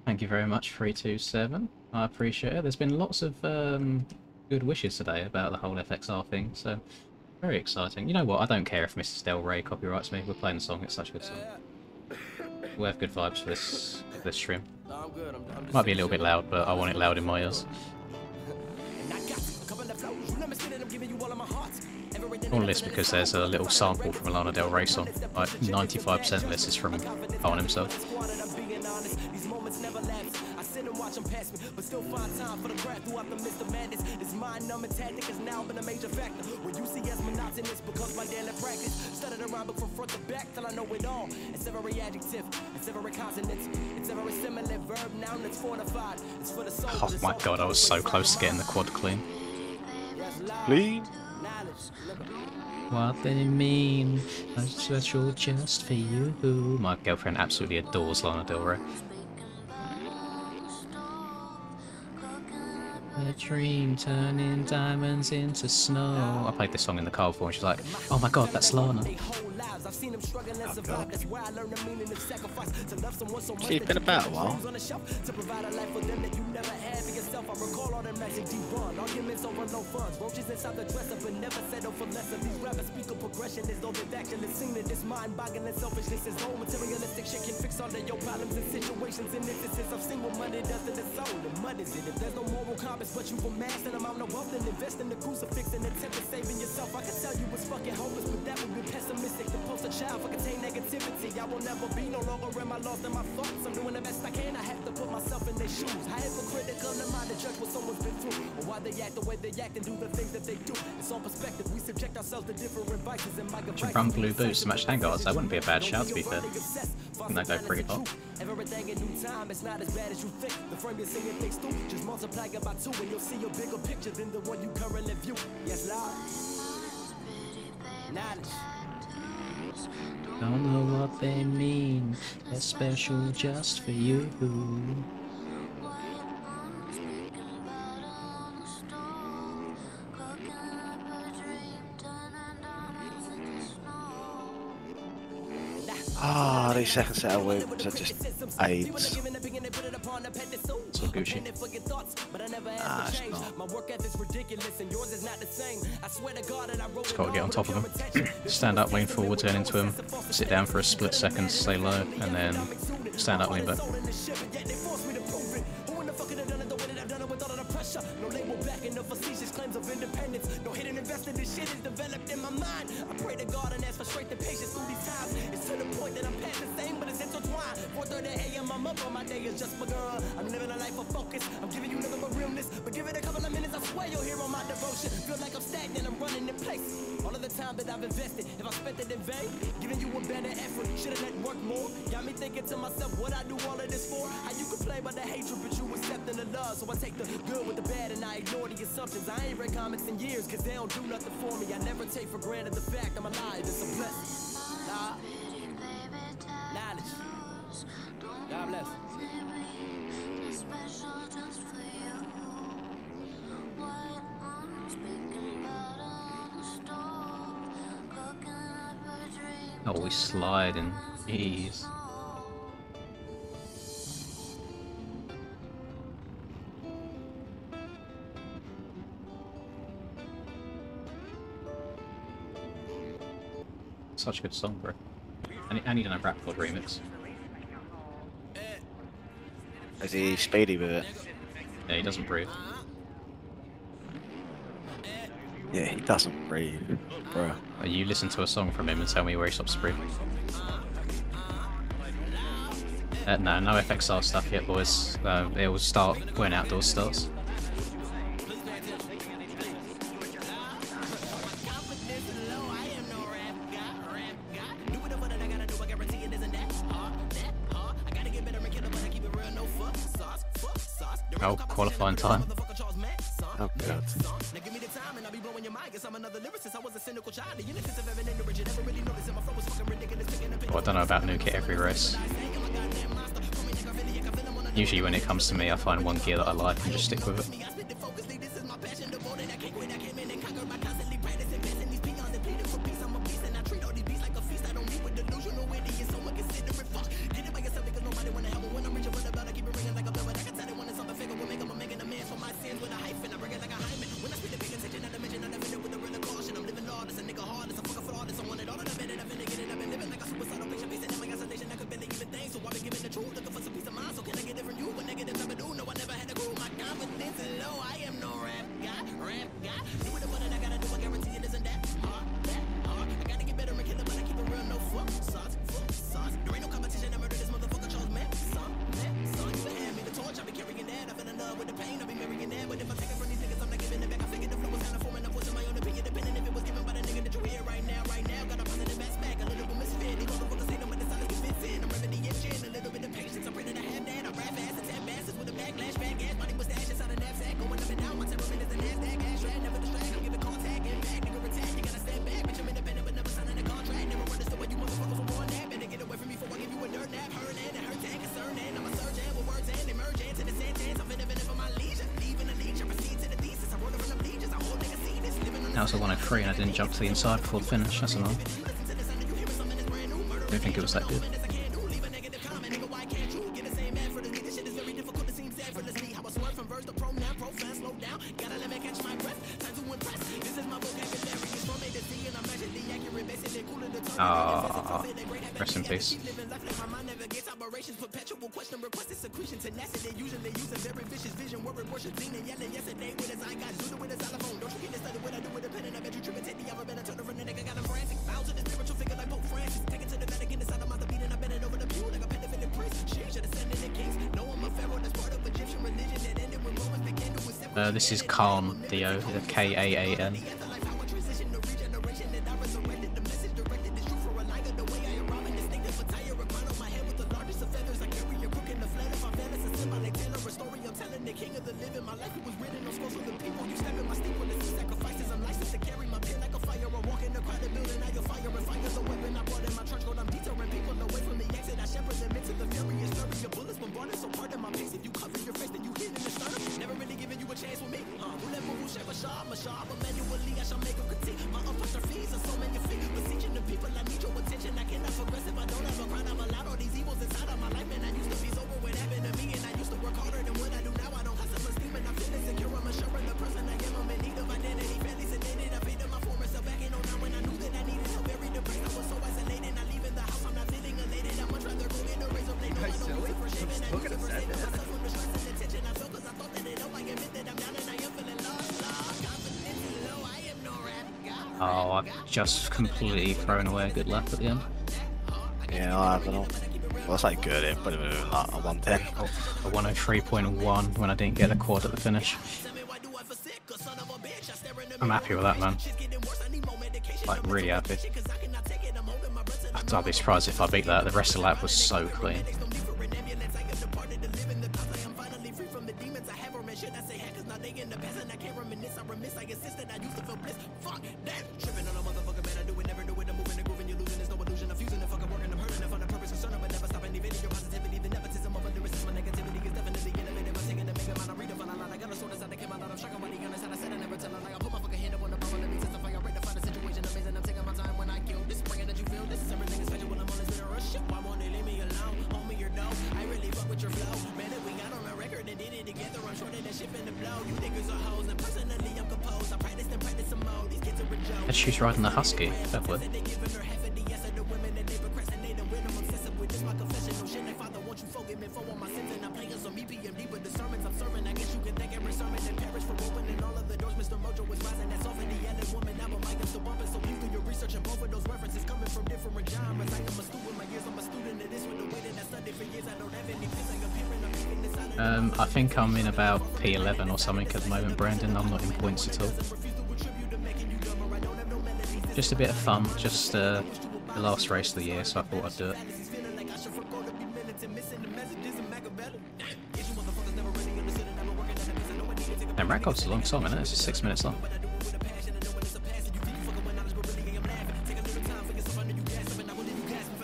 [SPEAKER 1] Thank you very much, 327. I appreciate it. There's been lots of good wishes today about the whole FXR thing, so very exciting. You know what? I don't care if Mrs. Del Rey copyrights me. We're playing the song. It's such a good song. We'll have good vibes for this stream. Might be a little bit loud, but I want it loud in my ears. All this because there's a little sample from a Lana Del Rey song. Like 95% of this is from Owen himself.
[SPEAKER 7] But still find time for the craft throughout the midst of madness. This mind-numbing tactic has now been a major factor. When you see as monotonous because my daily practice studied around but from front to back till I know it all. It's every adjective, it's every consonant, it's every similar verb, noun that's fortified. It's for the soul.
[SPEAKER 1] Oh my god, I was so close to getting the quad clean.
[SPEAKER 2] Clean?
[SPEAKER 1] What they mean? A special just for you. My girlfriend absolutely adores Lana Del Rey. A dream turning diamonds into snow. I played this song in the car before and she's like, oh my god, that's Lana.
[SPEAKER 2] She's been about a while.
[SPEAKER 7] But you've amassed an amount of wealth and invest in the crucifix and attempt to saving yourself. I can tell you it's fucking hopeless, but that would be pessimistic. The poster child for contain negativity. I will never be no longer in my lost and my thoughts. I'm doing the best I can. I have to put myself in their shoes. How hypocritical am I to judge what someone's been through, or why they act the way they act and do the things that they do? It's all perspective. We subject ourselves to different vices and my
[SPEAKER 1] Should run blue boots to match handguards. That wouldn't be a bad shout, to be fair. And they go pretty hot.
[SPEAKER 7] Everything in new time, it's not as bad as you think. The frame you're seeing things through, just multiply it by 2 and you'll see a bigger picture than the one you currently view. Yes, Lord. Knowledge.
[SPEAKER 1] Don't know what they mean. They're special just for you.
[SPEAKER 2] Ah, these second set of wins are just AIDS.
[SPEAKER 1] It's all Gucci.
[SPEAKER 2] Nah, it's not.
[SPEAKER 1] Just gotta get on top of them. Stand up, lean forward, turn into him. Sit down for a split second, stay low, and then stand up, lean back.
[SPEAKER 7] No label backing the facetious claims of independence. No hidden invested, this shit is developed in my mind. I pray to God and ask for strength and patience through these times. It's to the point that I'm past the same, but it's intertwined. 4:30 a.m. I'm up, on my day is just begun. I'm living a life of focus. I'm giving you nothing but realness, but give it a couple of minutes, I swear you'll hear on my devotion. Feel like I'm stagnant, I'm running in place. All of the time that I've invested, if I spent it in vain, giving you a better effort, should've networked more. Got me thinking to myself, what I do all of this for? How you complain about the hatred, but you accepting the love. So I take the good with the bad and I ignore the assumptions. I ain't read comics in years, cause they don't do nothing for me. I never take for granted the fact I'm alive, it's a blessing. Nah. Knowledge. God bless.
[SPEAKER 1] Oh, we slide in ease. Such a good song, bro. I need an rap called remix.
[SPEAKER 2] Is he speedy with it?
[SPEAKER 1] Yeah, he doesn't breathe.
[SPEAKER 2] Yeah, he doesn't breathe, bro.
[SPEAKER 1] You listen to a song from him and tell me where he stops breathing. No, no FXR stuff yet, boys. It will start when Outdoors starts. Oh, qualifying time.
[SPEAKER 2] Oh god.
[SPEAKER 1] Oh, I don't know about nuke at every race. Usually when it comes to me, I find one gear that I like and just stick with it. That was a 103 and I didn't jump to the inside before the finish, that's annoying. Didn't think it was that good. Ah, rest in peace. This is Khan, Theo, K-A-A-N. Oh, I've just completely thrown away a good lap at the end.
[SPEAKER 2] Yeah, I haven't. Well, I say good, it would have been like a 110.
[SPEAKER 1] A 103.1 when I didn't get a quad at the finish. I'm happy with that, man. Like, really happy. I'll be surprised if I beat that. The rest of the lap was so clean. And she's riding the Husky, Beverly. I think I'm in about P11 or something at the moment, Brandon. I'm not in points at all. Just a bit of fun, just the last race of the year, so I thought I'd do it. And Rat God's a long song, isn't it? It's 6 minutes long.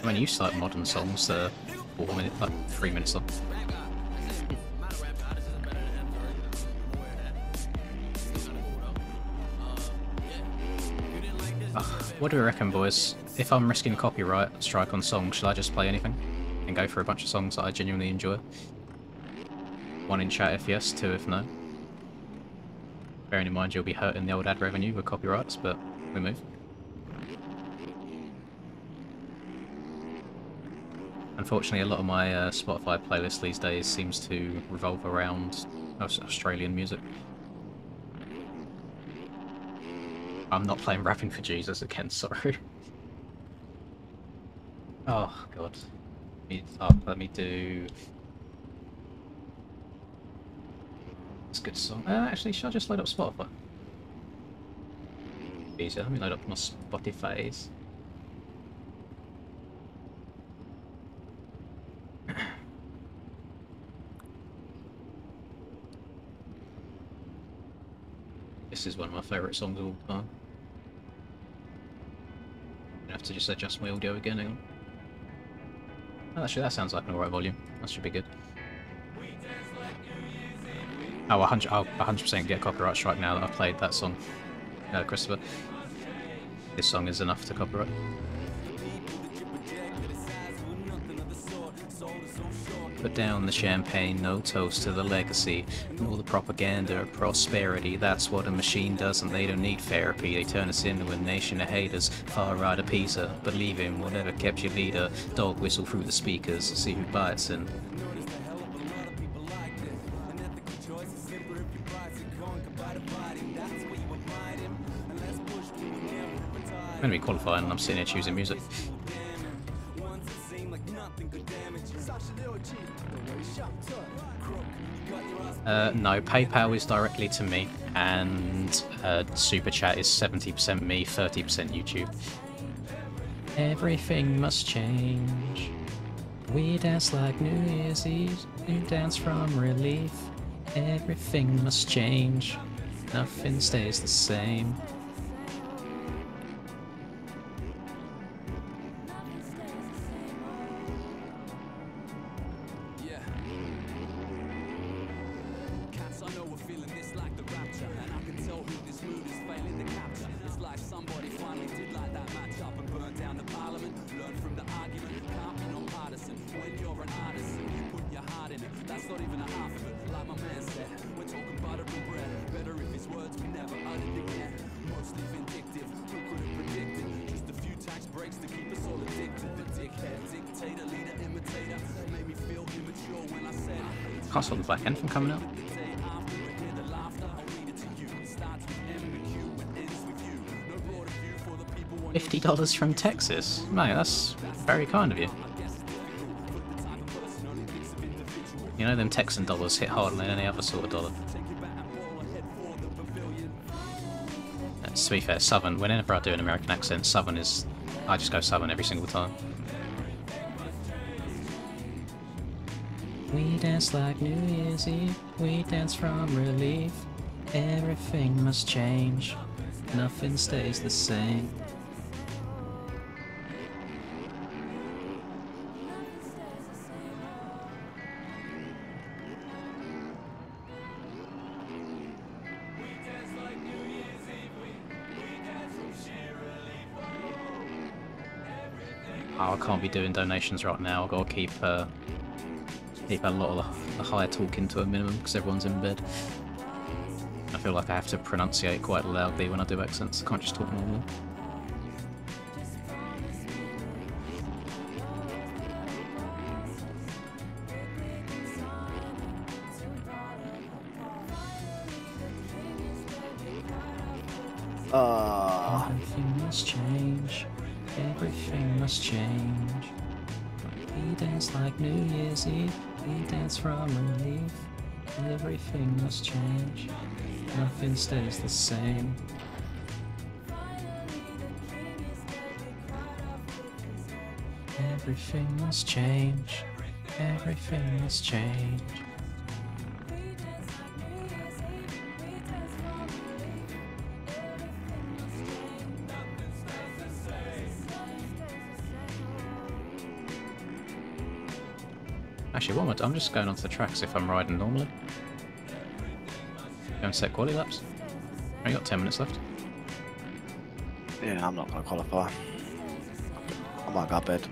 [SPEAKER 1] When you start modern songs, they're 4 minutes, like 3 minutes long. What do we reckon, boys? If I'm risking copyright strike on songs, should I just play anything and go for a bunch of songs that I genuinely enjoy? 1 in chat if yes, 2 if no. Bearing in mind you'll be hurting the old ad revenue with copyrights, but we move. Unfortunately, a lot of my Spotify playlist these days seems to revolve around Australian music. I'm not playing Rapping for Jesus again, sorry. Oh, God. Let me do... It's a good song. Actually, should I just load up Spotify? Easier, let me load up my Spotify's. This is one of my favourite songs of all time. I have to just adjust my audio again. Hang on. Oh, actually, that sounds like an alright volume. That should be good. Oh, 100% get a copyright strike now that I've played that song, Christopher. This song is enough to copyright. Put down the champagne, no toast to the legacy, and all the propaganda of prosperity. That's what a machine does, and they don't need therapy. They turn us into a nation of haters, far right of Pisa. Believe in whatever kept your leader. Dog whistle through the speakers, see who bites in. I'm going to be qualifying and I'm sitting here choosing music. No, PayPal is directly to me, and Super Chat is 70% me, 30% YouTube. Everything must change. We dance like New Year's Eve, new dance from relief. Everything must change. Nothing stays the same. Can't stop the black end from coming out. $50 from Texas? Mate, that's very kind of you. You know them Texan dollars hit harder than any other sort of dollar. To be fair, Southern, whenever I do an American accent, Southern is... I just go Southern every single time. We dance like New Year's Eve, we dance from relief. Everything must change, nothing stays the same. Oh, I can't be doing donations right now. I've got to keep a lot of the higher talking to a minimum because everyone's in bed. I feel like I have to pronunciate quite loudly when I do accents. I can't just talk normally. Everything must change. Everything must change. We dance like New Year's Eve. We dance from relief. Everything must change. Nothing stays the same. Everything must change. Everything must change. Actually, what am I doing? I'm just going onto the tracks if I'm riding normally. Go and set quality laps. Only got 10 minutes left.
[SPEAKER 2] Yeah, I'm not going to qualify. I might go to bed.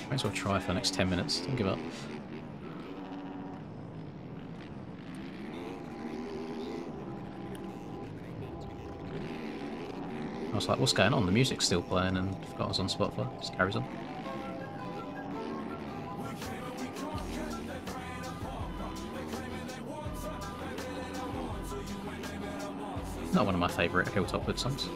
[SPEAKER 1] Might as well try for the next 10 minutes. Don't give up. I was like, what's going on? The music's still playing and I forgot I was on Spotify. Just carries on. Not one of my favourite Hilltop Hood songs.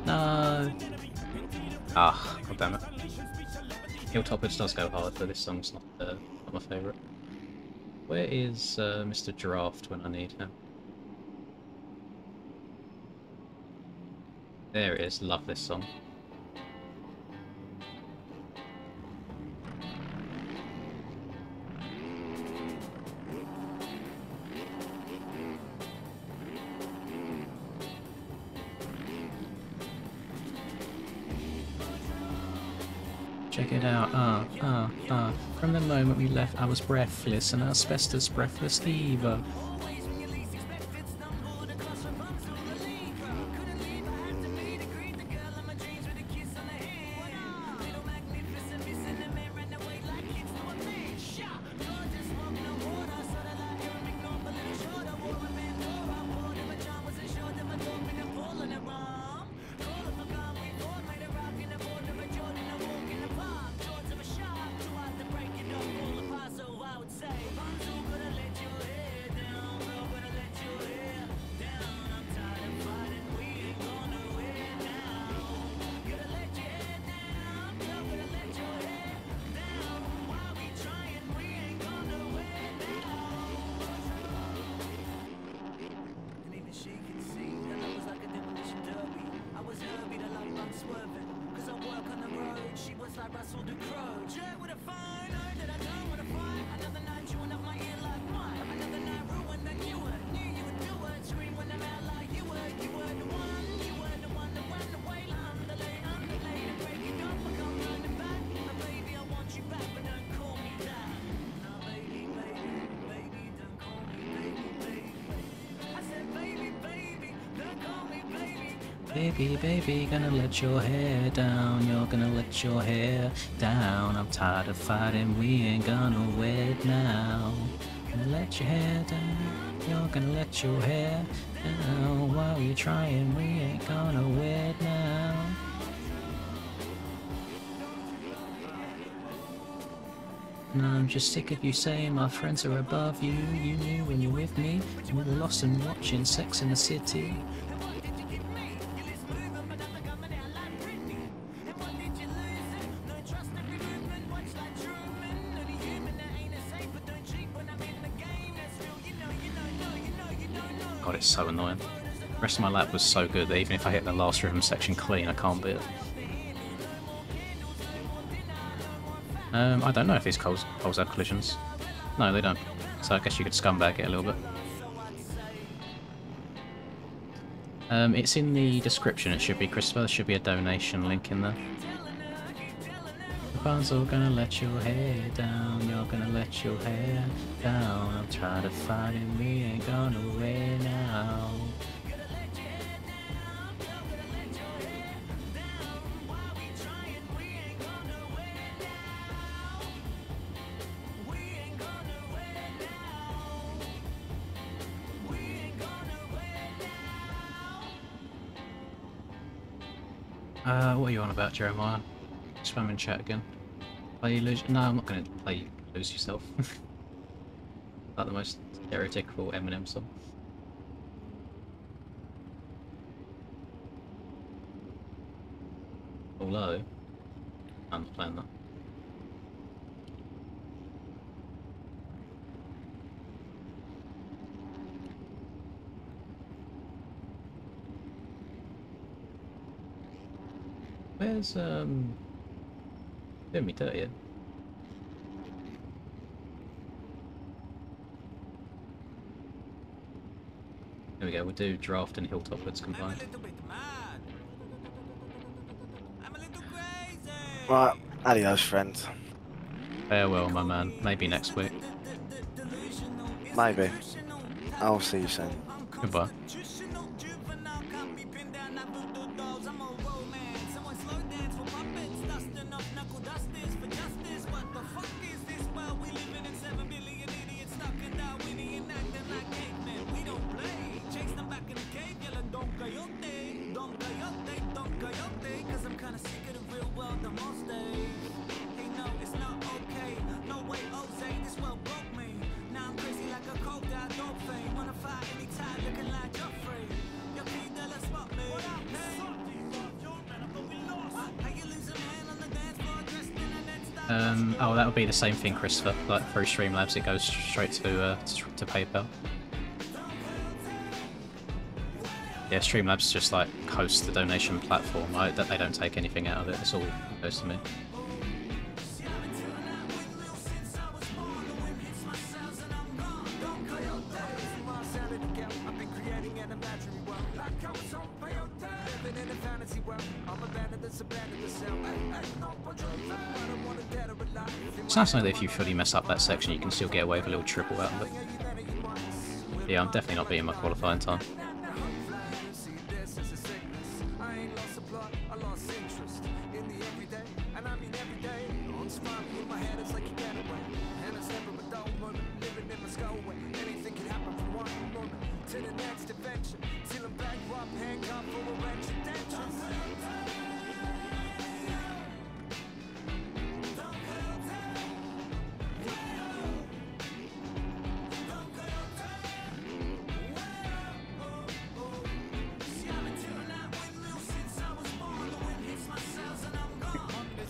[SPEAKER 1] No. Ah, god damn it. Hilltop Hoods does go hard, but this song's not my favourite. Where is Mr. Draft when I need him? There it is, love this song. Check it out, From the moment we left, I was breathless, and asbestos breathless either. Baby, baby, gonna let your hair down. You're gonna let your hair down. I'm tired of fighting, we ain't gonna wait now. Gonna let your hair down. You're gonna let your hair down. While you're trying, we ain't gonna wait now. And I'm just sick of you saying my friends are above you. You knew when you're with me. You were lost and watching Sex in the City. God, it's so annoying. The rest of my lap was so good that even if I hit the last rhythm section clean, I can't beat it. I don't know if these coals have collisions. No, they don't. So I guess you could scumbag it a little bit. It's in the description, it should be, Christopher. There should be a donation link in there. The bun's all gonna let your hair down, you're gonna let your hair down. I'm trying to fight it, we ain't gonna win now. What are you on about, Jeremiah? Spam in chat again. Play you lose? No, I'm not going to play you lose yourself. Like the most stereotypical Eminem song. Although, I'm not playing that. Where's, doing me dirty yet? There we go, we'll do draft and hilltop woods combined.
[SPEAKER 2] Right, adios, friends.
[SPEAKER 1] Farewell, my man. Maybe next week.
[SPEAKER 2] Maybe. I'll see you soon.
[SPEAKER 1] Goodbye. Oh, that would be the same thing, Christopher. Like through Streamlabs, it goes straight to PayPal. Yeah, Streamlabs just like hosts the donation platform. They don't take anything out of it. It's all goes to me. It's nice to know that if you fully mess up that section, you can still get away with a little triple out of it. Yeah, I'm definitely not beating my qualifying time.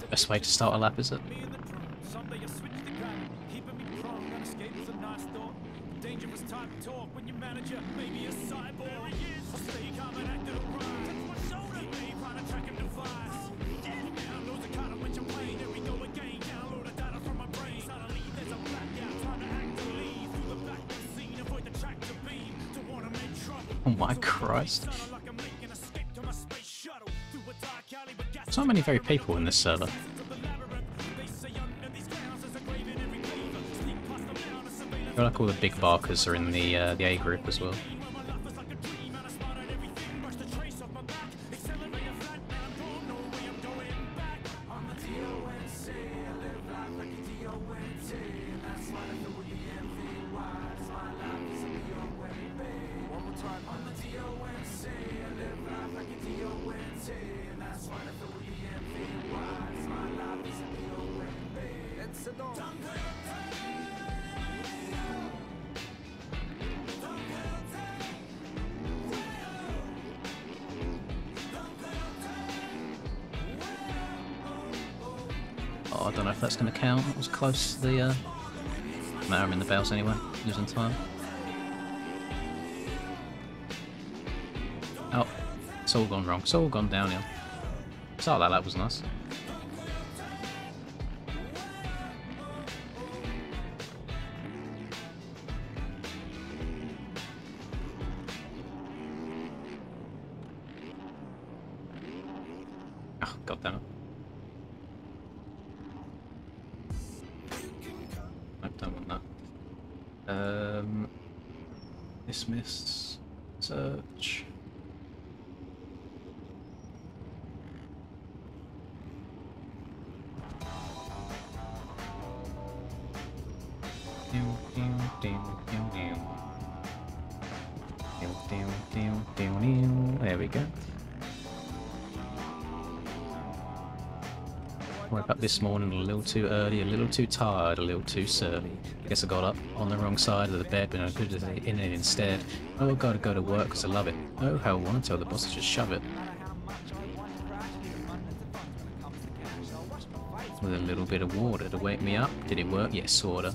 [SPEAKER 1] Best way to start a lap, is it? Oh my Christ. There's not many very people in this server. I feel like all the big barkers are in the A group as well. Oh, I don't know if that's going to count. It was close to the... No, I'm in the bells anyway. Losing time. Oh, it's all gone wrong. It's all gone downhill. Start that was nice. Oh, god damn it. I don't want that. Dismiss. Search. There we go. Woke up this morning a little too early, a little too tired, a little too surly. I guess I got up on the wrong side of the bed when I could have been in it instead. Oh, I gotta go to work because I love it. Oh, how I want to tell the boss to just shove it. With a little bit of water to wake me up. Did it work? Yes, sorta.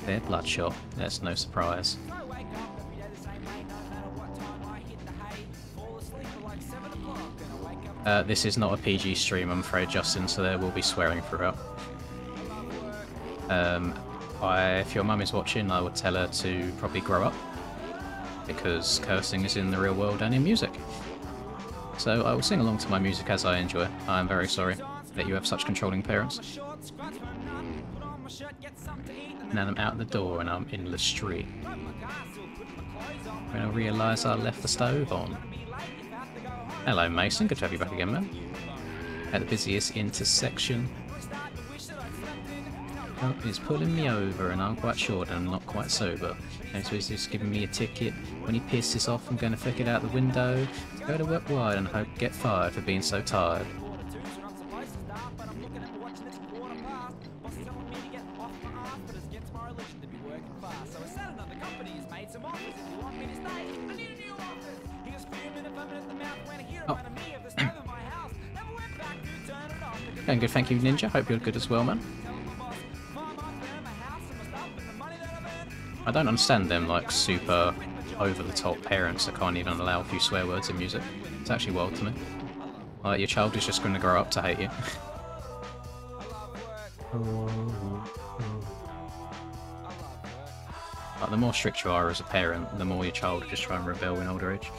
[SPEAKER 1] They're bloodshot. That's no surprise. This is not a PG stream, I'm afraid, Justin, so there will be swearing throughout. If your mum is watching, I would tell her to probably grow up, because cursing is in the real world and in music. So I will sing along to my music as I enjoy. I am very sorry that you have such controlling parents. Now I'm out the door and I'm in the street. When I realise I left the stove on. Hello Mason, good to have you back again, man. At the busiest intersection. Oh, he's pulling me over and I'm quite short and I'm not quite sober. And so he's just giving me a ticket. When he pisses off, I'm going to flick it out the window. Go to work wide and hope get fired for being so tired. Oh. Going good, thank you, Ninja. Hope you're good as well, man. I don't understand them, like, super over-the-top parents that can't even allow a few swear words in music. It's actually wild to me. Like, your child is just going to grow up to hate you. Like, the more strict you are as a parent, the more your child will just try and rebel in older age.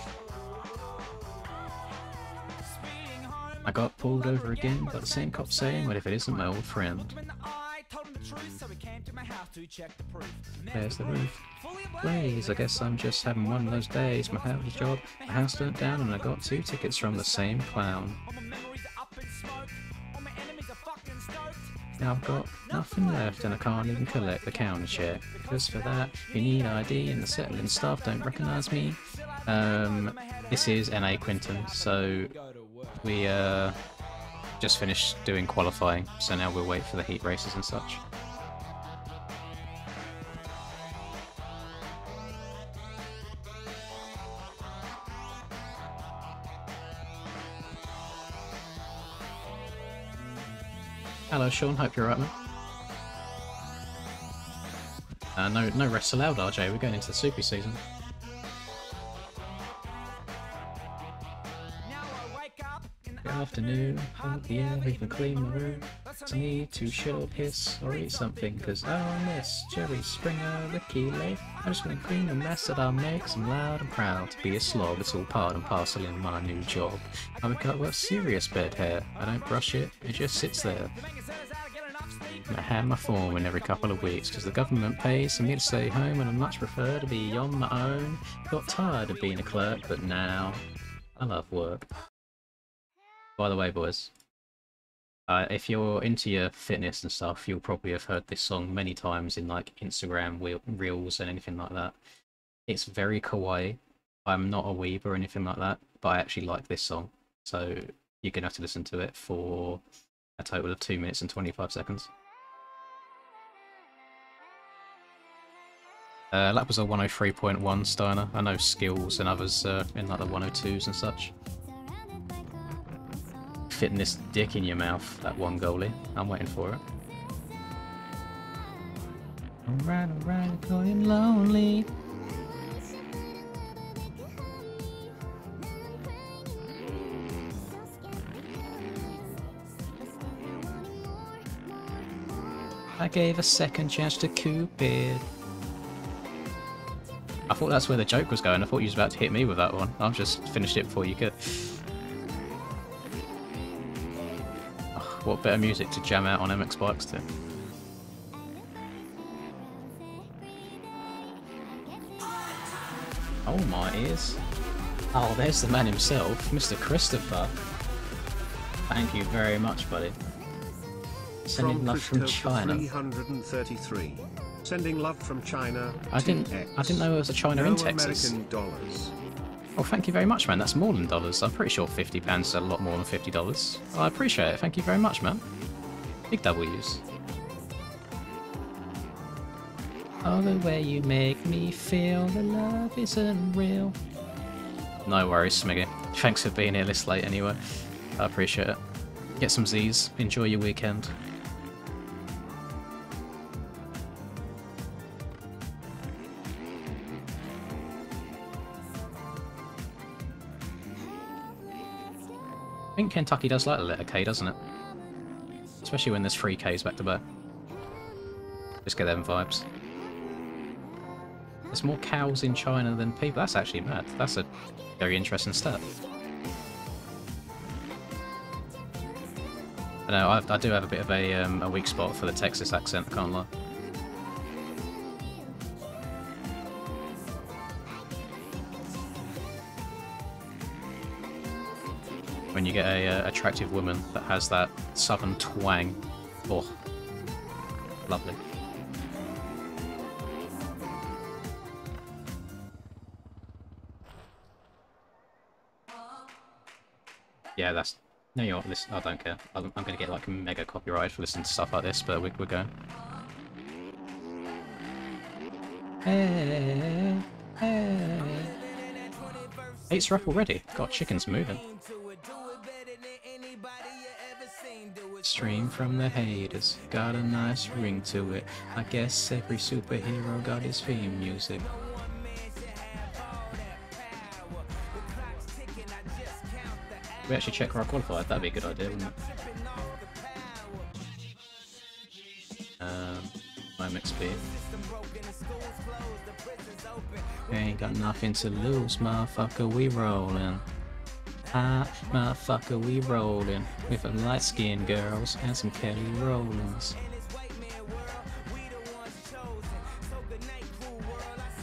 [SPEAKER 1] I got pulled over again by the same cop saying, what if it isn't my old friend? There's the roof. Please, I guess I'm just having one of those days. My job, my house burnt down and I got 2 tickets from the same clown. Now I've got nothing left and I can't even collect the counter check. Because for that, you need ID and the settling staff don't recognise me. This is NA Quinton, so we just finished doing qualifying, so now we'll wait for the heat races and such. Hello Sean, hope you're right, man. No rest allowed, RJ, we're going into the soupy season. Good afternoon, oh yeah, we can clean the room. I need to shut up, hiss, or eat something, cause I miss Jerry Springer, Ricky Lake. I'm just gonna clean the mess that I make, cause I'm loud and proud to be a slob. It's all part and parcel in my new job. I've got serious bed hair. I don't brush it, it just sits there. I hand my form in every couple of weeks because the government pays for me to stay home and I much prefer to be on my own. Got tired of being a clerk, but now I love work. By the way, boys, if you're into your fitness and stuff, you'll probably have heard this song many times in like Instagram reels and anything like that. It's very kawaii. I'm not a weeb or anything like that, but I actually like this song, so you're gonna have to listen to it for a total of 2 minutes and 25 seconds. That was a 103.1 Steiner. I know Skills and others in like the 102s and such. Fitting this dick in your mouth, that one goalie. I'm waiting for it. Alright, going lonely. I gave a second chance to Cupid. I thought that's where the joke was going. I thought you was about to hit me with that one. I've just finished it before you could. Oh, what better music to jam out on MX bikes to? Oh my ears. Oh, there's the man himself, Mr. Christopher. Thank you very much, buddy. Sending love from China.
[SPEAKER 8] 333. Sending love from China.
[SPEAKER 1] I didn't know there was a China in Texas.
[SPEAKER 8] American dollars.
[SPEAKER 1] Oh, thank you very much, man. That's more than dollars. I'm pretty sure £50 is a lot more than $50. I appreciate it. Thank you very much, man. Big W's. Oh, the way you make me feel, the love isn't real. No worries, Smiggy. Thanks for being here this late anyway. I appreciate it. Get some Z's. Enjoy your weekend. I think Kentucky does like the letter K, doesn't it? Especially when there's 3 Ks back to back. Just get them vibes. There's more cows in China than people. That's actually mad. That's a very interesting stat. I know, I do have a bit of a weak spot for the Texas accent, I can't lie. When you get a attractive woman that has that southern twang, oh, lovely. Yeah, that's... No, you're not. Listen, I don't care. I'm going to get like mega copyrighted for listening to stuff like this, but we're going. Hey, hey. Eight's are up already. God, chicken's moving. Stream from the haters, got a nice ring to it. I guess every superhero got his theme music. We actually check where I qualified, that'd be a good idea, wouldn't it? MXP. Ain't got nothing to lose, motherfucker, we rollin'. Ah, motherfucker, we rollin'. With some light-skinned girls and some Kelly Rollins.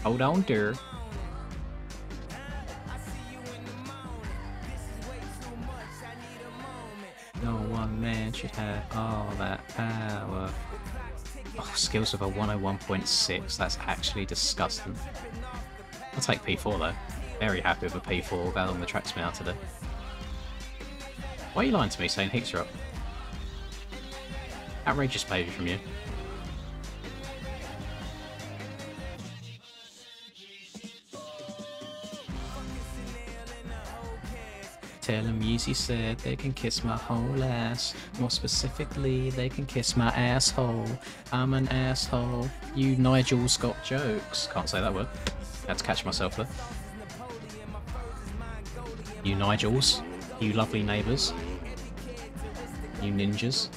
[SPEAKER 1] Hold on, dear. No one man should have all that power. Oh, skills of a 101.6. That's actually disgusting. I'll take P4 though. Very happy with a P4 along the track's been out today. Why are you lying to me saying heats are up? Outrageous behaviour from you. Tell them Yeezy said they can kiss my whole ass. More specifically, they can kiss my asshole. I'm an asshole. You Nigel's got jokes. Can't say that word. Had to catch myself there. You Nigels. You lovely neighbours. You ninjas.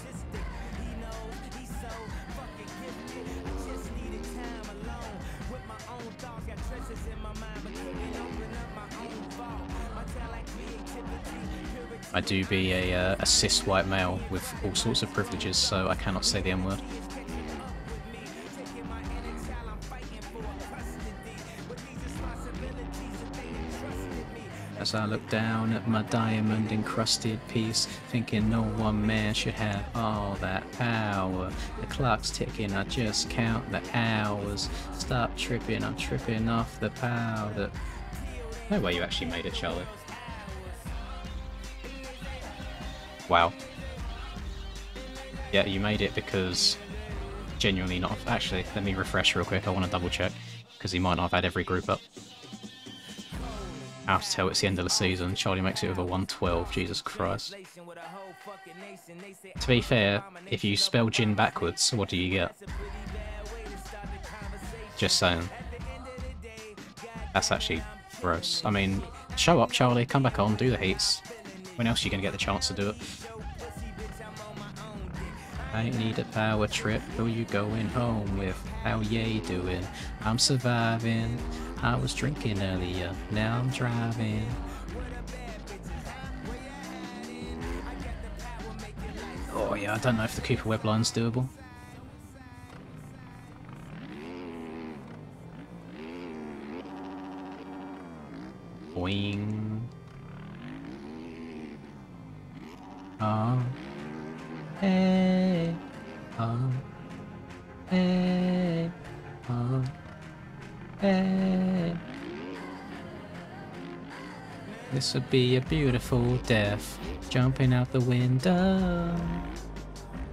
[SPEAKER 1] I do be a cis white male with all sorts of privileges, so I cannot say the N-word. As I look down at my diamond-encrusted piece, thinking no one man should have all that power. The clock's ticking, I just count the hours. Stop tripping, I'm tripping off the powder. No way you actually made it, Charlie. Wow. Yeah, you made it because genuinely not. Actually, let me refresh real quick. I want to double check because he might not have had every group up. How to tell it's the end of the season. Charlie makes it with a 112. Jesus Christ. To be fair, if you spell gin backwards, what do you get? Just saying. That's actually gross. I mean, show up, Charlie. Come back on. Do the heats. When else are you going to get the chance to do it? I need a power trip. Who you going home with? How you doing? I'm surviving. I was drinking earlier. Now I'm driving. Oh yeah, I don't know if the Cooper web line's doable. Boing. Oh. Hey. Oh. Hey. Oh. Hey. This would be a beautiful death. Jumping out the window.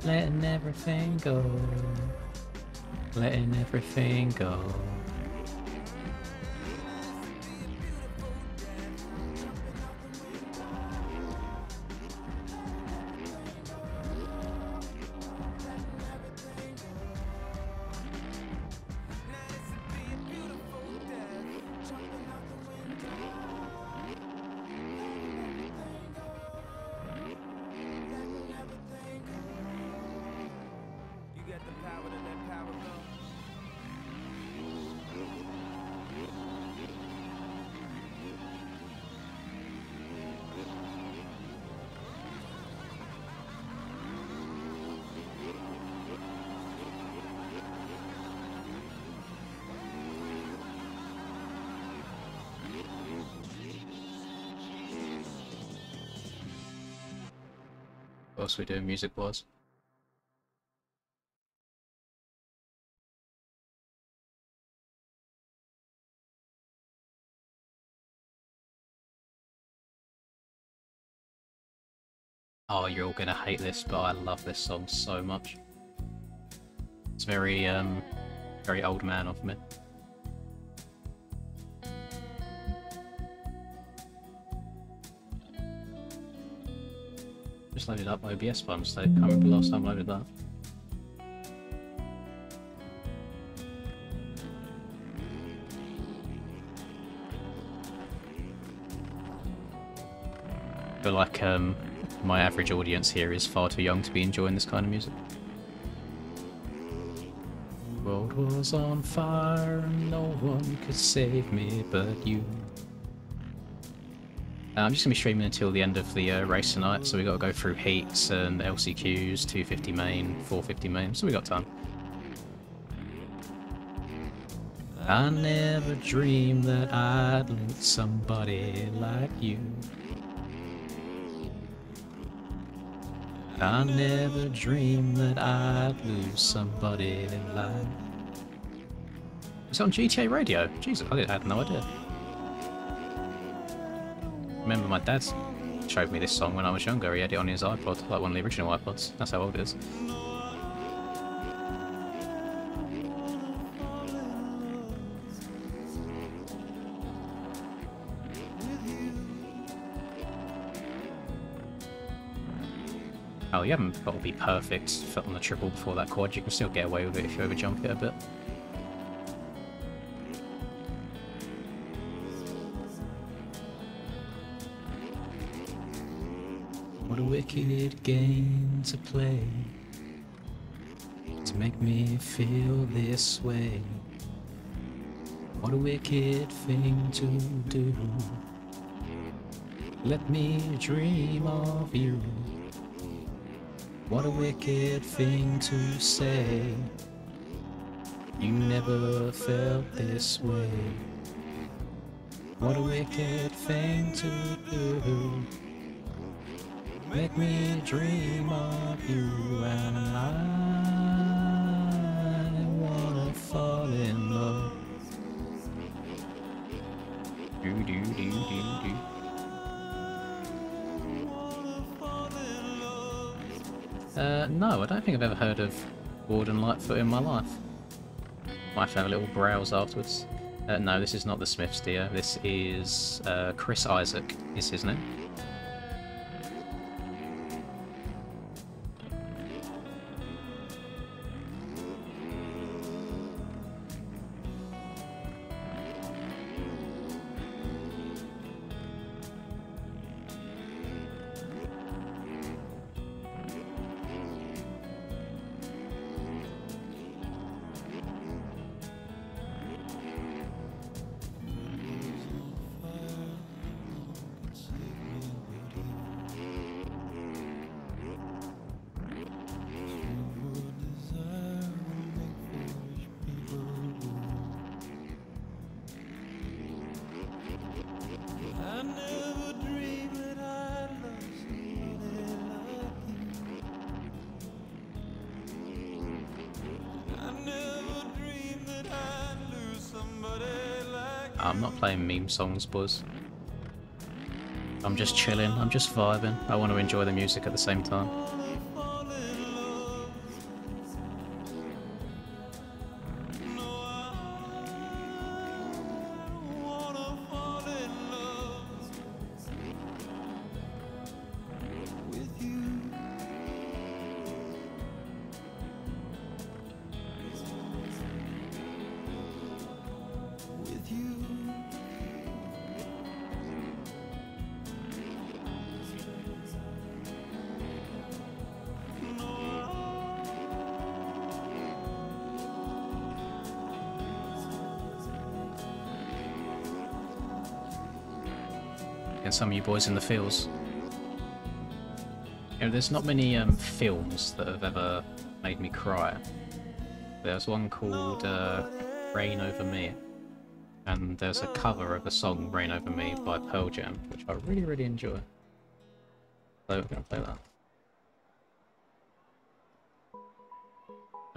[SPEAKER 1] Letting everything go. Letting everything go. What else we do music-wise? Oh, you're all gonna hate this, but I love this song so much. It's very, very old man of me. Just loaded up OBS by mistake. Can't remember the last time I loaded that. I feel like my average audience here is far too young to be enjoying this kind of music. The world was on fire and no one could save me but you. I'm just going to be streaming until the end of the race tonight, so we got to go through heats and LCQs, 250 main, 450 main, so we got time. I never dreamed that I'd lose somebody like you. I never dreamed that I'd lose somebody like... It's on GTA Radio? Jesus, I had no idea. Remember my dad showed me this song when I was younger. He had it on his iPod, like one of the original iPods. That's how old it is. Oh, you haven't got to be perfect foot on the triple before that quad. You can still get away with it if you over jump it a bit. What a wicked game to play, to make me feel this way. What a wicked thing to do. Let me dream of you. What a wicked thing to say. You never felt this way. What a wicked thing to do. Make me dream of you, and I wanna fall in love. Do do do do do. No, I don't think I've ever heard of Gordon Lightfoot in my life. Might have to have a little browse afterwards. No, this is not the Smiths dear. This is Chris Isaac is his name. I'm not playing meme songs, boys. I'm just chilling, I'm just vibing. I want to enjoy the music at the same time. And some of you boys in the fields. You know, there's not many films that have ever made me cry. There's one called Rain Over Me, and there's a cover of a song, Rain Over Me, by Pearl Jam, which I really, really enjoy. So we're going to play that.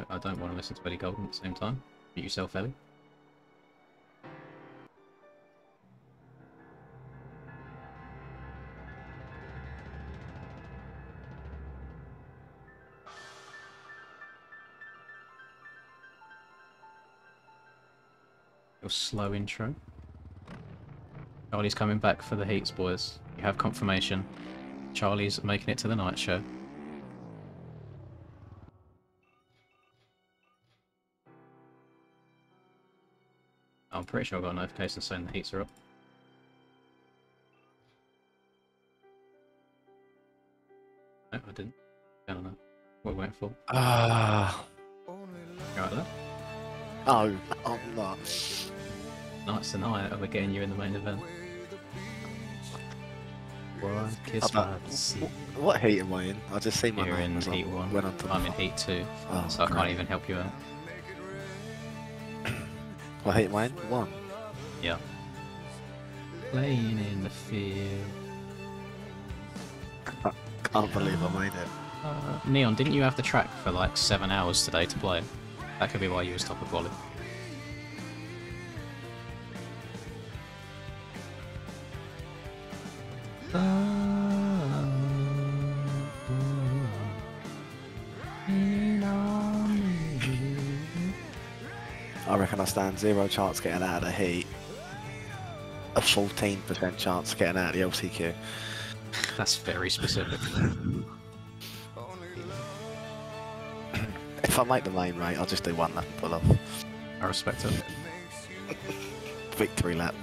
[SPEAKER 1] I don't want to listen to Ellie Goulding at the same time. Mute yourself, Ellie. Slow intro. Charlie's coming back for the heats, boys. You have confirmation. Charlie's making it to the night show. I'm pretty sure I got a notification saying the heats are up. No, I didn't. I don't know. What are we waiting for? You right there?
[SPEAKER 2] Oh, I'm not.
[SPEAKER 1] Nice tonight, we're getting you in the main event. One kiss by the sea.
[SPEAKER 2] What heat am I in? I just see my
[SPEAKER 1] You're
[SPEAKER 2] name
[SPEAKER 1] in
[SPEAKER 2] as I
[SPEAKER 1] heat 1.
[SPEAKER 2] went on to the
[SPEAKER 1] I'm in heat 2,
[SPEAKER 2] Oh,
[SPEAKER 1] so I can't
[SPEAKER 2] great.
[SPEAKER 1] even help you out.
[SPEAKER 2] What heat am I in? 1.
[SPEAKER 1] Yeah. Playing in the field.
[SPEAKER 2] Can't believe I made it.
[SPEAKER 1] Neon, didn't you have the track for like 7 hours today to play? That could be why you was top of quality.
[SPEAKER 2] I reckon I stand 0 chance getting out of the heat. A 14% chance getting out of the LCQ.
[SPEAKER 1] That's very specific.
[SPEAKER 2] If I make the main rate, I'll just do 1 lap and pull off.
[SPEAKER 1] I respect it.
[SPEAKER 2] Victory lap.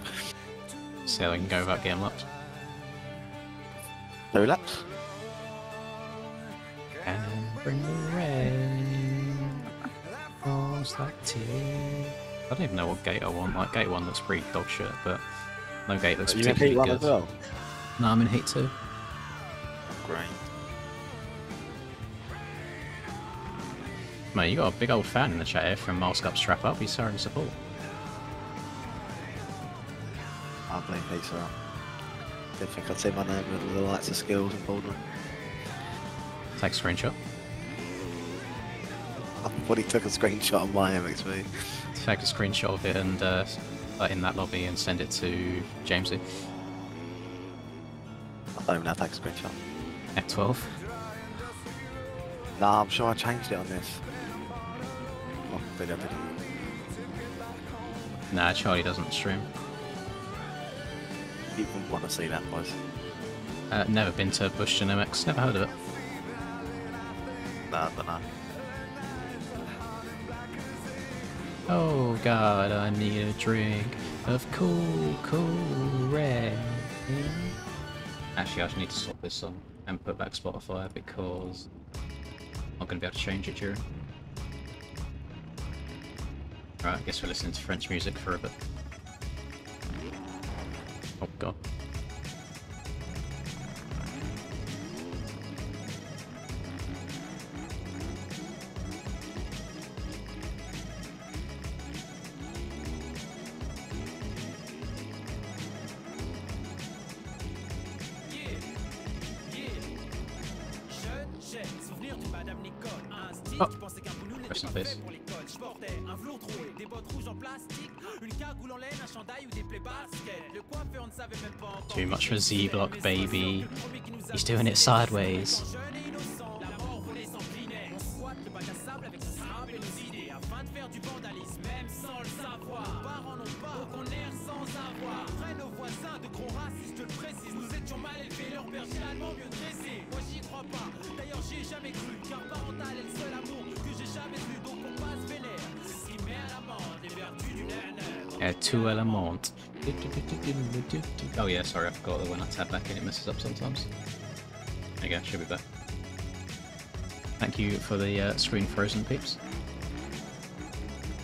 [SPEAKER 1] See how I can go without getting lapped.
[SPEAKER 2] 2 laps?
[SPEAKER 1] And bring the rain. Falls like tea. I don't even know what gate I want. Like, gate 1 looks pretty dog shit, but no gate looks
[SPEAKER 2] Are you in
[SPEAKER 1] particularly
[SPEAKER 2] heat 1
[SPEAKER 1] good.
[SPEAKER 2] as well?
[SPEAKER 1] No, I'm in heat 2.
[SPEAKER 2] Great.
[SPEAKER 1] Mate, you got a big old fan in the chat here from Mask Up Strap Up. He's showing support.
[SPEAKER 2] I believe heats are up. Didn't think I'd see my name with the lights of skills and pulled them.
[SPEAKER 1] Take a screenshot.
[SPEAKER 2] I thought he took a screenshot of my MXV.
[SPEAKER 1] Take a screenshot of it and in that lobby and send it to Jamesy.
[SPEAKER 2] I don't even know how to take a screenshot.
[SPEAKER 1] F12.
[SPEAKER 2] Nah, I'm sure I changed it on this. Oh, did I?
[SPEAKER 1] Nah, Charlie doesn't stream.
[SPEAKER 2] You wouldn't want to see that, boys.
[SPEAKER 1] Never been to Bushton MX, never heard of it.
[SPEAKER 2] Nah, I don't know.
[SPEAKER 1] Oh god, I need a drink of cool, cool rain. Actually, I just need to stop this song and put back Spotify because I'm not going to be able to change it during. Right, I guess we're listening to French music for a bit. Oh god. Oh, rest in peace. Too much for Z-Block, baby. He's doing it sideways. Two element. Oh yeah, sorry, I forgot that when I tab back in it messes up sometimes. There you go, should be back. Thank you for the screen frozen, peeps.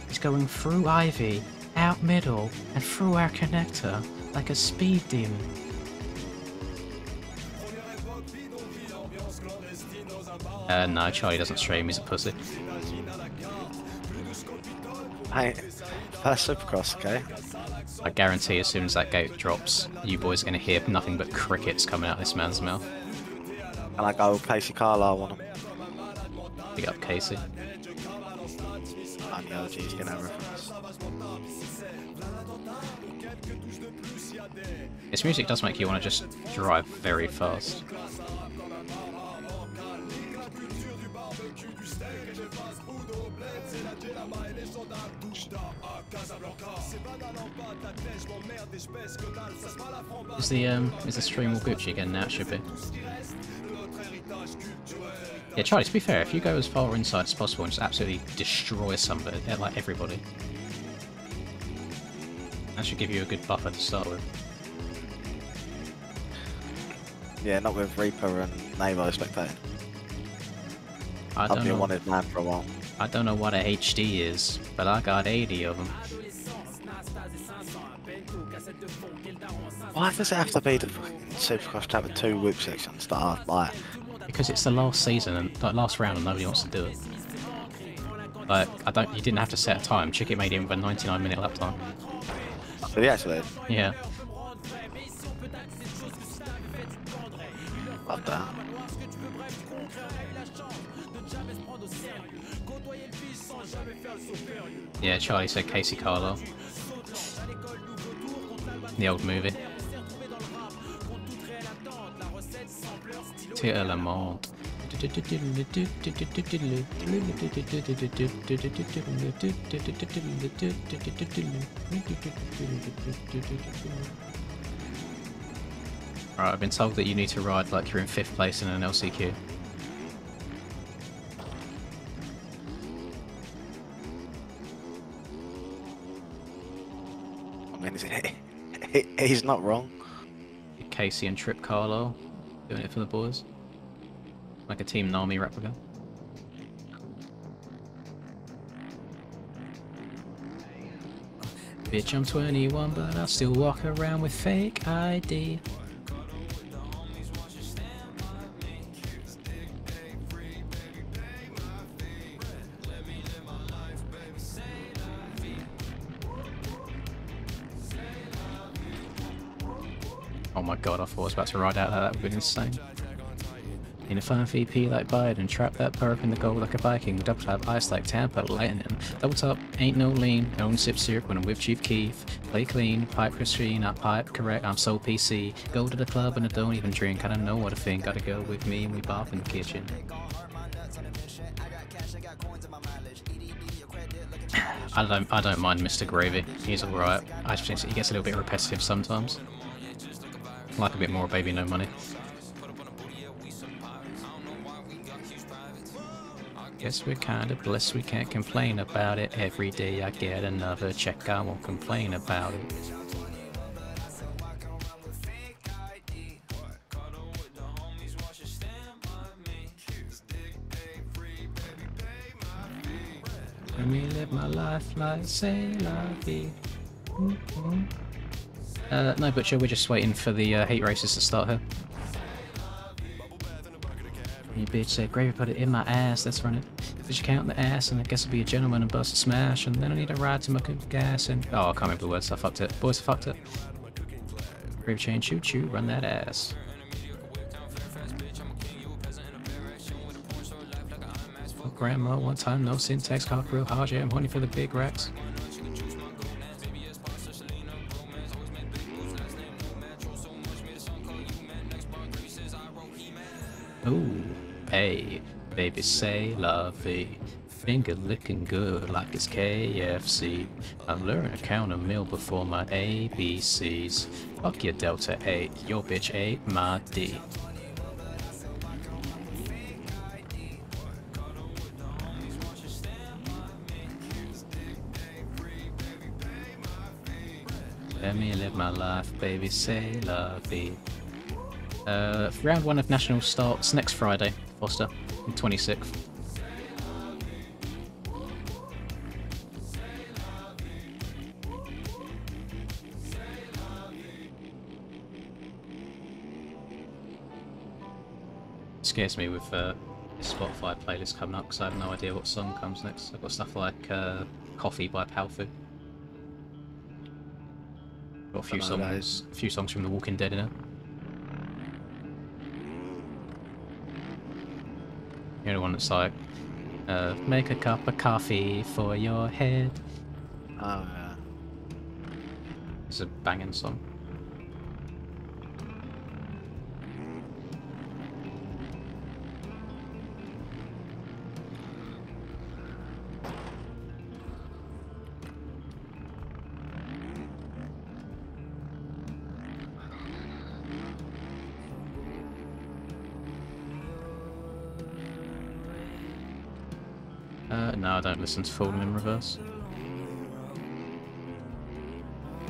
[SPEAKER 1] He's going through Ivy, out middle, and through our connector, like a speed demon. No, Charlie doesn't stream, he's a pussy.
[SPEAKER 2] Hey, first Supercross, okay?
[SPEAKER 1] I guarantee as soon as that gate drops, you boys are going to hear nothing but crickets coming out of this man's mouth.
[SPEAKER 2] And I go Casey Carlisle on him.
[SPEAKER 1] Big up Casey.
[SPEAKER 2] And the OG's getting that reference.
[SPEAKER 1] This music does make you want to just drive very fast. Is the stream all Gucci again now? It should be. Yeah, Charlie, to be fair, if you go as far inside as possible and just absolutely destroy somebody, like everybody, that should give you a good buffer to start with.
[SPEAKER 2] Yeah, not with Reaper and Navo spectating.
[SPEAKER 1] I
[SPEAKER 2] I've
[SPEAKER 1] don't
[SPEAKER 2] been
[SPEAKER 1] know.
[SPEAKER 2] wanted man for a while.
[SPEAKER 1] I don't know what a HD is, but I got 80 of them.
[SPEAKER 2] Why does it have to be the fucking Supercross track with 2 whoop sections that are like...
[SPEAKER 1] Because it's the last season and like last round and nobody wants to do it. Like you didn't have to set a time. Chick it made him with a 99-minute lap time.
[SPEAKER 2] Did he actually?
[SPEAKER 1] Yeah.
[SPEAKER 2] Love that.
[SPEAKER 1] Yeah, Charlie said Casey Carlisle. The old movie. Two element. Alright, I've been told that you need to ride like you're in 5th place in an LCQ.
[SPEAKER 2] I mean, he's not wrong.
[SPEAKER 1] Casey and Trip Carlisle doing it for the boys. Like a Team Nami replica. Bitch, I'm 21, but I still walk around with fake ID. Oh my god, I thought I was about to ride out that would be insane. In a 5 VP like Biden, trap that perp in the goal like a Viking, double tap ice like Tampa lightning. Double top, ain't no lean, own sip syrup when I'm with Chief Keef. Play clean, pipe Christine, I pipe correct, I'm so PC. Go to the club and I don't even drink, I don't know what to think, gotta go with me and we bop in the kitchen. I don't mind Mr. Gravy. He's alright. I just think he gets a little bit repetitive sometimes. I like a bit more Baby No Money. Guess we're kinda blessed, we can't complain about it. Every day I get another check, I won't complain about it. Let me live my life like say la vie. No Butcher, we're just waiting for the heat races to start here. You bitch said, Gravy put it in my ass, let's run it. Bitch count the ass, and I guess I'll be a gentleman and bust a smash, and then I need a ride to my gas, and... Oh, I can't remember the words, I fucked it. Boys, I fucked it. Gravy chain, choo choo, run that ass. Oh, grandma, one time, no syntax, cock real hard, yeah, I'm horny for the big racks. Ooh, hey, baby say la vie. Finger licking good like it's KFC. I'm learning to count a meal before my ABCs. Fuck your Delta 8, your bitch ate my D. Let me live my life, baby say la vie. Round 1 of Nationals starts next Friday, Foster, the 26th. Scares me with this Spotify playlist coming up because I have no idea what song comes next. I've got stuff like Coffee by Palfu. Got a few songs from The Walking Dead in it. You know, the one that's like, make a cup of coffee for your head.
[SPEAKER 2] Oh, yeah.
[SPEAKER 1] It's a banging song. No, I don't listen to Falling in Reverse.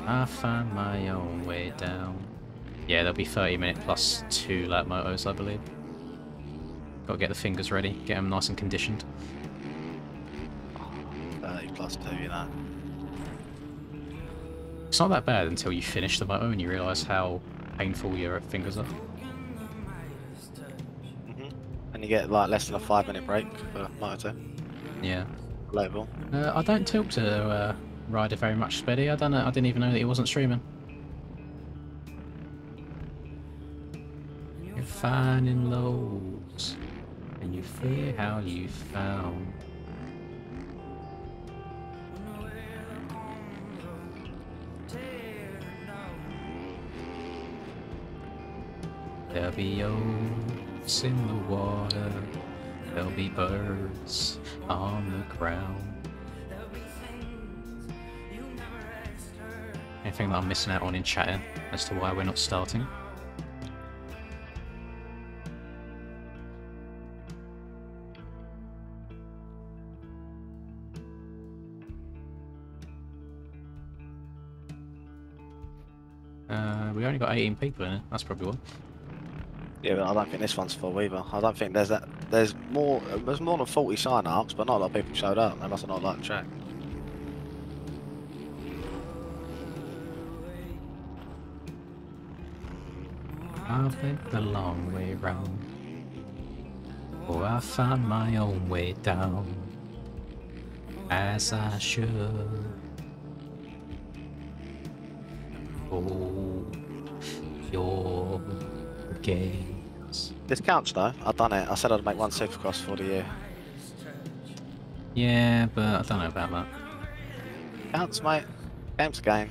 [SPEAKER 1] I find my own way down. Yeah, there'll be 30-minute plus 2 lap motos, I believe. Gotta get the fingers ready, get them nice and conditioned.
[SPEAKER 2] 30 plus 2, you know.
[SPEAKER 1] It's not that bad until you finish the moto and you realise how painful your fingers are.
[SPEAKER 2] And you get like less than a 5-minute break for Moto 2.
[SPEAKER 1] Yeah.
[SPEAKER 2] Label.
[SPEAKER 1] I don't talk to Ryder very much, Speddy. I don't know. I didn't even know that he wasn't streaming. You're finding lows, and you fear how you found. There'll be oats in the water. There'll be birds on the ground. Anything that I'm missing out on in chatting as to why we're not starting? We only got 18 people in it, that's probably why.
[SPEAKER 2] Yeah, but I don't think this one's full either. I don't think there's more than 40 sign-ups, but not a lot of people showed up. They must have not liked the track.
[SPEAKER 1] I've been the long way round. Oh, I found my own way down. As I should. Oh, your gaze.
[SPEAKER 2] This counts though. I've done it. I said I'd make one Supercross for the year.
[SPEAKER 1] Yeah, but I don't know about that.
[SPEAKER 2] Counts, mate. Game's a game.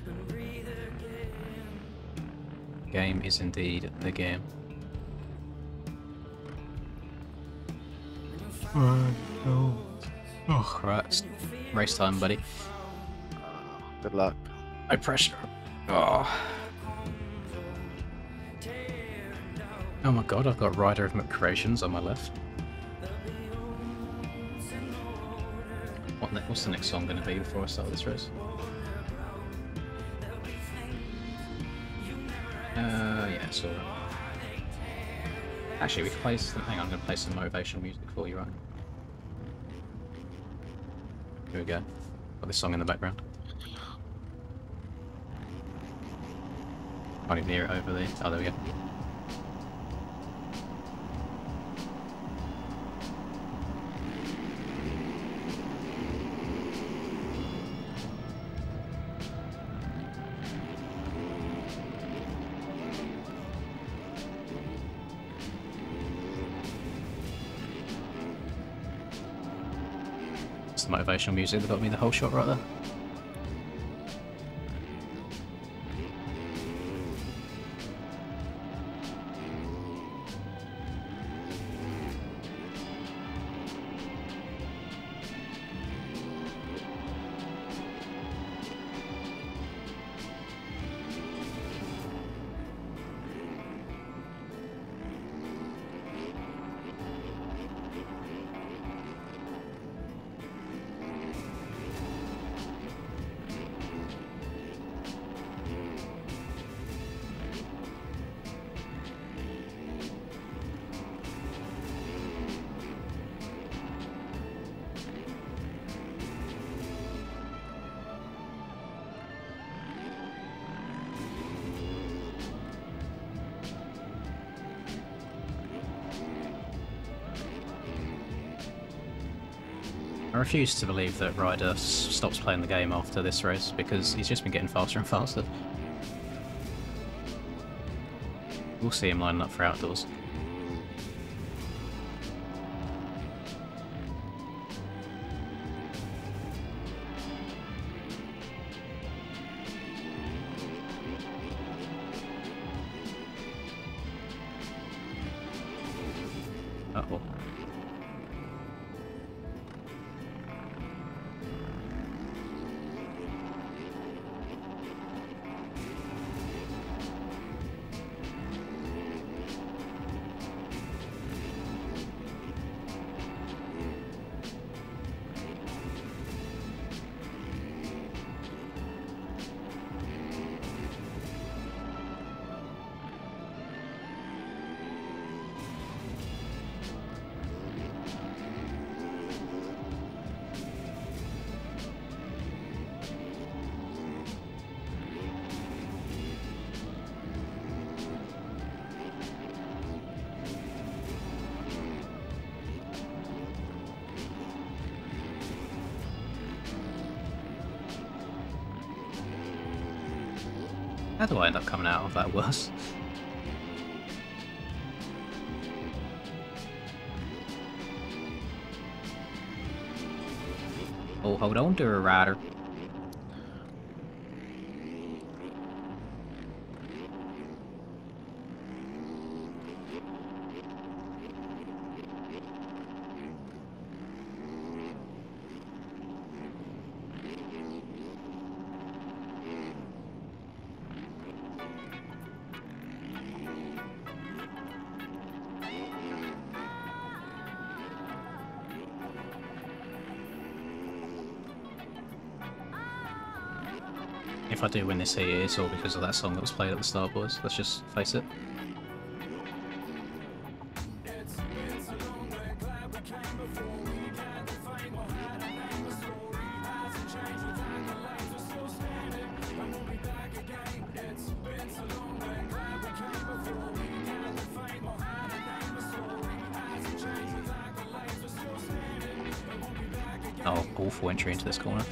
[SPEAKER 1] Game is indeed the game. Oh, right, it's race time, buddy.
[SPEAKER 2] Good luck.
[SPEAKER 1] No pressure. Oh. Oh my god, I've got Rider of Creations on my left. What's the next song going to be before I start this race? Yeah, so... Actually, we can play some... Hang on, I'm going to play some motivational music for you, right? Here we go. Got this song in the background. Can't even hear it over there. Oh, there we go. It's the motivational music that got me the whole shot right there. I refuse to believe that Ryder stops playing the game after this race, because he's just been getting faster and faster. We'll see him lining up for outdoors. Uh-oh. How do I end up coming out of that worse? Oh, hold on to her, Ryder. If I do win this heat, it's all because of that song that was played at the start, boys. Let's just face it. Oh, awful entry into this corner.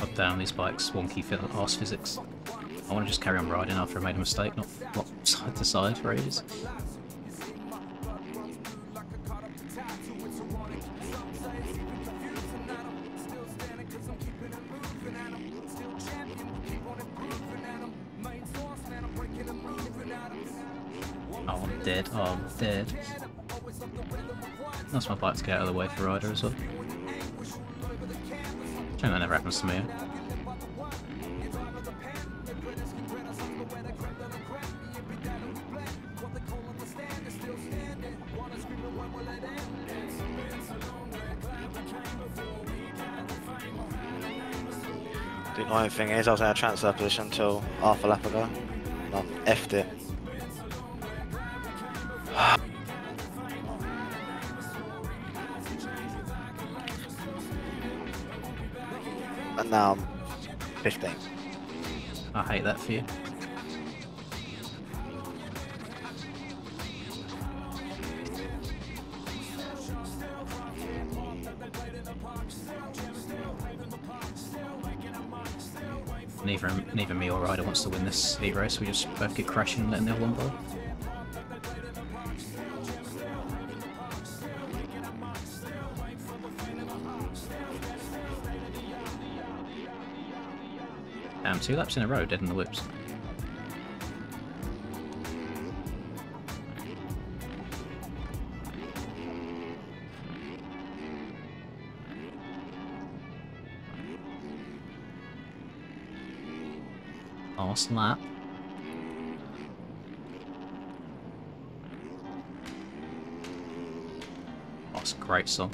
[SPEAKER 1] God damn, these bikes, wonky arse physics. I want to just carry on riding after I made a mistake, not side to side for ages. Oh, I'm dead. Oh, I'm dead. That's my bike to get out of the way for Ryder as well. I think that never happens to me.
[SPEAKER 2] The annoying thing is, I was in a transfer position until half a lap ago, and I effed it. And now I'm 15.
[SPEAKER 1] I hate that for you. Neither me or Ryder wants to win this heat race. We just both get crashing and letting the other one blow. Damn, 2 laps in a row, dead in the whoops. Last lap. Oh, it's a great song.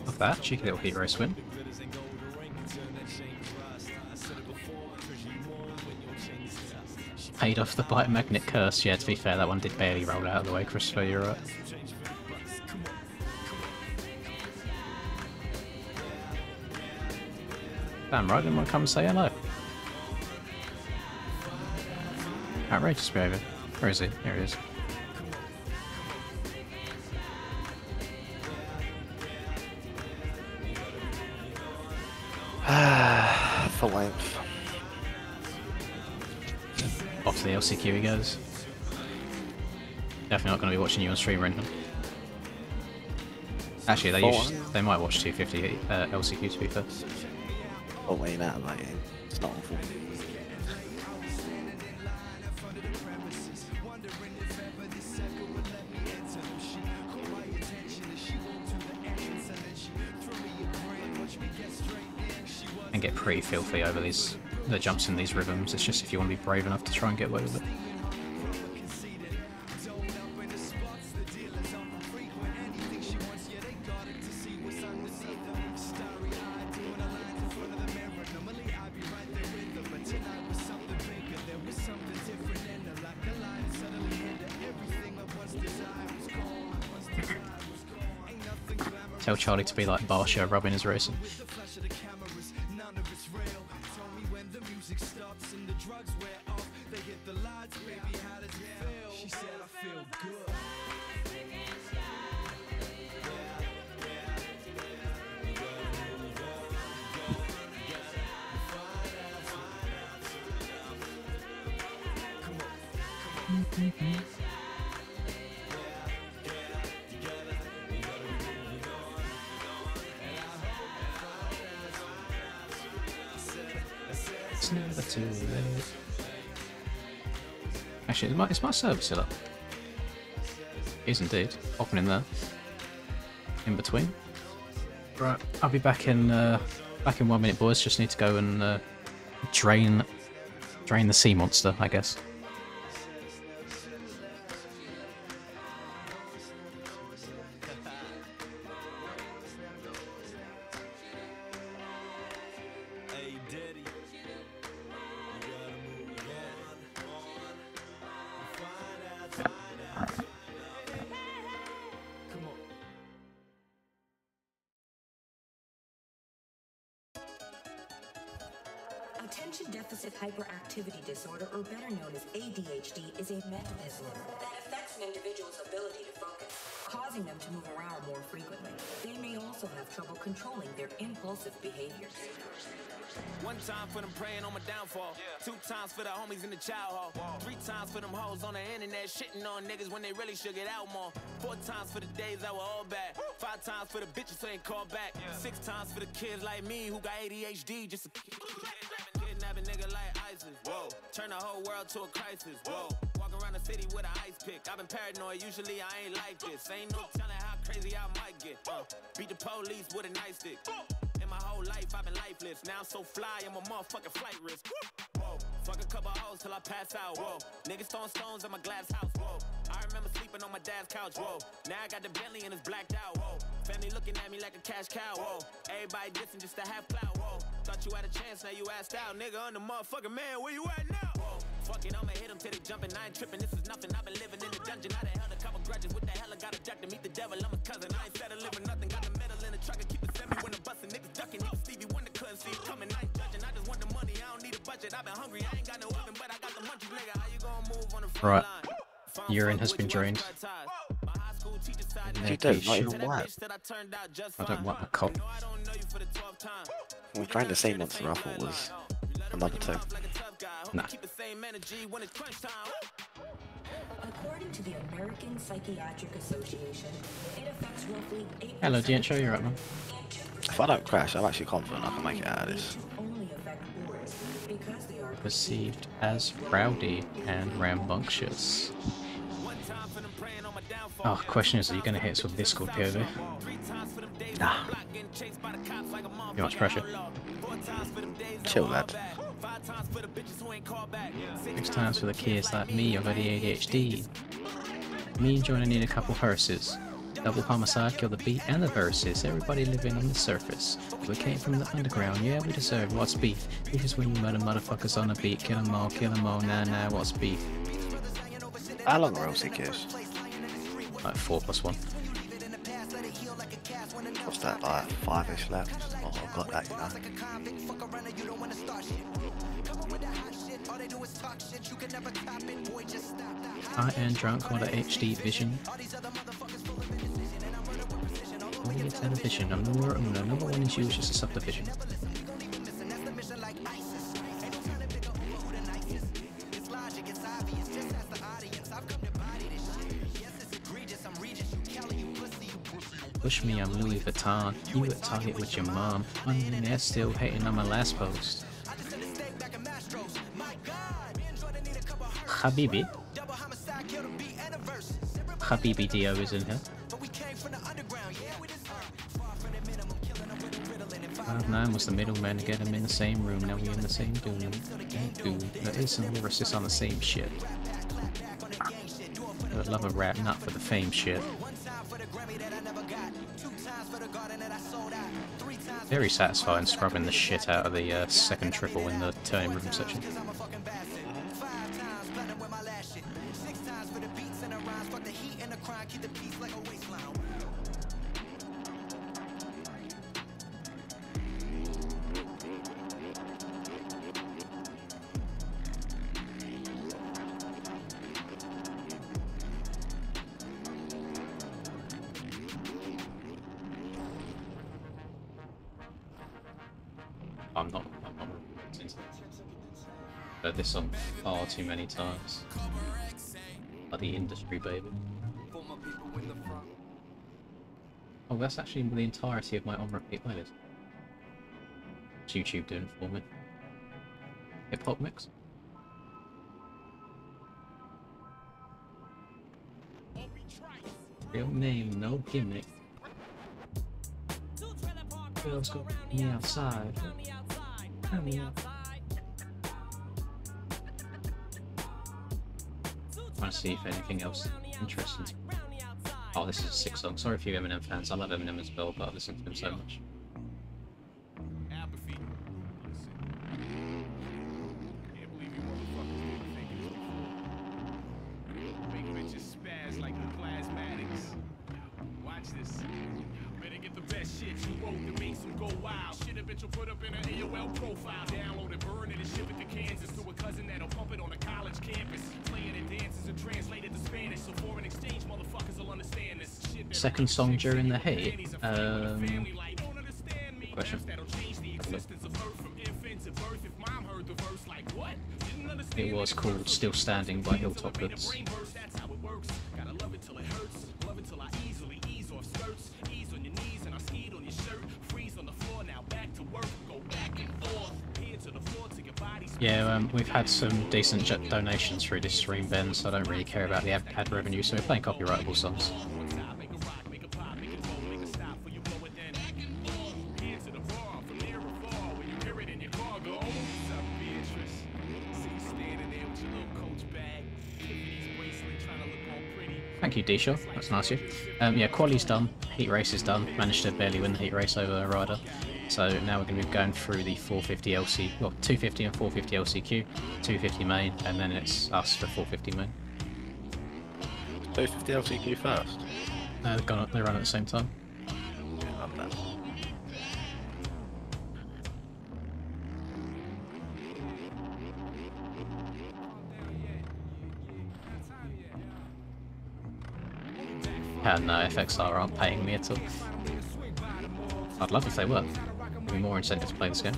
[SPEAKER 1] Of that, cheeky little heat race win. Paid off the bike magnet curse. Yeah, to be fair, that one did barely roll out of the way, Christopher, you're right. Damn right, didn't want to come and say hello. Outrageous behaviour. Where is he? Here he is.
[SPEAKER 2] Full length.
[SPEAKER 1] Off to the LCQ he goes. Definitely not going to be watching you on stream or anything. Actually, they might watch 250 LCQ to be fair.
[SPEAKER 2] Oh, wait, that, like, it's not awful.
[SPEAKER 1] And get pretty filthy over the jumps in these rhythms. It's just if you want to be brave enough to try and get away with it. Tell Charlie to be like Barsha rubbing his racing. It's never too late. Actually, is my server still up? It is indeed. Popping in there. In between. Right, I'll be back in 1 minute, boys. Just need to go and drain the sea monster, I guess.
[SPEAKER 9] Attention Deficit Hyperactivity Disorder, or better known as ADHD, is a mental disorder that affects an individual's ability to focus, causing them to move around more frequently. They may also have trouble controlling their impulsive behaviors.
[SPEAKER 7] 1 time for them praying on my downfall. 2 times for the homies in the child hall. 3 times for them hoes on the internet shitting on niggas when they really should get out more. 4 times for the days that were all bad. 5 times for the bitches who ain't called back. 6 times for the kids like me who got ADHD just to kidnap a nigga like ISIS. Whoa, turn the whole world to a crisis. Whoa, walk around the city with an ice pick. I've been paranoid, usually I ain't like this. Ain't no telling how crazy I might get. Beat the police with a nightstick. In my whole life, I've been lifeless. Now I'm so fly, I'm a motherfucking flight risk. Whoa, fuck a couple hoes till I pass out. Whoa, niggas throwing stones at my glass house. Whoa, I remember sleeping on my dad's couch. Whoa, now I got the Bentley and it's blacked out. Whoa, family looking at me like a cash cow. Whoa, everybody dissing just to have clout. Whoa, thought you had a chance, now you asked out. Nigga, I'm the motherfucking man, where you at now? Whoa, fuck it, I'ma hit them till they jumping. I ain't tripping, this is nothing. I've been living in the dungeon. I done held a couple grudges. What the hell, I got a jack to meet the devil. I'm a cousin, I ain't settling for nothing. Got the metal in the truck and keep the semi when I'm busting. Niggas ducking, even Stevie Wonder couldn't see it coming. I ain't judging, I just want the money, I don't need a budget. I've been hungry, I ain't got no oven, but I got the munchies, nigga. How you gonna move on the front line?
[SPEAKER 1] Urine has been drained.
[SPEAKER 2] You do, not even wipe.
[SPEAKER 1] I don't wipe my cock.
[SPEAKER 2] We drained the sea monster, I thought was another 2.
[SPEAKER 1] Nah.
[SPEAKER 9] According to the American Psychiatric Association, it affects roughly 8%.
[SPEAKER 1] Hello, Diancho, you're right, man.
[SPEAKER 2] If I don't crash, I'm actually confident I can make it out of this.
[SPEAKER 9] Only affect boys because they are
[SPEAKER 1] Perceived as rowdy and rambunctious. Oh, question is, are you going to hit us with Discord POV?
[SPEAKER 2] Nah.
[SPEAKER 1] Too much pressure.
[SPEAKER 2] Chill, lad.
[SPEAKER 1] 6 times for the kids like me, I've got ADHD. Me and Johnny need a couple hearses. Double homicide, kill the beat and the verses. Everybody living on the surface. We came from the underground, yeah, we deserve what's beef. Beef is when you murder motherfuckers on the beat. Kill them all, nah, what's beef?
[SPEAKER 2] How long are LC queues?
[SPEAKER 1] Like 4+1.
[SPEAKER 2] What's that, like 5-ish left? Oh, I've got that, you know.
[SPEAKER 1] I am drunk on the HD vision. Only television, number 1 is used as a subdivision. Push me, I'm Louis Vuitton. You at Target with your mom. I'm there still hating on my last post. Habibi. Habibi Dio is in here. 5'9" was the middleman to get him in the same room. Now we in the same doom. There is some lyricists on the same shit. I would love a rap, not for the fame shit. Very satisfying scrubbing the shit out of the second triple in the turning room section. I'm not heard this song far too many times. Like the industry, baby. Oh, that's actually the entirety of my on repeat playlist. It's YouTube doing it for me. Hip hop mix. Real name, no gimmick. Girls go me outside. Tell me out. I want to see if anything else interesting. Oh, this is a sick song. Sorry for you Eminem fans. I love Eminem as well, but I listen to him so much. Second song during the heat. Question. It was called "Still Standing" by Hilltop Hoods. Yeah, we've had some decent donations through this stream, Ben, so I don't really care about the ad revenue, so we're playing copyrightable songs. Thank you, D-Shaw. That's nice of you. Yeah, quali's done. Heat race is done. Managed to barely win the heat race over a rider. So now we're going to be going through the 450 LC, well, 250 and 450 LCQ, 250 main, and then it's us for 450 main.
[SPEAKER 2] 250 LCQ first?
[SPEAKER 1] They run at the same time.
[SPEAKER 2] Yeah, love that.
[SPEAKER 1] And no, FXR aren't paying me at all. I'd love if they were. Give me more incentive to play this game.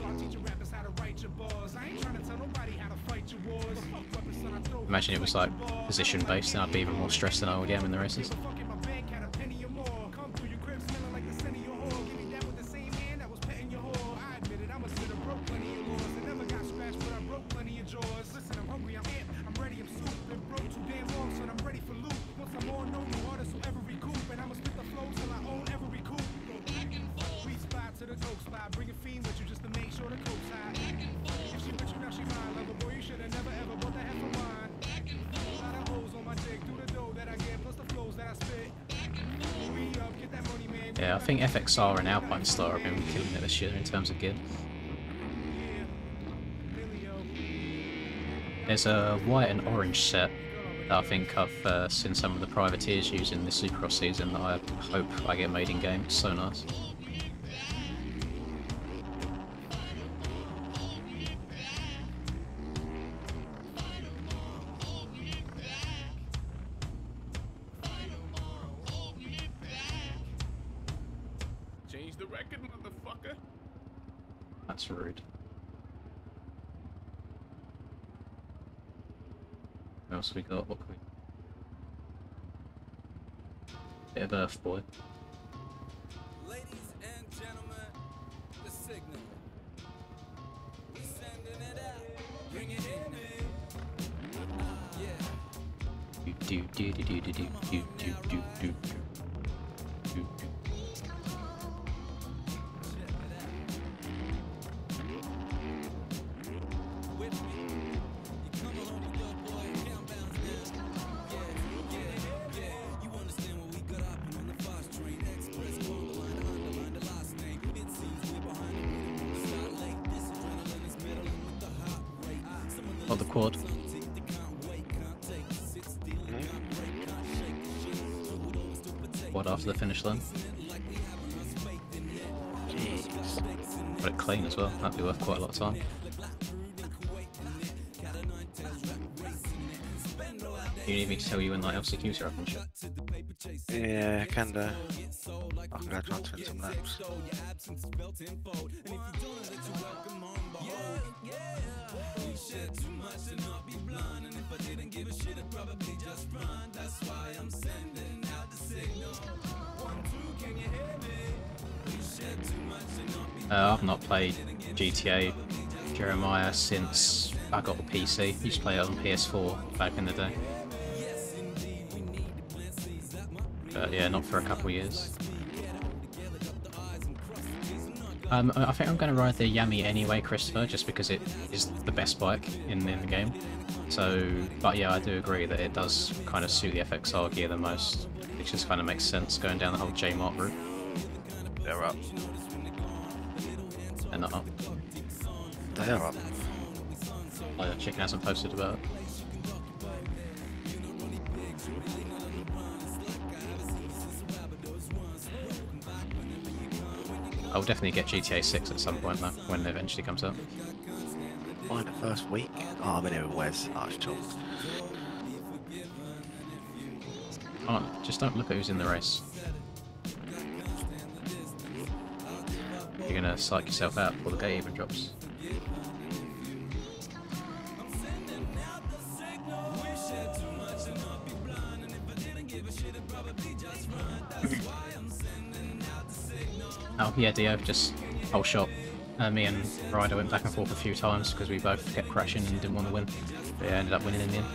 [SPEAKER 1] Imagine it was like position based, and I'd be even more stressed than I already am in the races. Yeah, I think FXR and Alpine Star have been killing it this year in terms of gear. There's a white and orange set that I think I've seen some of the privateers using this Supercross season that I hope I get made in game. It's so nice. That's rude. What else we got? What can we... Bit of Earth Boy.
[SPEAKER 7] Ladies and gentlemen, the signal. We're sending it out. Bring it in, yeah.
[SPEAKER 1] Do do do do do do do do do do do. Or the quad. Quad after the finish line. Got it clean as well, that'd be worth quite a lot of time. You need me to tell you when like LCQs are up and shit?
[SPEAKER 2] Yeah, kinda. I'm gonna try and spend some laps.
[SPEAKER 1] I've not played GTA Jeremiah since I got the PC. Used to play it on PS4 back in the day. But yeah, not for a couple of years. I think I'm going to ride the Yami anyway, Christopher, just because it is the best bike in the game. So, but yeah, I do agree that it does kind of suit the FXR gear the most. It just kind of makes sense going down the whole J-Mark route.
[SPEAKER 2] They're up.
[SPEAKER 1] They're not up.
[SPEAKER 2] They are up.
[SPEAKER 1] Oh, Chicken hasn't posted about it. I'll definitely get GTA 6 at some point though, when it eventually comes out.
[SPEAKER 2] Why the first week? Oh, I'm in here with Wes. Oh, it's chalked.
[SPEAKER 1] Oh, just don't look at who's in the race. You're gonna psych yourself out before the gate even drops. Oh yeah, Dio, just whole shot. Me and Ryder went back and forth a few times because we both kept crashing and didn't want to win. But yeah, ended up winning in the end.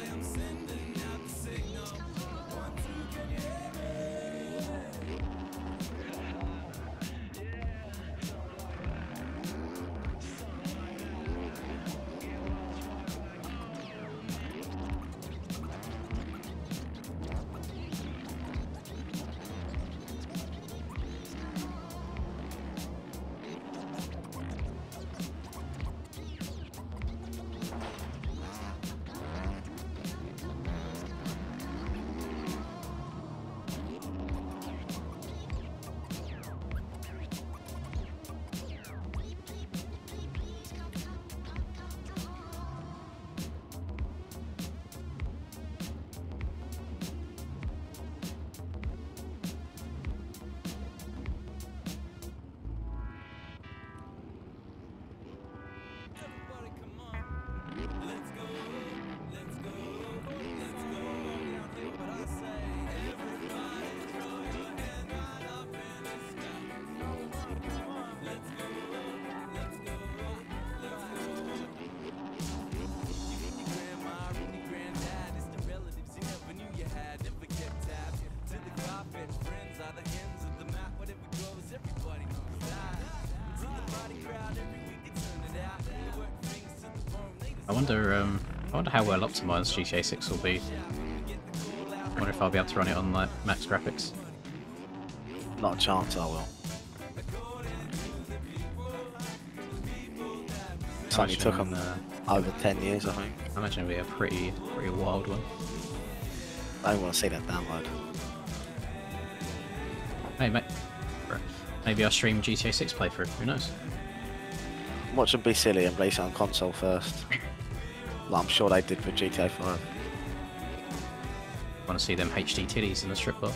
[SPEAKER 1] I wonder how well optimised GTA 6 will be. I wonder if I'll be able to run it on like max graphics.
[SPEAKER 2] Not a chance I will. It's only took them over 10 years, I think.
[SPEAKER 1] I imagine it'll be a pretty wild one.
[SPEAKER 2] I don't want to see that download.
[SPEAKER 1] Hey mate, maybe I'll stream GTA 6 playthrough, who knows?
[SPEAKER 2] Watch them be silly and release it on console first. Like I'm sure they did for GTA 5.
[SPEAKER 1] Want to see them HD titties in the strip bar?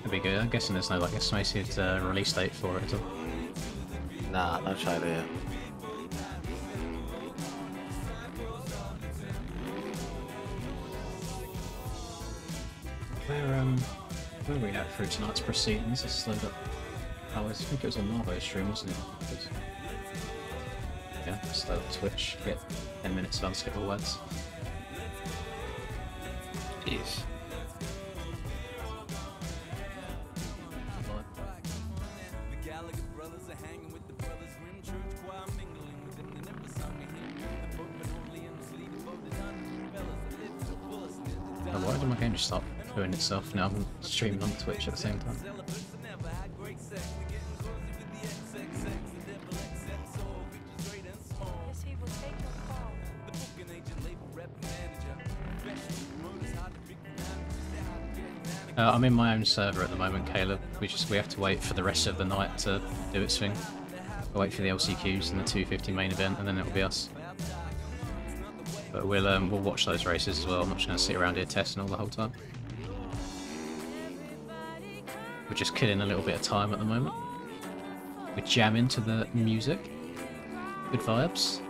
[SPEAKER 1] That'd be good. I'm guessing there's no like estimated release date for it at all.
[SPEAKER 2] Nah, no trailer yet.
[SPEAKER 1] Where are we at through tonight's proceedings? Let's load up. Oh, I think it was on Marvo's stream, wasn't it? Yeah, let's load up Twitch, get 10 minutes of unskippable ads.
[SPEAKER 2] Jeez.
[SPEAKER 1] Oh, why did my game just stop doing itself now? I'm streaming on Twitch at the same time. I'm in my own server at the moment, Caleb. We have to wait for the rest of the night to do its thing. We'll wait for the LCQs and the 250 main event, and then it'll be us. But we'll watch those races as well. I'm not just going to sit around here testing all the whole time. We're just killing a little bit of time at the moment. We're jamming to the music. Good vibes.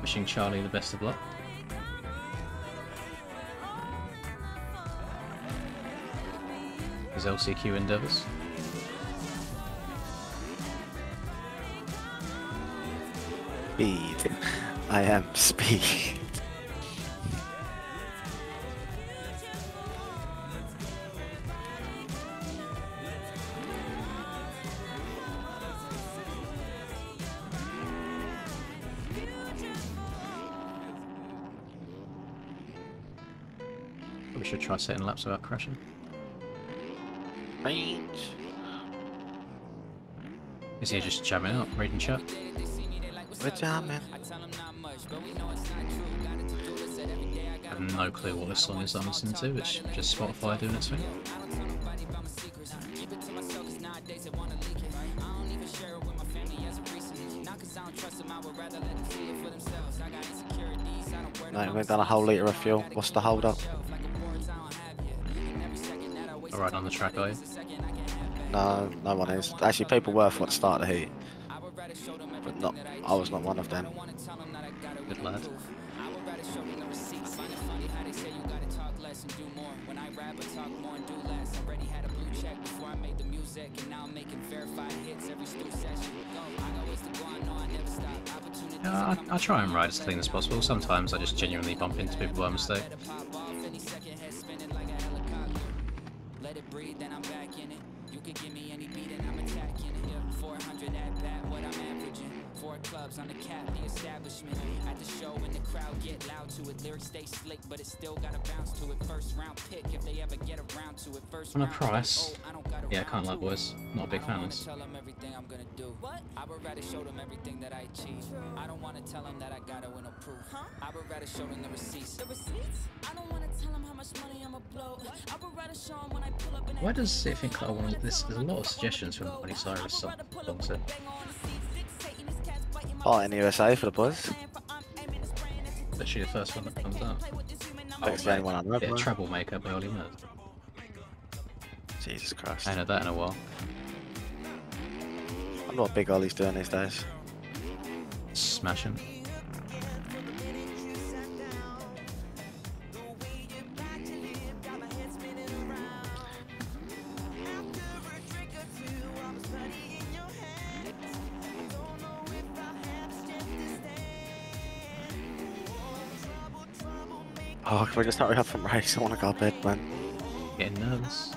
[SPEAKER 1] Wishing Charlie the best of luck. His LCQ endeavours.
[SPEAKER 2] Speed. I am speed.
[SPEAKER 1] We should try setting laps without crashing.
[SPEAKER 2] Range.
[SPEAKER 1] Is he just jamming out, reading chat?
[SPEAKER 2] We're jamming.
[SPEAKER 1] I have no clue what this song is I'm listening to, it's just Spotify doing its thing.
[SPEAKER 2] Mate, we've done a whole litre of fuel. What's the hold up?
[SPEAKER 1] Alright, on the track, are you?
[SPEAKER 2] No, no one is. Actually, people were for the start of the heat. But not, I was not one of them.
[SPEAKER 1] Good lad. I try and ride as clean as possible. Sometimes I just genuinely bump into people by mistake.
[SPEAKER 7] Clubs on the cap, the establishment at the show and the crowd get loud to it. Lyrics stay slick, but it still got a bounce to it. First round pick if they ever get around to it. First
[SPEAKER 1] On a price, yeah, can't lie, boys. Not a big fan of this.
[SPEAKER 7] Tell them everything I'm gonna do. What? I would rather show them everything that I achieve. I don't want to tell them that I got it with no proof. I would rather show them the receipts. The receipts? I don't want to tell them how much money I'ma blow. I would rather show them when I pull up in.
[SPEAKER 1] Why does it think I want this? There's a lot of suggestions from Miley Cyrus songs.
[SPEAKER 2] Oh, in the USA for the boys.
[SPEAKER 1] Literally the first one that comes up.
[SPEAKER 2] That's the only one I know.
[SPEAKER 1] Yeah, Troublemaker by Ollie Murd.
[SPEAKER 2] Jesus Christ.
[SPEAKER 1] I ain't heard that in a while.
[SPEAKER 2] I wonder what Big Ollie's doing these days.
[SPEAKER 1] Smashing.
[SPEAKER 2] Oh, can we just hurry up and race? I want to go to bed, man.
[SPEAKER 1] Getting nervous.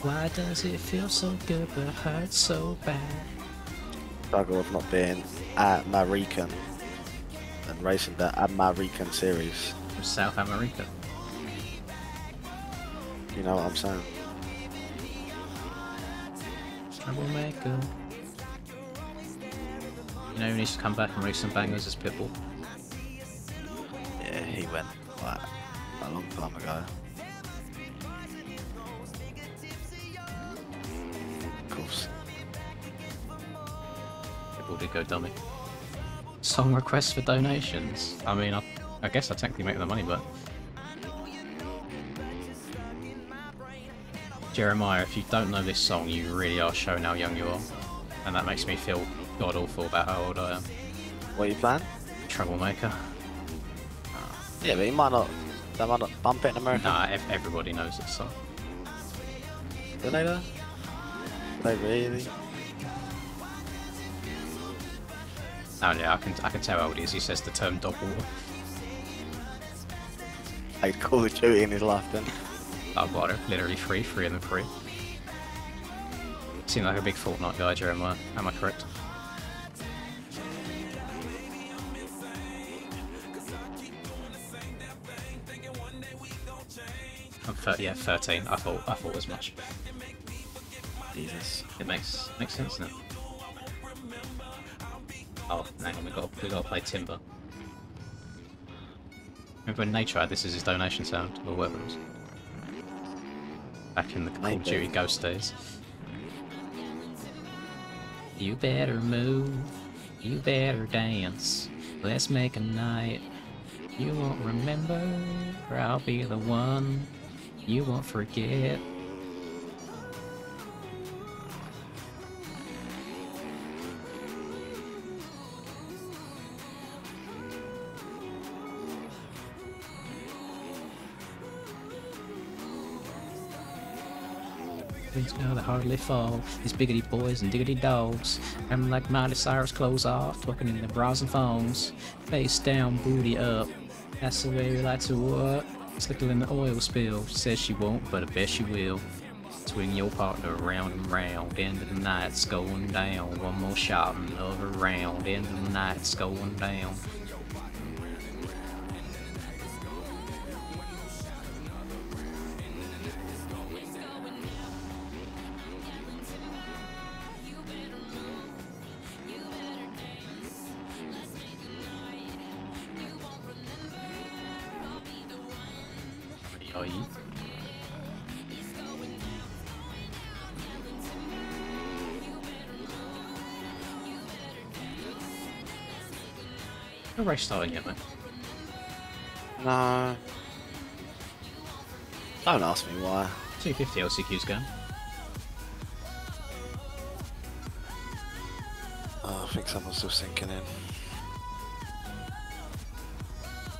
[SPEAKER 1] Why does it feel so good but hurt so bad?
[SPEAKER 2] Struggle of not being at Marican and racing the American series.
[SPEAKER 1] From South America.
[SPEAKER 2] You know what I'm saying?
[SPEAKER 1] Troublemaker. You know who needs to come back and race some bangers is Pitbull.
[SPEAKER 2] Yeah, he went like a long time ago. Of course.
[SPEAKER 1] Pitbull did go dummy. Song requests for donations. I mean, I guess I technically make the money, but Jeremiah, if you don't know this song, you really are showing how young you are, and that makes me feel god awful about how old I am.
[SPEAKER 2] What are you playing?
[SPEAKER 1] Troublemaker.
[SPEAKER 2] Yeah, but he might not. They might not bump it in America.
[SPEAKER 1] Nah, everybody knows this song.
[SPEAKER 2] Do they though? Do they really?
[SPEAKER 1] Oh yeah, I can tell how old he is. He says the term dog water.
[SPEAKER 2] Played Call of Duty in his life then.
[SPEAKER 1] I've got it. Literally three of them free. Seem like a big Fortnite guy, Jeremiah. Am I correct? Yeah, 13. I thought as much.
[SPEAKER 2] Jesus.
[SPEAKER 1] It makes sense now. Oh, hang on, we got to play Timber. Remember when Nature had this as his donation sound, or whatever it was? Back in the Call of Duty Ghost days. You better move, you better dance, let's make a night. You won't remember, or I'll be the one you won't forget. Things now that hardly fall. These biggity boys and diggity dogs. I'm like Miley Cyrus, clothes off, fucking in the bras and phones. Face down, booty up. That's the way we like to work. Slicker in the oil spill. She says she won't, but I bet she will. Swing your partner round and round. End of the night's going down. One more shot, another round. End of the night's going down. No race starting yet, mate.
[SPEAKER 2] No. Don't ask me why.
[SPEAKER 1] 250 LCQ's going.
[SPEAKER 2] Oh, I think someone's still sinking in.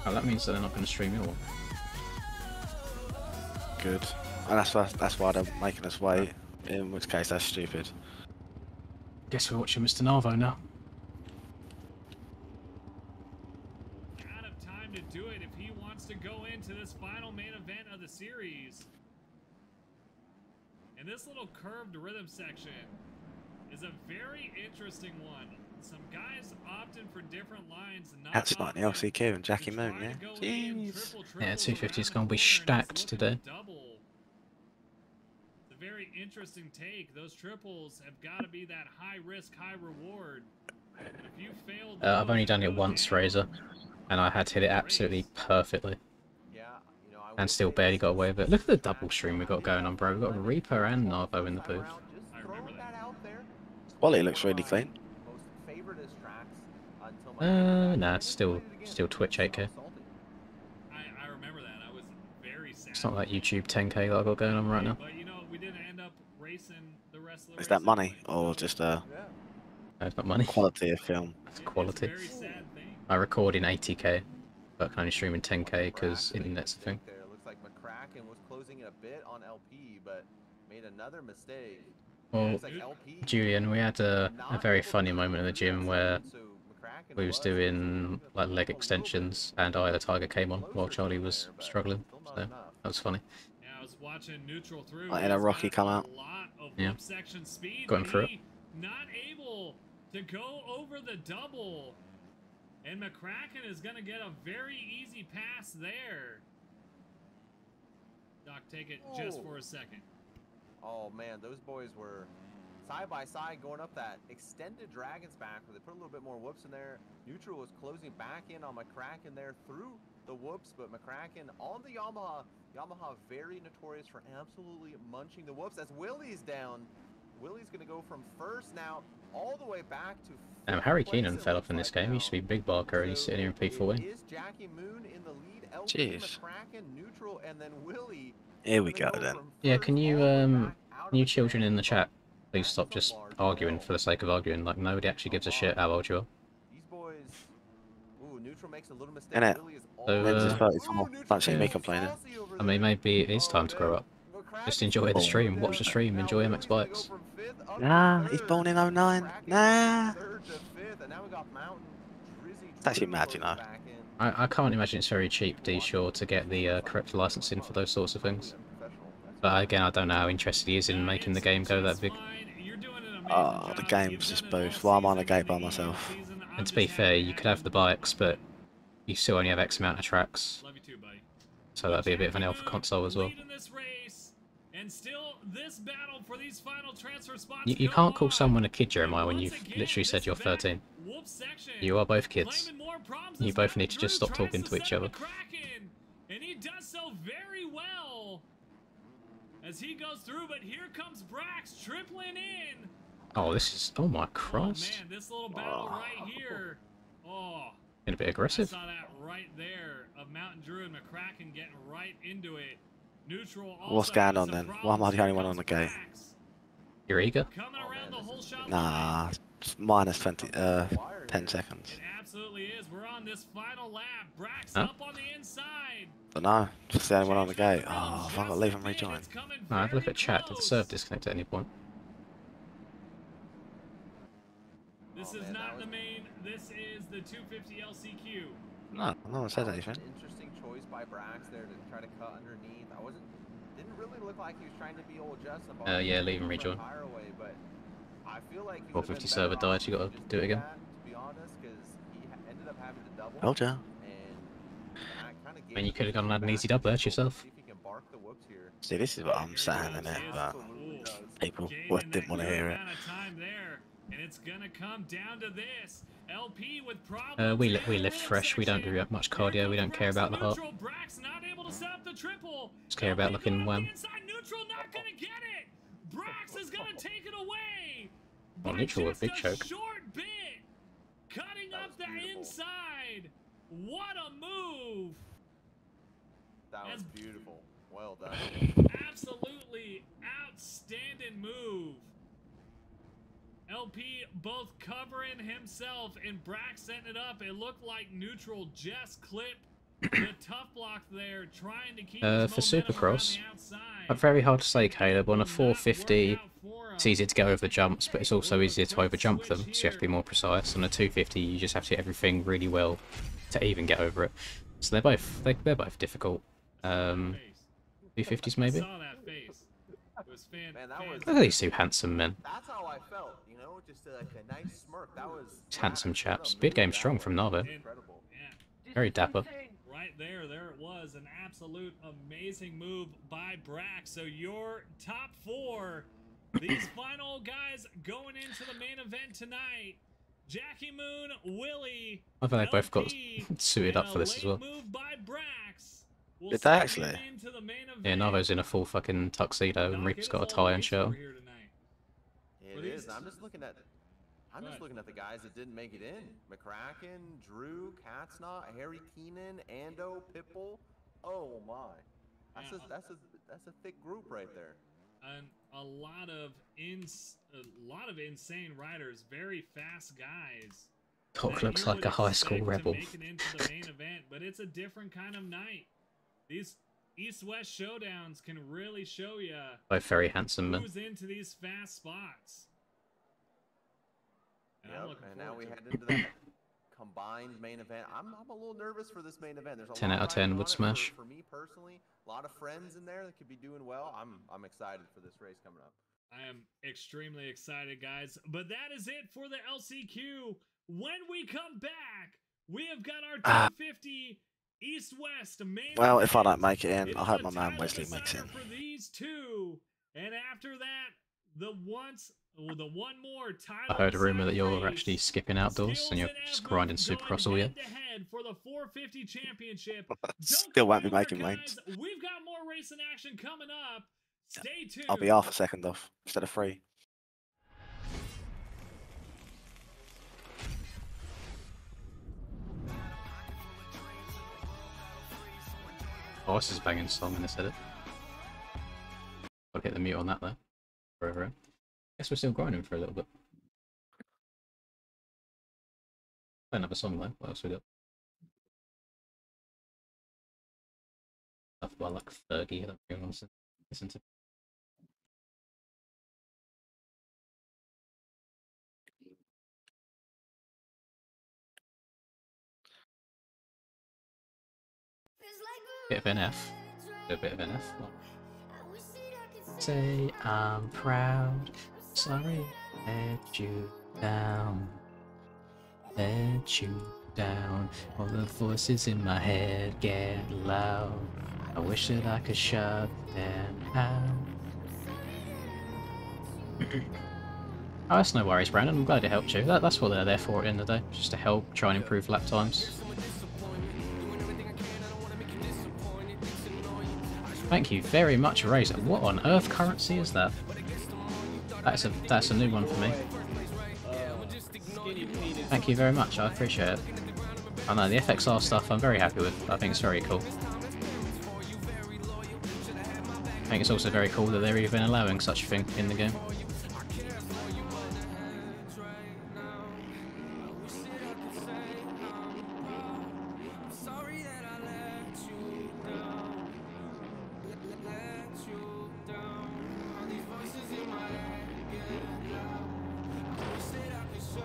[SPEAKER 1] Oh, that means that they're not going to stream your one.
[SPEAKER 2] Good. And that's why they're making us wait. In which case, that's stupid.
[SPEAKER 1] Guess we're watching Mr. Narvo now.
[SPEAKER 10] Out of time to do it if he wants to go into this final main event of the series. And this little curved rhythm section is a very interesting one. Some guys opted for different lines.
[SPEAKER 2] That's like the LCQ and Jackie Moon, yeah? Jeez.
[SPEAKER 1] Yeah, 250 is going to be stacked today.
[SPEAKER 10] It's a very interesting take. Those triples have got to be that high risk, high reward. If you fail,
[SPEAKER 1] I've only done it once, Razor, and I had to hit it absolutely perfectly. And still barely got away with it. Look at the double stream we got going on, bro. We've got Reaper and Narvo in the booth.
[SPEAKER 2] Quality looks really clean.
[SPEAKER 1] Nah, it's still Twitch 8K.
[SPEAKER 10] I remember that. I was very sad.
[SPEAKER 1] It's not like YouTube 10K that I've got going on right now.
[SPEAKER 10] But you know, we didn't end up racing the rest of the
[SPEAKER 2] Is that money or just
[SPEAKER 1] No, it's not money.
[SPEAKER 2] quality of film?
[SPEAKER 1] It's quality.
[SPEAKER 10] Very sad thing.
[SPEAKER 1] I record in 80K, but I can only stream in 10K because internet's a thing.
[SPEAKER 11] There looks like McCracken was closing it a bit on LP, but made another mistake.
[SPEAKER 1] Well, Julian, we had a very funny moment in the gym where we was doing like leg extensions and Eye of the Tiger came on while Charlie was struggling, so that was funny.
[SPEAKER 10] Yeah, I was watching neutral through.
[SPEAKER 2] Like in a Rocky come out.
[SPEAKER 1] Yeah.
[SPEAKER 10] Section speed,
[SPEAKER 1] Got him through it.
[SPEAKER 10] Not able to go over the double. And McCracken is going to get a very easy pass there. Doc, take it just for a second.
[SPEAKER 11] Oh man, those boys were side by side going up that extended Dragon's back where they put a little bit more whoops in there. Neutral was closing back in on McCracken there through the whoops, but McCracken on the Yamaha. Yamaha very notorious for absolutely munching the whoops. As Willie's down, Willie's going to go from first now all the way back to
[SPEAKER 1] Harry Keenan fell off in this game. He used to be Big Barker and he's sitting here in P4.
[SPEAKER 11] Is Jackie Moon in the lead?
[SPEAKER 2] Jeez.
[SPEAKER 11] McCracken, neutral, and then Willie.
[SPEAKER 2] Here we go then.
[SPEAKER 1] Yeah, can you children in the chat please stop just arguing for the sake of arguing? Like nobody actually gives a shit how old you are.
[SPEAKER 11] These boys. Ooh, neutral makes a little mistake.
[SPEAKER 2] Innit?
[SPEAKER 11] Willie is
[SPEAKER 1] So,
[SPEAKER 2] Men's is 34. Don't see me complaining.
[SPEAKER 1] I mean, maybe it is time to grow up. Just enjoy the stream, watch the stream, enjoy MX Bikes.
[SPEAKER 2] Nah, he's born in 09. Nah. It's actually mad, you know.
[SPEAKER 1] I can't imagine it's very cheap, D-Shore, to get the correct licensing for those sorts of things. But again, I don't know how interested he is in making the game go that big.
[SPEAKER 2] Oh, the game's just boost. Why am I on a gate by myself?
[SPEAKER 1] And to be fair, you could have the bikes, but you still only have X amount of tracks. So that'd be a bit of an L for console as well.
[SPEAKER 10] And still, this battle for these final transfer spots
[SPEAKER 1] You can't call someone a kid, Jeremiah, when you've literally said you're 13. You are both kids.
[SPEAKER 10] problems.
[SPEAKER 1] You
[SPEAKER 10] as
[SPEAKER 1] both need
[SPEAKER 10] Mountain
[SPEAKER 1] to just
[SPEAKER 10] Drew
[SPEAKER 1] stop
[SPEAKER 10] tries
[SPEAKER 1] talking to
[SPEAKER 10] set
[SPEAKER 1] each
[SPEAKER 10] up
[SPEAKER 1] other.
[SPEAKER 10] McCracken, and he does so very well as he goes through. But here comes Brax tripling in.
[SPEAKER 1] Oh, this is... Oh my
[SPEAKER 10] Oh
[SPEAKER 1] Christ.
[SPEAKER 10] man, this little battle right here. Oh,
[SPEAKER 1] Getting a bit
[SPEAKER 10] I
[SPEAKER 1] aggressive.
[SPEAKER 10] saw that right there of Mountain Drew and McCracken getting right into it. Neutral also
[SPEAKER 2] What's going
[SPEAKER 10] has
[SPEAKER 2] on
[SPEAKER 10] some
[SPEAKER 2] then? Why am I
[SPEAKER 10] problems.
[SPEAKER 2] the only
[SPEAKER 10] Here
[SPEAKER 2] one on
[SPEAKER 10] comes
[SPEAKER 2] the gate?
[SPEAKER 10] Brax.
[SPEAKER 1] You're eager?
[SPEAKER 10] Coming around the whole shot line.
[SPEAKER 2] Nah, it's minus 10 seconds.
[SPEAKER 10] It absolutely is. We're on this final lap. Brax
[SPEAKER 1] Huh?
[SPEAKER 10] up on the inside.
[SPEAKER 2] But no, just the only one on the gate. Oh, if I gotta leave and rejoin.
[SPEAKER 1] No, have a look at chat. Did the server disconnect at any point?
[SPEAKER 10] This is not the main. This is the 250 LCQ.
[SPEAKER 2] No, no one said anything.
[SPEAKER 11] Interesting choice by Brax there to try to cut underneath. Didn't really look like he was trying to be old Justin.
[SPEAKER 1] Yeah, leave and rejoin.
[SPEAKER 11] Away, but I feel like he
[SPEAKER 1] 450 server died, you gotta do it again.
[SPEAKER 11] To be honest, because he ended up having to double.
[SPEAKER 2] Told ya.
[SPEAKER 1] I mean, you could have gone and had an easy dub there to yourself.
[SPEAKER 2] See, this is what I'm saying in it, but people didn't want to hear it.
[SPEAKER 10] And it's gonna come down to this. LP with problems.
[SPEAKER 1] We lift fresh. We don't do much cardio. We don't care about the heart.
[SPEAKER 10] Brax not able to set up the triple.
[SPEAKER 1] Just care about looking wham.
[SPEAKER 10] Inside neutral, not gonna get it. Brax is gonna take it away.
[SPEAKER 1] Oh, neutral with big choke.
[SPEAKER 10] Short bit, cutting up the inside. What a move!
[SPEAKER 11] That was beautiful. Well done.
[SPEAKER 10] Absolutely outstanding move. LP both covering himself and Brax setting it up. It looked like neutral just clipped the tough block there, trying to keep
[SPEAKER 1] for Supercross, very hard to say, Caleb. On a 450, it's easier to get over the jumps, but it's also easier to overjump them, so you have to be more precise. On a 250, you just have to hit everything really well to even get over it. So they're both difficult. 250s maybe.
[SPEAKER 11] Man, that was,
[SPEAKER 1] Look at these two handsome men.
[SPEAKER 11] That's how I felt, you know, just like a nice smirk. That was
[SPEAKER 1] Handsome chaps. Beard game strong from Navo. Very dapper.
[SPEAKER 10] Right there it was. An absolute amazing move by Brax. So your top four, these final guys going into the main event tonight. Jackie Moon, Willie,
[SPEAKER 1] I think they both got suited up for this as well.
[SPEAKER 10] Move by Brax.
[SPEAKER 2] Did they actually?
[SPEAKER 1] Yeah, Navo's in a full fucking tuxedo and Reap's got a tie and shirt.
[SPEAKER 11] It is. I'm just looking at the guys that didn't make it in. McCracken, Drew, Katsnot, Harry Keenan, Ando, Pipple. Oh my. That's a thick group right there.
[SPEAKER 10] And a lot of insane riders, very fast guys.
[SPEAKER 1] Doc looks like a high school rebel.
[SPEAKER 10] Make it into the main event, but it's a different kind of night. These East-West showdowns can really show you
[SPEAKER 1] Both very handsome men.
[SPEAKER 10] who's into these fast spots. And
[SPEAKER 11] Yep, and now we head into that combined main event. I'm a little nervous for this main event. There's a
[SPEAKER 1] 10
[SPEAKER 11] lot
[SPEAKER 1] out of 10 would smash.
[SPEAKER 11] For me personally, a lot of friends in there that could be doing well. I'm excited for this race coming up.
[SPEAKER 10] I am extremely excited, guys. But that is it for the LCQ. When we come back, we have got our 250 East-West main
[SPEAKER 2] Well,
[SPEAKER 10] event.
[SPEAKER 2] if I don't make it in,
[SPEAKER 10] It
[SPEAKER 2] I
[SPEAKER 10] is
[SPEAKER 2] hope
[SPEAKER 10] the
[SPEAKER 2] my man
[SPEAKER 10] title
[SPEAKER 2] Wesley makes it.
[SPEAKER 10] decider for these two. And after that, the one more title
[SPEAKER 1] I heard a rumor that you're
[SPEAKER 10] decider
[SPEAKER 1] actually skipping outdoors and you're just grinding Supercross all year.
[SPEAKER 10] head-to-head for the 450 championship.
[SPEAKER 2] Still won't be making lanes.
[SPEAKER 10] We've got more racing action coming up. Stay tuned.
[SPEAKER 2] I'll be half a second off instead of 3.
[SPEAKER 1] Oh, this is a banging song in this edit. I'll hit the mute on that though. Forever. Guess we're still grinding for a little bit. Another song though. What else we got? Stuff by like Fergie. I don't really want to listen to. Bit of NF. A bit of NF. Say I'm proud. Sorry, let you down. Let you down. All the voices in my head get loud. I wish that I could shut them out. Oh, that's no worries, Brandon. I'm glad it helped you. That's what they're there for at the end of the day. Just to help try and improve lap times. Thank you very much, Razor. What on earth currency is that? That's a new one for me. Thank you very much. I appreciate it. I know the FXR stuff I'm very happy with. I think it's very cool. I think it's also very cool that they're even allowing such a thing in the game.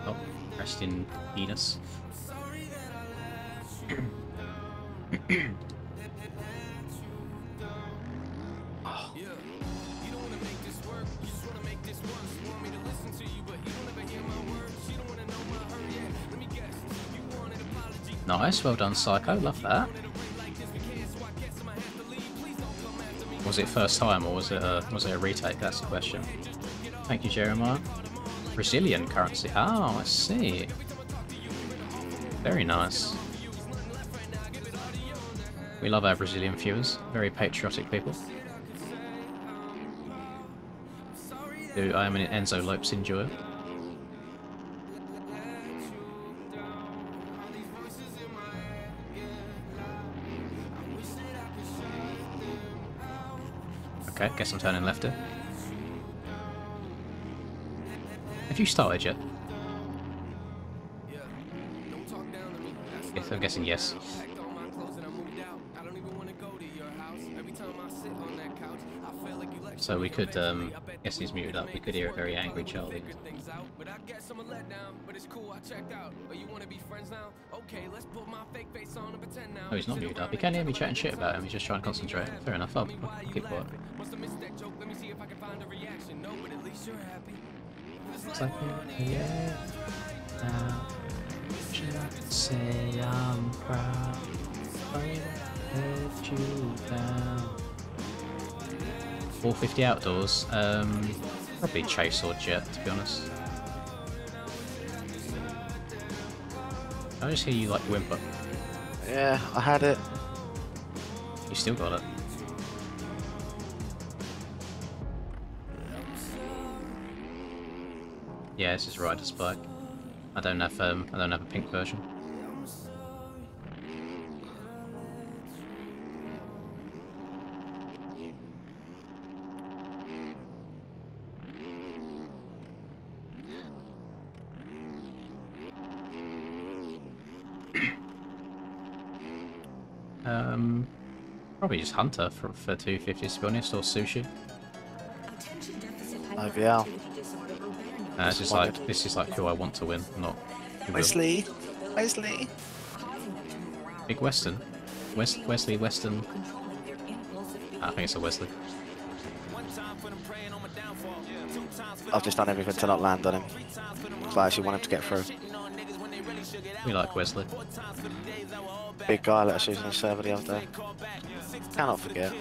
[SPEAKER 1] Oh, rest in penis. Nice, well done, Psycho. Love that. Was it first time or was it a retake? That's the question. Thank you, Jeremiah. Brazilian currency. Oh, I see. Very nice. We love our Brazilian viewers. Very patriotic people. Who I am an Enzo Lopes enjoyer. Okay, guess I'm turning left here. Have you started yet? Yes, I'm guessing yes. So we could, guess he's muted up, we could hear a very angry child. Oh, he's not muted up. He can't hear me chatting shit about him, he's just trying to concentrate. Fair enough, I'll keep quiet. It's like, yeah, now, say I'm proud, I let you down. 450 outdoors, probably chase or jet, to be honest. I just hear you like whimper.
[SPEAKER 2] Yeah, I had it.
[SPEAKER 1] You still got it. Yeah, this is Rider's bike. I don't have a pink version. Probably just Hunter for 250 to be honest, or Sushi.
[SPEAKER 2] IVL.
[SPEAKER 1] This is like who I want to win, not who will.
[SPEAKER 2] Wesley.
[SPEAKER 1] Big Western. Wesley Western. I think it's a Wesley.
[SPEAKER 2] I've just done everything to not land on him. So I actually want him to get through.
[SPEAKER 1] We like Wesley.
[SPEAKER 2] Big guy let us use on the server the other day. Cannot forget.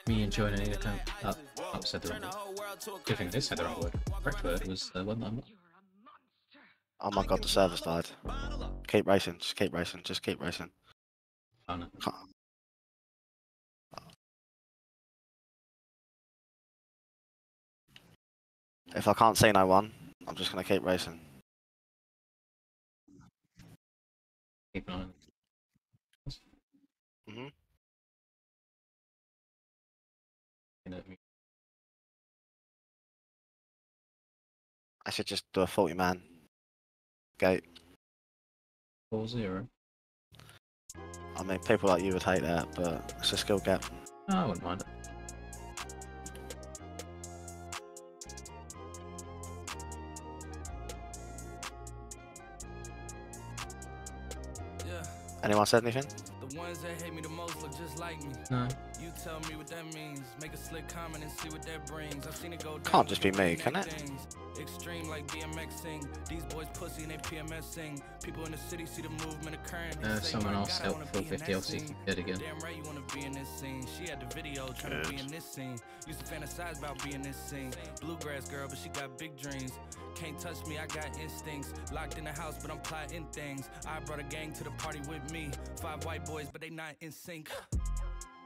[SPEAKER 1] Me enjoying an account. Oh, said the wrong word. Good thing this said the wrong word. Correct word was the one that I'm not.
[SPEAKER 2] Oh my god, the server's died. Keep racing, just keep racing, just keep racing.
[SPEAKER 1] Oh no.
[SPEAKER 2] If I can't see no one, I'm just gonna keep racing.
[SPEAKER 1] Keep an eye on
[SPEAKER 2] Mhm. I should just do a 40-man gate.
[SPEAKER 1] 4-0.
[SPEAKER 2] I mean, people like you would hate that, but it's a skill gap.
[SPEAKER 1] Oh, I wouldn't mind it.
[SPEAKER 2] Anyone said anything?
[SPEAKER 7] The ones that hate me the most look just like me.
[SPEAKER 1] No.
[SPEAKER 7] You tell me what that means. Make a slick comment and see what that brings. I've seen it go down.
[SPEAKER 2] Can't just be me, can it?
[SPEAKER 7] Extreme like BMXing. These boys pussy and they PMSing. People in the city see the movement occurring.
[SPEAKER 1] Someone else help 450 LC good again.
[SPEAKER 7] Damn right you wanna be in this scene. She had the video trying to be in this scene. Used to fantasize about being this scene. Bluegrass girl, but she got big dreams. Can't touch me, I got instincts. Locked in the house, but I'm plotting things. I brought a gang to the party with me. 5 white boys, but they not in sync.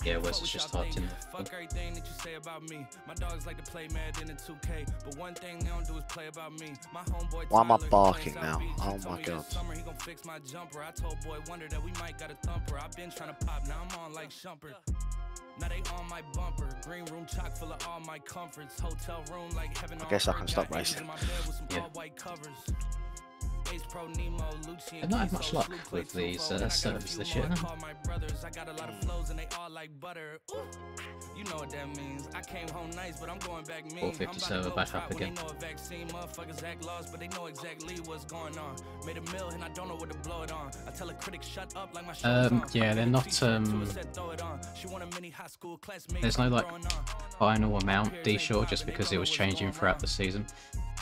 [SPEAKER 1] Yeah, Wes has just typed in.
[SPEAKER 7] Fuck everything that you say about me. My dogs like to play Madden in 2K, but one thing they don't do is play about me. My homeboy
[SPEAKER 2] Why am I
[SPEAKER 7] Tyler, he
[SPEAKER 2] barking
[SPEAKER 7] plays
[SPEAKER 2] now?
[SPEAKER 7] South Beach.
[SPEAKER 2] Oh
[SPEAKER 7] He told
[SPEAKER 2] my
[SPEAKER 7] me
[SPEAKER 2] god.
[SPEAKER 7] this summer he gon' fix my jumper. I told boy Wonder that we might got a thumper. I've been trying to pop, now I'm on like Shumper. Now they on my bumper. Green room chock full of all my comforts. Hotel room like heaven on
[SPEAKER 2] I guess I
[SPEAKER 7] earth.
[SPEAKER 2] can
[SPEAKER 7] Got
[SPEAKER 2] stop
[SPEAKER 7] angels
[SPEAKER 2] racing.
[SPEAKER 7] in my bed with some
[SPEAKER 1] Yeah.
[SPEAKER 7] all-white covers. Ace Pro, Nemo, Lucci,
[SPEAKER 1] I've not had much luck with these servers this year.
[SPEAKER 7] call my brothers. I got a lot of flows and they all like butter. Ooh, you know what that means. I came home nice, but I'm going back mean.
[SPEAKER 1] 450 server back up again.
[SPEAKER 7] They know a vaccine, motherfuckers act lost, but they know exactly what's going on. Made a mill and I don't know what to blow it on. I tell a critic shut up like my show's on.
[SPEAKER 1] Yeah, they're not there's no like final amount D-Shore just because it was changing throughout the season.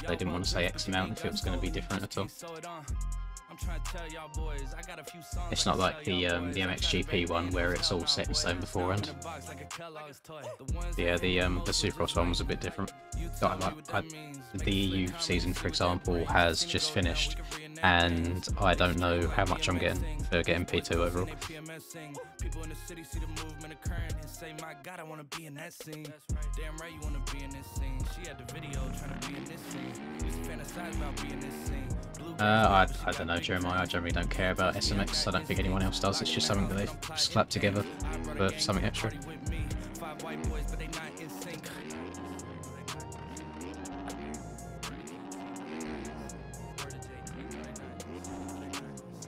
[SPEAKER 1] They didn't want to say X amount if it was going to be different at all. It's not like the MXGP one where it's all set in stone beforehand. Yeah, the Supercross one was a bit different. The EU season, for example, has just finished, and I don't know how much I'm getting for getting P2 overall.
[SPEAKER 7] People in the city see the movement occurring and say, my God, I want to be in that scene. Damn right you want to be in this scene. She had the video trying to be in this scene. Used to fantasize about being in this scene.
[SPEAKER 1] I don't know, Jeremiah. I generally don't care about SMX. I don't think anyone else does. It's just something that they've slapped together for something extra.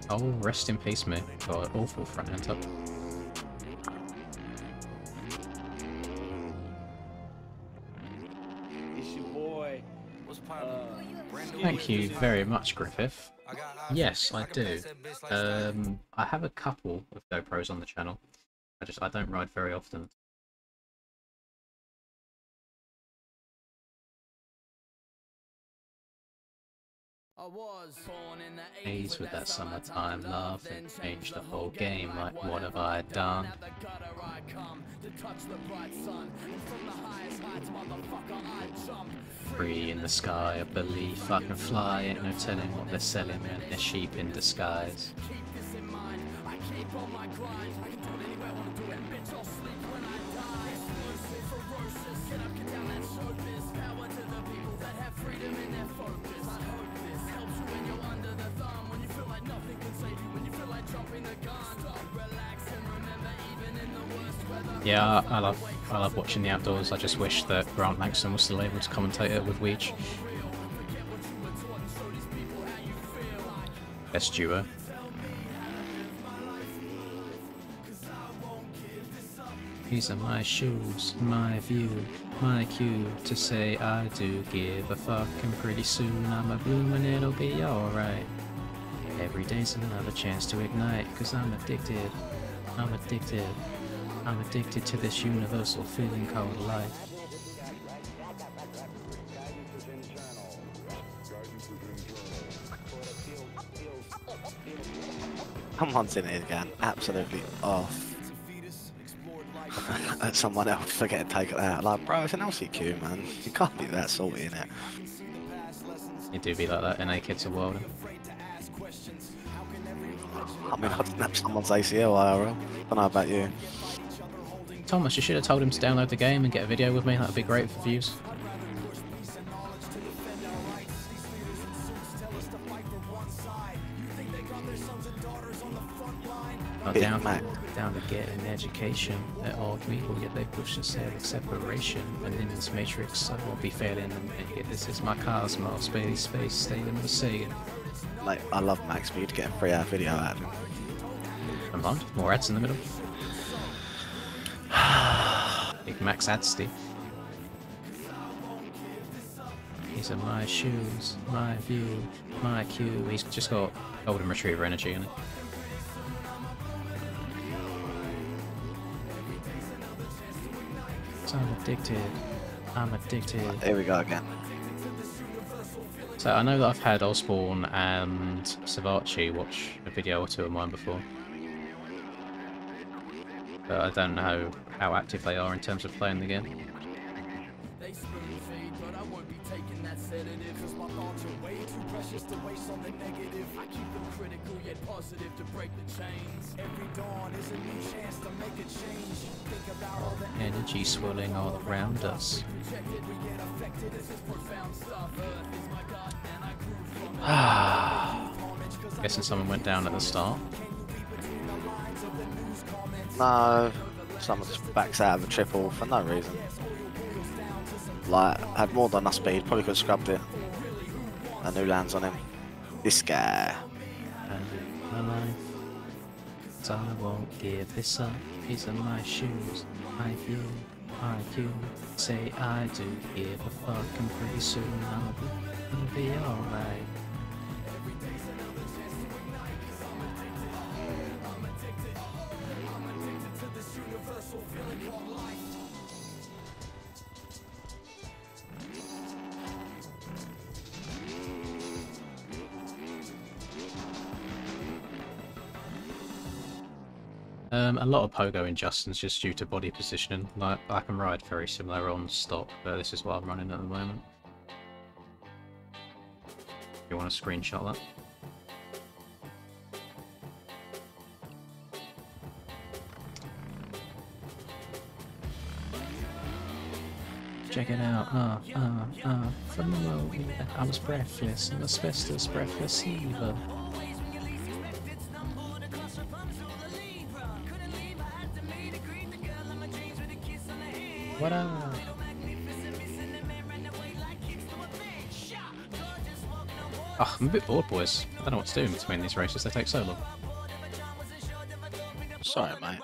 [SPEAKER 1] Oh, rest in peace, mate. Got an awful front end up.
[SPEAKER 12] It's your boy.
[SPEAKER 1] Thank you very much, Griffith. Yes, I do. I have a couple of GoPros on the channel. I don't ride very often. Haze with that summertime love and changed the whole game. Like, what have I done? Free in the sky of belief, I can fly. Ain't no telling what they're selling, and they're sheep in disguise. Yeah, I love watching the outdoors. I just wish that Grant Langston was still able to commentate it with Weech. Best duo. These are my shoes, my view, my cue to say I do give a fuck, and pretty soon I'm a bloom and it'll be alright. Every day's another chance to ignite, cause I'm addicted, I'm addicted. I'm addicted to this universal feeling called life.
[SPEAKER 2] Someone's in it again, absolutely off. At someone else for getting taken out. Like, bro, it's an LCQ, man. You can't be that salty in it.
[SPEAKER 1] You do be like that in A Kids of World.
[SPEAKER 2] I mean, I snapped someone's ACL IRL. I don't know about you.
[SPEAKER 1] Thomas, you should have told him to download the game and get a video with me. That would be great for views. I'm down to get an education at all people, yet they push and say separation. And in this matrix, I won't be failing. And this is my cosmos, space, staying in the Sega.
[SPEAKER 2] Like, I love Max, but you'd get a 3-hour video out of him.
[SPEAKER 1] Come on, more ads in the middle. Big Max ad Steve. These are my shoes, my view, my cue. He's just got golden retriever energy in it. So I'm addicted. I'm addicted.
[SPEAKER 2] Here we go again.
[SPEAKER 1] So I know that I've had Osborne and Savachi watch a video or two of mine before. But I don't know how active they are in terms of playing the game.
[SPEAKER 7] just to waste on the negative. I keep them critical yet positive to break the chains. Every dawn is a new chance to make a change. Think about all the
[SPEAKER 1] Energy swirling all around us.
[SPEAKER 7] rejected, we get affected. This is profound stuff. Earth is my God, and I grew from it.
[SPEAKER 1] Guessing someone went down at the start.
[SPEAKER 2] No, someone just backs out of a triple for no reason. Like, had more than enough speed, probably could have scrubbed it. And who lands on him? This guy.
[SPEAKER 1] My life, so I won't give this up. These are my shoes. I feel, say I do give a fuck, and pretty soon I'll be alright. A lot of pogo in Justin's just due to body positioning. Like, I can ride very similar on stock, but this is what I'm running at the moment. You want to screenshot that? Check it out, from the moment I was breathless, an asbestos breathless heaver. What up? Oh, I'm a bit bored, boys. I don't know what to do in between these races, they take so long.
[SPEAKER 2] Sorry, mate.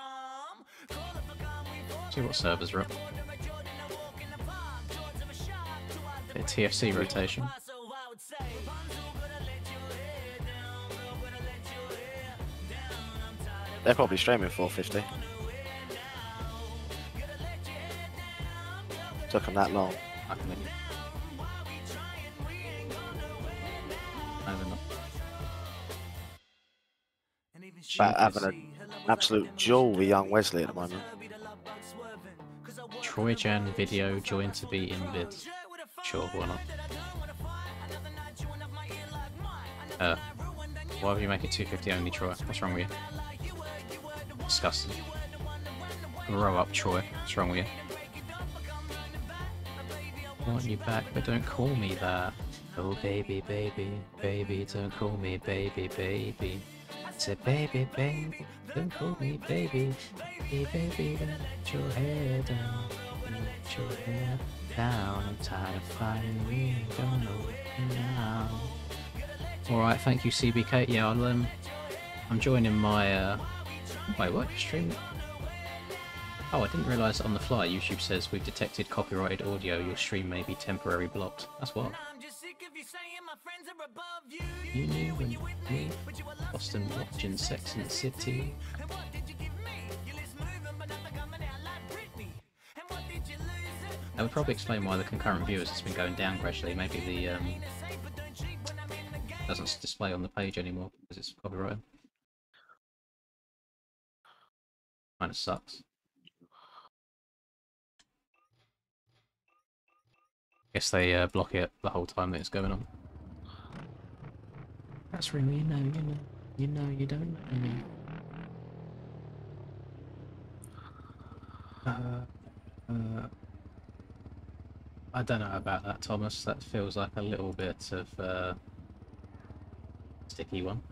[SPEAKER 1] See what servers are up. Bit of TFC rotation.
[SPEAKER 2] They're probably streaming 450. Took them that long.
[SPEAKER 1] I can make it.
[SPEAKER 2] About having an absolute duel with young Wesley at the moment.
[SPEAKER 1] Troy Jan video join to be in vid. Sure, why not? Why would you make it 250 only, Troy? What's wrong with you? Disgusting. Grow up, Troy. What's wrong with you? I want you back, but don't call me that. Oh baby, baby, baby, don't call me baby, baby. I said baby, baby, don't call me baby, baby, baby, let your hair down, let your hair down. I'm tired of fighting, we ain't going nowhere now. Alright, thank you CBK. Yeah, I'm joining my wait, what? Stream? Oh, I didn't realise that on the fly YouTube says we've detected copyrighted audio, your stream may be temporarily blocked. That's what. You knew when me, Boston watching Sex and the City. That would probably explain why the concurrent viewers has been going down gradually. Maybe the doesn't display on the page anymore because it's copyrighted. Kinda sucks. Guess they block it the whole time that it's going on. That's really, you don't know me. I don't know about that, Thomas. That feels like a little bit of sticky one.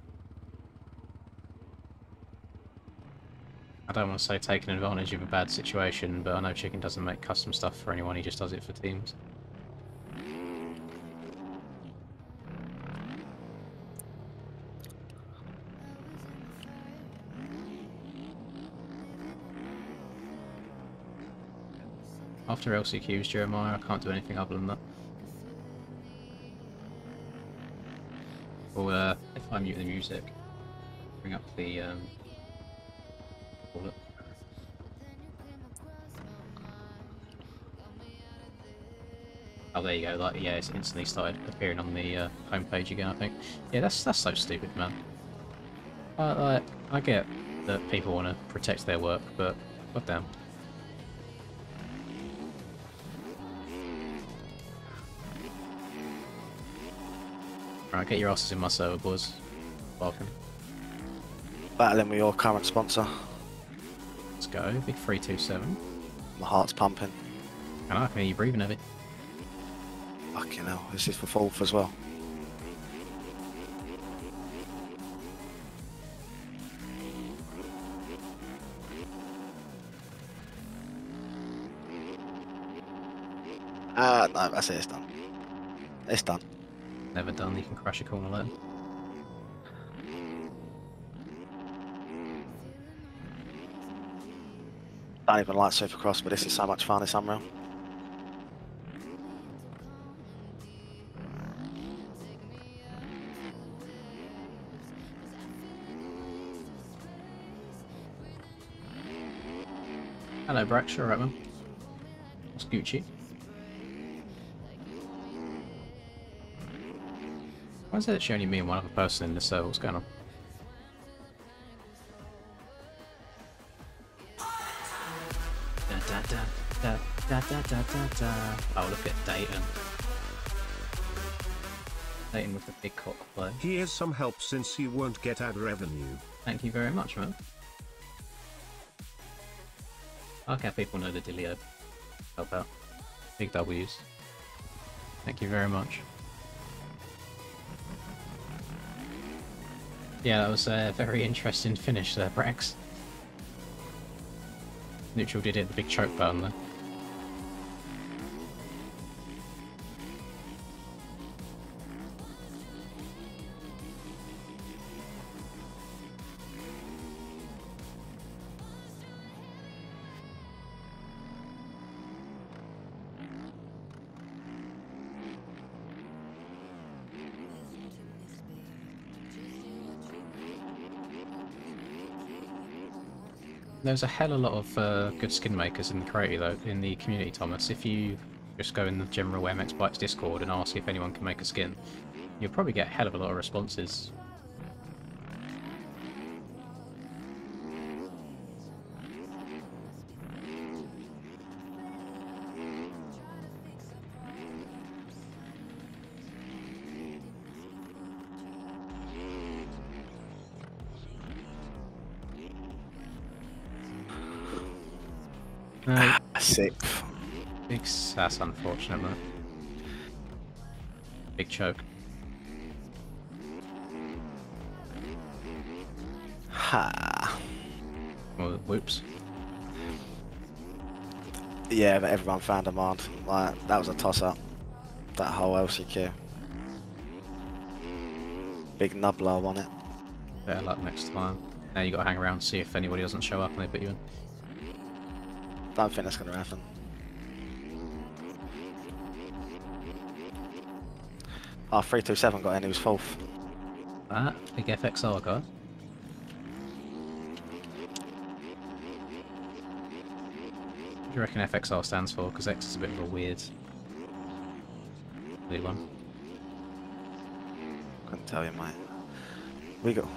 [SPEAKER 1] I don't want to say taking advantage of a bad situation, but I know Chicken doesn't make custom stuff for anyone, he just does it for teams. After LCQs, Jeremiah, I can't do anything other than that. Or if I mute the music, bring up the call it. Oh, there you go. Like, yeah, it's instantly started appearing on the homepage again. I think. Yeah, that's so stupid, man. I get that people want to protect their work, but goddamn. Right, get your asses in my server, boys. Welcome.
[SPEAKER 2] Battling with your current sponsor.
[SPEAKER 1] Let's go. Big 327.
[SPEAKER 2] My heart's pumping.
[SPEAKER 1] And I can hear you breathing heavy.
[SPEAKER 2] Fucking hell, this is for 4th as well. No, that's it, it's done. It's done.
[SPEAKER 1] Never done, you can crash a corner there.
[SPEAKER 2] Don't even like Supercross, but this is so much fun, it's unreal.
[SPEAKER 1] Hello, Brax, alright, man. It's Gucci. Why is it actually only me and one other person in this server? What's going on? Da, da, da, da, da, da, da, da. Oh, look at Dayton. Dayton with the big cock play.
[SPEAKER 8] Here's some help since you won't get ad revenue.
[SPEAKER 1] Thank you very much, man. I like how people know the dealio. Help out. Big W's. Thank you very much. Yeah, that was a very interesting finish there, Brax. Neutral did hit the big choke button there. There's a hell of a lot of good skin makers in the community, Thomas. If you just go in the general MX Bikes Discord and ask if anyone can make a skin, you'll probably get a hell of a lot of responses. No.
[SPEAKER 2] 6th.
[SPEAKER 1] That's unfortunate, man. Big choke.
[SPEAKER 2] Ha.
[SPEAKER 1] Well, whoops.
[SPEAKER 2] Yeah, but everyone found demand. Like, that was a toss-up. That whole LCQ. Big Nublar won it.
[SPEAKER 1] Better luck next time. Now you got to hang around and see if anybody doesn't show up and they put you in.
[SPEAKER 2] Don't think that's going to happen. Oh, 327 got in, he was 4th.
[SPEAKER 1] That big FXR guy. What do you reckon FXR stands for? Because X is a bit of a weird one.
[SPEAKER 2] Couldn't tell you, mate. We got...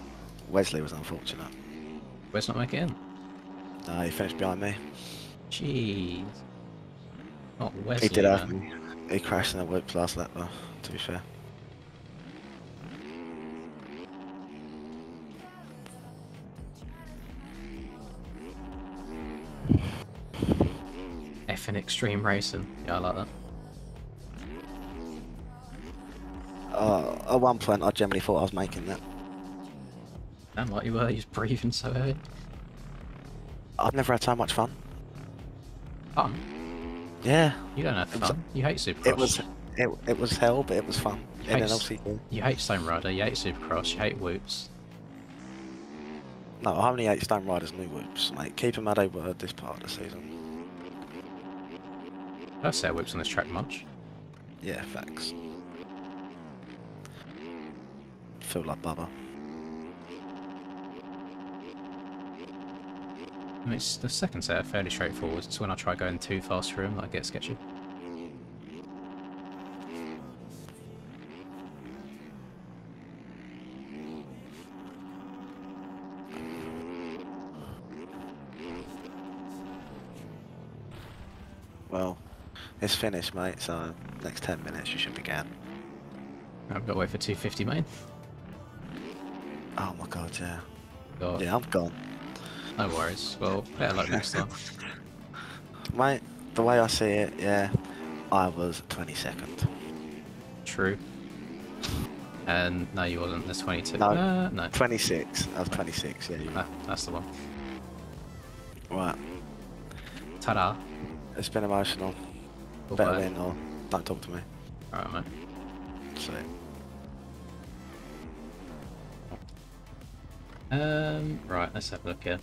[SPEAKER 2] Wesley was unfortunate.
[SPEAKER 1] Where's not make it in?
[SPEAKER 2] No, he finished behind me.
[SPEAKER 1] Jeez. Not Wesley,
[SPEAKER 2] He did have
[SPEAKER 1] man.
[SPEAKER 2] me. He crashed in the whoops last lap, though, to be fair.
[SPEAKER 1] F in extreme racing. Yeah, I like that.
[SPEAKER 2] At one point, I generally thought I was making that.
[SPEAKER 1] Sound like you were, you're breathing so heavy.
[SPEAKER 2] I've never had so much fun.
[SPEAKER 1] Fun?
[SPEAKER 2] Yeah.
[SPEAKER 1] You don't have fun. You hate Supercross.
[SPEAKER 2] It was hell, but it was fun.
[SPEAKER 1] You hate Stone Rider, you hate Supercross, you hate whoops.
[SPEAKER 2] No, I only hate Stone Riders new whoops, mate. Keep them how they were this part of the season.
[SPEAKER 1] I don't say whoops on this track much.
[SPEAKER 2] Yeah, facts. Feel like Bubba.
[SPEAKER 1] I mean, it's the second set are fairly straightforward. It's when I try going too fast through them that I get sketchy.
[SPEAKER 2] Well, it's finished, mate, so next 10 minutes you should be going.
[SPEAKER 1] I've got to wait for 250 main.
[SPEAKER 2] Oh my god, yeah.
[SPEAKER 1] God.
[SPEAKER 2] Yeah, I'm gone.
[SPEAKER 1] No worries. Well, better luck next time.
[SPEAKER 2] Mate, the way I see it, yeah, I was 22nd.
[SPEAKER 1] True. And no, you wasn't. There's 22.
[SPEAKER 2] No,
[SPEAKER 1] no.
[SPEAKER 2] 26. I was 26, yeah.
[SPEAKER 1] That's the one.
[SPEAKER 2] Right.
[SPEAKER 1] Ta-da.
[SPEAKER 2] It's been emotional. Better win or don't talk to me.
[SPEAKER 1] Alright, mate.
[SPEAKER 2] So.
[SPEAKER 1] Right, let's have a look here.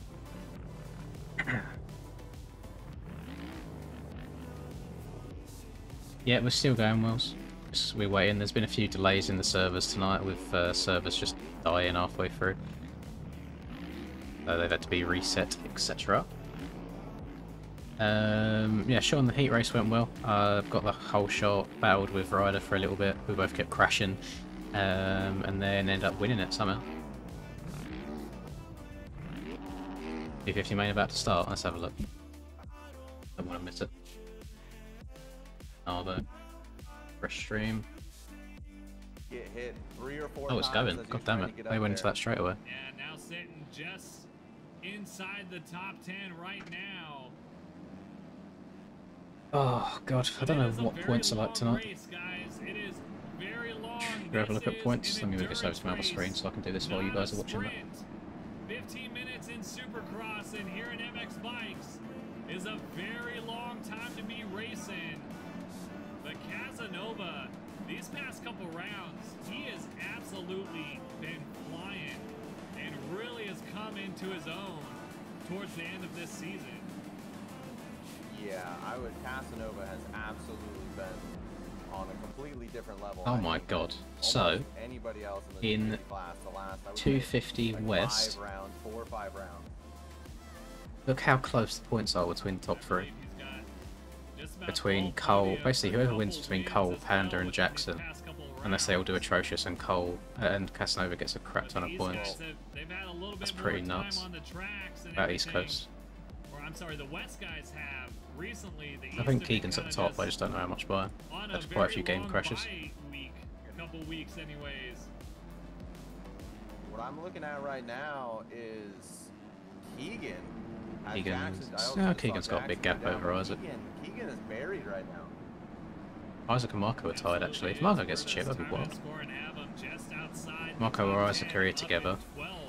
[SPEAKER 1] Yeah, we're still going, Wills. We're waiting. There's been a few delays in the servers tonight with servers just dying halfway through. So they've had to be reset, etc. Yeah, Sean, the heat race went well. I've got the whole shot, battled with Ryder for a little bit. We both kept crashing, and then ended up winning it somehow. 250 main about to start. Let's have a look. Don't want to miss it. Oh, the fresh stream.
[SPEAKER 11] Get hit 3 or 4
[SPEAKER 1] Oh, it's
[SPEAKER 11] times
[SPEAKER 1] going.
[SPEAKER 11] as
[SPEAKER 1] God
[SPEAKER 11] you're
[SPEAKER 1] damn
[SPEAKER 11] trying
[SPEAKER 1] it.
[SPEAKER 11] to get
[SPEAKER 1] They
[SPEAKER 11] up
[SPEAKER 1] went into
[SPEAKER 11] there.
[SPEAKER 1] that straight away.
[SPEAKER 10] Yeah, now sitting just inside the top 10 right now.
[SPEAKER 1] Oh, God. I don't know what points are like tonight.
[SPEAKER 10] Race, guys. It is very long.
[SPEAKER 1] Should we have a look at points? Let me move this over to my other screen so I can do this while you guys are watching that.
[SPEAKER 10] 15 minutes in Supercross and here in MX Bikes is a very long time to be racing. But Casanova, these past couple rounds, he has absolutely been flying and really has come into his own towards the end of this season.
[SPEAKER 11] Yeah, Casanova has absolutely been on a completely different level.
[SPEAKER 1] Oh my god. So,
[SPEAKER 11] anybody else in
[SPEAKER 1] in
[SPEAKER 11] the class, the last,
[SPEAKER 1] 250
[SPEAKER 11] like
[SPEAKER 1] West,
[SPEAKER 11] 5 rounds, 4 or 5 rounds.
[SPEAKER 1] look how close the points are between top 3. Between Cole, basically whoever wins between Cole, Panda and Jackson, unless they all do atrocious and Cole and Casanova gets a crap ton of points. That's pretty nuts. About East Coast.
[SPEAKER 10] Or I'm sorry, the West guys have recently.
[SPEAKER 1] I think Keegan's at the top, I just don't know how much by. That's quite a few game crashes.
[SPEAKER 10] Couple weeks anyways.
[SPEAKER 11] What I'm looking at right now is Keegan.
[SPEAKER 1] Keegan's got a big gap over Isaac.
[SPEAKER 11] Keegan is buried right now.
[SPEAKER 1] Isaac and Marco are tied actually. If Marco gets a chip, that'd be wild. Marco or Isaac are here together.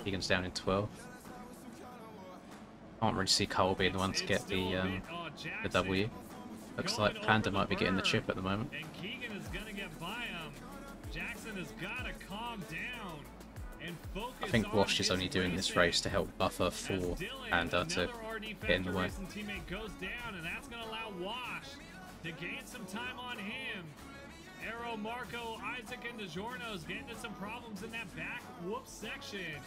[SPEAKER 1] Keegan's down in 12. Can't really see Cole being the one to get the W. Looks like Panda might be getting the chip at the moment.
[SPEAKER 10] And Keegan is gonna get by him. Jackson has gotta calm down and focus.
[SPEAKER 1] I think Wash is only doing this race to help buffer for Panda to get in the way.
[SPEAKER 10] Teammate goes down, and that's gonna allow Wash to gain some time on him. Arrow, Marco, Isaac, and DiGiorno's getting into some problems in that back whoop section.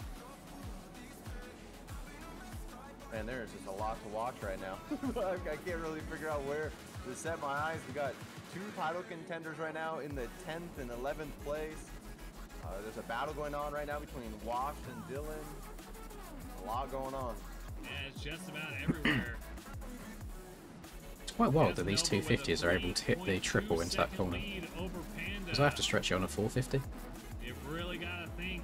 [SPEAKER 11] Man, there's just a lot to watch right now. I can't really figure out where to set my eyes. We got 2 title contenders right now in the 10th and 11th place. There's a battle going on right now between Wash and Dylan. A lot going on.
[SPEAKER 10] Yeah, it's just about everywhere.
[SPEAKER 1] It's quite wild that these 250s are able to hit the triple into that corner. Because I have to stretch it on a 450.
[SPEAKER 10] You've really got to think,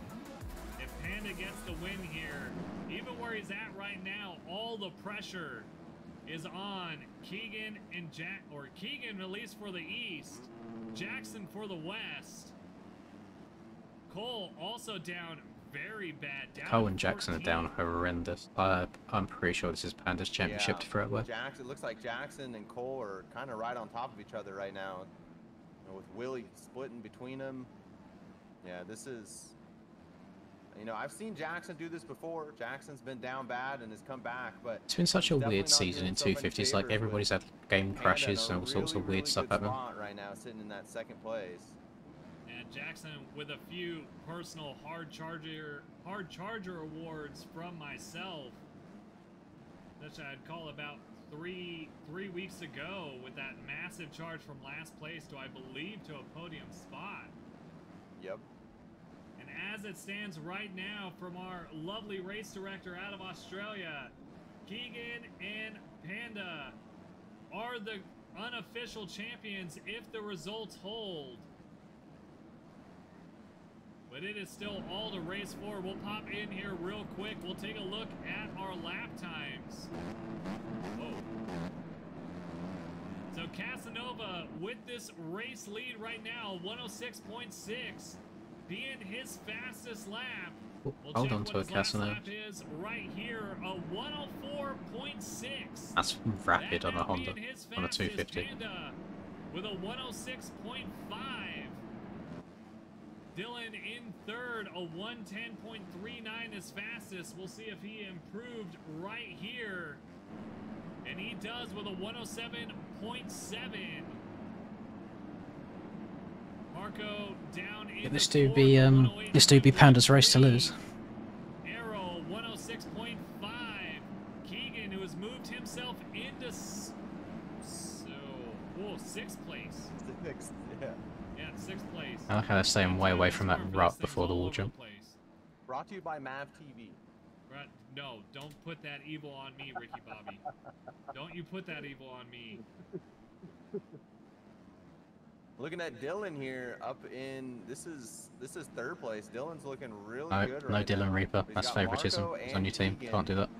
[SPEAKER 10] if Panda gets the win here, even where he's at right now, all the pressure is on Keegan and Keegan at least for the East, Jackson for the West. Cole also down very bad.
[SPEAKER 1] Cole and Jackson are down horrendous. I'm pretty sure this is Panda's championship to throw away.
[SPEAKER 11] It looks like Jackson and Cole are kind of right on top of each other right now. You know, with Willie splitting between them. Yeah, this is... You know, I've seen Jackson do this before. Jackson's been down bad and has come back, but...
[SPEAKER 1] It's been such a weird season in 250s. Like, everybody's had game crashes and all sorts of weird stuff happening.
[SPEAKER 11] Right now, sitting in that 2nd place.
[SPEAKER 10] And Jackson with a few personal hard charger awards from myself, which I'd call about three weeks ago, with that massive charge from last place to, I believe, to a podium spot.
[SPEAKER 11] Yep.
[SPEAKER 10] And as it stands right now, from our lovely race director out of Australia, Keegan and Panda are the unofficial champions if the results hold. But it is still all to race for. We'll pop in here real quick. We'll take a look at our lap times. Whoa. So Casanova with this race lead right now, 106.6, being his fastest lap. We'll
[SPEAKER 1] Hold
[SPEAKER 10] check
[SPEAKER 1] on
[SPEAKER 10] what
[SPEAKER 1] to it,
[SPEAKER 10] his last
[SPEAKER 1] Casanova.
[SPEAKER 10] lap is right here, a 104.6.
[SPEAKER 1] That's rapid on a
[SPEAKER 10] That
[SPEAKER 1] Honda,
[SPEAKER 10] being his
[SPEAKER 1] on a
[SPEAKER 10] fastest,
[SPEAKER 1] 250.
[SPEAKER 10] Panda with a 106.5. Dylan in third, a 110.39 is fastest. We'll see if he improved right here. And he does with a 107.7. Marco down in
[SPEAKER 1] This
[SPEAKER 10] the
[SPEAKER 1] do be Panda's race to lose.
[SPEAKER 10] Arrow 106.5. Keegan, who has moved himself into sixth place.
[SPEAKER 11] Sixth, yeah.
[SPEAKER 10] Yeah, sixth place.
[SPEAKER 1] I like how they're staying way away from that rut before the wall jump.
[SPEAKER 11] Brought to you by Mav TV.
[SPEAKER 10] Right? No, don't put that evil on me, Ricky Bobby. Don't you put that evil on me.
[SPEAKER 11] Looking at Dylan here, up in this is third place. Dylan's looking really good
[SPEAKER 1] No
[SPEAKER 11] right
[SPEAKER 1] Dylan
[SPEAKER 11] now.
[SPEAKER 1] Reaper.
[SPEAKER 11] He's
[SPEAKER 1] That's
[SPEAKER 11] got
[SPEAKER 1] favoritism.
[SPEAKER 11] Marco
[SPEAKER 1] It's on your
[SPEAKER 11] and
[SPEAKER 1] team.
[SPEAKER 11] Keegan.
[SPEAKER 1] Can't do that.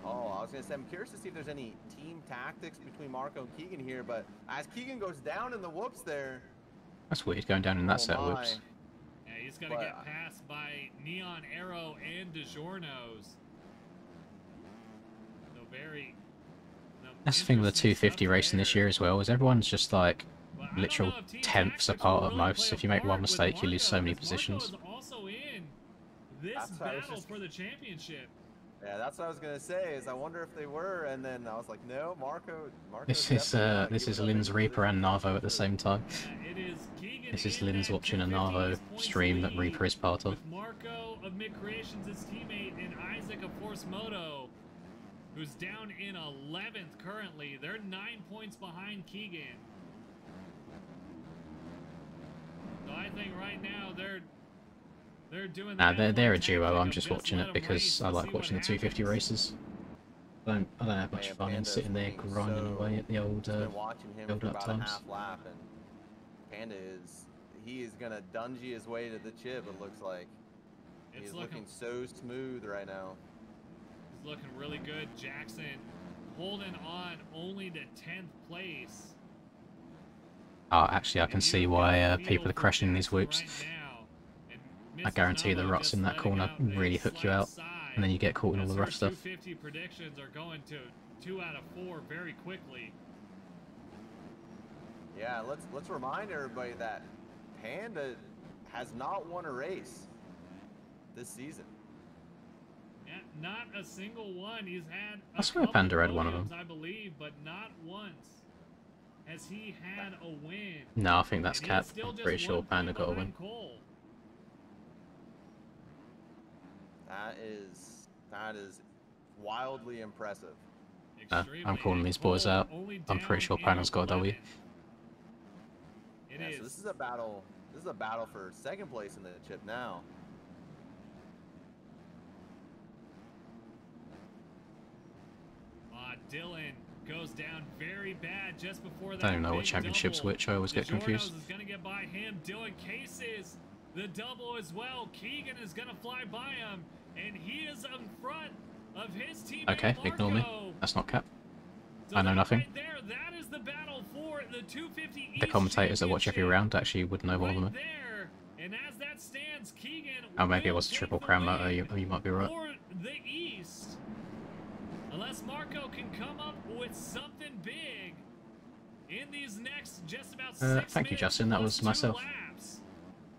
[SPEAKER 11] Oh, I was gonna say I'm curious to see if there's any team tactics between Marco and Keegan here, but as Keegan goes down in the whoops there.
[SPEAKER 1] That's weird, going down in that set of
[SPEAKER 11] my.
[SPEAKER 1] whoops.
[SPEAKER 10] Yeah, he's gonna get passed by Neon Arrow and DiGiorno's. So very.
[SPEAKER 1] That's the thing with the 250 racing this year as well, is everyone's just like literal tenths apart at most. If you make one mistake, you lose so many positions.
[SPEAKER 10] Marco is also in this battle for the championship.
[SPEAKER 11] Yeah, that's what I was gonna say. Is I wonder if they were, and then I was like, no, Marco.
[SPEAKER 1] This is Lynn's Reaper and Narvo at the same time. This is Lynn's watching a Narvo stream that Reaper is part of.
[SPEAKER 10] With Marco of Mid Creations, his teammate, and Isaac of Force Moto, who's down in 11th currently. They're 9 points behind Keegan. So I think right now they're doing.
[SPEAKER 1] Nah, they're a duo. I'm just watching it because I like watching the 250 races. I don't have much fun in sitting there grinding away at the old
[SPEAKER 11] watching him
[SPEAKER 1] build
[SPEAKER 11] for
[SPEAKER 1] up
[SPEAKER 11] about
[SPEAKER 1] times.
[SPEAKER 11] a half lap, and Panda he is gonna dungy his way to the chip. It looks like he's looking so smooth right now.
[SPEAKER 10] He's looking really good. Jackson holding on only to 10th place.
[SPEAKER 1] Oh, actually, I can see why people are crashing in these whoops. I guarantee the ruts in that corner really hook you out, and then you get caught in all the rough stuff.
[SPEAKER 10] 250 predictions are going to 2 out of 4 very quickly.
[SPEAKER 11] Yeah, let's remind everybody that Panda has not won a race this season.
[SPEAKER 10] Yeah, not a single one. He's had
[SPEAKER 1] I swear Panda had one of them.
[SPEAKER 10] I believe, but not once has he had a win.
[SPEAKER 1] No, I think that's
[SPEAKER 10] And
[SPEAKER 1] cap.
[SPEAKER 10] he's still
[SPEAKER 1] I'm
[SPEAKER 10] just
[SPEAKER 1] pretty sure
[SPEAKER 10] 1
[SPEAKER 1] Panda
[SPEAKER 10] point
[SPEAKER 1] got a win.
[SPEAKER 10] behind Cole.
[SPEAKER 11] That is wildly impressive.
[SPEAKER 1] I'm calling these boys out. I'm pretty sure Panda's got a W.
[SPEAKER 10] It
[SPEAKER 11] Yeah,
[SPEAKER 10] is.
[SPEAKER 11] so this is a battle. This is a battle for second place in the chip now.
[SPEAKER 10] Dylan goes down very bad just before that.
[SPEAKER 1] I don't even know what
[SPEAKER 10] big
[SPEAKER 1] championships
[SPEAKER 10] double.
[SPEAKER 1] which. I always get confused.
[SPEAKER 10] DiGiorno's is going to get by him. Dylan cases the double as well. Keegan is going to fly by him, and he is in front of his teammate
[SPEAKER 1] Okay,
[SPEAKER 10] Marco.
[SPEAKER 1] ignore me. That's not cap.
[SPEAKER 10] So
[SPEAKER 1] I know
[SPEAKER 10] that
[SPEAKER 1] nothing.
[SPEAKER 10] Right there, that is the battle for the 250
[SPEAKER 1] The
[SPEAKER 10] East
[SPEAKER 1] commentators that watch every
[SPEAKER 10] Championship.
[SPEAKER 1] round actually would know more than me.
[SPEAKER 10] There, and as that stands, Keegan
[SPEAKER 1] Oh, maybe it
[SPEAKER 10] will
[SPEAKER 1] was a
[SPEAKER 10] take
[SPEAKER 1] triple
[SPEAKER 10] the
[SPEAKER 1] crown
[SPEAKER 10] lead
[SPEAKER 1] motor. You might be right.
[SPEAKER 10] for the East. Unless Marco can come up with something big in these next just about 6
[SPEAKER 1] Thank you,
[SPEAKER 10] minutes
[SPEAKER 1] Justin. That
[SPEAKER 10] plus
[SPEAKER 1] was
[SPEAKER 10] 2
[SPEAKER 1] myself.
[SPEAKER 10] laps.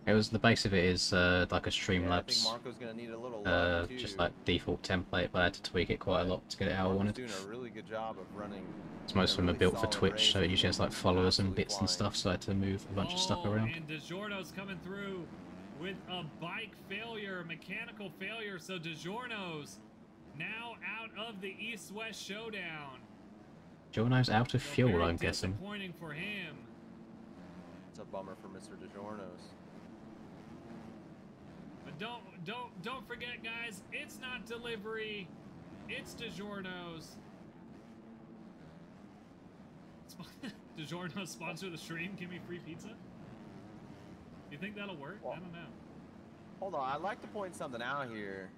[SPEAKER 1] It was the base of it is like a
[SPEAKER 11] Yeah, I think
[SPEAKER 1] Streamlabs,
[SPEAKER 11] Marco's gonna need a little love too.
[SPEAKER 1] just like default template, but I had to tweak it quite a lot to get it how I
[SPEAKER 11] Marco's
[SPEAKER 1] wanted.
[SPEAKER 11] doing a really good job of running.
[SPEAKER 1] Most of them are
[SPEAKER 11] really
[SPEAKER 1] built for
[SPEAKER 11] solid
[SPEAKER 1] Twitch,
[SPEAKER 11] race
[SPEAKER 1] so it usually has like followers and
[SPEAKER 11] absolutely
[SPEAKER 1] bits and
[SPEAKER 11] flying.
[SPEAKER 1] stuff, so I had to move a bunch of stuff
[SPEAKER 10] Oh,
[SPEAKER 1] around.
[SPEAKER 10] and DiGiorno's coming through with a bike failure, mechanical failure. So DiGiorno's now out of the East-West showdown.
[SPEAKER 1] Giorno's out of
[SPEAKER 10] So
[SPEAKER 1] fuel,
[SPEAKER 10] very
[SPEAKER 1] I'm guessing.
[SPEAKER 10] disappointing for him.
[SPEAKER 11] It's a bummer for Mr. DiGiorno's.
[SPEAKER 10] But don't forget, guys. It's not delivery. It's DiGiorno's. DiGiorno sponsor the stream. Give me free pizza. Do you think that'll work? I don't know.
[SPEAKER 11] Hold on, I'd like to point something out here.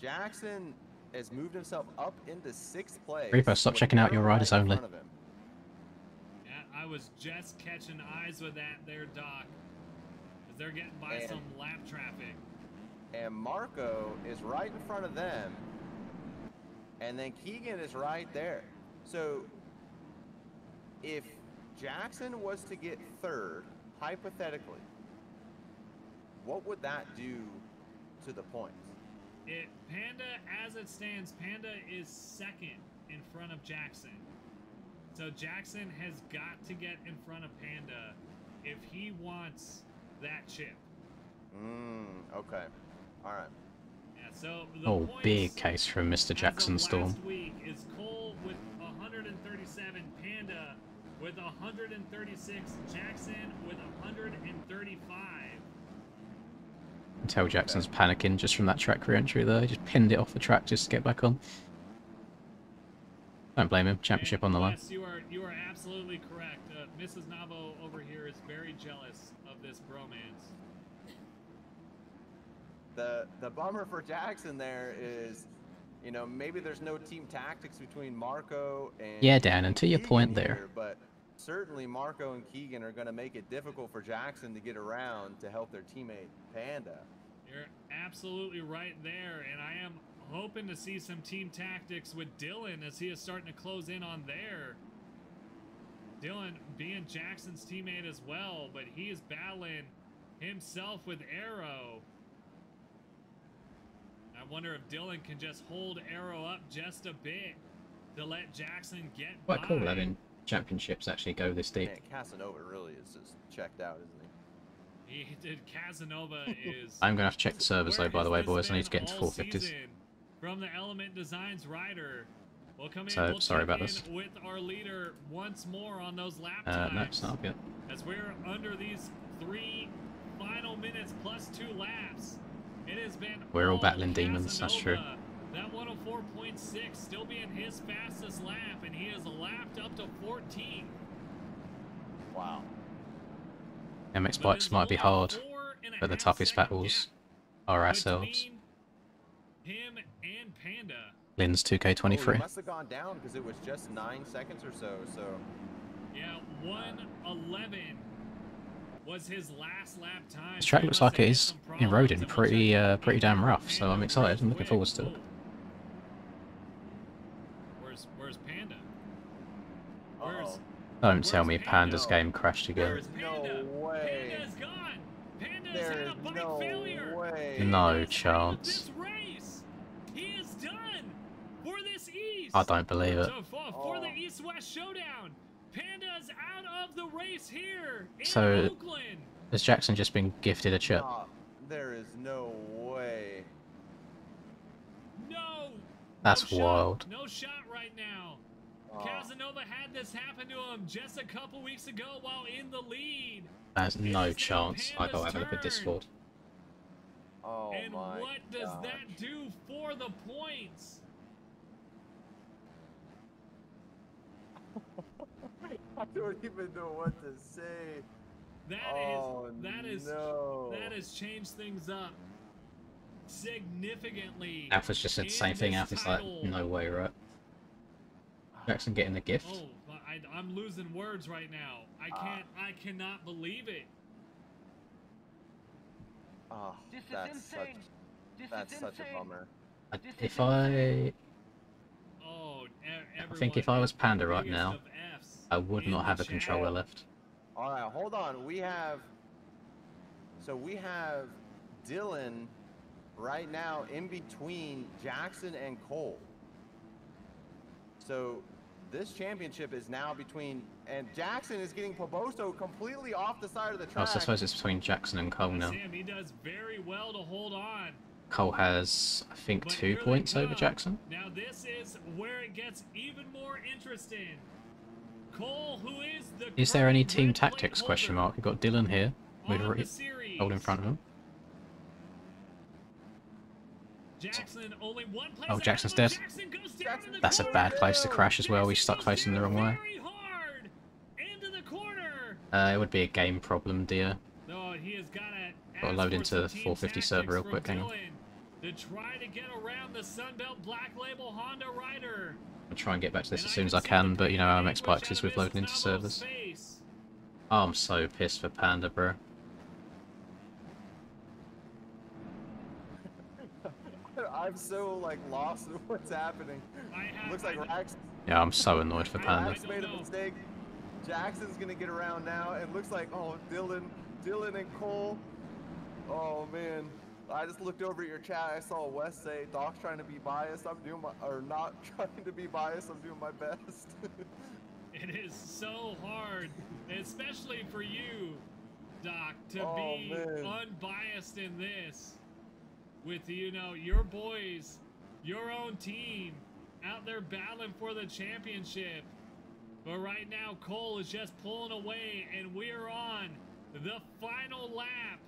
[SPEAKER 11] Jackson has moved himself up into 6th place.
[SPEAKER 1] Reaper, stop
[SPEAKER 11] with
[SPEAKER 1] checking out your
[SPEAKER 11] Arrow
[SPEAKER 1] riders
[SPEAKER 11] right in
[SPEAKER 1] only.
[SPEAKER 11] front of him.
[SPEAKER 10] Yeah, I was just catching eyes with that there, Doc. Because they're getting by some lap traffic.
[SPEAKER 11] And Marco is right in front of them. And then Keegan is right there. So if Jackson was to get 3rd, hypothetically, what would that do to the points?
[SPEAKER 10] Panda, as it stands, Panda is 2nd in front of Jackson. So Jackson has got to get in front of Panda if he wants that chip.
[SPEAKER 11] Okay. All right.
[SPEAKER 10] Yeah, so the
[SPEAKER 1] Oh, big case from Mr. Jackson Storm.
[SPEAKER 10] last week is Cole with 137, Panda with 136, Jackson with 135.
[SPEAKER 1] You can tell Jackson's panicking just from that track re-entry there. He just pinned it off the track just to get back on. Don't blame him. Championship on the line.
[SPEAKER 10] Yes, you are absolutely correct. Mrs. Navo over here is very jealous of this bromance.
[SPEAKER 11] The bummer for Jackson there is, you know, maybe there's no team tactics between Marco and
[SPEAKER 1] Yeah, Dan, and to your
[SPEAKER 11] Keegan
[SPEAKER 1] point there.
[SPEAKER 11] here, but certainly Marco and Keegan are going to make it difficult for Jackson to get around to help their teammate Panda.
[SPEAKER 10] You're absolutely right there, and I am hoping to see some team tactics with Dylan as he is starting to close in on there. Dylan being Jackson's teammate as well, but he is battling himself with Arrow. I wonder if Dylan can just hold Arrow up just a bit to let Jackson get
[SPEAKER 1] Quite
[SPEAKER 10] by.
[SPEAKER 1] cool having championships actually go this deep.
[SPEAKER 11] Man, Casanova really is just checked out, isn't he?
[SPEAKER 10] He did. Casanova is.
[SPEAKER 1] I'm going to have to check the servers though, by the way, boys. I need to get into
[SPEAKER 10] all
[SPEAKER 1] 450s.
[SPEAKER 10] season from the Element Designs rider. We'll come in,
[SPEAKER 1] So,
[SPEAKER 10] we'll
[SPEAKER 1] sorry
[SPEAKER 10] check
[SPEAKER 1] about
[SPEAKER 10] in
[SPEAKER 1] this.
[SPEAKER 10] with our leader once more on those lap
[SPEAKER 1] No,
[SPEAKER 10] times.
[SPEAKER 1] it's not up yet.
[SPEAKER 10] As we're under these 3 final minutes plus 2 laps. It has been
[SPEAKER 1] We're all battling demons, that's true.
[SPEAKER 10] Casanova. That 104.6 still being his fastest lap, and he has lapped up to 14.
[SPEAKER 11] Wow.
[SPEAKER 1] MX bikes might be hard, but the toughest battles are ourselves.
[SPEAKER 10] Him and Panda.
[SPEAKER 1] Lynn's
[SPEAKER 11] Oh, he
[SPEAKER 1] 2K23.
[SPEAKER 11] must have gone down because it was just 9 seconds or so. So
[SPEAKER 10] Yeah, 1:11 was his last lap time.
[SPEAKER 1] This track looks like it is eroding pretty damn rough, so I'm excited. I'm looking forward to it.
[SPEAKER 10] Where's Panda?
[SPEAKER 11] Uh-oh.
[SPEAKER 1] Don't tell me Panda's game crashed again.
[SPEAKER 10] Where's Panda?
[SPEAKER 11] No way.
[SPEAKER 10] Panda's gone. Panda's
[SPEAKER 11] There
[SPEAKER 10] had
[SPEAKER 11] is
[SPEAKER 10] a bike
[SPEAKER 11] no
[SPEAKER 10] failure.
[SPEAKER 11] way.
[SPEAKER 1] No
[SPEAKER 10] This
[SPEAKER 1] chance.
[SPEAKER 10] race, he is done for this East.
[SPEAKER 1] I don't believe it.
[SPEAKER 10] So for the East-West showdown, Panda's out of the race here in
[SPEAKER 1] So,
[SPEAKER 10] Oakland.
[SPEAKER 1] has Jackson just been gifted a chip?
[SPEAKER 11] There is no way.
[SPEAKER 10] No.
[SPEAKER 1] That's
[SPEAKER 10] no
[SPEAKER 1] wild.
[SPEAKER 10] Shot, no shot right now. Casanova had this happen to him just a couple weeks ago while in the lead.
[SPEAKER 1] There's no chance. I gotta have a look at Discord.
[SPEAKER 11] Oh
[SPEAKER 10] And
[SPEAKER 11] my
[SPEAKER 10] what does
[SPEAKER 11] gosh.
[SPEAKER 10] that do for the points?
[SPEAKER 11] I don't even know what to say.
[SPEAKER 10] That has changed things up significantly.
[SPEAKER 1] Alpha's just said the same thing. Alpha's like, no way, right? Jackson getting the gift.
[SPEAKER 10] Oh, I'm losing words right now. I cannot believe it.
[SPEAKER 11] Oh, that's such a bummer.
[SPEAKER 1] If I think if I was Panda right
[SPEAKER 10] biggest
[SPEAKER 1] now,
[SPEAKER 10] of Fs
[SPEAKER 1] I would
[SPEAKER 10] in
[SPEAKER 1] not have
[SPEAKER 10] the
[SPEAKER 1] a controller left.
[SPEAKER 11] All right, hold on. We have Dylan right now in between Jackson and Cole. So this championship is now between, and Jackson is getting Poboso completely off the side of the
[SPEAKER 1] Oh,
[SPEAKER 11] track.
[SPEAKER 1] so I suppose it's between Jackson and Cole now.
[SPEAKER 10] Sam, he does very well to hold on.
[SPEAKER 1] Cole has, I think,
[SPEAKER 10] But
[SPEAKER 1] 2
[SPEAKER 10] here they
[SPEAKER 1] points over
[SPEAKER 10] come.
[SPEAKER 1] Jackson.
[SPEAKER 10] Now this is where it gets even more interesting. Cole, who is the
[SPEAKER 1] Is there any
[SPEAKER 10] current
[SPEAKER 1] team
[SPEAKER 10] red plate
[SPEAKER 1] tactics?
[SPEAKER 10] holder
[SPEAKER 1] Question mark. We've got Dylan here with
[SPEAKER 10] on the series.
[SPEAKER 1] Old in front of him.
[SPEAKER 10] Jackson only one place
[SPEAKER 1] Oh, Jackson's dead.
[SPEAKER 10] Jackson goes down in the
[SPEAKER 1] That's a bad place to crash as well. He's stuck facing the wrong way.
[SPEAKER 10] very hard into the corner.
[SPEAKER 1] It would be a game problem, dear.
[SPEAKER 10] No, he has got to
[SPEAKER 1] Got to load into the 450 server real quick, hang on.
[SPEAKER 10] To try to get around the Sunbelt Black Label Honda Rider.
[SPEAKER 1] I'll try and get back to this as soon as I can, but you know how MX is with loading into servers. Oh, I'm so pissed for Panda, bro.
[SPEAKER 11] I'm so like lost in what's happening. Looks like Rax.
[SPEAKER 1] Yeah, I'm so annoyed for Panda.
[SPEAKER 11] Rax made a mistake. Jackson's gonna get around now. It looks like Dylan and Cole. Oh man. I just looked over at your chat. I saw Wes say, "Doc's trying to be biased. I'm doing my, or not trying to be biased. I'm doing my best."
[SPEAKER 10] It is so hard, especially for you, Doc, to be unbiased in this. With, you know, your boys, your own team, out there battling for the championship. But right now, Cole is just pulling away, and we're on the final lap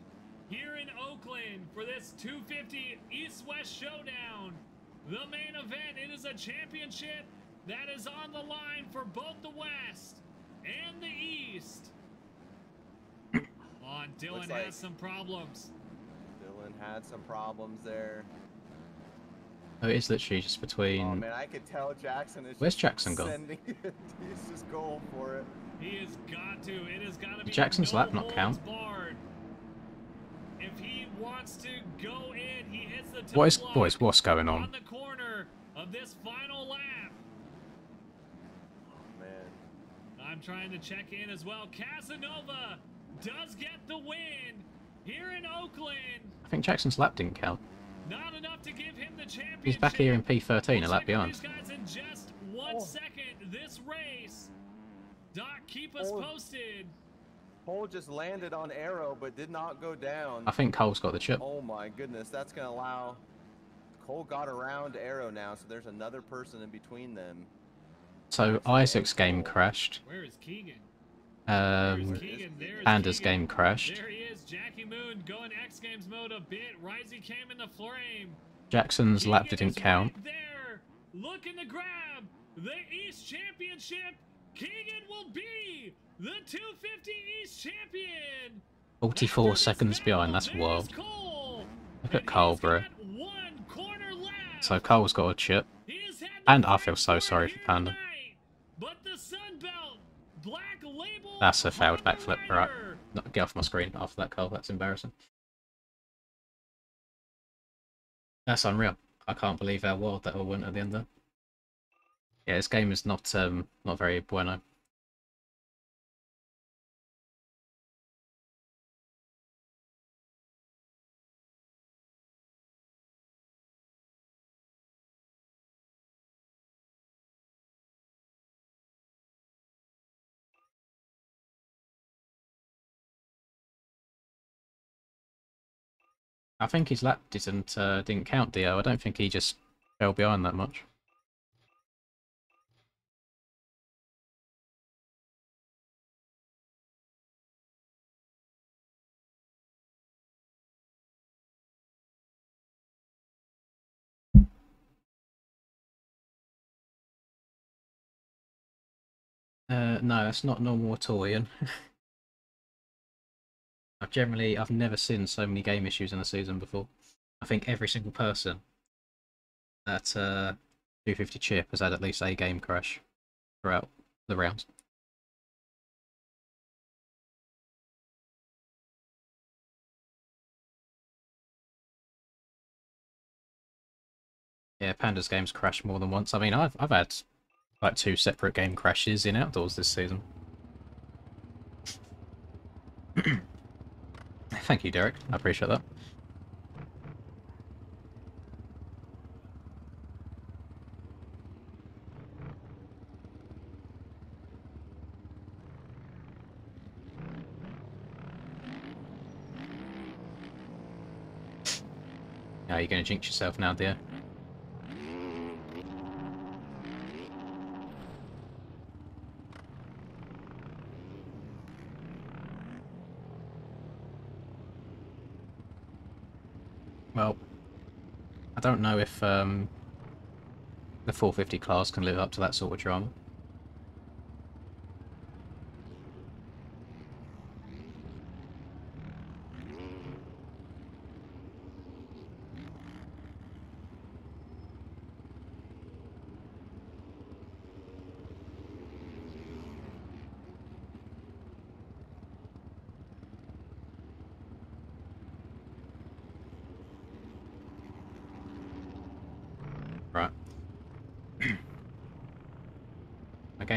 [SPEAKER 10] here in Oakland for this 250 East-West Showdown. The main event, it is a championship that is on the line for both the West and the East. Dylan has some problems.
[SPEAKER 11] Dylan had some problems there.
[SPEAKER 1] Oh, it is literally just between...
[SPEAKER 11] Oh man, I could tell Jackson is
[SPEAKER 1] Where's Jackson gone?
[SPEAKER 11] sending it. He's just going for it.
[SPEAKER 10] He has got to. It has got to be
[SPEAKER 1] Jackson's lap not count?
[SPEAKER 10] Barred. If he wants to go in, he hits the
[SPEAKER 1] What is, boys, what's going on?
[SPEAKER 10] the corner of this final lap.
[SPEAKER 11] Oh man.
[SPEAKER 10] I'm trying to check in as well. Casanova does get the win here in Oakland.
[SPEAKER 1] I think Jackson's lap didn't count.
[SPEAKER 10] Not enough to give him the championship.
[SPEAKER 1] He's back here in P13, a lap behind.
[SPEAKER 10] These guys in just 1 second. This race. Doc, keep us posted.
[SPEAKER 11] Cole just landed on Arrow, but did not go down.
[SPEAKER 1] I think Cole's got the chip.
[SPEAKER 11] Oh my goodness, that's gonna allow. Cole got around Arrow now, so there's another person in between them.
[SPEAKER 1] So Isaac's game crashed.
[SPEAKER 10] Where is Keegan?
[SPEAKER 1] Panda's game crashed.
[SPEAKER 10] There he is, Jackie Moon going X Games mode a bit. Risey came in the flame.
[SPEAKER 1] Jackson's lap didn't count.
[SPEAKER 10] Right there, looking to grab the East Championship. Keegan will be the 250 East champion.
[SPEAKER 1] 44 seconds behind, that's wild. Look at Cole, bro. So Cole's got a chip. And I feel so sorry for Panda. That's a failed backflip, right? Get off my screen after that, Cole. That's embarrassing. That's unreal. I can't believe how wild that all went at the end there. Yeah, this game is not very bueno. I think his lap didn't count, Dio. I don't think he just fell behind that much. No, that's not normal at all, Ian. I've never seen so many game issues in a season before. I think every single person at 250 chip has had at least a game crash throughout the rounds. Yeah, Panda's games crashed more than once. I mean, I've had like 2 separate game crashes in outdoors this season. Thank you, Derek. I appreciate that. Now you're going to jinx yourself now, dear. Well, I don't know if the 450 class can live up to that sort of drama.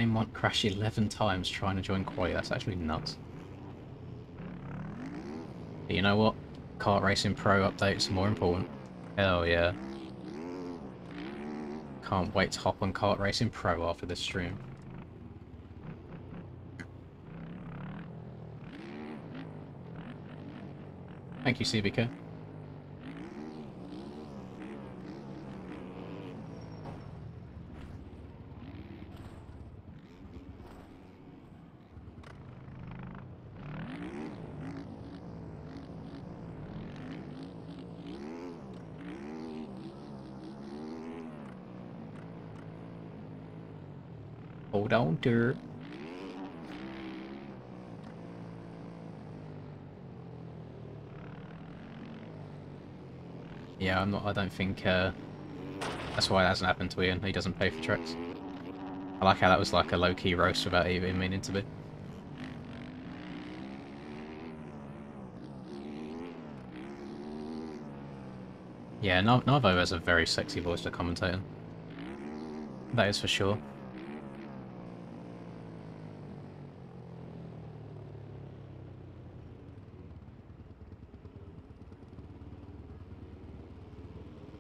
[SPEAKER 1] game won't crash 11 times trying to join Quali. That's actually nuts. But you know what? Kart Racing Pro updates are more important. Hell yeah. Can't wait to hop on Kart Racing Pro after this stream. Thank you, CBK. Hold on, dirt. Yeah, I don't think, that's why it hasn't happened to Ian. He doesn't pay for tracks. I like how that was like a low-key roast without even meaning to be. Yeah, Navo has a very sexy voice for commentating. That is for sure.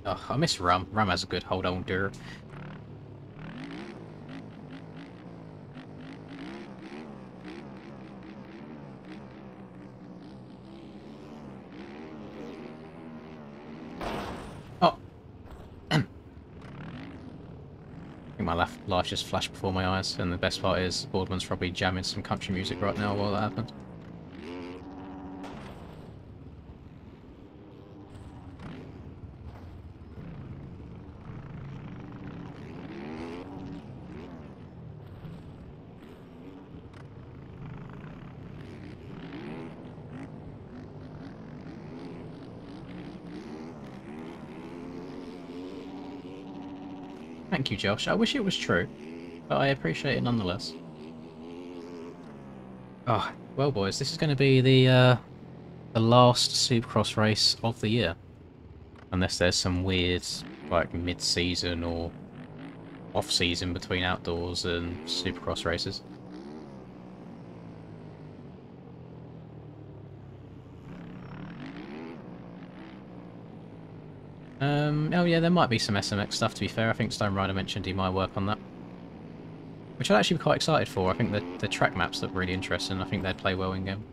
[SPEAKER 1] Oh, I miss Rum. Rum has a good hold on, dear. Oh! I think my life just flashed before my eyes, and the best part is Boardman's probably jamming some country music right now while that happened. Thank you, Josh. I wish it was true, but I appreciate it nonetheless. Oh, well, boys, this is going to be the last Supercross race of the year. Unless there's some weird, like, mid-season or off-season between outdoors and Supercross races. Oh yeah, there might be some SMX stuff, to be fair. I think Stone Rider mentioned he might work on that. Which I'd actually be quite excited for. I think the track maps look really interesting. I think they'd play well in-game.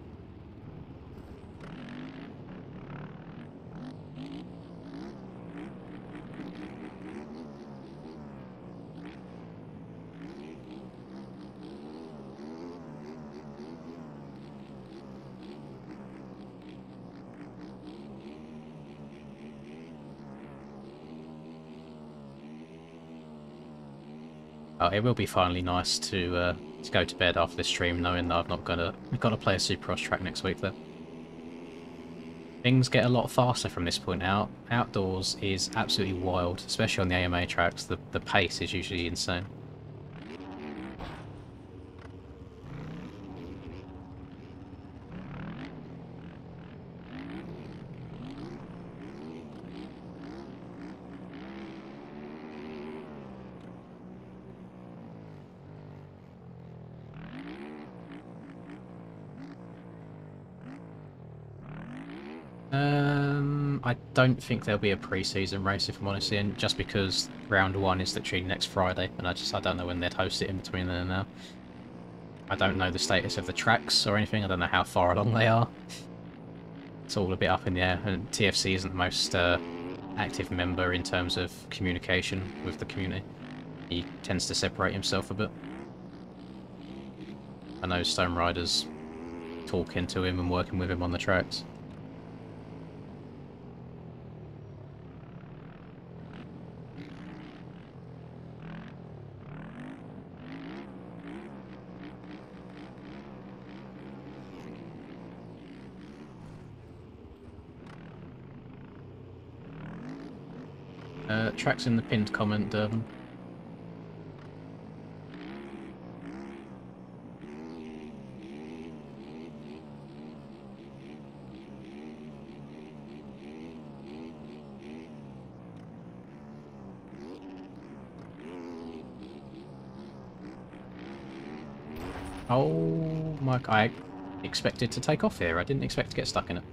[SPEAKER 1] Oh, it will be finally nice to go to bed after this stream, knowing that I've not got to play a Supercross track next week. Though things get a lot faster from this point out. Outdoors is absolutely wild, especially on the AMA tracks. The pace is usually insane. I don't think there'll be a pre-season race, if I'm honest, Ian, just because round 1 is literally next Friday, and I don't know when they'd host it in between then and now. I don't know the status of the tracks or anything. I don't know how far along they are. It's all a bit up in the air, and TFC isn't the most active member in terms of communication with the community. He tends to separate himself a bit. I know Stone Rider's talking to him and working with him on the tracks. Tracks in the pinned comment, Durban. Oh my... I expected to take off here. I didn't expect to get stuck in it.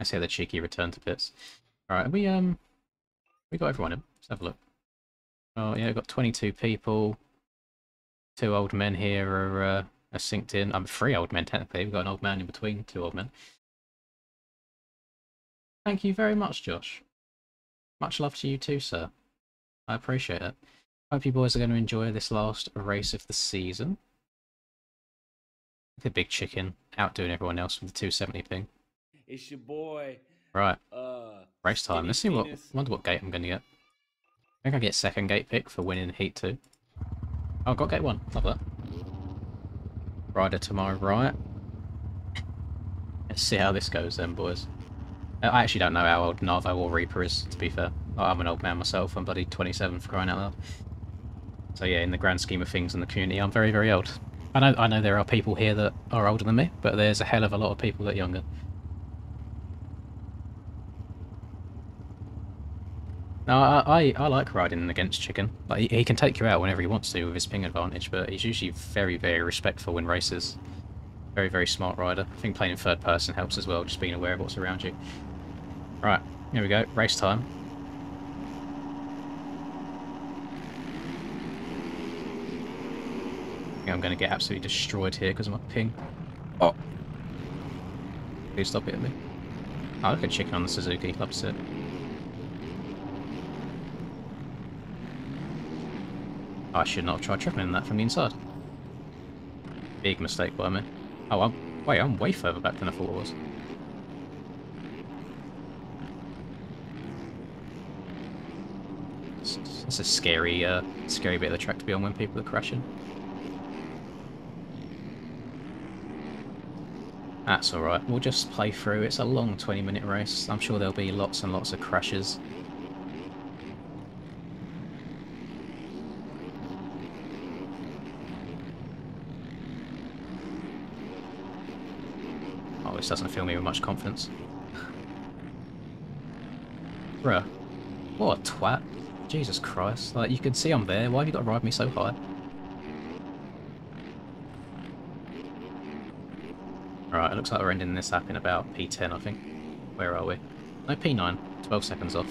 [SPEAKER 1] I see the cheeky return to bits. Alright, we got everyone in. Let's have a look. Oh yeah, we've got 22 people. 2 old men here are synced in. I'm 3 old men technically. We've got an old man in between 2 old men. Thank you very much, Josh. Much love to you too, sir. I appreciate it. Hope you boys are going to enjoy this last race of the season. The big chicken outdoing everyone else with the 270 ping.
[SPEAKER 12] It's your boy.
[SPEAKER 1] Right. Race time. Let's see what... wonder what gate I'm going to get. I think I get second gate pick for winning Heat 2. Oh, I got gate 1. Love that. Rider to my right. Let's see how this goes then, boys. I actually don't know how old Narvo or Reaper is, to be fair. I'm an old man myself. I'm bloody 27 for crying out loud. So yeah, in the grand scheme of things in the community, I'm very, very old. I know there are people here that are older than me, but there's a hell of a lot of people that are younger. No, I like riding against Chicken. Like, he can take you out whenever he wants to with his ping advantage, but he's usually very, very respectful in races. Very, very smart rider. I think playing in third person helps as well, just being aware of what's around you. Right, here we go, race time. I think I'm going to get absolutely destroyed here because of my ping. Oh! Please stop hitting me. Oh, look at Chicken on the Suzuki, love to see it. I should not have tried tripling that from the inside. Big mistake by me. Oh, I'm way further back than I thought I was. It's a scary bit of the track to be on when people are crashing. That's alright, we'll just play through. It's a long 20-minute race. I'm sure there'll be lots and lots of crashes. Oh, this doesn't fill me with much confidence. Bruh. What a twat. Jesus Christ. Like, you can see I'm there. Why have you got to ride me so high? Alright, it looks like we're ending this up in about P10, I think. Where are we? No, P9. 12 seconds off.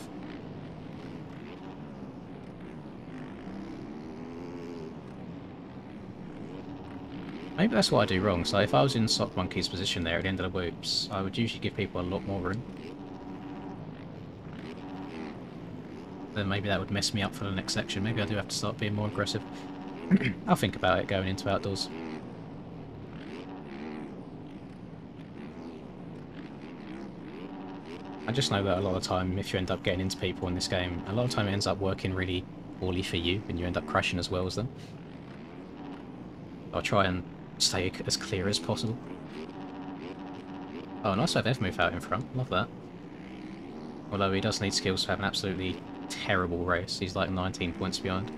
[SPEAKER 1] Maybe that's what I do wrong. So if I was in Sock Monkey's position there at the end of the whoops, I would usually give people a lot more room. Then maybe that would mess me up for the next section. Maybe I do have to start being more aggressive. I'll think about it going into outdoors. I just know that a lot of the time, if you end up getting into people in this game, a lot of the time it ends up working really poorly for you, and you end up crashing as well as them. I'll try and stay as clear as possible. Oh, nice to have Ev out in front. Love that. Although he does need skills to have an absolutely terrible race. He's like 19 points behind.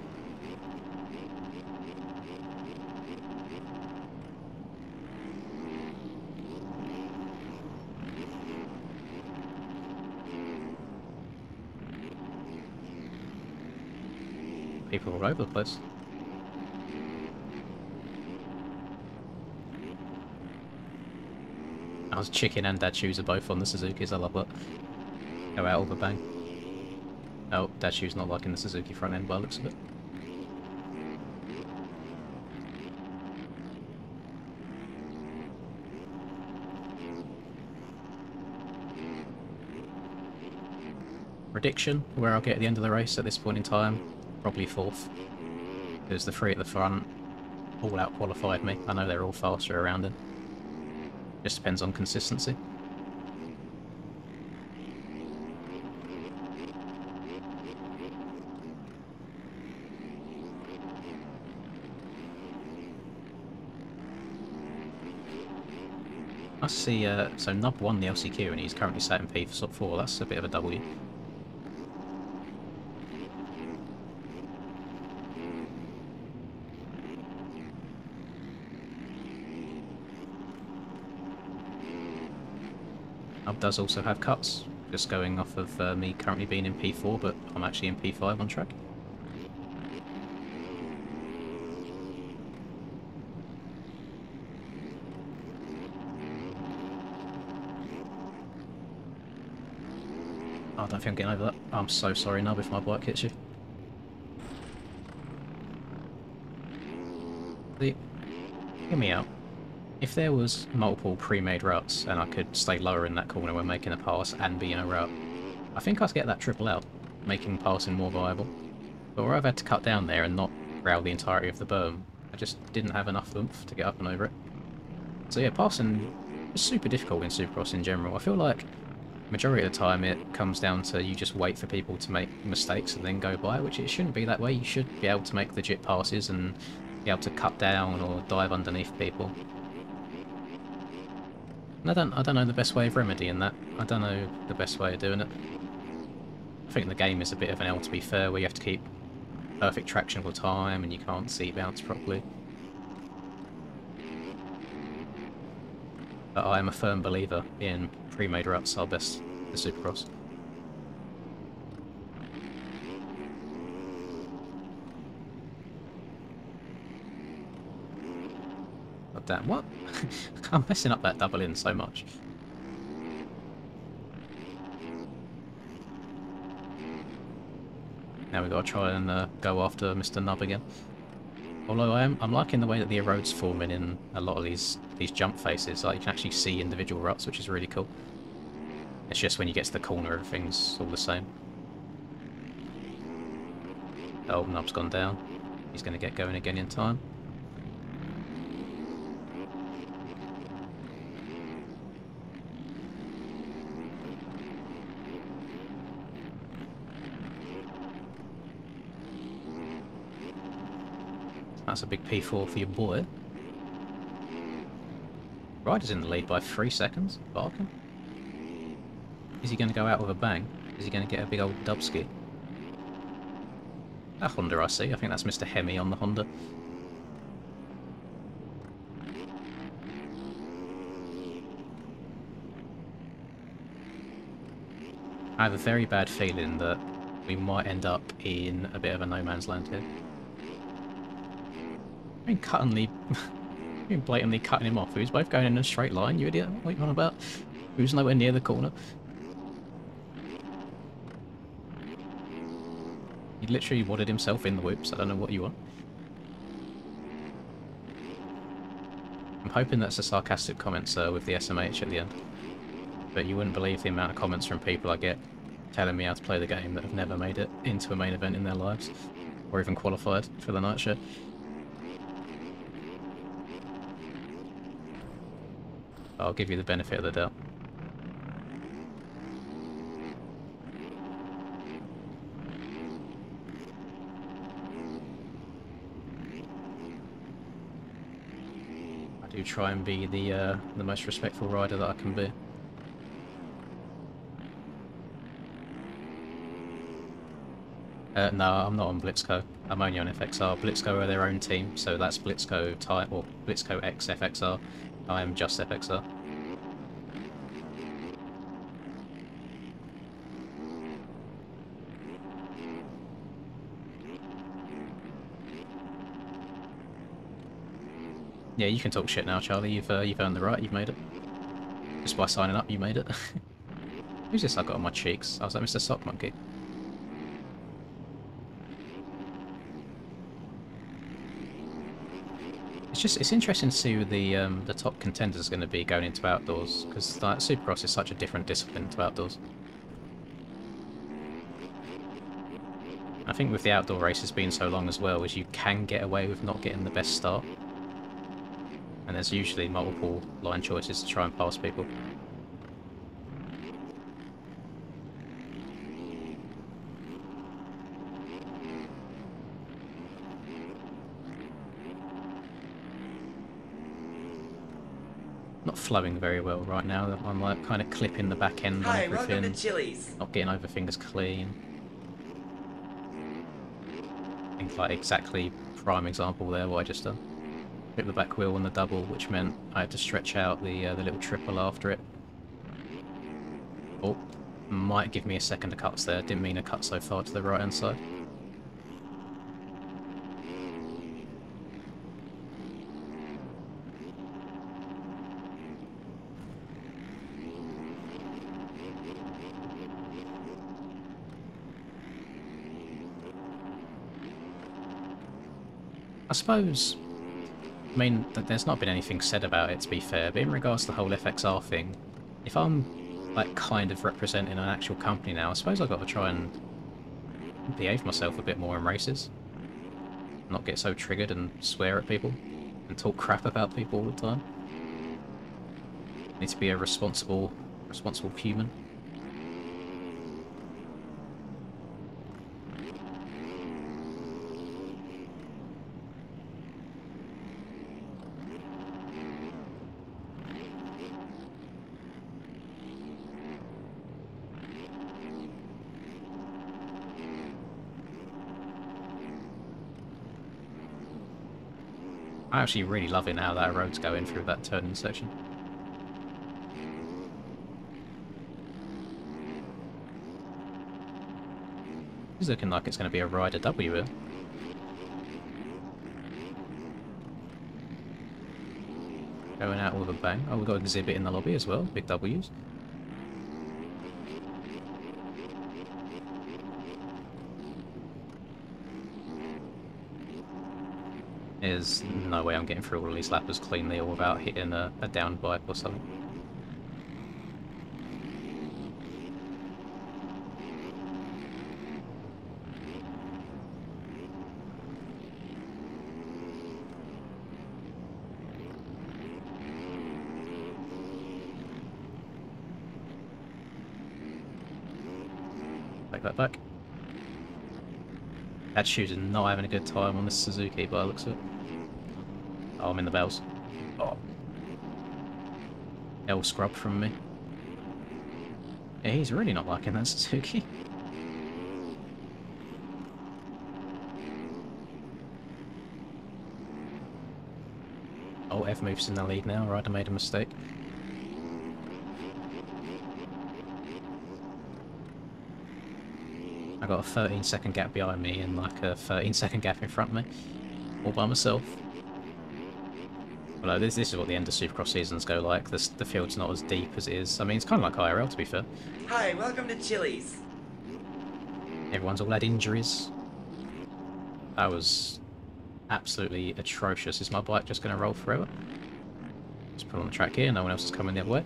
[SPEAKER 1] People all over the place. I was Chicken and Dad Shoes are both on the Suzukis, I love that. Go out with a bang. Oh, Dad Shoes not liking the Suzuki front end by the looks of it. Prediction, where I'll get at the end of the race at this point in time, probably 4th. Because the 3 at the front all out qualified me. I know they're all faster around it. Just depends on consistency. I see, so Nub won the LCQ and he's currently sat in P for sub 4. That's a bit of a W. Nub does also have cuts, just going off of me currently being in P4, but I'm actually in P5 on track. I don't think I'm getting over that. I'm so sorry, Nub, if my bike hits you. See, hear me out. If there was multiple pre-made ruts and I could stay lower in that corner when making a pass and be in a rut, I think I'd get that triple out, making passing more viable. But where I've had to cut down there and not rail the entirety of the berm, I just didn't have enough oomph to get up and over it. So yeah, passing is super difficult in Supercross in general. I feel like majority of the time it comes down to you just wait for people to make mistakes and then go by, which it shouldn't be that way. You should be able to make legit passes and be able to cut down or dive underneath people. And I don't know the best way of remedying that. I don't know the best way of doing it. I think the game is a bit of an L, to be fair, where you have to keep perfect traction all the time and you can't seat bounce properly. But I am a firm believer in pre-made ruts are best for Supercross. God damn, what? I'm messing up that double in so much. Now we've got to try and go after Mr. Nub again. Although I'm liking the way that the erode's forming in a lot of these jump faces. Like, you can actually see individual ruts, which is really cool. It's just when you get to the corner, everything's all the same. Oh, Nub's gone down. He's going to get going again in time. That's a big P4 for your boy. Ryder's in the lead by 3 seconds. Barking. Is he going to go out with a bang? Is he going to get a big old dubski? That Honda I see. I think that's Mr. Hemi on the Honda. I have a very bad feeling that we might end up in a bit of a no man's land here. You're blatantly cutting him off. Who's both going in a straight line, you idiot? What are you on about? Who's nowhere near the corner? He literally wadded himself in the whoops. I don't know what you want. I'm hoping that's a sarcastic comment, sir, with the SMH at the end. But you wouldn't believe the amount of comments from people I get telling me how to play the game that have never made it into a main event in their lives, or even qualified for the night show. I'll give you the benefit of the doubt. I do try and be the most respectful rider that I can be. No, I'm not on Blitzco. I'm only on FXR. Blitzco are their own team, so that's Blitzco type or Blitzco X FXR. I am just FXR. Yeah, you can talk shit now, Charlie. You've earned the right. You've made it. Just by signing up, you made it. Who's this I got on my cheeks? I was like Mr. Sock Monkey. It's interesting to see who the top contenders are going to be going into outdoors, because like, Supercross is such a different discipline to outdoors. I think with the outdoor races being so long as well, is you can get away with not getting the best start, and there's usually multiple line choices to try and pass people. Not flowing very well right now. I'm like kind of clipping the back end on
[SPEAKER 3] Hi,
[SPEAKER 1] everything.
[SPEAKER 3] welcome to Chili's.
[SPEAKER 1] Not getting over fingers clean. I think like exactly prime example there what I just done. Hit the back wheel on the double, which meant I had to stretch out the little triple after it. Oh, might give me a second of cuts there. Didn't mean to cut so far to the right hand side. I suppose, I mean, there's not been anything said about it, to be fair, but in regards to the whole FXR thing, if I'm, like, kind of representing an actual company now, I suppose I've got to try and behave myself a bit more in races. Not get so triggered and swear at people, and talk crap about people all the time. Need to be a responsible human. I actually really love it now that our road's going through that turning section. It's looking like it's going to be a Rider W here. Going out with a bang. Oh, we've got Exhibit in the lobby as well. Big W's. There's no way I'm getting through all of these lappers cleanly or without hitting a down bike or something. Take that back. That shoes is not having a good time on this Suzuki by the looks of it. Oh, I'm in the bells. Oh. L scrub from me. Yeah, he's really not liking that Suzuki. Oh, F moves in the lead now. Right, I made a mistake. I got a 13-second gap behind me and like a 13-second gap in front of me, all by myself. Well, this is what the end of Supercross seasons go like. The field's not as deep as it is. I mean, it's kind of like IRL, to be fair.
[SPEAKER 3] Hi, welcome to Chili's.
[SPEAKER 1] Everyone's all had injuries. That was absolutely atrocious. Is my bike just going to roll forever? Just put on the track here. No one else is coming the other way.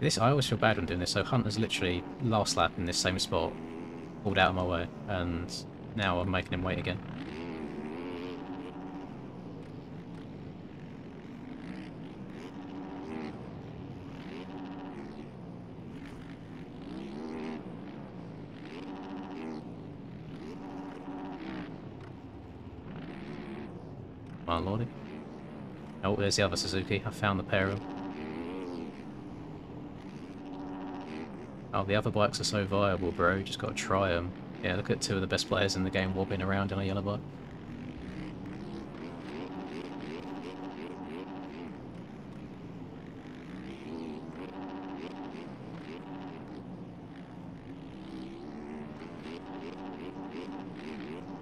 [SPEAKER 1] I always feel bad when doing this. So Hunter's literally last lap in this same spot, pulled out of my way, and now I'm making him wait again. Come on, Lordy. Oh, there's the other Suzuki. I found the pair of them. Oh, the other bikes are so viable, bro. You just got to try them. Yeah, look at two of the best players in the game wobbling around in a yellow bike.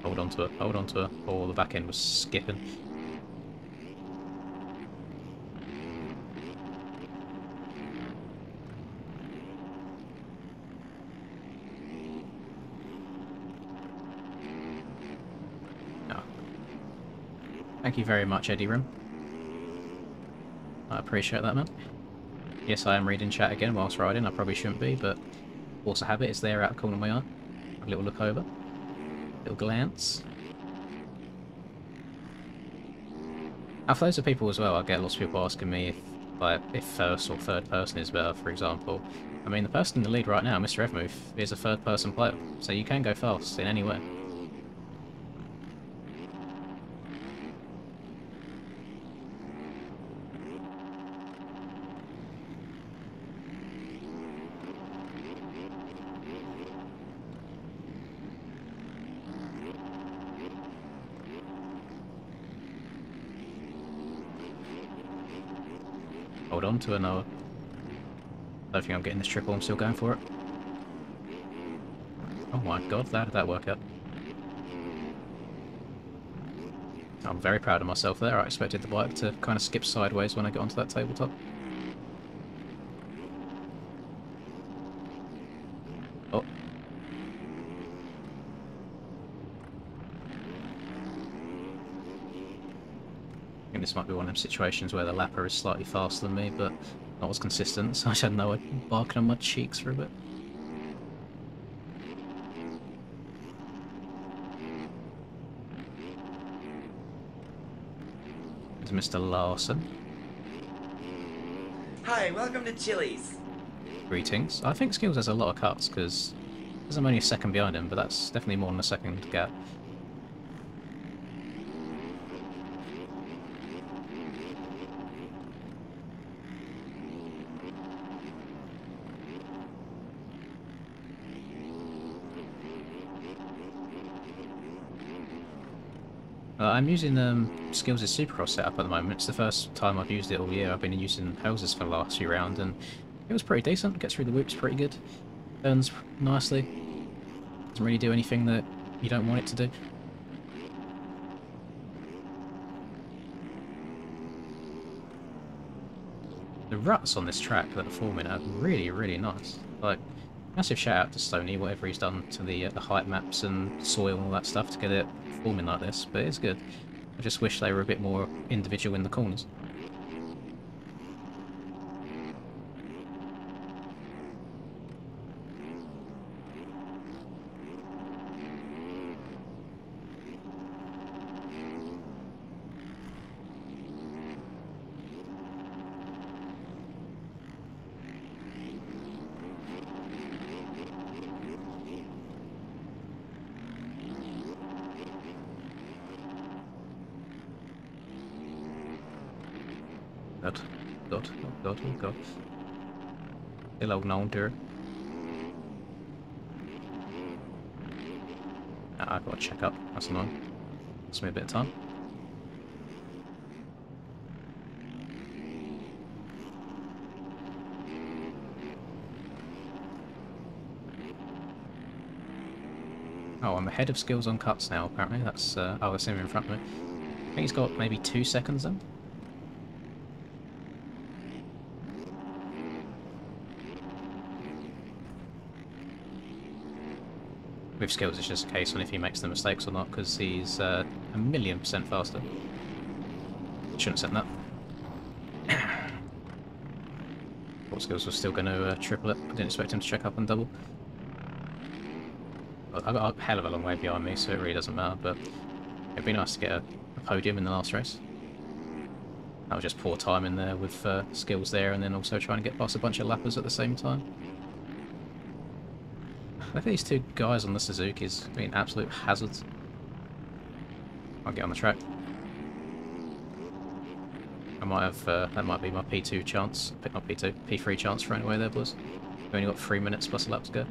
[SPEAKER 1] Hold on to it, hold on to it. Oh, the back end was skipping. Thank you very much, Eddie Rim. I appreciate that, man. Yes, I am reading chat again whilst riding. I probably shouldn't be, but force of habit. It's there out the corner of my eye. A little look over. Little glance. For those of people as well, I get lots of people asking me if first or third person is better, for example. I mean, the person in the lead right now, Mr. Evmooth, is a third person player, so you can go fast in any way. Hold on to another. Don't think I'm getting this triple, I'm still going for it. Oh my god, how did that work out? I'm very proud of myself there. I expected the bike to kind of skip sideways when I got onto that tabletop. Oh. think this might be one of them situations where the lapper is slightly faster than me, but not as consistent, so I should know it barking on my cheeks for a bit. There's Mr. Larson.
[SPEAKER 3] Hi, welcome to Chili's.
[SPEAKER 1] Greetings. I think Skills has a lot of cuts, because I'm only a second behind him, but that's definitely more than a second gap. I'm using Skills' Supercross setup at the moment. It's the first time I've used it all year. I've been using hoses for the last few rounds, and it was pretty decent. Gets through the whoops pretty good. Turns nicely. Doesn't really do anything that you don't want it to do. The ruts on this track that are forming are really, really nice. Like, massive shout out to Stoney, whatever he's done to the height maps and soil and all that stuff to get it forming like this, but it's good. I just wish they were a bit more individual in the corners. God, God, oh God, oh God. Hello, Nolder. I've got to check up. That's annoying. Gives me a bit of time. Oh, I'm ahead of Skills on cuts now, apparently. That's, oh, that's him in front of me. I think he's got maybe 2 seconds then. With Skills, it's just a case on if he makes the mistakes or not, because he's 1,000,000% faster. Shouldn't have said that. Thought Skills was still going to triple it. I didn't expect him to check up and double. I've got a hell of a long way behind me, so it really doesn't matter, but it'd be nice to get a podium in the last race. That was just poor timing there with Skills there, and then also trying to get past a bunch of lappers at the same time. I think these two guys on the Suzuki's being absolute hazards. I'll get on the track. I might have, that might be my P2 chance. Not P2, P3 chance for anyway there, boys. We've only got 3 minutes plus a lap to go.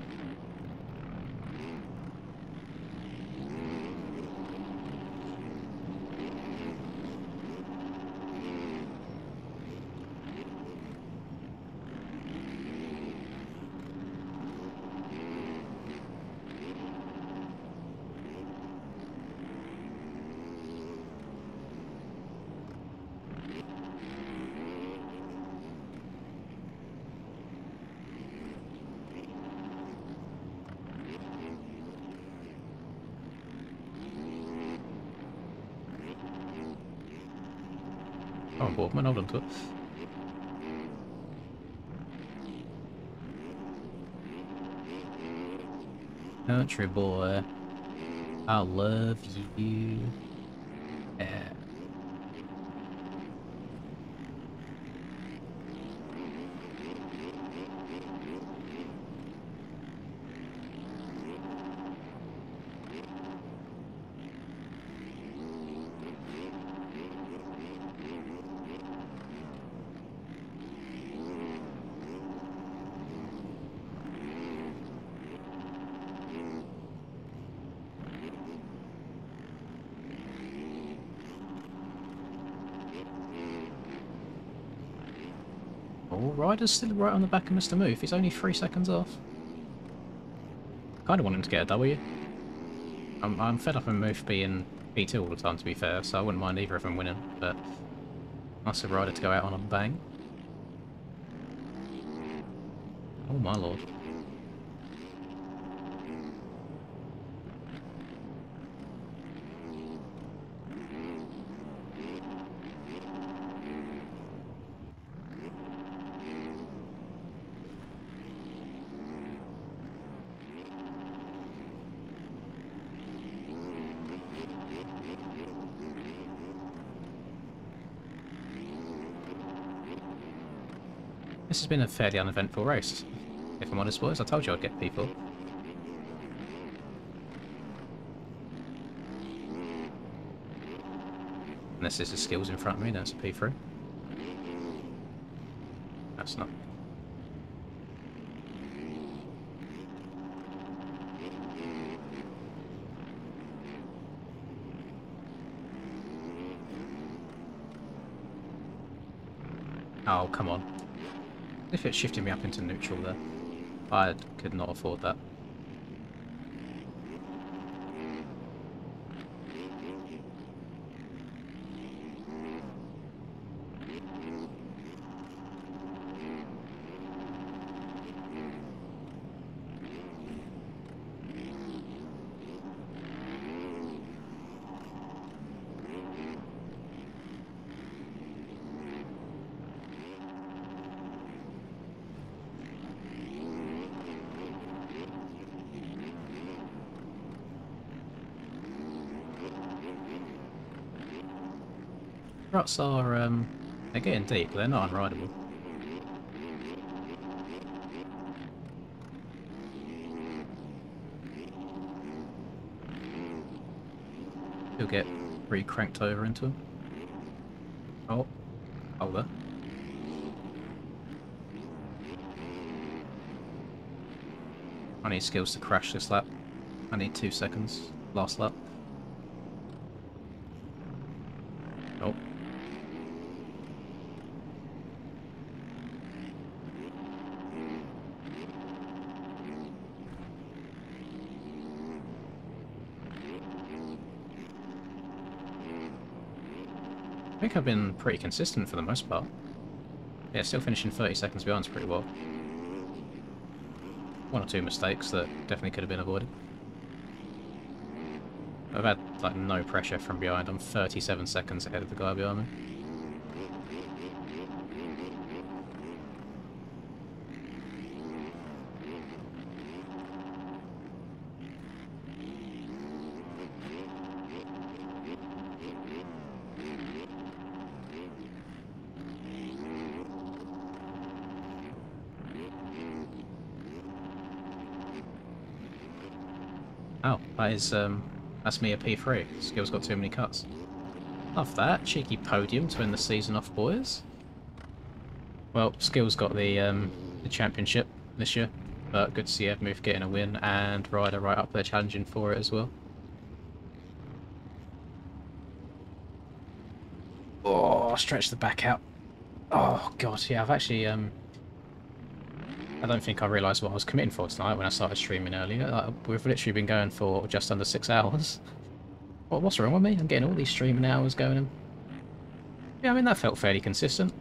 [SPEAKER 1] Oh, I'm bored, man, hold on to it. Country boy, I love you. Yeah. Oh, Ryder's still right on the back of Mr. Move. He's only 3 seconds off. Kind of want him to get a W. I'm fed up of Move being P2 all the time, to be fair, so I wouldn't mind either of them winning, but nice of Ryder to go out on a bang. Oh my lord. This has been a fairly uneventful race, if I'm honest, boys. I told you I'd get P4. Unless there's a skills in front of me, that's a P3. That's not. Oh, come on. If it's shifting me up into neutral there, I could not afford that. Ruts are, they're getting deep, but they're not unrideable. You'll get re-cranked over into them. Oh, hold there. I need skills to crash this lap. I need 2 seconds. Last lap. Oh. I think I've been pretty consistent for the most part. Yeah, still finishing 30 seconds behind is pretty well. 1 or 2 mistakes that definitely could have been avoided. I've had like no pressure from behind. I'm 37 seconds ahead of the guy behind me. Oh, that's me a P3. Skill's got too many cuts. Love that. Cheeky podium to end the season off, boys. Well, Skill's got the championship this year, but good to see Evmove getting a win and Ryder right up there challenging for it as well. Oh, stretch the back out. Oh god, yeah, I've actually I don't think I realised what I was committing for tonight when I started streaming earlier. We've literally been going for just under 6 hours. What's wrong with me? I'm getting all these streaming hours going in. Yeah, I mean, that felt fairly consistent.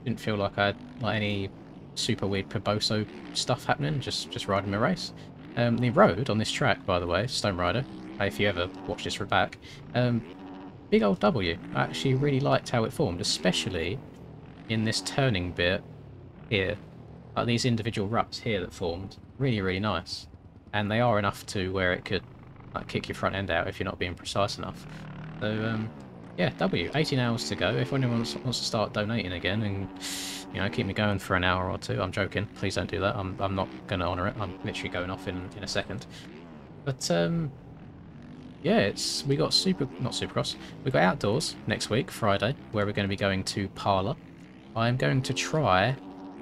[SPEAKER 1] Didn't feel like I had like any super weird Perboso stuff happening, just riding my race. The road on this track, by the way, Stone Rider, if you ever watch this back, big old W. I actually really liked how it formed, especially in this turning bit here. Like these individual ruts here that formed, really, really nice. And they are enough to where it could like kick your front end out if you're not being precise enough. So, yeah, W. 18 hours to go. If anyone wants to start donating again and, you know, keep me going for an hour or two, I'm joking. Please don't do that. I'm not going to honour it. I'm literally going off in a second. But, yeah, we got not Supercross. We got Outdoors next week, Friday, where we're going to be going to Parlour. I'm going to try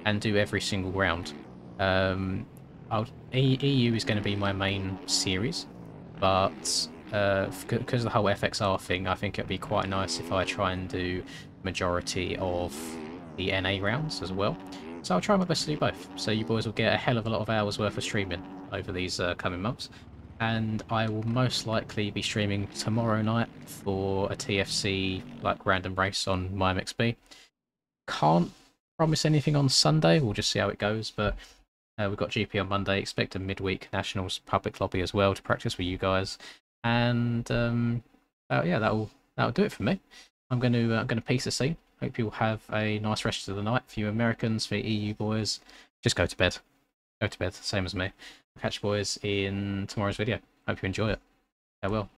[SPEAKER 1] and do every single round. EU is going to be my main series, but because of the whole FXR thing, I think it'd be quite nice if I try and do majority of the NA rounds as well. So I'll try my best to do both. So you boys will get a hell of a lot of hours worth of streaming over these coming months. And I will most likely be streaming tomorrow night for a TFC like random race on MyMXB. Can't promise anything on Sunday, we'll just see how it goes, but we've got GP on Monday, expect a midweek Nationals public lobby as well to practice with you guys, and yeah, that'll do it for me. I'm going to peace the scene. Hope you'll have a nice rest of the night. For you Americans, for EU boys, just go to bed. Go to bed, same as me. I'll catch you boys in tomorrow's video. Hope you enjoy it. Farewell.